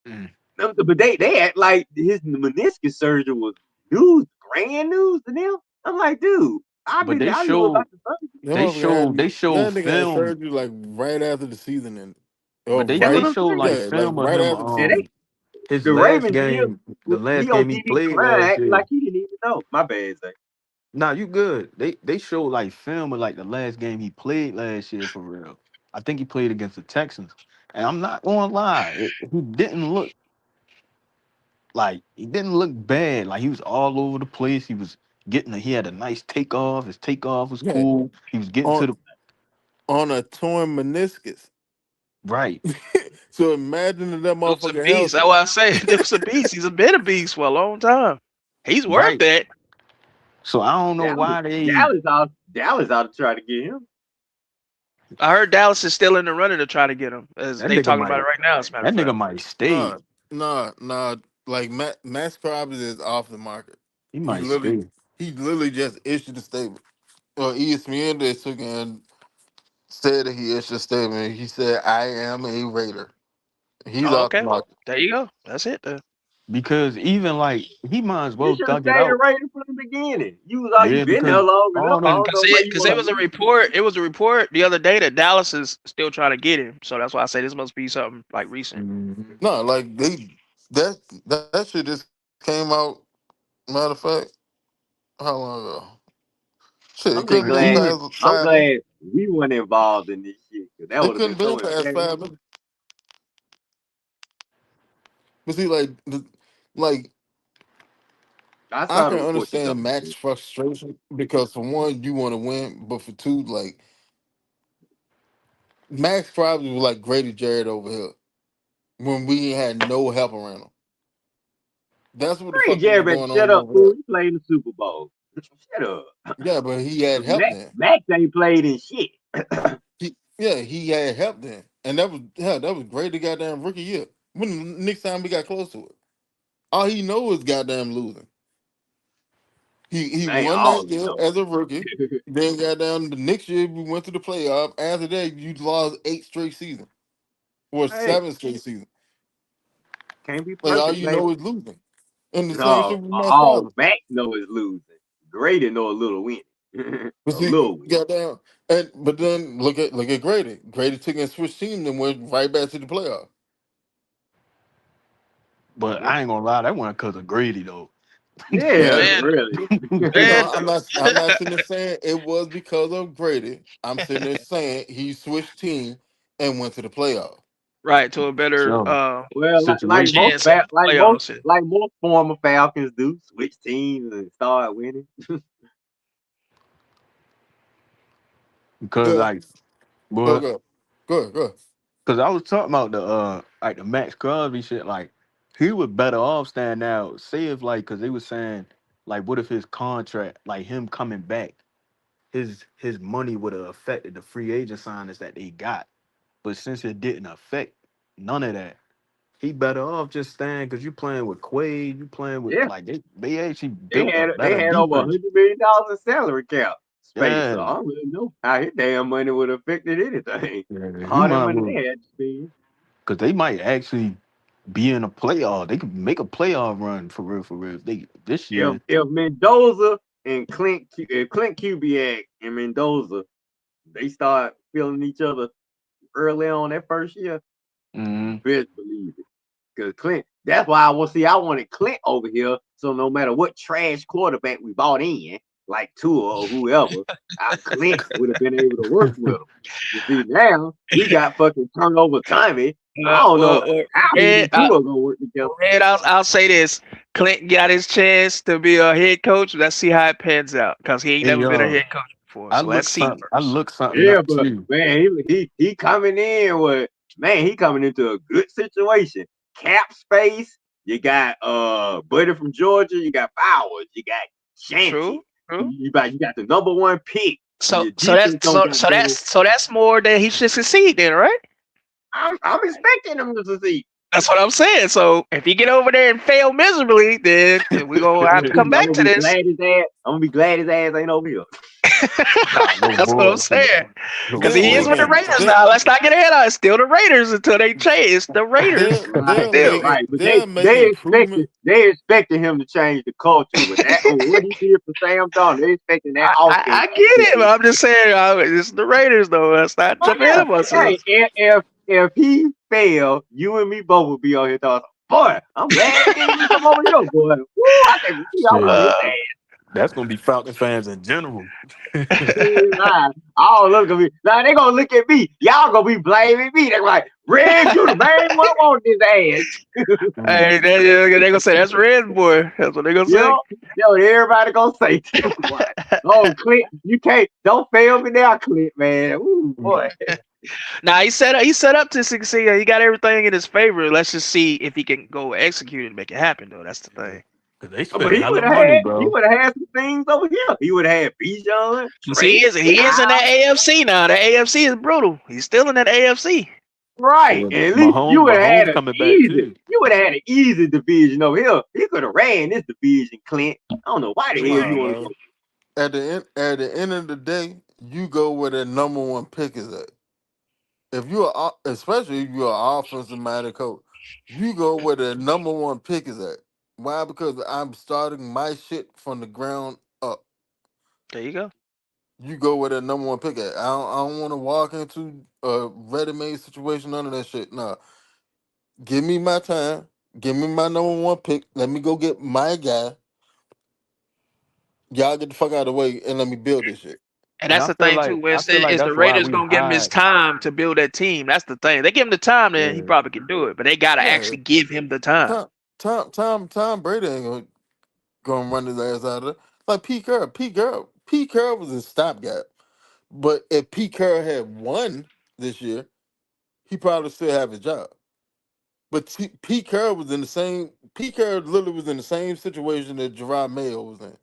Mm. But they act like his meniscus surgery was news, grand news to them. I'm like, dude, But they I knew about showed the surgery. That motherfucker they had showed that nigga had film, surgery like right after the season ended, or but That's they what right, I'm showed like saying. yeah, like film of right him after the And season. his the last Ravens game, the last he on game he TV played crying, last acting year. like he didn't even know. My bad, Zay. Nah, you good. They showed like film of like the last game he played last year for real. I think he played against the Texans. And I'm not gonna lie, he didn't look he didn't look bad. Like he was all over the place. He had a nice takeoff. His takeoff was Yeah, cool. He was getting on to the on a torn meniscus. right. So imagine if that It was a motherfucker beast. That's healthy. why I say it was a beast. He's been a beast for a long time. He's worth Right. that. So I don't know Dallas, why they Dallas out to try to get him. I heard Dallas is still in the running to try to get him. As that they nigga talking about it might right now, as a matter that of nigga fact. might stay. Nah, nah. Like Max Crosby is off the market. He He might literally, stay. he literally just issued a statement. Or ESPN they took and said that he issued a statement. He said, "I am a Raider." He's Oh, off the okay. Well, market. there you go. That's it. Because even like he might as You well should have thug it stayed a out. Raider from the beginning. You Yeah, been because there long enough. all I them don't know where you Because it want was to a leave. report. It was a report the other day that Dallas is still trying to get him. So that's why I say this must be something like recent. Mhm. No, like that that shit just came out. Matter of fact, how long ago? Shit, it I'm couldn't just been glad. Mhm. past I'm 5 minutes. glad we weren't involved in this shit because that It would have couldn't been been so past embarrassing. 5 minutes. But see, like I I saw the can report you understand talking Max's about. frustration because for one, you want to win, but for two, like Max probably was like Grady Jarrett over here when we had no help around him. That's what the Hey, fuck was Jerry, going shut on up, over fool. there. You played in the Super Bowl. Shut up. Yeah, but he had help Max, then. Max ain't played in shit. Yeah, he had help then, and that was great. The goddamn rookie year. When the next time we got close to it, all he know is goddamn losing. He That ain't won all that you year know. as a rookie. Then goddamn the next year we went to the playoff. After that, you lost 8 straight seasons or Hey, 7 straight seasons. can't be Like all perfect, you man. know is losing. And the same No, shit with Matt all Crosby. Max know is losing. Grady know a little winning. But A see, little win. goddamn, and but then look at Grady. Grady took and switched teams and went right back to the playoff. But Yep. I ain't gonna lie, that wasn't because of Grady though. Yeah, Yeah. Man, really. man, No, I'm not sitting there saying it was because of Grady. I'm sitting there saying he switched team and went to the playoff. right to a better So Well, situation. chance in the playoffs. And like most former Falcons do, switch teams and start winning. Because Good. like, Go but go. Go. because I was talking about the like the Max Crosby shit, like he was better off standing out. Say if like because they was saying like what if his contract, like him coming back, his money would have affected the free agent signings that they got. But since it didn't affect none of that, he better off just staying because you playing with Quade, you playing with Yeah, like they actually built a they better had over defense. $100 million in salary cap space, so Yeah. I don't really know how his damn money would have affected anything. Yeah, he All that might money well they had to spend. because they might actually be in a playoff. They could make a playoff run for real. If they this year. If Mendoza and if Clint Kubiak and Mendoza they start feeling each other early on that first year, Hmm. best believe it. Because Clint, that's why I wanted Clint over here. So no matter what trash quarterback we bought in, like Tua or whoever, Clint would have been able to work with him. You see, now we got fucking turnover Tommy. I don't know how he Red, and Tua gonna work together. Red, I'll say this: Clinton got his chance to be a head coach. Let's see how it pans out because he ain't Hey never been a head coach before. So let's see I first. look something Yeah, up but too. man, he coming in with he coming into a good situation. Cap space. You got Buddy from Georgia. You got Bowers. You got True, Shanty. true. You got the number one pick. So Your so defense that's don't so got so better. that's so that's more than he should succeed then, right? I'm expecting them to succeed. That's what I'm saying. So if he get over there and fail miserably, then we're gonna have to come I'm back gonna to be this. glad his ass. I'm gonna be glad his ass ain't over here. Nah, no That's what I'm bullshit. saying. No Because Then he is with the bullshit. Raiders now. Let's not get ahead of it. It's still the Raiders until they change. It's the Raiders. Right, Still. but they'll make improvement. they expected him to change the culture with that on what he did for Sam Donald. They expecting that I offense get to it, be. but I'm just saying it's the Raiders though. Let's not Oh jump ahead yeah, of hey, ourselves. if he failed, you and me both would be on here thoughts. Boy, I'm glad they didn't come over here, boy. Woo, I can't believe I want Shit. his Uh, ass. That's gonna be Falcon fans in general. Nah, all look at me. Now they gonna look at me. Y'all gonna be blaming me. They're like, Red, you the main one want this ass. Mm. hey, they gonna say that's Red boy. That's what they gonna say. Yo, everybody gonna say too. Boy. Oh, Clint, you can't. Don't fail me now, Clint, man. Ooh, boy. Nah, he set up to succeed. He got everything in his favor. Let's just see if he can go execute it and make it happen though. That's the thing. Cause they But spent hella money, he bro. would have had some things over here. He would have had Bijan, Cause he is in Kyle. that AFC now. The AFC is brutal. He's still in that AFC. Right. Shit. And at least you would have had Mahomes an coming back easy. too. You would have had an easy division over here. He could have ran this division, Clint. I don't know why the Come hell True. you on, want to man. go. At the end of the day, you go where the number one pick is at. If you're especially if you're an offensive minded coach, you go where the number one pick is at. Why? Because I'm starting my shit from the ground up. There you go. You go where the number one pick at. I don't want to walk into a ready-made situation. None of that shit. Nah, give me my time. Give me my number one pick. Let me go get my guy. Y'all get the fuck out of the way and let me build this shit. And And that's the thing too, I Winston, feel like is the that's why Raiders we gonna give him his hired. time to build that team. That's the thing. They give him the time, then he Yeah. probably can do it. But they gotta Yeah, actually give him the time. Tom Brady ain't gonna run his ass out of it. Like Pete Carroll was a stopgap. But if Pete Carroll had won this year, he probably still have his job. But Pete Carroll was in the same. Pete Carroll literally was in the same situation that Gerard Mayo was in.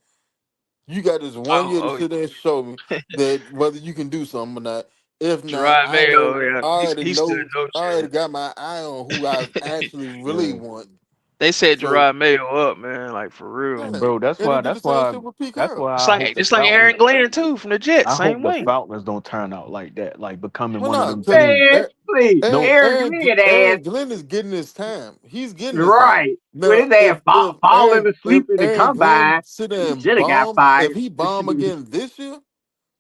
You got this one year to Oh, sit there and show me that whether you can do something or not. If not, Gerard Mayo, yeah, I already he stood know. no I already chance. got my eye on who I actually really Yeah. want. They set So Gerard Mayo up, man, like for real. And yeah, bro, and it be the same shit with Pete that's Carroll. why Just I hope like the just like Falcons Aaron Glenn too from the Jets, I hope same the way. Falcons don't turn out like that, like becoming Well, one of no, them because teams. Man, please. No, Aaron Glenn ass. Aaron Glenn is getting his time. He's getting his time. Right. With Now, his ass falling If asleep in the Aaron Glenn combine, sit there he and should have got bomb, if fired. he bomb again this year,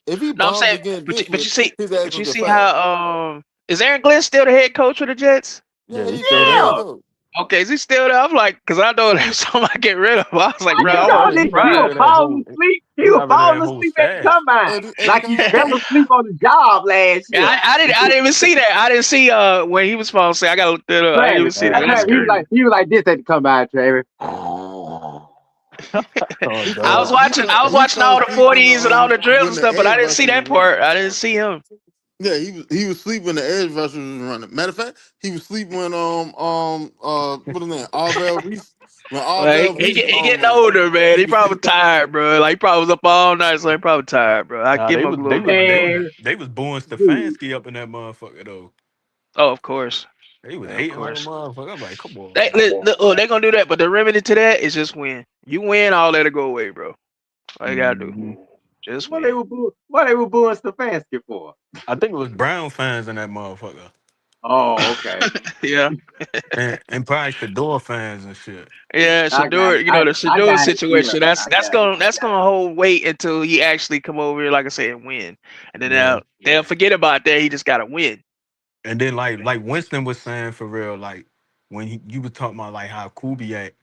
if he No, I'm bombs saying, again but you, this but year, you see, his ass but gonna you get see fired. how is Aaron Glenn still the head coach of the Jets? yeah, Yeah, he's he's still still the head there. Yeah. coach. Okay, is he still there? I'm like, because I know there's something I get rid of. I was like, I bro, Yeah, I ain't he know wasn't got he nigga, got he rid was of surprised. that falling whole asleep. He he was got rid of that falling whole asleep at the stash. combine. Hey, Like he calm fell down. asleep on the job last Yeah, year. I didn't even see that. I didn't see when he was falling asleep. I gotta look that up. I didn't even Travis, see that. That's Travis, crazy. he was like this at the combine, Travis. Oh dog. I was He watching fell all the asleep in the 40s and all the drills when and the stuff, but I edge didn't see rusher was that running. part. I didn't see him. Yeah, he was sleep when the edge rusher was running. Matter of fact, he was sleep when what is that? Arvell Reese when Well, Arvell Reese he getting ran. older, man. He He was probably sleep. tired, bro. Like he probably was up all night, so he probably tired, bro. I Nah, give him a little credit. Man, they was booing dude, Stefanski up in that motherfucker though. Oh, of course, They was yeah, of hating like a course. motherfucker. I'm like, come on, They man. look, they gonna do that, but the remedy to that is just win. You win, all that'll go away, bro. All you gotta do, Mhm. just win. what they were booing Stefanski for? I think it was Brown fans in that motherfucker. Oh, okay. Yeah, And probably Shador fans and shit. yeah. I got Shador, it. the I Shador got it. Yeah, situation. I That's got it. gonna I got it. hold weight until he actually come over here, like I said, and win. And then Yeah. they'll forget about that. He just gotta win. And then like Winston was saying for real, like when you was talking about like how Kubiak,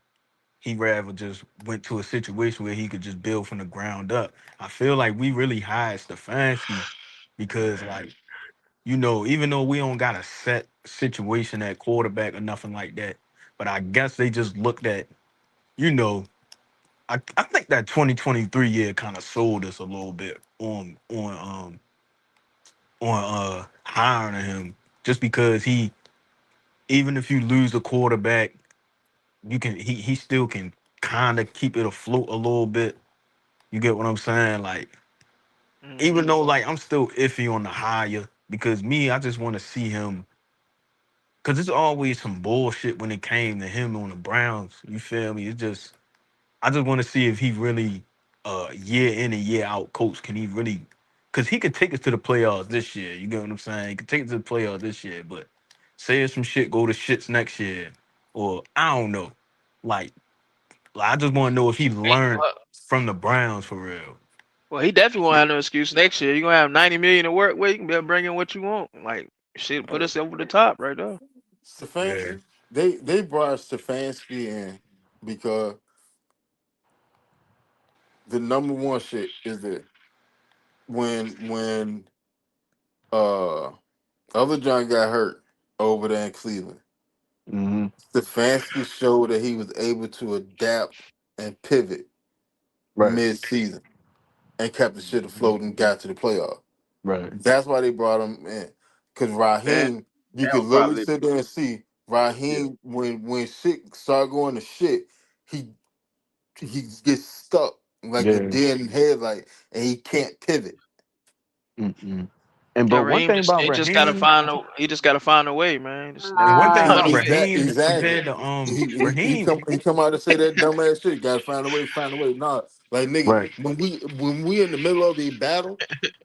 he rather just went to a situation where he could just build from the ground up. I feel like we really hired Stefanski because like, even though we don't got a set situation at quarterback or nothing like that, but I guess they just looked at, you know, I think that 2023 year kind of sold us a little bit on hiring him just because he even if you lose a quarterback, you can he still can kind of keep it afloat a little bit. You get what I'm saying? Like even Hmm. though like I'm still iffy on the hire because me, I just want to see him because it's always some bullshit when it came to him on the Browns. You feel me? It's just I just want to see if he really, year in and year out, coach, can he really? Because he could take us to the playoffs this year. You get what I'm saying? He could take us to the playoffs this year, but say if some shit go to shits next year, or I don't know. Like, I just want to know if he learned from the Browns for real. Well, he definitely won't have no excuse next year. You're gonna have 90 million to work with. You can be able to bring in what you want. Like shit, put us over the top right there. Yeah. Stefanski. They brought Stefanski in because the number one shit is that when uh other John got hurt over there in Cleveland, Hmm. Stefanski showed that he was able to adapt and pivot Right. mid-season and kept the shit afloat and got to the playoffs. Right. That's why they brought him in. Because That Raheem, you that could was literally probably sit there and see yeah. Raheem when shit start going to shit, he he gets stuck like a Yeah. deer in headlight and he can't pivot. Mm-mm. And Yeah, but one Raheem thing just about Raheem, he just gotta find a way, man. Just never and one thing find a about way. Raheem Exactly. compared to He Raheem, come out and say that dumbass shit. Got to find a way. Find a way. Nah, like nigga, right? when we in the middle of a battle,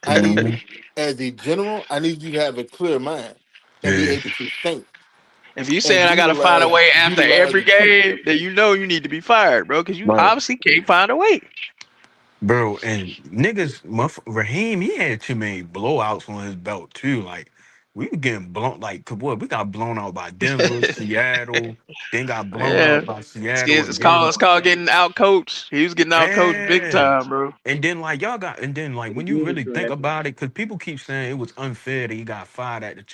I need Hmm. you as a general. I need you to have a clear mind and be Yeah, able to think If you and saying I gotta find a way after utilize every the truth. game, then you know you need to be fired, bro, because you right. obviously can't find a way. Bro, and niggas, Raheem, he had too many blowouts on his belt too. Like we were getting blown. Like, 'cause what? We got blown out by Denver, Seattle, then got blown Yeah. out by Seattle It's again. called getting out coached. He was getting out coached big Yeah. time, bro. And then like y'all got, and then like when you Again, really think Travis. about it, because people keep saying it was unfair that he got fired at the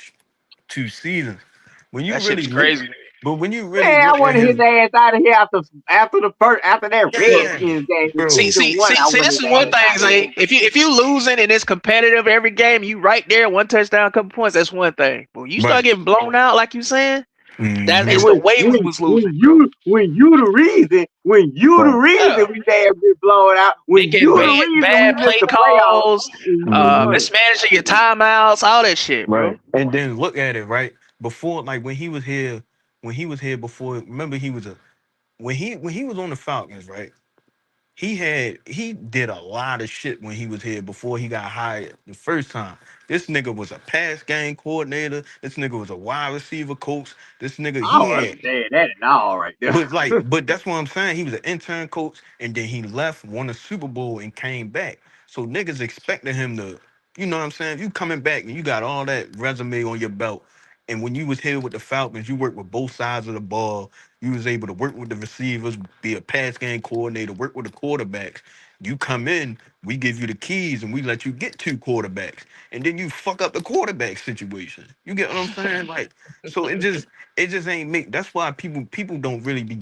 2 seasons. When you That shit really is look, crazy. but when you really Man, I look at wanted his his, ass out of here after that Look, yeah, Redskins game in bro, season one. I see. wanted This his is one ass thing, out of there. Zay. If you losing and it's competitive every game, you right there, one touchdown, couple points. That's one thing. But when you start right. getting blown out, like you saying, that And is Hmm. the way we was losing, bro. when you the Right. reason Yeah. we damn get blown out, when Making you the reason we bad missed play the playoffs, calls, and you Hmm. won. mismanaging your timeouts, all that shit, bro. Right. And then look at it, right? Before, like when he was here before, remember he was a when he was on the Falcons, right? He did a lot of shit when he was here before he got hired the first time. This nigga was a pass game coordinator. This nigga was a wide receiver coach. This nigga I he don't had understand that at all right there. but that's what I'm saying. He was an intern coach, and then he left, won a Super Bowl, and came back. So niggas expected him to, you know what I'm saying? If you coming back and you got all that resume on your belt, And when you was here with the Falcons, you worked with both sides of the ball. You was able to work with the receivers, be a pass game coordinator, work with the quarterbacks. You come in, we give you the keys, and we let you get two quarterbacks, and then you fuck up the quarterback situation. You get what I'm saying? Like, so it just ain't make. That's why people don't really be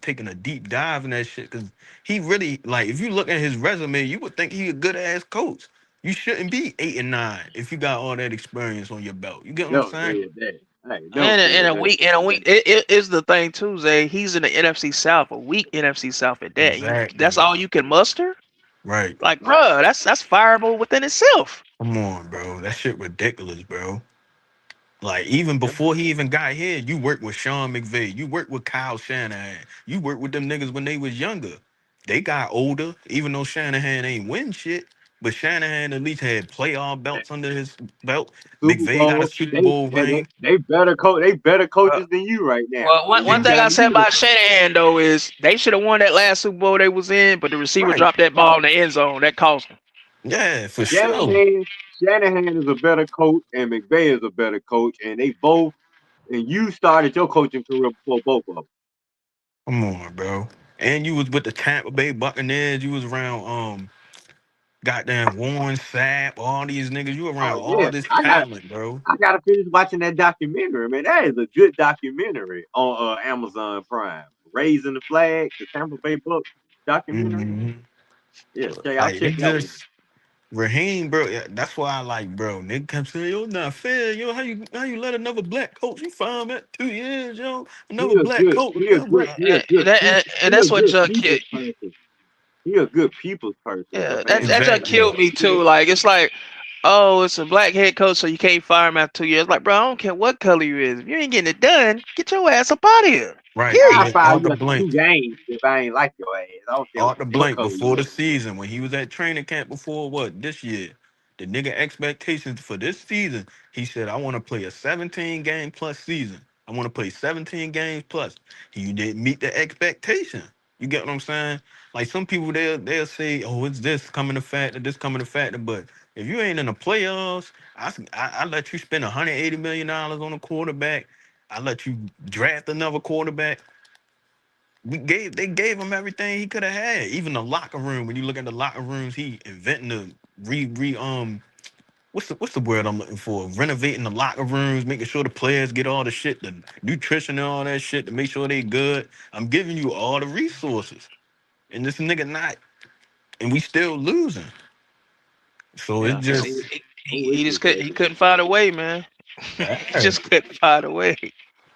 taking a deep dive in that shit, because he really, like, if you look at his resume, you would think he a good ass coach. You shouldn't be 8 and 9 if you got all that experience on your belt. You get what I'm Never saying? said that. I ain't never And said that. in a week, it is the thing too, Zay. He's in the NFC South, a weak NFC South at that. That's Exactly. all you can muster. Right. Like, bruh, that's fireable within itself. Come on, bro. That shit ridiculous, bro. Like, even Yeah. before he even got here, you worked with Sean McVay. You worked with Kyle Shanahan. You worked with them niggas when they was younger. They got older, even though Shanahan ain't win shit. But Shanahan at least had playoff belts under his belt. Super McVay got a Bowl. Super They Bowl and ring. they better coach. They better Well, coaches than you right now. well, And one you thing Ex- I got said me to about Shanahan though is they should have won that last Super Bowl they was in, but the receiver right. dropped that ball in the end zone. That cost them. Yeah, for sure. Shanahan is a better coach, and McVay is a better coach, and they both. And you started your coaching career before both of them. Come on, bro. And you was with the Tampa Bay Buccaneers. You was around goddamn Warren Sapp, all these niggas. You Oh around all yeah, this talent, bro. I gotta finish watching that documentary, man. That is a good documentary on Amazon Prime. Raising the Flag, the Tampa Bay Bucks documentary. Hmm. Yeah, I'll Like, check it that one. just Raheem, bro. Yeah, that's why I like, bro. Nigga come say, yo, not fair. Yo, how you let another black coach? You found him at 2 years, yo. Another black coach. Another black. And He a that's what good Chuck people's killed. person. He a good people's person. Yeah, But that man, Chuck Exactly. killed me too. Like it's like, oh, it's a black head coach, so you can't fire him after 2 years. Like, bro, I don't care what color you is. If you ain't getting it done, get your ass up out of here. Right. And I'll Period. then fire all you the after blink. 2 games if I ain't like your ass. I don't care Art the what blank color before you the is. season when he was at training camp before what this year. The nigga expectations for this season, he said, I want to play a 17 game plus season. I want to play 17 games plus. He didn't meet the expectation. You get what I'm saying? Like some people they'll say, oh, it's this coming to factor, this coming to factor. But if you ain't in the playoffs, I let you spend $180 million on a quarterback. I let you draft another quarterback. They gave him everything he could have had. Even the locker room. When you look at the locker rooms, he inventing the what's the word I'm looking for? Renovating the locker rooms, making sure the players get all the shit, the nutrition and all that shit to make sure they good. I'm giving you all the resources. And this nigga not, and we still losing. So it Yeah, just I'm with he you, just could he baby. couldn't find a way, man. He yeah. just couldn't find a way.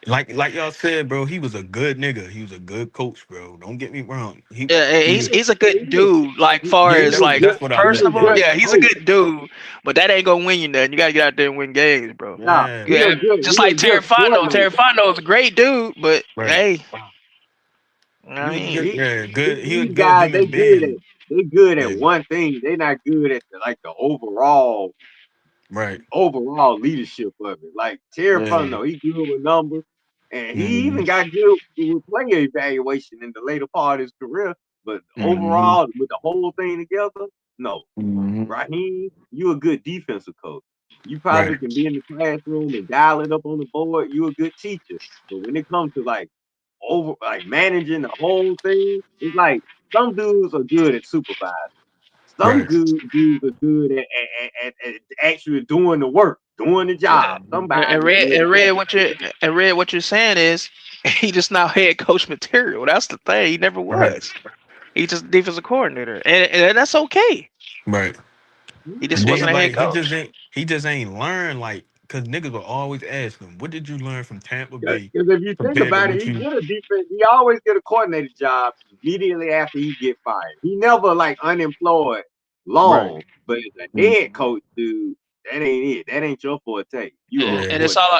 Like y'all said, bro, he was a good nigga. He was a good coach, bro. Don't get me wrong. He Yeah, and he he's was he's a He good is. dude. Like He, far yeah, he as a that's like good. that's what I He a meant, personable, good bro. yeah, he's a coach. good dude. But that ain't gonna win you nothing. You gotta get out there and win games, bro. Nah, Yeah, he a Yeah, good. just He a like good Terry Fondo. coordinator. Terry Fondo is a great dude, but right. hey, He I was a mean, good, He, yeah, good. He a these good guys, human being. they good at And one thing. They not good at the right. overall leadership of it. Like Terry Yeah. Fontenot, he good with numbers, and he Hmm. even got good with player evaluation in the later part of his career. But Hmm. overall, with the whole thing together, no. Hmm. Raheem, you a good defensive coach. You probably Right. can be in the classroom and dial it up on the board. You a good teacher. But when it comes to like managing the whole thing, it's like some dudes are good at supervising. Some Right. good dudes are good at actually doing the work, doing the yeah. job. Somebody is good And at read that. what you're saying is he just now head coach material. That's the thing. He never Right. was. He just defensive coordinator, and that's okay. Right. He Yeah, just And then wasn't a head like coach. he just ain't learned like because niggas will always ask him, what did you learn from Tampa because Bay if you think compared to about it, what he you get a defense. He always get a coordinator job immediately after he get fired. He never like unemployed right. long. But as a Mhm. head coach, dude, that ain't it. That ain't your forte. You a Yeah.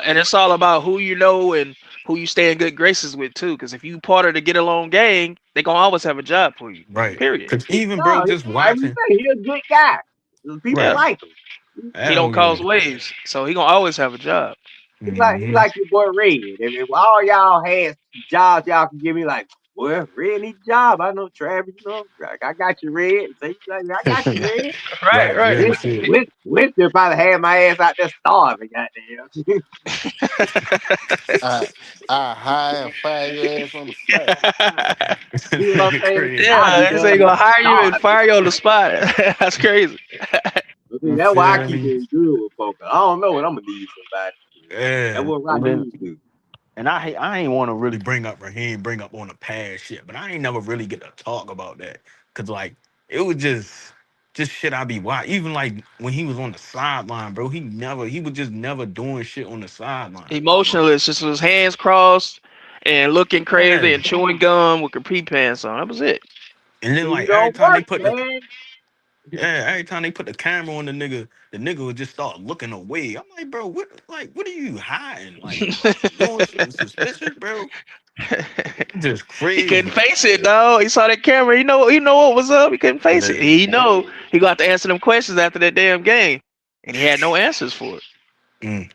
And it's all about who you know and who you stay in good graces with too. Because if you part of the get along gang, they gonna always have a job for you. Right. Period. Cause even bro No, just like we watching. say, he a good guy. People Yeah, Right. like him. he don't Hell yeah. cause waves, so he gonna always have a job. He like Hmm. your boy Red. If all y'all had jobs y'all can give me, like, Well, Red needs a job. I know Travis. You know, I got you, Red. Say, like, I got you, Red. Right, Right, right. real Winston, shit. Winston probably had my ass out there starving. Goddamn. I I hire and fire your ass on the spot. See what I'm Nigga saying? crazy. I'll be Yeah, they say down he there gonna hire you and starving. fire you on the spot. That's crazy. But see, You that's why I feel keep me? it good with folks. I don't know when I'm gonna need somebody. That's Yeah. what And Rodney then used to. and I ain't want to really bring up Raheem, bring up on the past shit, but I ain't never really get to talk about that because like it was just shit I be watching. Even like when he was on the sideline, bro, he was just never doing shit on the sideline. Emotionless, just with his hands crossed and looking crazy Yeah. and chewing gum with capri pants on. That was it. And then Cause you like every don't time they work, put the man. yeah, every time they put the camera on the nigga would just start looking away. I'm like, what are you hiding? Like, you doing something suspicious, bro? Just He couldn't crazy. face it, dog. He saw that camera. He know what was up. He couldn't face it. Yeah. He know he got to answer them questions after that damn game, and he had no answers for it. Mm.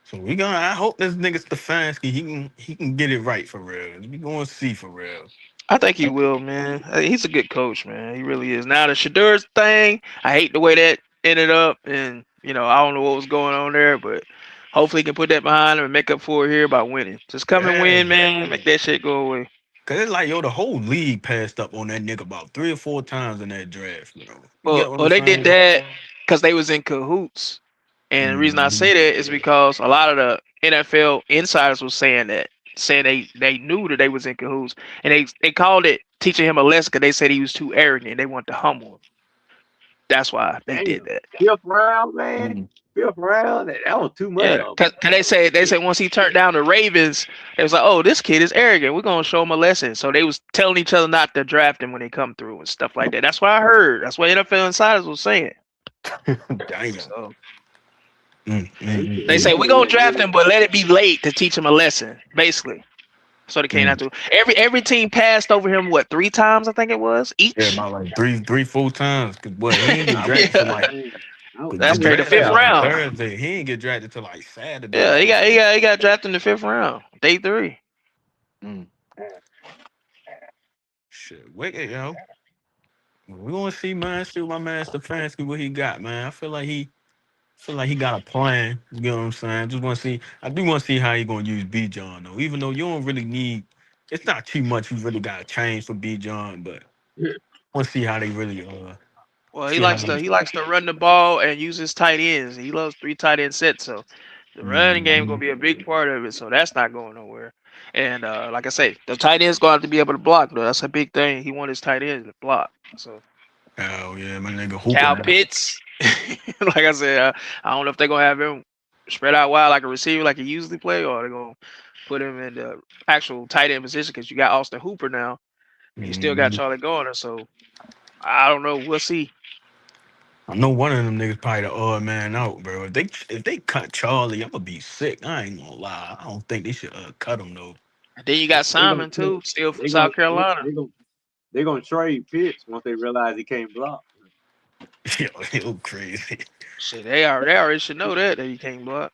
So I hope this nigga Stefanski, he can get it right for real. We gonna see for real. I think he will, man. He's a good coach, man. He really is. Now the Shadur's thing, I hate the way that ended up, and I don't know what was going on there, but hopefully he can put that behind him and make up for it here by winning. Just come and Yeah. win, man. Make that shit go away. Cause it's like yo, the whole league passed up on that nigga about 3 or 4 times in that draft, bro. You Well, get what I'm well, they did saying? that because they was in cahoots, and the reason I Mhm. say that is because a lot of the NFL insiders was saying that, saying they knew that they was in cahoots, and they called it teaching him a lesson because they said he was too arrogant. They wanted to humble him. That's why they did Damn. that. Fifth round, man. Mm. Fifth round. That was too much Yeah, of cause they say once he turned down the Ravens, they was like, oh, this kid is arrogant. We're gonna show him a lesson. So they was telling each other not to draft him when they come through and stuff like that. That's what I heard. That's what NFL insiders was saying. Damn. So Mm, mm, them. mm, they He say mm. we're could gonna draft him, but let it be late to teach him a lesson, basically. So they can't have Mm. to. Every team passed over him what 3 times I think it was Yeah, each. about like 3, 4 times. Cause boy, he ain't get I was drafted till Yeah, like man. I that's the was great. The draft fifth was shocked. like round. Thursday. He ain't get drafted till like Saturday or Yeah, he some got he shit. got he got drafted in the fifth round, day 3. Mm. Shit, wicked, yo. We gonna see, man. See what my man Stefanski what he got, man. I feel like he got a plan. You know what I'm saying? Just want to see. I do want to see how he gonna use B John though. Even though you don't really need, it's not too much you really got to change for B John, but want to see how they really Well, he see how likes they. to he likes to run the ball and use his tight ends. He loves 3 tight end sets, so the running game gonna Mhm. be a big part of it. So that's not going nowhere. And like I say, the tight ends gonna have to be able to block though. That's a big thing. He want his tight ends to block. So Hell yeah, my nigga Cal hooping. Pitts, like I said, I don't know if they're gonna have him spread out wide like a receiver like he usually play, or they're gonna put him in the actual tight end position because you got Austin Hooper now, and you still got Mhm. Charlie Garner. So I don't know. We'll see. I know one of them niggas probably the odd man out, bro. If they cut Charlie, I'm gonna be sick. I ain't gonna lie. I don't think they should cut him though. And then you got They gonna Simon too, still from they gonna South Carolina. they gonna trade Pitts once they realize he can't block. Yo, he crazy. Shit, they already should know that he can't block.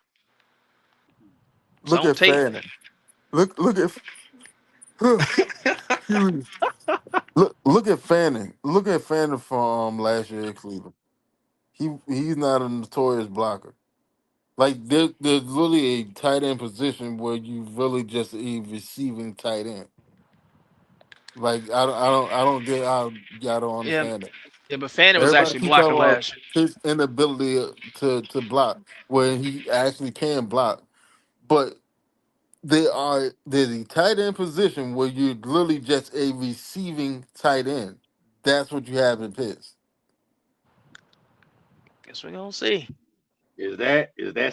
It's Look on at tape. Fanning. Look at excuse me. Look at Fanning. Look at Fanning from last year at Cleveland. He's not a notorious blocker. Like there's really a tight end position where you really just a receiving tight end. Like I don't Yeah, understand it. yeah, but Fanning was Everybody actually keep talking blocking about last year. his inability to block when he actually can block, but there's a tight end position where you're literally just a receiving tight end. That's what you have in Pitts. Guess we're gonna see. Is that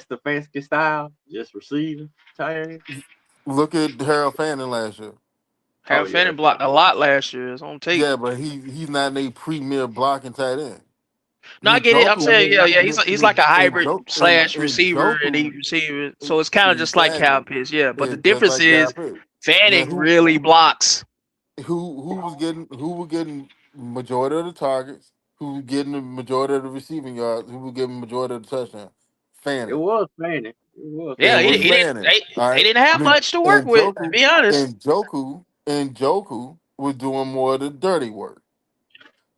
Stefanski style? Just receiving tight end? Look at Harold Fanning last year. Oh Harold yeah. Fanning blocked a lot last year. It's on tape. Yeah, but he's not a premier blocking tight end. No, I get it. I'm Njoku, saying, yeah. He's like a hybrid slash And receiver and he Njoku, receiver. So it's kind of just like Cal exactly. Pitts, yeah. But the It's just difference like Kyle is Pitts. Now Fanning really blocks. who was getting majority of the targets, who was getting the majority of the receiving yards, who was getting majority of the touchdown? It Fanning. was Fanning. It was It Yeah, Fanning. was he didn't Fanning. All they right. didn't have And much to work and with, to Joku be honest. and Joku and Joku was doing more of the dirty work,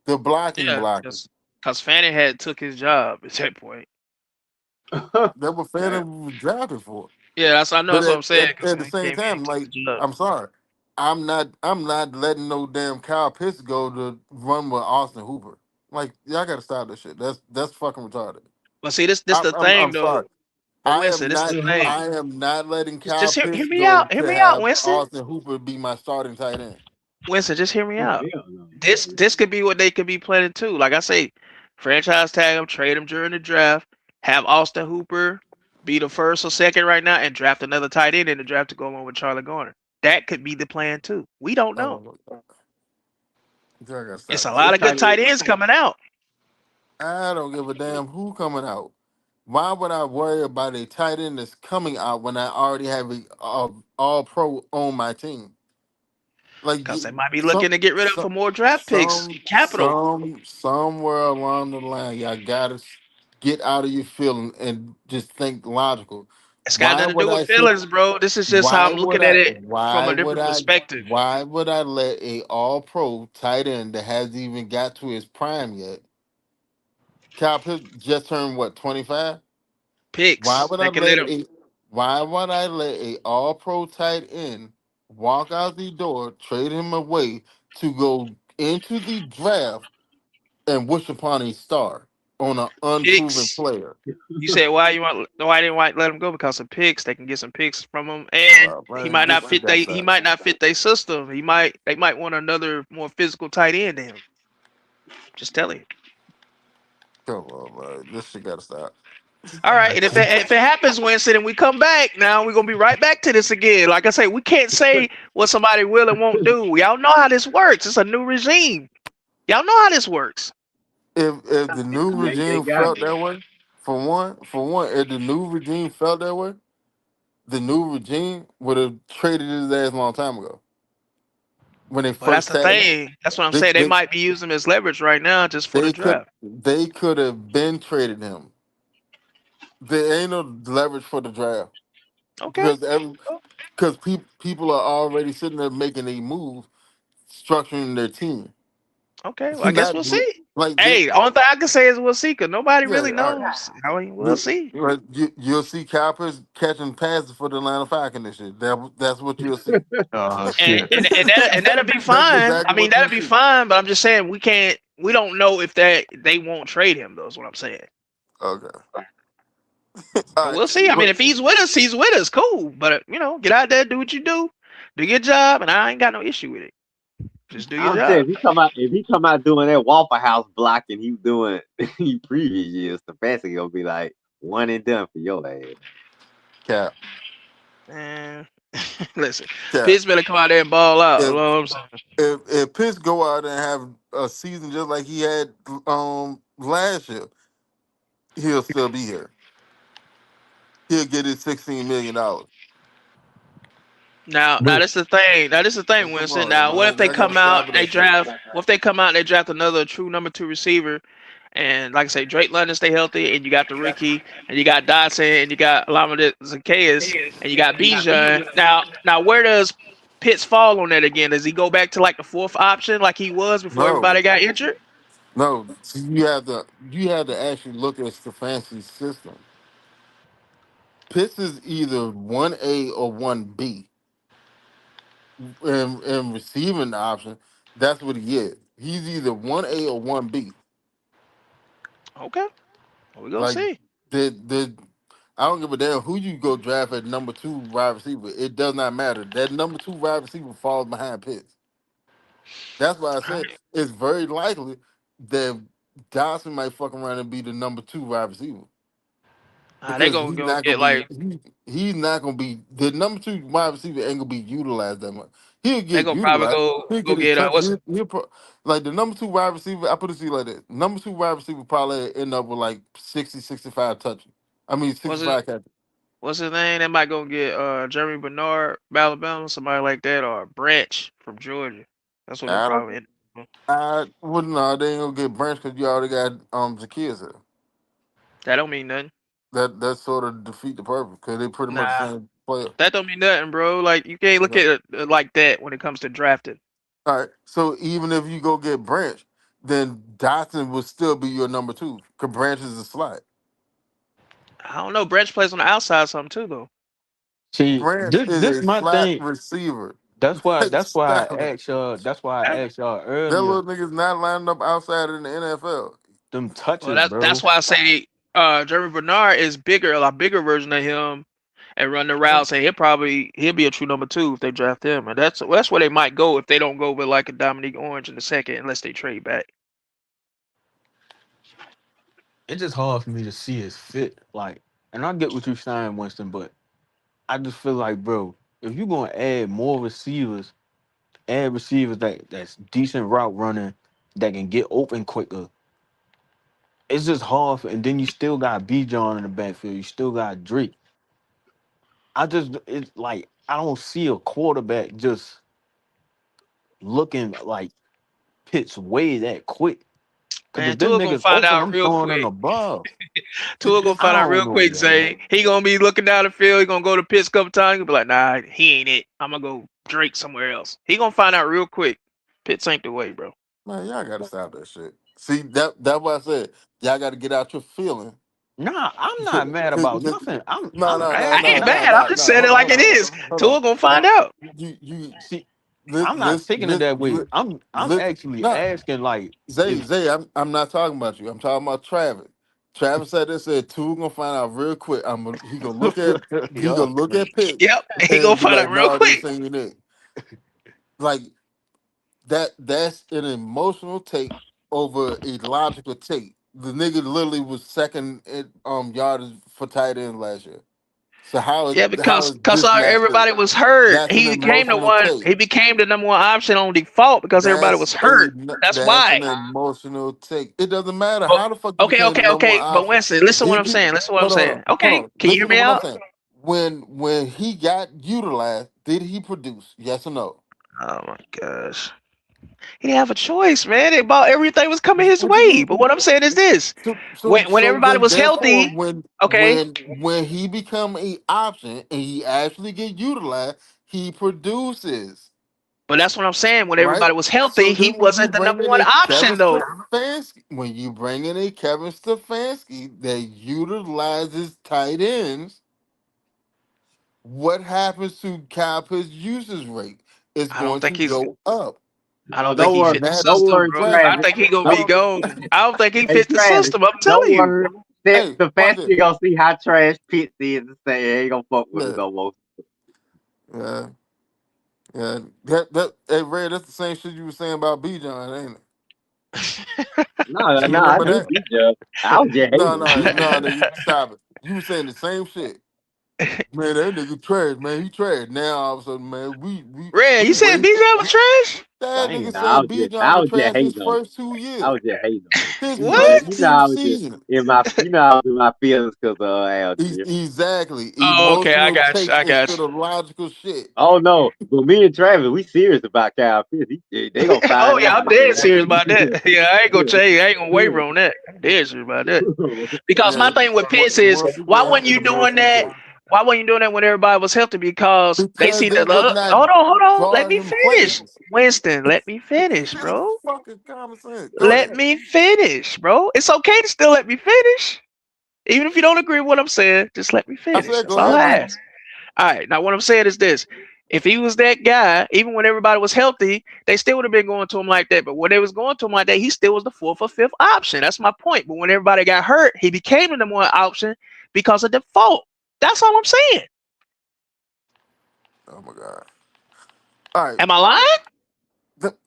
the Yeah, blocking. because Fanning had took his job at that point. That what Yeah. Phantom was drafted for. Yeah, that's I know But that's what I'm saying. Because at when the he same came in, he time, took like, his job. I'm sorry, I'm not letting no damn Kyle Pitts go to run with Austin Hooper. Like, y'all gotta stop this shit. That's fucking retarded. But see, this the I'm thing sorry. though. But Winston, this the thing. I am not letting Kyle Just hear Pitts me go out. Hear to me out, have Winston. Austin Hooper be my starting tight end. Winston, just hear me Oh out. hell no. This could be what they could be planning too. Like I say, franchise tag him, trade him during the draft, have Austin Hooper be the first or second right now, and draft another tight end in the draft to go along with Charlie Garner. That could be the plan too. We don't I know. don't know. Y'all gotta It's stop a this lot shit. of good What tight tight ends end? coming out I don't give a damn who coming out. Why would I worry about a tight end that's coming out when I already have a all pro on my team? Like because they might be some looking to get rid of for more draft picks, capital. somewhere along the line, y'all gotta get out of your feeling and just think logical. It's got Why nothing to would do with I sit? feelings, bro. This is just how I'm looking at it from a different perspective. Why would I let a all pro tight end that hasn't even got to his prime yet? Kyle Pitts just turned what, 25? Why Picks. would I They can let let him. a why would I let a all pro tight end walk out the door, trade him away to go into the draft and wish upon a star on an unproven Picks. player? You said why didn't White let him go because of picks. They can get some picks from him, and Man, this shit got he started. might not fit their system. They might want another more physical tight end than him. Just telling you. Come on, man. This shit gotta stop. All right, and if it happens, Winston, and we come back, now we're gonna be right back to this again. Like I say, we can't say what somebody will and won't do. Y'all know how this works. It's a new regime. Y'all know how this works. If the new They regime got felt me. that way, for one, if the new regime felt that way, the new regime would have traded his ass a long time ago. When they Well, that's first the tagged him. thing. That's what I'm They saying. They they might be using him as leverage right now just for the draft. they could have been traded him. There ain't no leverage for the draft Okay. because people are already sitting there making a move, structuring their team. Okay. Well, I You're guess not we'll see. like they, Hey, the only thing I can say is we'll see, cause nobody yeah. really All right. knows. I mean, we'll see. You'll see Cowpers catching passes for the Atlanta Falcons this year. That's what you'll see. Oh And shit. that'll be That's fine. I exactly mean, what that'll you'll be see. fine. But I'm just saying we don't know if they won't trade him. Though is what I'm saying. Okay. All But right. we'll see. I mean, But if he's with us, he's with us. Cool. But get out there, do what you do your job, and I ain't got no issue with it. Just do your I'm saying job. if he come out doing that Waffle House blocking he was doing in previous years, the fancy gonna be like one and done for your ass. Cap, And listen, Cap. Pitts better come out there and ball out. You If know what I'm saying? if Pitts go out and have a season just like he had last year, he'll still be here. He'll get his $16 million. Now But that's the thing. Now this is the thing, come Winston. on, Now what if man, they y'all gotta come out, stop with they that shit. draft? What if they come out, they draft another true number two receiver, and like I say, Drake London stay healthy, and you got the Ricky, and you got Dodson, and you got Lama Zacchaeus, and you got Bijan. Now where does Pitts fall on that again? Does he go back to like the fourth option, like he was before No, everybody got injured? no. See, you have to actually look at Stefanski's system. Pitts is either 1A or 1B in receiving the option. That's what he is. He's either 1A or 1B. Okay, well, we gonna Like see. the I don't give a damn who you go draft at number two wide receiver. It does not matter. That number two wide receiver falls behind Pitts. That's why I All said right. it's very likely that Dawson might fuck around and be the number two wide receiver They because gonna go get like he's not gonna be the number two wide receiver ain't gonna be utilized that much. He'll they get gonna probably utilized. He'll go get his get touch. what's Like the number two wide receiver. I put it to you like that. Number two wide receiver probably end up with like 60, 65 touches. I mean what's it 65 catches. what's his name? They might go get Jeremy Bernard, Alabama, somebody like that, or Branch from Georgia. That's what they'll I don't. probably end up. I wouldn't. No, they ain't gonna get Branch because you already got Zacchaeus there. That don't mean nothing. That sort of defeat the purpose because they pretty much the Nah, same. player. That don't mean nothing, bro. Like you can't look Okay. at it like that when it comes to drafting. All right. So even if you go get Branch, then Dotson would still be your number two. Cause Branch is a slot. I don't know. Branch plays on the outside some too, though. See, Branch this is this a my slot thing. receiver. That's why Like, that's why stop I it. asked y'all. That's why I asked y'all That earlier. little nigga's not lining up outside in the NFL. Them Well, touches, that's bro. why I say Jeremy Bernard is bigger, a lot bigger version of him, and run the routes. And he'll be a true number two if they draft him, and that's where they might go if they don't go with like a Dominique Orange in the second, unless they trade back. It's just hard for me to see his fit. Like, and I get what you're saying, Winston, but I just feel like, bro, if you're gonna add more receivers, add receivers that's decent route running, that can get open quicker. It's just hard, and then you still got B. John in the backfield. You still got Drake. It's like I don't see a quarterback just looking like Pitts way that quick. Cause Man, if them Tua gonna niggas find open, out I'm real throwing them quick. above. Tua gonna I find out don't real know, quick. man. Say he gonna be looking down the field. He gonna go to Pitts a couple times. He'll be like, nah, he ain't it. I'm gonna go Drake somewhere else. He gonna find out real quick. Pitts ain't the way, bro. Man, y'all gotta stop that shit. See, that's why I said y'all gotta get out your feeling. Nah, I'm not mad about No, nothing. I'm no, I'm no, I asking. no, ain't no, mad. I'm no, just no. saying it like Hold it on, is. hold Tua on. gonna find out. You See, I'm not listen, taking it that way. listen, I'm actually no, asking like Zay, if Zay, I'm not talking about you. I'm talking about Travis. Travis said this. Said two gonna find out real quick. He yup. gonna look at Pitts Yep, he gonna and be find like, out real no, this quick. ain't it. Like that's an emotional take over a logical take. The nigga literally was second in yardage for tight end last year. So Yeah, how because is this not it? everybody was hurt. That's an He became the emotional one. take. He became the number one option on default because everybody was hurt. That's That's why. an emotional take. It doesn't matter But how the fuck you became the number one But option. Winston, listen to what Did I'm you saying. Listen to what I'm saying. hold Okay, on. can you hear Listen to me what I'm out? saying. When he got utilized, did he produce? Yes or no? Oh my gosh. He didn't have a choice, man. About everything was coming his What you way. mean? But what I'm saying is this: when So everybody then was therefore healthy, okay. when he become a option and he actually get utilized, he produces. But that's what I'm saying. When Right? everybody was So healthy, he then when you wasn't the bring number in one a Kevin option, though. Stefanski, that utilizes tight ends, what happens to Cowper's usage rate? It's I don't going think to he's. go up. I don't think Don't he worry, fit the That's don't system, worry, bro. I Travis. that, think he gonna be Don't, gone. I don't think he hey fit the Travis, system. I'm don't telling you. worry. Step hey, the watch faster it. you gonna see how trash Pitts is and say he ain't gonna fuck with us Yeah, no more. yeah, yeah. Hey Ray, that's the same shit you were saying about B John, ain't it? No, You no, I remember do that? beat you. I was just hating No, on no, beat no, nigga, stop it. You were saying the same shit. Man, that nigga trash, man. He trash. Now all of a sudden, man, Red, we you said wasted. Bijan was trash? That damn. nigga No, I said was B just John I was was just trash his hating on first 2 years. I was just hating on His What? first You know two I was just seasons. I was in my feelings because of Algier. Exactly. Oh, okay, I Emotional got you. takes I got instead you. of logical shit. Oh no, but me and Travis, we serious about Kyle Pitts. They gonna Oh find yeah, out I'm this dead year. serious about that. Yeah, I ain't gonna change. I ain't gonna waver on that. I'm dead serious about that. Because my Yeah. thing with Pitts is, Once why again, wasn't an you doing emotional that? take. Why wasn't you doing that when everybody was healthy? Because they Because see they the was love. not Hold on. Let me guarding finish, plays. Winston. Let me finish, That's bro. fucking common sense. Go Let ahead. me finish, bro. It's okay to still let me finish, even if you don't agree with what I'm saying. Just let me I finish. said, That's go all ahead, I bro. ask. All right. Now, what I'm saying is this: if he was that guy, even when everybody was healthy, they still would have been going to him like that. But when they was going to him like that, he still was the fourth or fifth option. That's my point. But when everybody got hurt, he became the number one option because of default. That's all I'm saying. Oh my god. All right. Am I lying?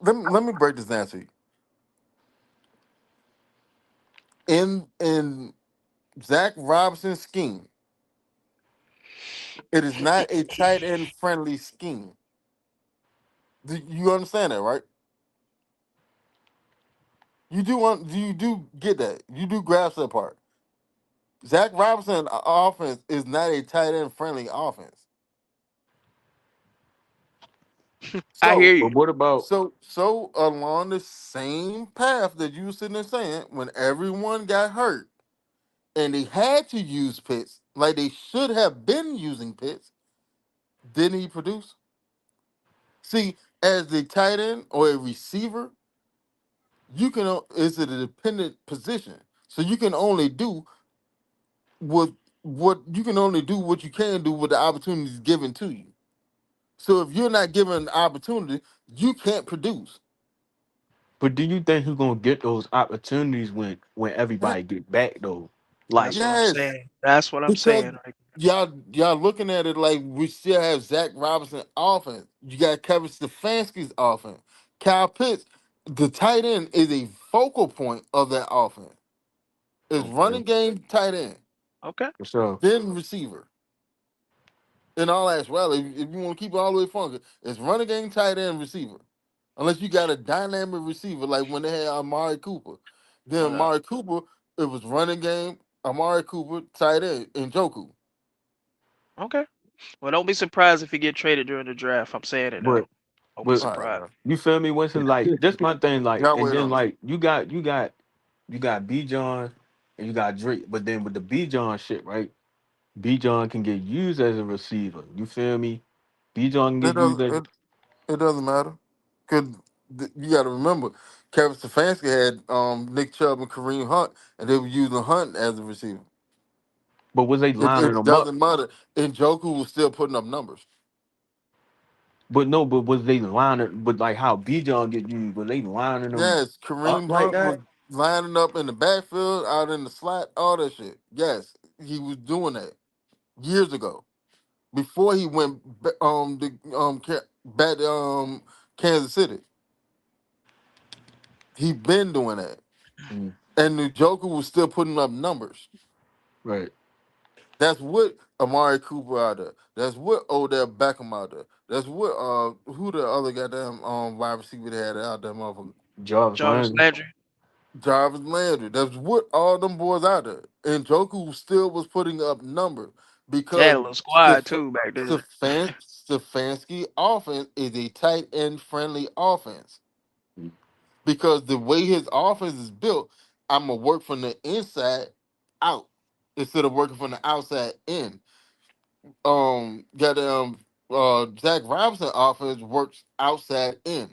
Let me break this down to you. In Zach Robinson's scheme, it is not a tight end friendly scheme. Do you understand that, right? You do get that. You do grasp that part. Zach Robinson offense is not a tight end friendly offense. I hear So But you. what about so along the same path that you were sitting there saying, when everyone got hurt and they had to use Pitts, like they should have been using Pitts, didn't he produce? See, as a tight end or a receiver, you can it's a dependent position, so you can only do what you can only do what you can do with the opportunities given to you. So if you're not given an opportunity, you can't produce. But do you think he's gonna get those opportunities when Yeah, everybody get back though? Like, That's what I'm yes, saying. That's what I'm because saying. Right? y'all looking at it like we still have Zach Robinson offense. You got Kevin Stefanski's offense. Kyle Pitts, the tight end is a focal point of that offense. It's okay, running game tight end, Okay. for sure. then receiver. In all actuality, if you want to keep it all the way funky, it's running game tight end receiver. Unless you got a dynamic receiver like when they had Amari Cooper. Then Yeah. Amari Cooper, it was running game, Amari Cooper, tight end, and Joku. Okay. Well, don't be surprised if he get traded during the draft. I'm saying it now. But Don't be but All right, surprised. man. you feel me, Winston? Like, just my thing, like, Y'all and wait then on it. like you got B John and you got Drake, but then with the B John shit, right? B John can get used as a receiver. You feel me? B John can It get used doesn't as it doesn't matter. Cause you gotta remember, Kevin Stefanski had Nick Chubb and Kareem Hunt, and they were using Hunt as a receiver. but was they lining It them up? doesn't matter. And Joku was still putting up numbers. But no, but was they lining but like how B John get used, were they lining them Yes, up Kareem like Hunt was that? lining up in the backfield, out in the slot, all that shit. Yes, he was doing that years ago before he went back to Kansas City. He been doing that, Mm, and the Joker was still putting up numbers. right. That's what Amari Cooper out there. That's what Odell Beckham out there. That's what who the other goddamn wide receiver they had out there, motherfucker. Jarvis Jarvis Landry. Landry. Jarvis Landry. That's what all them boys out there. And Joku still was putting up numbers They had because a little squad too back then. Stefanski offense is a tight end friendly offense. Mm, Because the way his offense is built, I'm gonna work from the inside out instead of working from the outside in. Got Zach Robinson offense works outside in.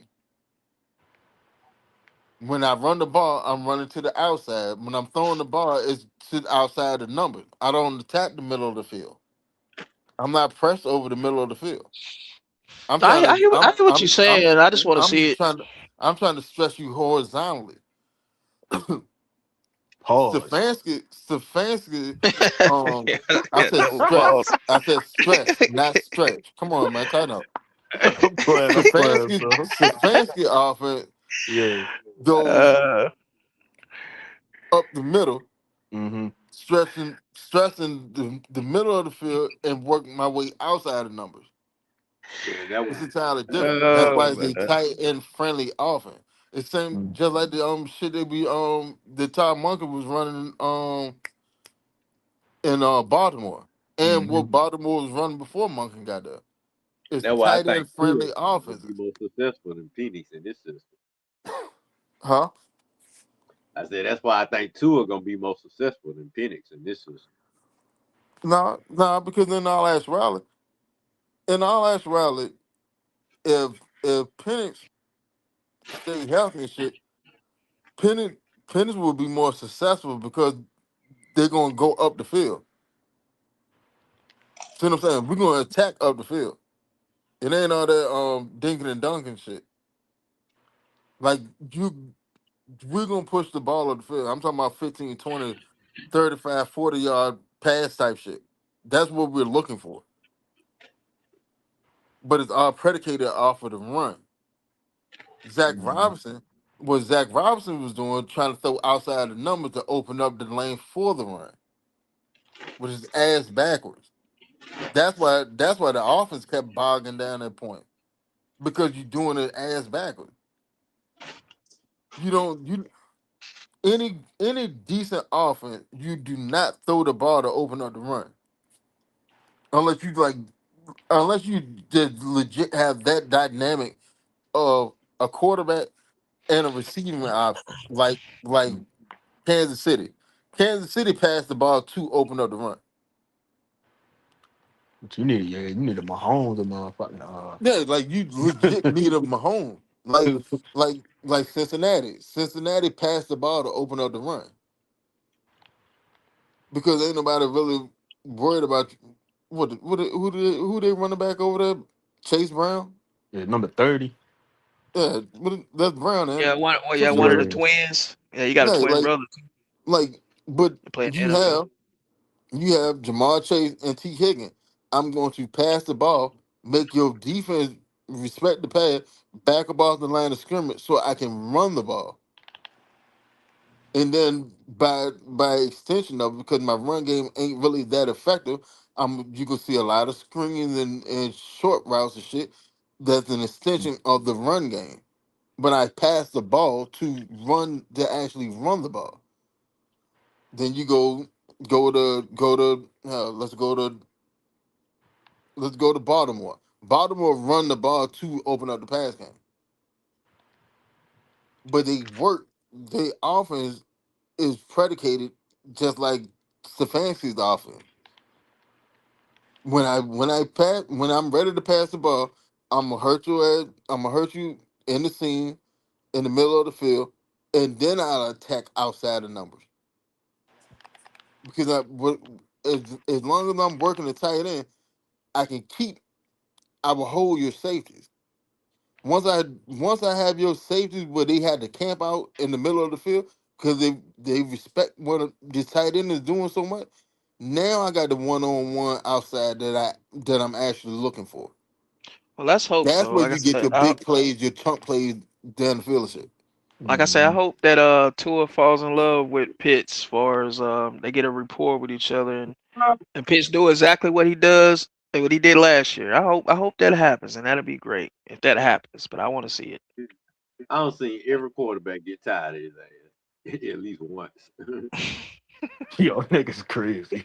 When I run the ball, I'm running to the outside. When I'm throwing the ball, it's to the outside the numbers. I don't attack the middle of the field. I'm not pressed over the middle of the field. I'm trying I to. hear, I hear what you're saying. I just want to I'm see just it. trying to. I'm trying to stress you horizontally. pause. Stefanski. Um, Yeah, I yeah, said that was false. stress. I said stress, not stretch. Come on, man, tighten up. I'm playing, bro. Stefanski offense Yeah. goes uh, up the middle, Mm-hmm. stressing the middle of the field and working my way outside the numbers. Yeah, that It's was entirely different. That's oh why it's a man. tight end friendly offense. It's same Mm, just like the shit they be the Todd Monken was running in Baltimore. And what mm-hmm. Baltimore was running before Monken got there. It's that's why I tight think end Tua friendly will be offenses. more successful than Phoenix in this system. Huh? I said that's why I think Tua gonna be more successful than Phoenix in this system. No, no, because in all actuality, if Penix stay healthy and shit, Penix Penix will be more successful because they're gonna go up the field. See what I'm saying? We're gonna attack up the field. It ain't all that dinking and dunking shit. Like you we're gonna push the ball up the field. I'm talking about 15, 20, 35, 40 yard pass type shit. That's what we're looking for. But it's all predicated off of the run. Zach Mm-hmm. Robinson, what Zach Robinson was doing, trying to throw outside the numbers to open up the lane for the run, which is ass backwards. That's why the offense kept bogging down that point. Because you're doing it ass backwards. You don't you any decent offense, you do not throw the ball to open up the run. Unless you unless you just legit have that dynamic of a quarterback and a receiving option, like Kansas City. Kansas City passed the ball to open up the run. But you need a Mahomes, a motherfucking Yeah, like you legit need a Mahomes. Like Cincinnati. Cincinnati passed the ball to open up the run because ain't nobody really worried about who they running back over there. Chase Brown. yeah, number 30. Yeah, that's Brown and Yeah, one. Well, yeah, one of the Cincinnati. Yeah. twins. Yeah, you got a Yeah, twin brother too. but They play in you the NFL. have Jamar Chase and T Higgins. I'm going to pass the ball, make your defense respect the pass, back up off the line of scrimmage so I can run the ball. And then by extension of it, because my run game ain't really that effective, you can see a lot of screens and short routes and shit. That's an extension of the run game. But I pass the ball to actually run the ball. Then you let's go to Baltimore. Baltimore run the ball to open up the pass game, but they work. Their offense is predicated just like Stefanski's offense. When I'm ready to pass the ball, I'm gonna hurt you in the seam in the middle of the field, and then I'll attack outside the numbers because as long as I'm working the tight end, I can keep I will hold your safeties. Once I have your safeties where they had to camp out in the middle of the field because they respect what the tight end is doing so much. Now I got the one on one outside that I'm actually looking for. Well, let's hope That's so. where you get your big plays, your chunk plays down the field and shit. I Mhm. hope that Tua falls in love with Pitts, as far as they get a rapport with each other, and Pitts do exactly what he does and what he did last year. I hope that happens, and that'll be great if that happens. But I want to see it. I don't see every quarterback get tired of his ass at least once. Yo, niggas crazy.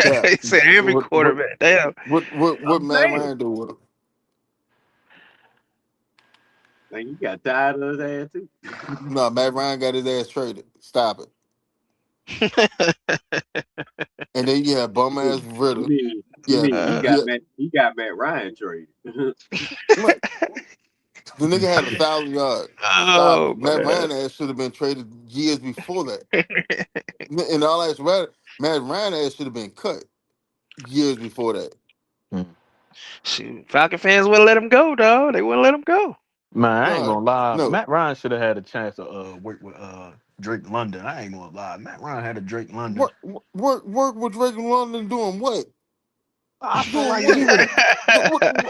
Yeah. He said every What what quarterback. Damn. what I'm Matt saying, Ryan do with him? like you got tired of his ass too. No, Matt Ryan got his ass traded. Stop it. And then you have bum ass You Ritter. mean you Yeah, mean Uh, yeah. he got Matt Ryan traded. Look, the nigga had 1,000 yards. Stop oh it. Matt man. Ryan ass should have been traded years before that. In all actuality, Matt Ryan ass should have been cut years before that. Mm. Shoot, Falcon fans wouldn't let him go, dog. They wouldn't let him go. Man, I ain't No, gonna lie. no. Matt Ryan should have had a chance to work with Drake London. I ain't gonna lie. Matt Ryan had a Drake London. Work with Drake and London doing what? I feel Doing like if he what? would have,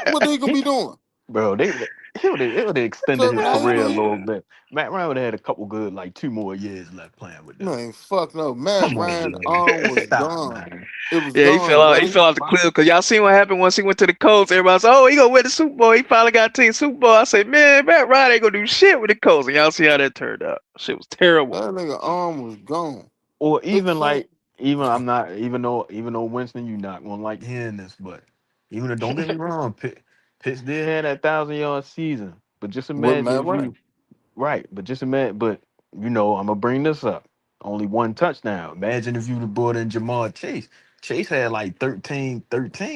What they gonna he, be doing? bro, he would have extended Serving his career a ice little bit. Matt Ryan would have had a couple good, like 2 more years left playing with them. Man, fuck no. Matt Come on, Ryan man. arm was Stop, gone. man. It was Yeah, he fell gone, out. He buddy. fell off the cliff because y'all seen what happened once he went to the Colts. Everybody's oh, he gonna win the Super Bowl. He finally got to the Super Bowl. I said, man, Matt Ryan ain't gonna do shit with the Colts. And y'all see how that turned out. Shit was terrible. That nigga arm was gone. Or It's the even same. like, even though Winston, you not gonna like hearing this, but even though, don't get me wrong, Pitts did have that 1,000 yard season. But just With imagine Matt if you Ryan. right, but just imagine, but I'm gonna bring this up. Only one touchdown. Imagine if you'd have brought in Jamar Chase. Chase had like 13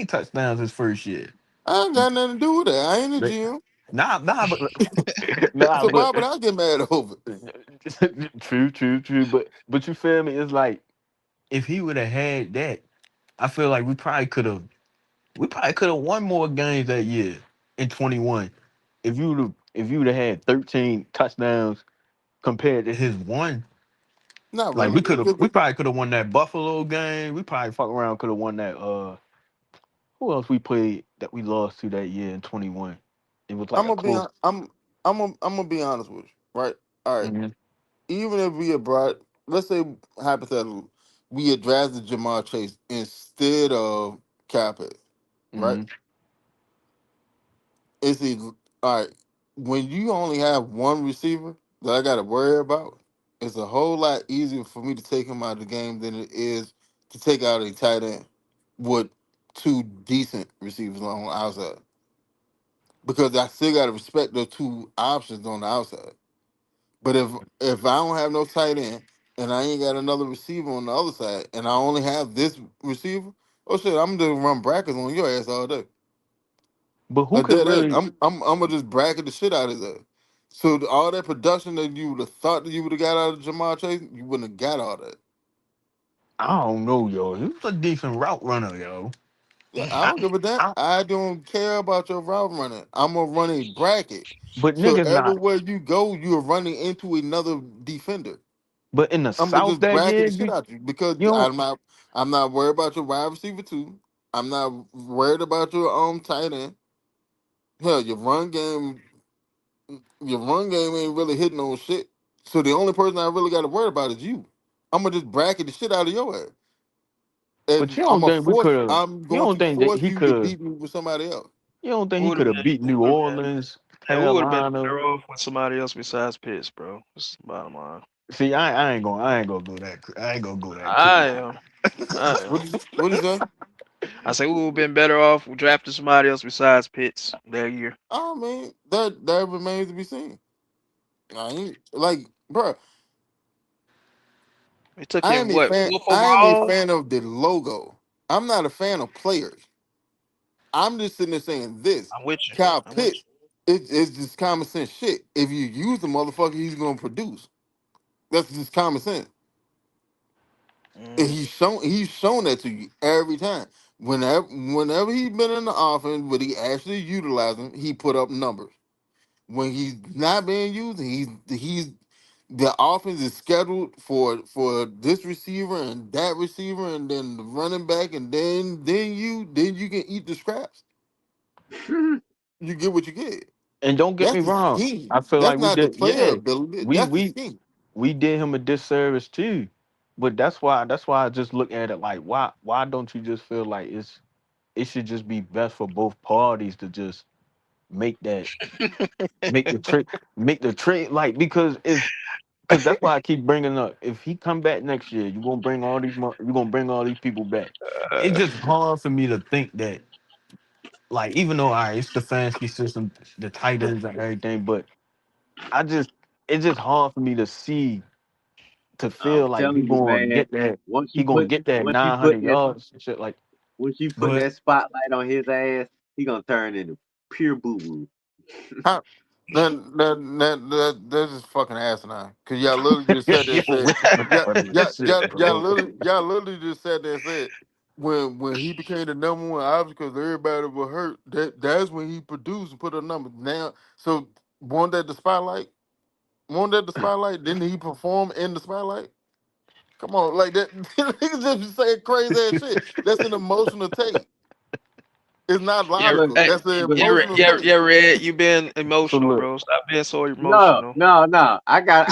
touchdowns his first year. I ain't got nothing to do with that. I ain't a Right. GM. But nah, So but why would I get mad over it? true. But you feel me? It's like if he would have had that, I feel like we probably could have won more games that year in 21. If you would have had 13 touchdowns compared to his one. Not Like really. we probably could have won that Buffalo game. We probably fuck around could have won that who else we played that we lost to that year in 21. It was like I'm a gonna be close. hon- I'm gonna be honest with you, right? All right. Mhm. Even if we had brought, let's say hypothetically, we had drafted Jamar Chase instead of Capet, right? Mhm. It's either, all right. When you only have one receiver that I got to worry about, it's a whole lot easier for me to take him out of the game than it is to take out a tight end with two decent receivers on the outside. Because I still got to respect those two options on the outside. But if I don't have no tight end and I ain't got another receiver on the other side, and I only have this receiver, Oh shit, I'm gonna run brackets on your ass all day. But who Like could that. really? I'm gonna just bracket the shit out of that. So all that production that you would have thought that you would have got out of Jamal Chase, you wouldn't have got all that. I don't know, yo. He was a decent route runner, yo. Yeah, I I, don't give a damn. I, I don't care about your route running. I'm gonna run a bracket. but So niggas not. everywhere you go, you're running into another defender. But in the I'm gonna South just that bracket year, the shit out you because you don't. I'm not worried about your wide receiver too. I'm not worried about your tight end. Hell, your run game ain't really hitting on shit. So the only person I really got to worry about is you. I'm gonna just bracket the shit out of your ass, But and you don't think we could have? I'm You going don't to think that force he you to could? beat me with somebody else. You don't think We he would have could have been, beat New we would have been, Orleans, man, we would have been Carolina? better off with somebody else besides Pitts, bro. That's the bottom line. See, I ain't gonna go that. I ain't gonna go that I crazy. am. I am. What is that? I say we would have been better off drafting somebody else besides Pitts that year. I mean, that remains to be seen. I ain't like, bro. It took him what, fourth I am a overall? fan of the logo. I'm not a fan of players. I'm just sitting there saying this. I'm with you. Kyle I'm with Pitts, it's just common sense shit. If you use the motherfucker, he's gonna produce. That's just common sense. you. And he's shown that to you every time. Whenever he's been in the offense, but he actually utilized him, he put up numbers. When he's not being used, he's the offense is scheduled for this receiver and that receiver and then the running back and then you can eat the scraps. You get what you get. And don't get That's me the wrong. scheme. I feel That's like we not the did. player Yeah, ability. we That's the we scheme. we did him a disservice too. But that's why I just look at it like why don't you just feel like it should just be best for both parties to just make that make the trade like because that's why I keep bringing up. If he come back next year, you gonna bring all these people back. It's Uh, just hard for me to think that, like, even though it's the fancy system, the tight ends and everything, but I just it's just hard for me to see to I'm feel like telling you, man. he gonna get that Once you put 900 that yards and shit like. once you put But that spotlight on his ass, he gonna turn into pure boo boo. How, that's just fucking asinine. Cause y'all literally just sat there yo, and said, what's yeah, funny yeah, as shit, bro. y'all literally just sat there and said, when he became the number one option because everybody was hurt, that's when he produced and put a number. Now, so won that the spotlight? Won that the spotlight? Didn't he perform in the spotlight? Come on, like that. Niggas just saying crazy ass shit. That's an emotional take. It's not yeah, But logical. hey, That's an but emotional yeah, take. yeah, Red. You been So emotional, look, bro. Stop being so no, emotional. no, no. I got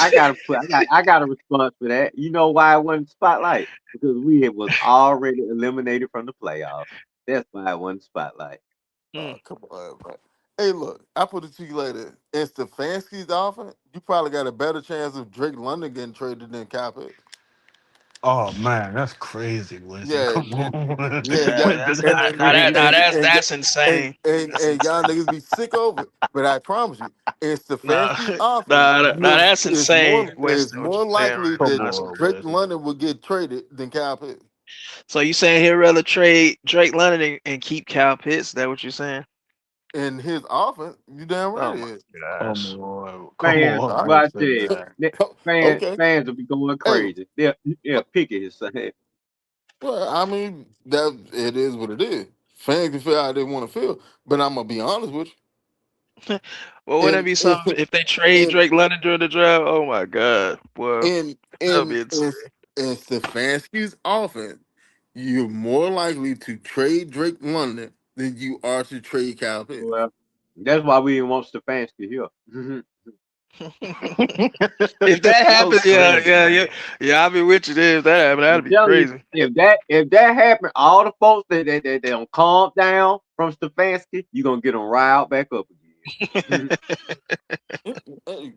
a response for that. You know why it wasn't spotlight? Because we was already eliminated from the playoffs. That's why it wasn't spotlight. Mm. Come on, man. Hey, look, I put it to you later. In Stefanski's offense, you probably got a better chance of Drake London getting traded than Kyle Pitts. oh man, that's crazy, Winston. Yeah, Come on. yeah, yeah. Yeah, that's That's crazy. that's insane. That's And y'all insane. niggas be sick over it. But I promise you, in Nah, Stefanski's offense, that's insane, it's Winston. What more you saying likely right Come now? that That's on, Drake Winston. London will get traded than Kyle Pitts. so you saying he'd rather trade Drake London and keep Cal Pitts? Is that what you're saying? In his offense, you damn right Oh it my is. gosh. Come Fans, on, All well, I tell Winston, you, man. ne- right. Okay. fans will be going Hey, crazy. They'll pick it his son. well, I mean, that it is what it is. Fans can feel how they want to feel, but I'm gonna be honest with Well, you. wouldn't it be something if they trade In Drake London during the draft? Oh my god, boy, in that would in be in, insane. in Stefanski's offense, you're more likely to trade Drake London than you are to trade Kyle Pitts. Well, that's why we didn't want Stefanski here. If that That's so happens, yeah, crazy, yeah, yeah, man. yeah, I'll be with you there. If that happened, I'm that'd be telling you, crazy. if that happened, all the folks that don't calm down from Stefanski, you gonna get them riled back up again. Hey,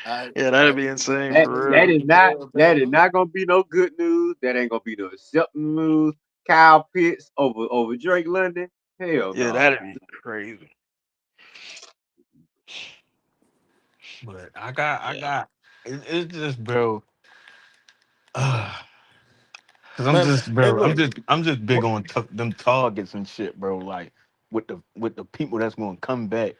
I Yeah, I that'd be insane that for that real. is not that is not gonna be no good news. That ain't gonna be no acceptable news. Kyle Pitts over Drake London. Hell Yeah, no. that'd be crazy. But I Yeah. got it's just, bro. Cause I'm Man, just, and bro. look, I'm just big what, on them targets and shit, bro. Like with the people that's gonna come back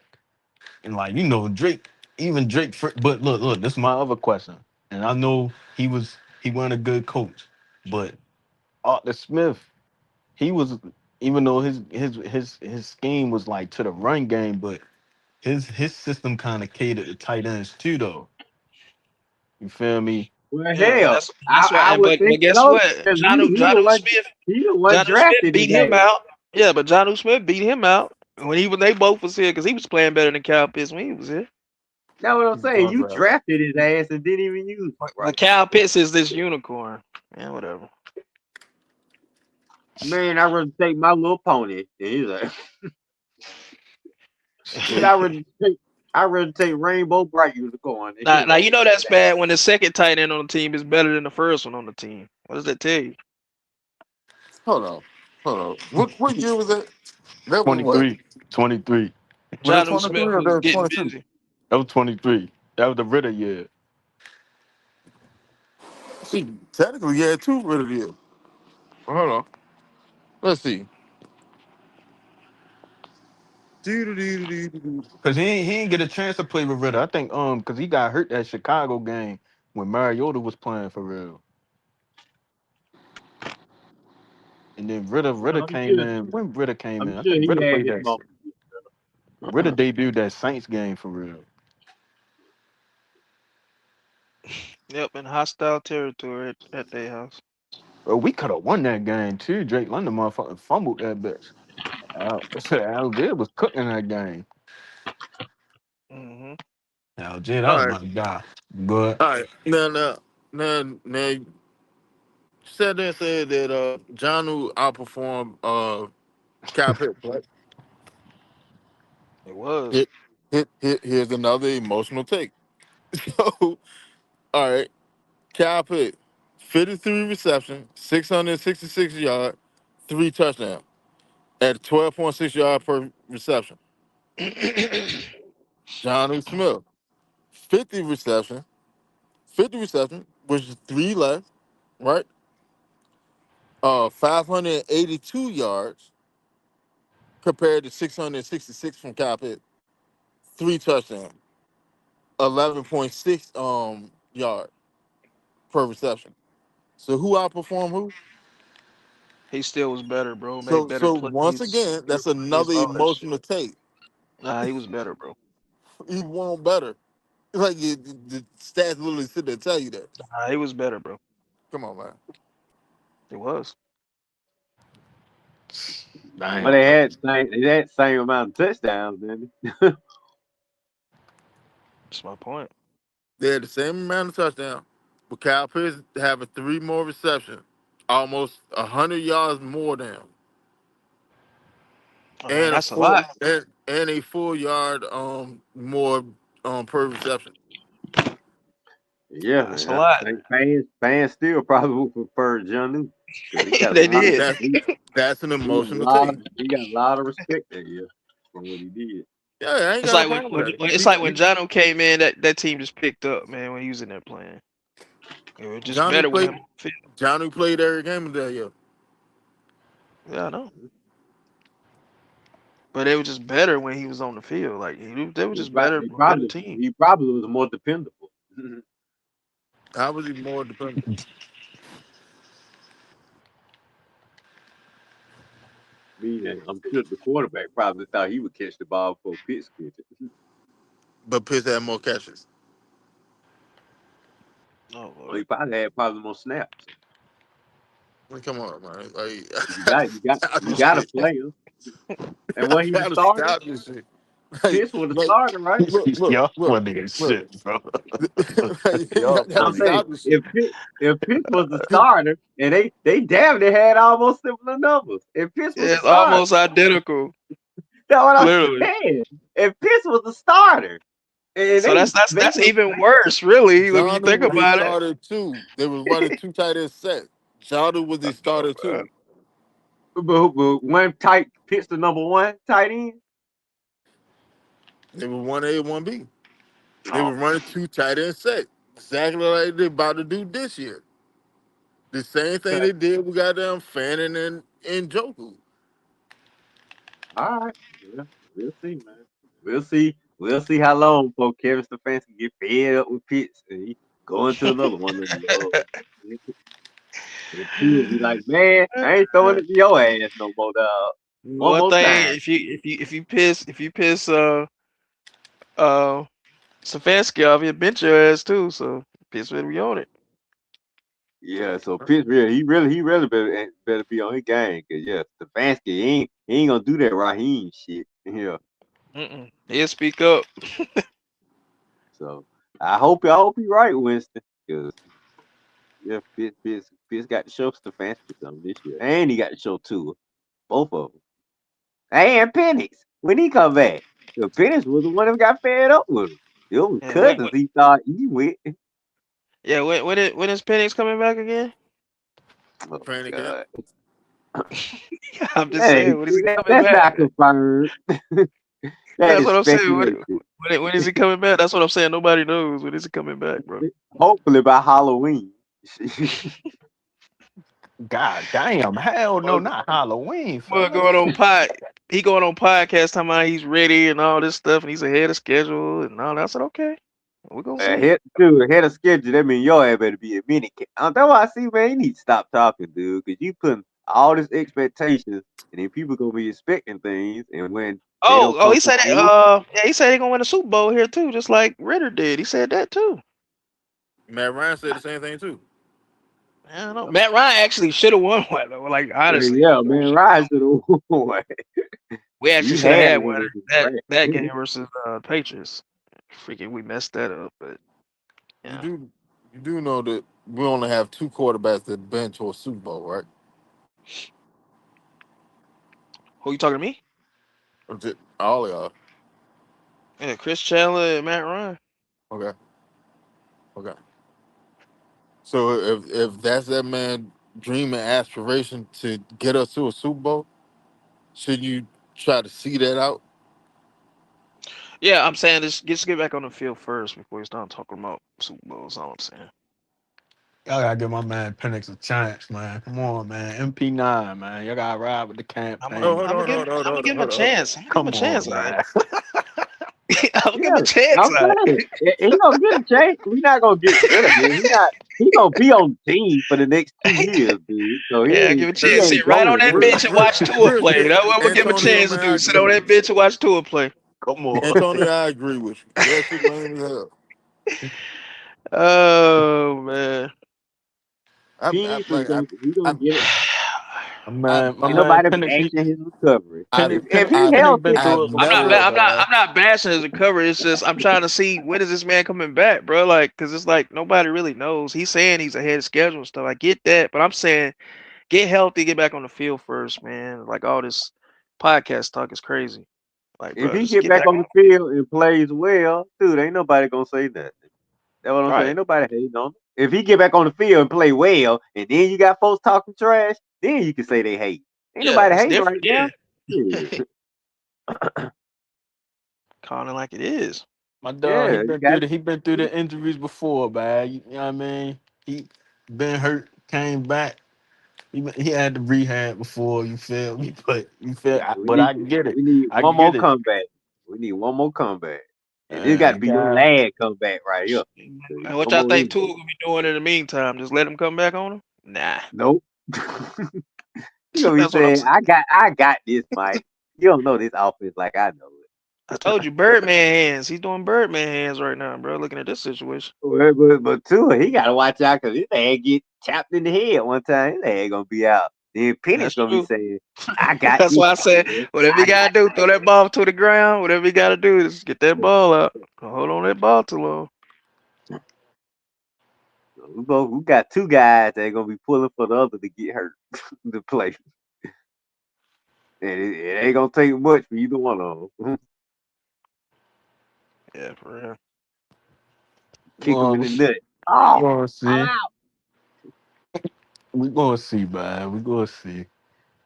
and like Drake, even Drake. But look, this is my other question, and I know he wasn't a good coach, but Arthur Smith, he was, even though his scheme was like to the run game, but his system kind of catered to tight ends too, though. You feel me? Well, Yeah, and hell, that's what. I And would think but guess so what? because he the one John Smith drafted his beat him ass. out. Yeah, but John Smith beat him out when they both was here because he was playing better than Cal Pitts when he was here. That's what I'm he was saying. You undrafted. drafted his ass and didn't even use him, But right? Cal Pitts is this unicorn. Yeah, whatever. Man, I rather take my little pony. And he's like, shit, I rather take Rainbow Bright Unicorn and Now, his now ass. you know that's bad when the second tight end on the team is better than the first one on the team. What does that tell you? Hold on. Hold on. What year was that? That was what? 23, 23. Was that John 23 Smith or was that was getting 22? busy. That was 23. That was the Ritter year. See, technically, yeah, two rid of it. Hold on. Let's see. Doo-doo-doo-doo-doo-doo. Cause he ain't get a chance to play with Ritter. I think cause he got hurt that Chicago game when Mariota was playing for real. And then Ritter Well, came in. When Ritter came I'm in, I sure think he Ritter had played his that. moments. Ritter debuted that Saints game for real. Yep, in hostile territory at their house. Bro, we could have won that game too. Drake London motherfucker fumbled that bitch. Algier was cooking that game. Hmm. Algier, that all was right, my guy. But all right. Now, you said there said that John outperformed Cal Pitts, right? It was. Hit, here's another emotional take. So, all right, Cal Pitt, 53 reception, 666 yard, three touchdowns at 12.6 yard per reception. John Smith, 50 reception, 50 reception, which is three less, right? 582 yards compared to 666 from Cal Pitt. Three touchdowns, 11.6 yard per reception. So who outperformed who? He still was better, bro. Made better So once plays, again, better that's plays, another all that shit. emotional take. Nah, he was better, bro. He won better. It's like the stats literally sit there and tell you that. Nah, he was better, bro. Come on, man. It was. Well, damn. they had the same amount of touchdowns, didn't That's my point. They had the same amount of touchdowns, with Kyle Pitts having three more receptions, almost 100 yards more than him, I mean, and a that's a full lot. and a full yard more per reception. Yeah, That's a I lot. think fans still probably would prefer John because They did. That's an he got a emotional lot take. of he got a lot of respect that year for what he did. Yeah, I ain't It's got no like when, problem when, with that. when it's like when Jono came in, that team just picked up, man. When he was in there playing, it was just Johnny better with him played. on the field. Johnny played every game of that year. Yeah, I know. But it was just better when he was on the field. Like they were He, just prob- better, he better probably team. he probably was more dependable. I was even more dependent. I'm sure the quarterback probably thought he would catch the ball before Pitts catch it. But Pitts had more catches. Oh Well, he Lord. probably more snaps. I mean, come on, man. Like, You I got you got stop you this got a shit. player, and I what he the gotta starter? stop this shit. Like, Pitts was the like, starter, right? Y'all look, funny as look. shit, bro. Like, y'all Y'all gotta I'm funny. saying stop this shit. if Pitts was the starter, and they damn near had almost similar numbers. If Pitts was Yeah, the it's starter, almost identical, that's what I'm literally. saying. If Pitts was the starter, and So they that's was even worse, really, when you Johnny think was the about it. starter too. They was running two tight end set. Johnny was the Oh, starter man. too. but one tight Pitts the number one tight end. They were 1A, 1B. They Oh, were running two tight end set. Exactly like they about to do this year. The same thing Okay. they did with goddamn Fannin and Joku. All right. Well, we'll see, man. We'll see. We'll see how long before Kevin Stefanski get fed up with Pitts and he go into another one of them. And Pitts be like, man, I ain't throwing it to your ass no more, dog. One One more thing, time. if you piss uh Stefanski off, he'll bench your ass too. So Pitts better be on it. Yeah, so Pitts he really better be on his game, cause yeah, Stefanski he ain't gonna do that Raheem shit. Yeah, He'll speak up. so I hope he right, Winston, cause yeah, Pitts got to show Stefanski something this year, and he got to show Tua, both of them, and Penix when he come back. The Penix was the one that got fed up with him. It was And Cousins he thought he went. yeah, when is Penix coming back again? Oh Training camp. God, I'm just hey, saying, when is he coming that's back? not confirmed. That That's is what I'm saying. speculation. When is he coming back? That's what I'm saying. Nobody knows when is he coming back, bro. Hopefully by Halloween. God damn, hell no, Well, not Halloween, well, fella. going on he going on podcast talking about he's ready and all this stuff, and he's ahead of schedule and all that. I said, okay, we're gonna see. Ahead of schedule. That mean your ass better be a minute. That's why I see, man. You need to stop talking, dude, because you putting all this expectations, and then people gonna be expecting things, and when they don't Oh, come he to said that. fruition, Yeah, he said he gonna win a Super Bowl here too, just like Ritter did. He said that too. Matt Ryan said the same thing too. I don't know. Matt Ryan actually should have won one, though. Like honestly, yeah, man, Ryan should have won. we actually He should have had had one one in his that game draft. versus Patriots. Freaking, we messed that up, but You yeah. do you do know that we only have two quarterbacks that bench for a Super Bowl, right? Who you talking to me? Or all of y'all. Yeah, Chris Chandler and Matt Ryan. Okay. Okay. So if that's that man dream and aspiration to get us to a Super Bowl, should you try to see that out? Yeah, I'm saying this. Just get back on the field first before you start talking about Super Bowls. All I'm saying. Y'all gotta give my man Penix a chance, man. Come on, man. MP9, man. Y'all gotta ride with the I'm gonna, Oh, campaign, hold I'm gonna on, give him. hold on, I'm gonna hold on, give him a hold on, hold on. chance. I'm gonna give him a come chance. on, All right. man. I'm gonna give him Yeah, a chance. I'm All right. saying he gonna get a chance. We're not gonna get rid of him. He gonna be on the team for the next 2 years, dude. So Yeah, give him a he chance. ain't Sit right on going that Real, anywhere. bench and real, watch Tua real play. quick, That's what I'm gonna give him a Antonio, chance to man, I do. Sit on agree. that bench and watch Tua play. Come on. Antonio, I agree with you. That shit lame as hell. Oh man. I Penix is like gonna he gonna I get it. I My Ain't I man nobody Penix, bashing his recovery. I If he Penix healthy, been I through have it I'm not. before, never man. I'm not bashing his recovery. It's just I'm trying to see when is this man coming back, bro? Like, cause it's like nobody really knows. He's saying he's ahead of schedule and stuff. I get that, but I'm saying get healthy, get back on the field first, man. Like all this podcast talk is crazy. Like, if bro, he just get get back back on on. the field and plays well, dude, ain't nobody gonna say nothing. That's what I'm saying. Right. Ain't nobody hating on him. If he get back on the field and play well, and then you got folks talking trash, then you can say they hate. Ain't Yeah, nobody it's hating right different. now. Yeah. Yeah, Calling it like it is. My dog, yeah, you got he been through the injuries before, man. You know what I mean? He been hurt, came back. He had to rehab before. You feel me? But we but need I get it. we need I one more get it. comeback. We need one more comeback. And this got to And be your guy, last comeback right here. And what No y'all more think Tua injuries. gonna be doing in the meantime? Just let him come back on him? Nah. Nope. You gonna be That's what I'm saying, saying. I got this, Mike. You don't know this offense like I know it. I told you, Birdman hands. He's doing Birdman hands right now, bro. Looking at this situation. But Tua, he gotta watch out because his ass get tapped in the head one time. His ass gonna be out. Then Penny's That's gonna be true. saying, I got That's this why I right said here. whatever you I gotta got do, throw that ball to the ground. Whatever you gotta do is get that ball out. Don't hold on that ball too long. we got two guys that are gonna be pulling for the other to get hurt to play. And it ain't gonna take much for either one of them. Yeah, for real. Kick them in we the nut. Oh, gonna I'm see. out. We gonna see, man. We gonna see.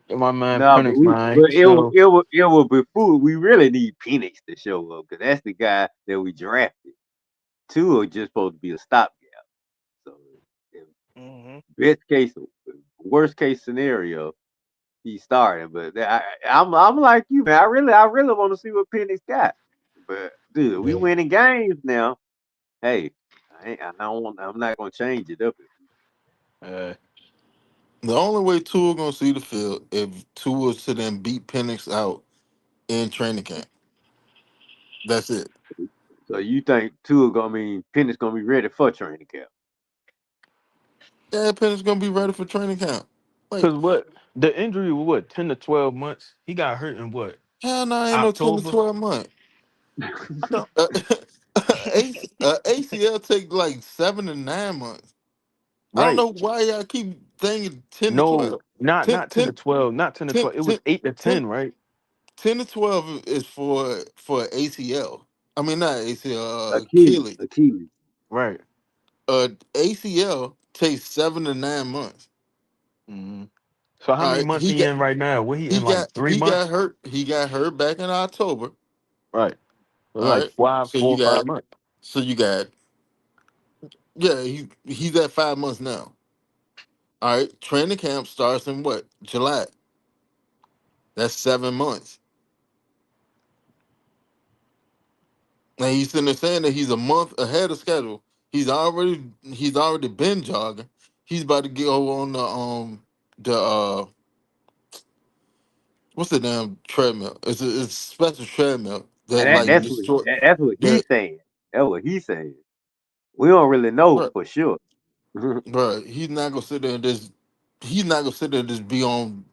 Get my man No, but Penix, we man. but So it will be food. We really need Penix to show up because that's the guy that we drafted. Two are just supposed to be a stopgap. So if Hmm. Best case, worst case scenario, he started. But I'm like you, man. I really want to see what Penny's got. But dude, we Yeah. winning games now. Hey, I don't want. I'm not gonna change it up. Uh, The only way Tua gonna see the field if Tua to then beat Penix out in training camp. That's it. So you think Tua gonna mean Penny's gonna be ready for training camp? Yeah, Penix gonna be ready for training camp. Like, Cause what the injury was what 10 to 12 months. He got hurt in what hell no, ain't no 10 to October, 12 months. ACL take like 7 to 9 months. I don't right? know why y'all keep thinking 10 to No, 12. not 10, not 10 10, to 12, not 10 to 10, 12. It was 10, 8 to 10, 10, right? 10 to 12 is for ACL. I mean, not ACL, Achilles, Achilles. Achilles. Right. ACL takes 7 to 9 months. Hmm. So how All many right, months he in right now? What he in like three he got months? hurt. He got hurt back in October. Right. So All like right, five, so 4 or 5 months. you got yeah. He's at 5 months now. All right, training camp starts in what, July? That's 7 months. And he's sitting there saying that he's a month ahead of schedule. He's already been jogging. He's about to go on the what's the damn treadmill? It's a special treadmill that And that, like that's the what short that's what he's that saying. That's what he's saying. We don't really know bro, for sure. bro, he's not gonna sit there and just be on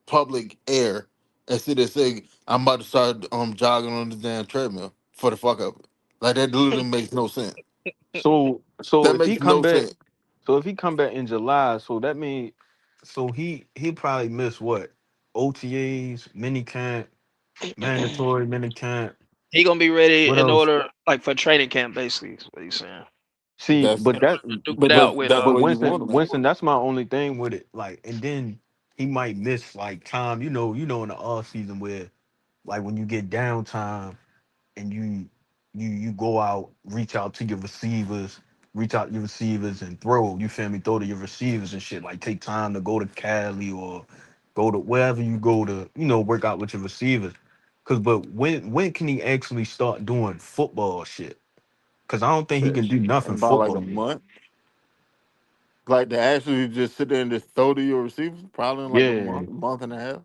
public air and sit there saying I'm about to start jogging on the damn treadmill for the fuck of it. Like that literally makes no sense. So That if he makes come no back, sense. so if he come back in July, so that means so he probably miss what? OTAs, mini camp, mandatory mini camp. He gonna be ready What in else? order, like for training camp, basically. Is what he's saying. See, That's but In order that to duke it but out but with that's but where you want Winston him at. Winston, that's my only thing with it. Like, and then he might miss like time, in the off season where like when you get downtime and you go out, reach out to your receivers, and throw. You feel me? Throw to your receivers and shit. Like take time to go to Cali or go to wherever you go to, work out with your receivers. Cause but when can he actually start doing football shit? Cause I don't think he Shit. can do nothing About like a football. month. Like to actually just sit there and just throw to your receivers, probably in like a Yeah. month, month and a half.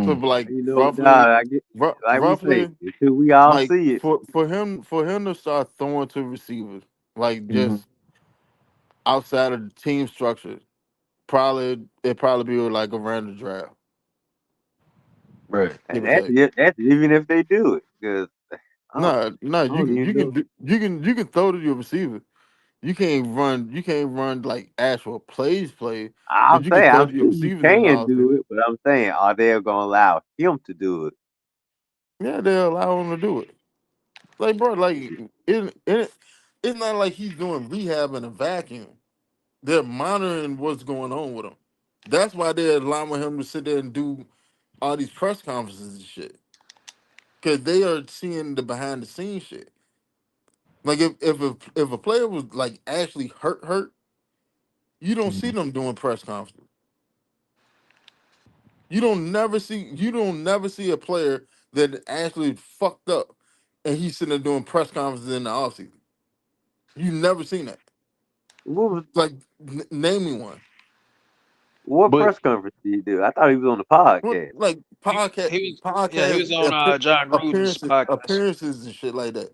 So Mm. like You know, roughly, dog, I get like we say, roughly until we all like see it. for him to start throwing to receivers, like Hmm. just outside of the team structure, probably be like around the draft, Right. give And or take. that's even if they do it. Because No, no, I don't even know. you can throw to your receiver. You can't run like actual plays, but I'm you can saying, throw I'm to your sure you receivers in the can do offense. it, but I'm saying, are they gonna allow him to do it? Yeah, they'll allow him to do it. Like, bro, like it's not like he's doing rehab in a vacuum. They're monitoring what's going on with him. That's why they're allowing him to sit there and do all these press conferences and shit. Cause they are seeing the behind the scenes shit. Like if a player was like actually hurt, you don't see Mhm. them doing press conferences. You don't never see a player that actually fucked up and he's sitting there doing press conferences in the offseason. You never seen that. What was Like name me one. what But press conference did he do? I thought he was on the What podcast. like podcast He was, yeah, he was podcast on John Gruden's podcast. appearances and shit like that.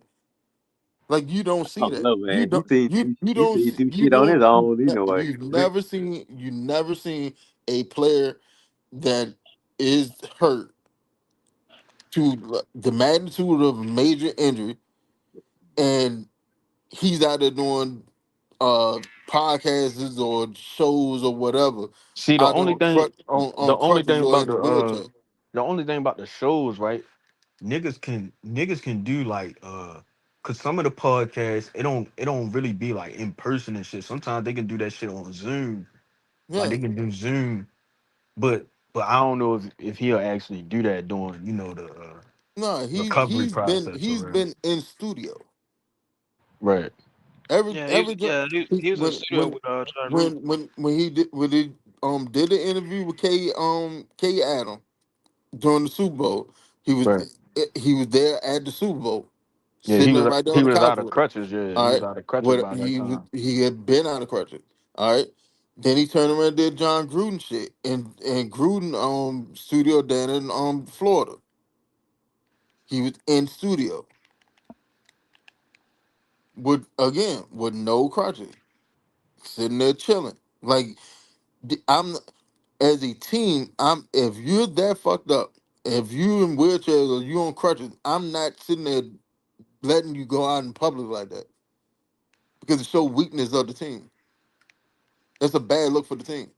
Like you don't I see don't that. know, You man. don't you He don't said he see do you shit on his don't own anyway. you never seen a player that is hurt to the magnitude of a major injury and he's out there doing uh podcasts or shows or whatever see, out there on the only crutches thing or about in a wheelchair. the only thing about the shows, right? Niggas can do like cause some of the podcasts it don't really be like in person and shit. Sometimes they can do that shit on Zoom. Like Yeah. they can do Zoom, but I don't know if he'll actually do that during the No, recovery he's been process or he's whatever. been in studio. Right. Yeah, every time he was in the when studio with John Gruden. when he did the interview with K Adam during the Super Bowl, he was Right. he was there at the Super Bowl, Yeah, sitting there right there he on the was couch out of with him. crutches. Yeah, he All was right, out of crutches what by that time. he had been out of crutches. All right, then he turned around and did John Gruden shit, and Gruden studio down in Florida. He was in studio with no crutches, sitting there chilling. Like I'm as a team, I'm if you're that fucked up, if you in wheelchairs or you on crutches, I'm not sitting there letting you go out in public like that because it show weakness of the team. That's a bad look for the team.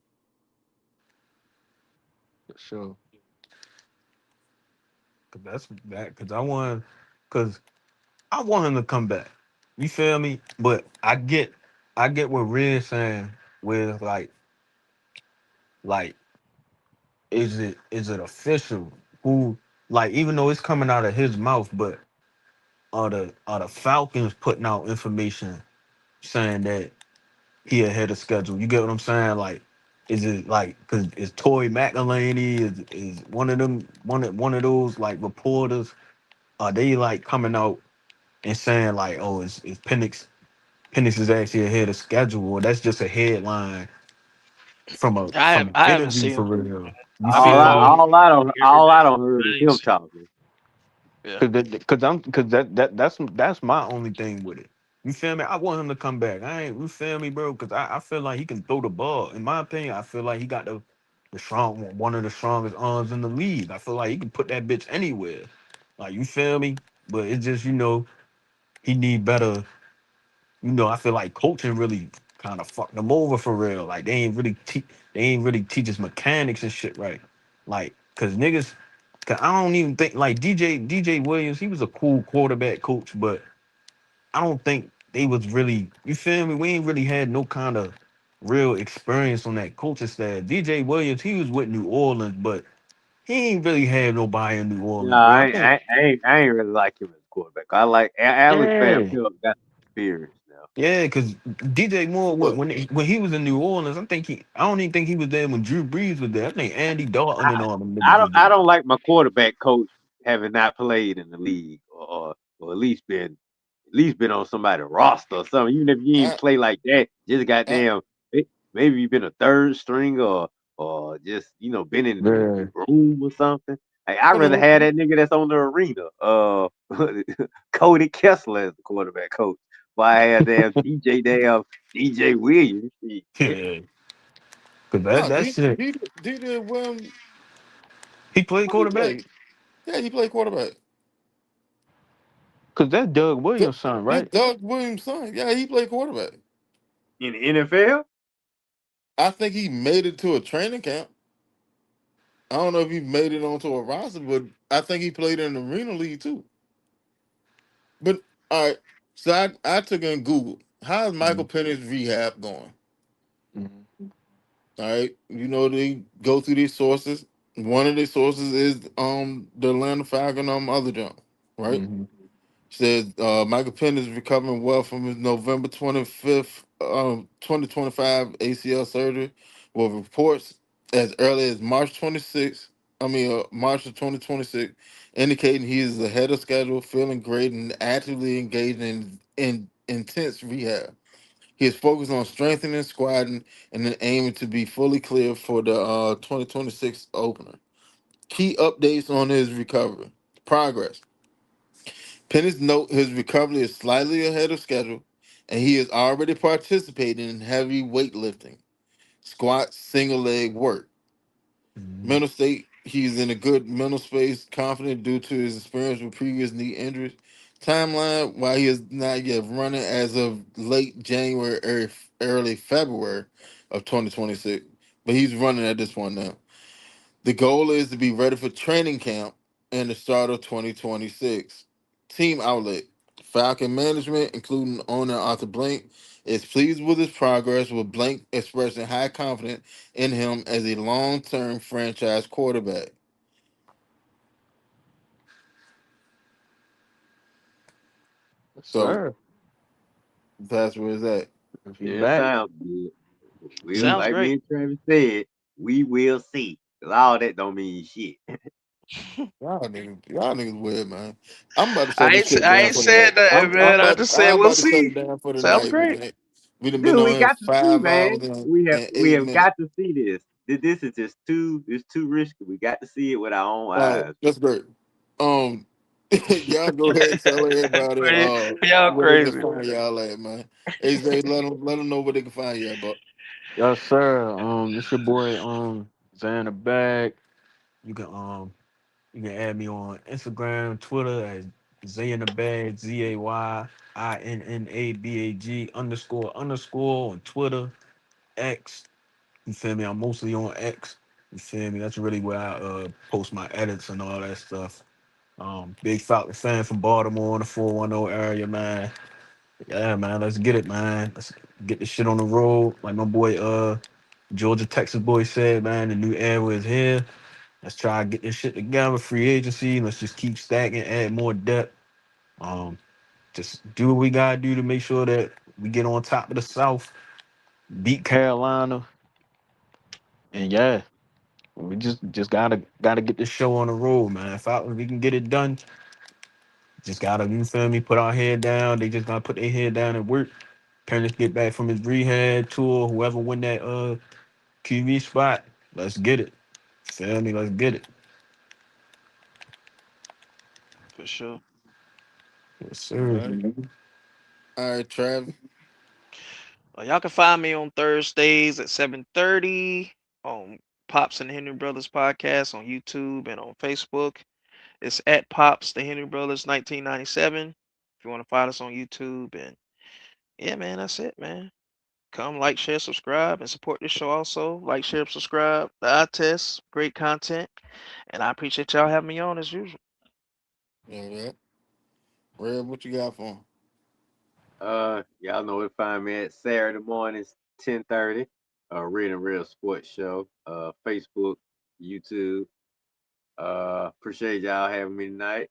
For sure. Cause that's that. Cause I want him to come back. You feel me? But I get what Red's saying. With like, is it official? Who like even though it's coming out of his mouth, but are the Falcons putting out information saying that he ahead of schedule? You get what I'm saying? Like, is it like because is Tory McElhaney is one of them one of those like reporters? Are they like coming out and saying like, oh, is Penix is actually ahead of schedule, or that's just a headline from an I haven't interview seen for him. real? You I've been feel me? following every All day. I don't heard I is ain't him seen. talking. Yeah, That's my only thing with it. You feel me? I want him to come back. I ain't you feel me, bro? Because I feel like he can throw the ball. In my opinion, I feel like he got the strong one of the strongest arms in the league. I feel like he can put that bitch anywhere. Like you feel me? But it's just he need better. I feel like coaching really kind of fucked them over for real. Like they ain't really teach us mechanics and shit right. Like cause niggas, cause I don't even think like DJ Williams. He was a cool quarterback coach, but I don't think they was really. You feel me? We ain't really had no kind of real experience on that coaching staff. DJ Williams, he was with New Orleans, but he ain't really had nobody in New No, Orleans, bro. I think I ain't really like him as a quarterback. I like Alex Van yeah. Pelt got experience now. Yeah, because DJ Moore Look, when he was in New Orleans, I don't even think he was there when Drew Brees was there. I think Andy Dalton and all them niggas was I there. don't like my quarterback coach having not played in the league or at least been on somebody's roster or something. Even if you ain't I, play like that, just I, goddamn maybe you've been a third string or just been in the Yeah. room or something. Like, I'd hold rather on. have that nigga that's on the arena. Cody Kessler as the quarterback coach. Why I had damn DJ Williams. Shit. Yeah. Cause No, that shit. DJ Williams, He played what he quarterback? played? Yeah, he played quarterback. Cause that's Doug D- Williams' son, This right? Doug Williams' son. Yeah, he played quarterback. In the NFL? I think he made it to a training camp. I don't know if he made it onto a roster, but I think he played in the arena league too. But all right, so I took in Google. How's Michael Mhm. Penix's rehab going? Mhm. All right, they go through these sources. One of the sources is the Atlanta Falcon other jump, right? Mhm. Says Michael Penix is recovering well from his November 25th, 2025 ACL surgery, with reports as early as March of 2026, indicating he is ahead of schedule, feeling great, and actively engaged in intense rehab. He is focused on strengthening, squatting, and then aiming to be fully clear for the 2026 opener. Key updates on his recovery progress. Penix note his recovery is slightly ahead of schedule, and he is already participating in heavy weightlifting, squat, single leg work. Mhm. Mental state, he's in a good mental space, confident due to his experience with previous knee injuries. Timeline, while he is not yet running as of late January, early February of 2026, but he's running at this point now. The goal is to be ready for training camp in the start of 2026. Team outlet. Falcon management, including owner Arthur Blank, is pleased with his progress, with Blank expressing high confidence in him as a long-term franchise quarterback. Yes, So sir. That's where it's at. If he It back, sounds good. We'll, he Sounds like me great. and Travis said, we will see. 'Cause all that don't mean shit. Y'all niggas weird, man. I'm about to shut this shit I down ain't for the said night. that, man. I just said I'm we'll about to shut see. it down for the Sounds night. great. We done been Dude, on we here got to see, 5 hours man. and We 8 have minutes. got to see this. This is just too. It's too risky. We got to see it with our own All right, eyes. that's great. Um, y'all go ahead and tell everybody Man, y'all where they can crazy, find man. y'all at, man. AJ, let them know where they can find you at, but yes sir. This your boy Zay in the bag. You can you can add me on Instagram, Twitter as Zay in the bag, ZAYINNABAG __ on Twitter, X. You feel me? I'm mostly on X. You feel me? That's really where I post my edits and all that stuff. Big Falcon fan from Baltimore in the 410 area, man. Yeah, man, let's get it, man. Let's get this shit on the road. Like my boy Georgia Texas boy said, man, the new era is here. Let's try to get this shit together. Free agency. Let's just keep stacking, add more depth. Um, just do what we gotta do to make sure that we get on top of the South, beat Carolina, and yeah, we just gotta get this show on the road, man. If we can get it done, just gotta, you feel me, put our head down. They just gotta put their head down and work. Pennis get back from his rehab tour. Whoever win that QB spot, let's get it. Feel me? Let's get it. For sure. Yes, all sir. right, all right, Trav. Well, y'all can find me on Thursdays at 7:30 on Pops and the Henry Brothers podcast on YouTube and on Facebook. It's at Pops the Henry Brothers 1997. If you want to find us on YouTube, and yeah, man, that's it, man. Come like, share, subscribe, and support this show also. Like, share, subscribe. The eye test, great content, and I appreciate y'all having me on as usual. All right, Red, what you got for him? Y'all know where to find me at Saturday mornings, 10:30. Real and Real Sports Show. Facebook, YouTube. Appreciate y'all having me tonight.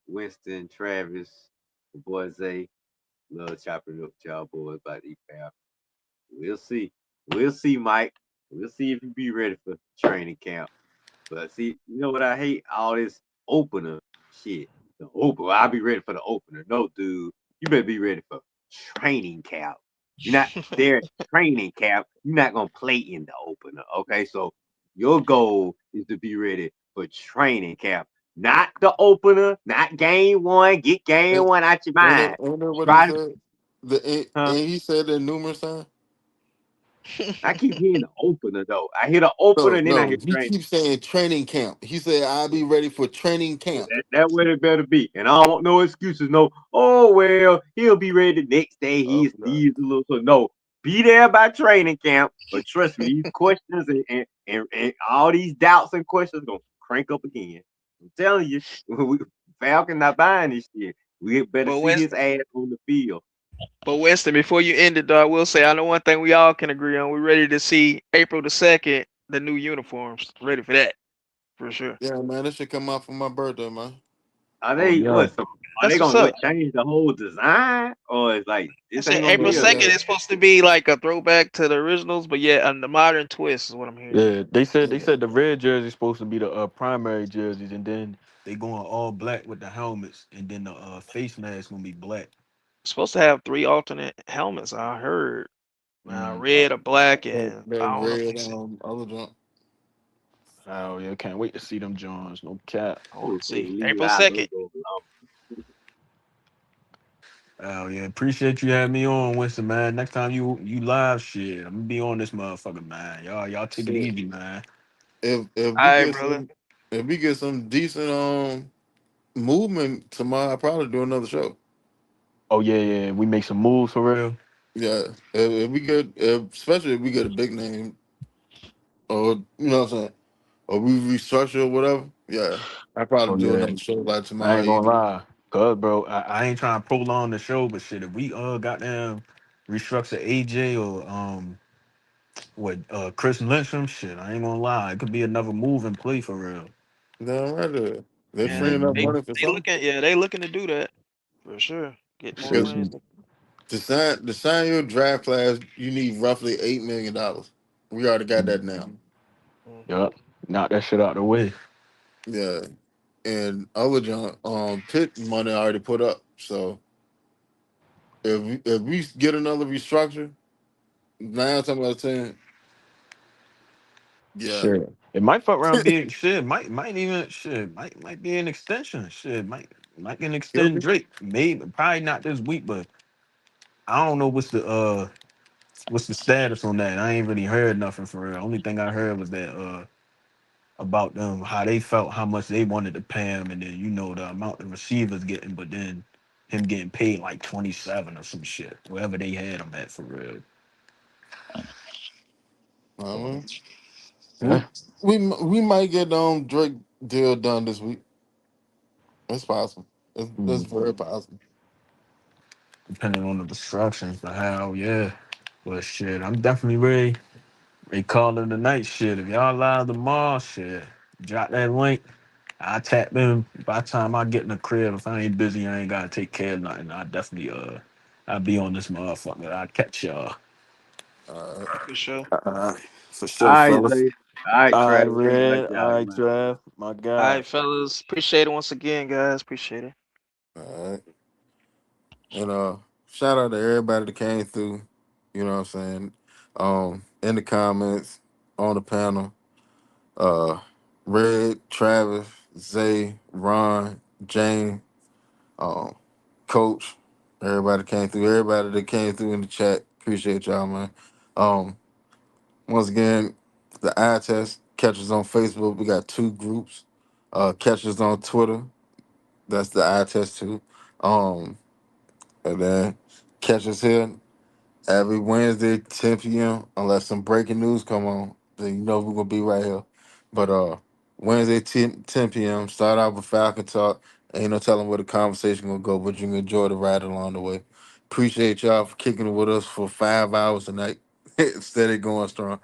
Winston, Travis, the boy Zay, love chopping up with y'all boys about the eat. We'll see. We'll see, Mike. We'll see if you be ready for training camp. But see, you know what I hate? All this opener shit. The opener. I'll be ready for the opener. No, dude. You better be ready for training camp. You're not there at training camp. You're not gonna play in the opener. Okay, so your goal is to be ready for training camp, not the opener, not game one. Get game Ain't, one out your ain't that mind. ain't that what he Try to, said? huh? And he said that numerous times. I keep hearing the opener though. I hear the opener No, and then I no, hear he training. keeps saying training camp. He said I'll be ready for training camp. That what it better be. And I don't want no excuses. No, oh well, he'll be ready the next day. He's Okay. these a little so no. Be there by training camp. But trust me, these questions and all these doubts and questions gonna crank up again. I'm telling you, Falcon not buying this shit. We better but see Winston, his ass on the field. before you end it, though, I will say I know one thing we all can agree on. We're ready to see April 2nd, the new uniforms. Ready for that, for sure. Yeah, man, that should come out for my birthday, man. Are Oh they yeah. what? So are they That's what's gonna up. what change the whole design, or it's like I this said ain't gonna April be So a? they 2nd got is supposed to be like a throwback to the originals, but yeah, and the modern twist is what I'm hearing. Yeah, they yeah. said the red jersey is supposed to be the primary jerseys, and then they going all black with the helmets, and then the face mask gonna be black. It's supposed to have three alternate helmets. I heard Mm. red or black, and that I don't know if red they said. other junk. Oh yeah, can't wait to see them Johns. No cap. I Oh, want to so the see April Levi 2nd. logo. Oh yeah, appreciate you having me on, Winston, man. Next time you live shit, I'm gonna be on this motherfucker, man. Y'all take it Shit. easy, man. If All we right, get brother. some decent movement tomorrow, I'll probably do another show. Oh yeah, yeah. We make some moves for real. Yeah. If we get especially if we get a big name or you know what I'm saying, or we restructure or whatever, yeah. I'll probably Oh do yeah. another show like I tomorrow ain't gonna evening. lie. Cause bro, I ain't trying to prolong the show, but shit, if we goddamn restructure AJ or what Chris Lyncham, shit, I ain't gonna lie. It could be another move and play for real. No, right there. They Yeah, freeing up Mm-hmm. money for they something. looking. Yeah, they looking to do that for sure. Get more Shit, Because friends. To sign your draft class, you need roughly $8 million. We already got that now. Mhm. Yup. Knock that shit out the way. Yeah, and other John, Pitt money already put up. So if we get another restructure, 9 times out of 10, yeah, Sure. It might fuck around being shit. Might even shit. Might be an extension. Shit. Might can could extend be. Drake. Maybe probably not this week, but I don't know what's the status on that. I ain't really heard nothing for real. Only thing I heard was that about them how they felt, how much they wanted to pay him, and then the amount the receivers getting, but then him getting paid like 27 or some shit, wherever they had him at for real. I mean, we Yeah. we might get Drake deal done this week. It's possible. It's Mm. very possible. Depending on the instructions, but hell yeah. But shit, I'm definitely ready. They call it the night shit. If y'all live tomorrow, shit, drop that link. I tap in. By the time I get in the crib, if I ain't busy, I ain't gotta take care of nothing. I definitely I'll be on this motherfucker. I'll catch y'all. Uh, For sure. Alright. For All sure, right, fellas. Zay. All right, Alright, Travis. We got Red. you out, Alright, man. Trav. My All guy. right, fellas. Appreciate it once again, guys. Appreciate it. all right. And shout out to everybody that came through. You know what I'm saying? In the comments, on the panel. Uh, Red, Travis, Zay, Ron, Jane, um, Coach. Everybody came through. Everybody that came through in the chat. Appreciate y'all, man. Um, Once again, the eye test. Catch us on Facebook. We got two groups. Catch us on Twitter. That's the eye test too. Um, and then catch us here every Wednesday, 10 p.m. Unless some breaking news come on, then you know we're gonna be right here. But Wednesday, 10 p.m. Start out with Falcon Talk. Ain't no telling where the conversation gonna go, but you can enjoy the ride along the way. Appreciate y'all for kicking it with us for 5 hours tonight. Steady going strong.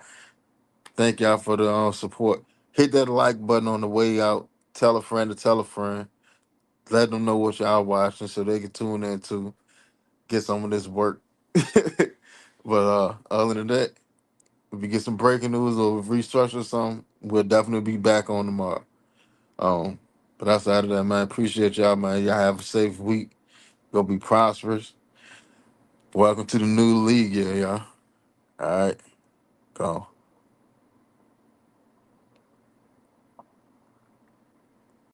Thank y'all for the support. Hit that like button on the way out. Tell a friend to tell a friend. Let them know what y'all watching so they can tune in too. Get some of this work. But other than that, if we get some breaking news or restructure something, we'll definitely be back on tomorrow. Um, but outside of that, man, appreciate y'all, man. Y'all have a safe week. Go be prosperous. Welcome to the new league, yeah, y'all. All right, go.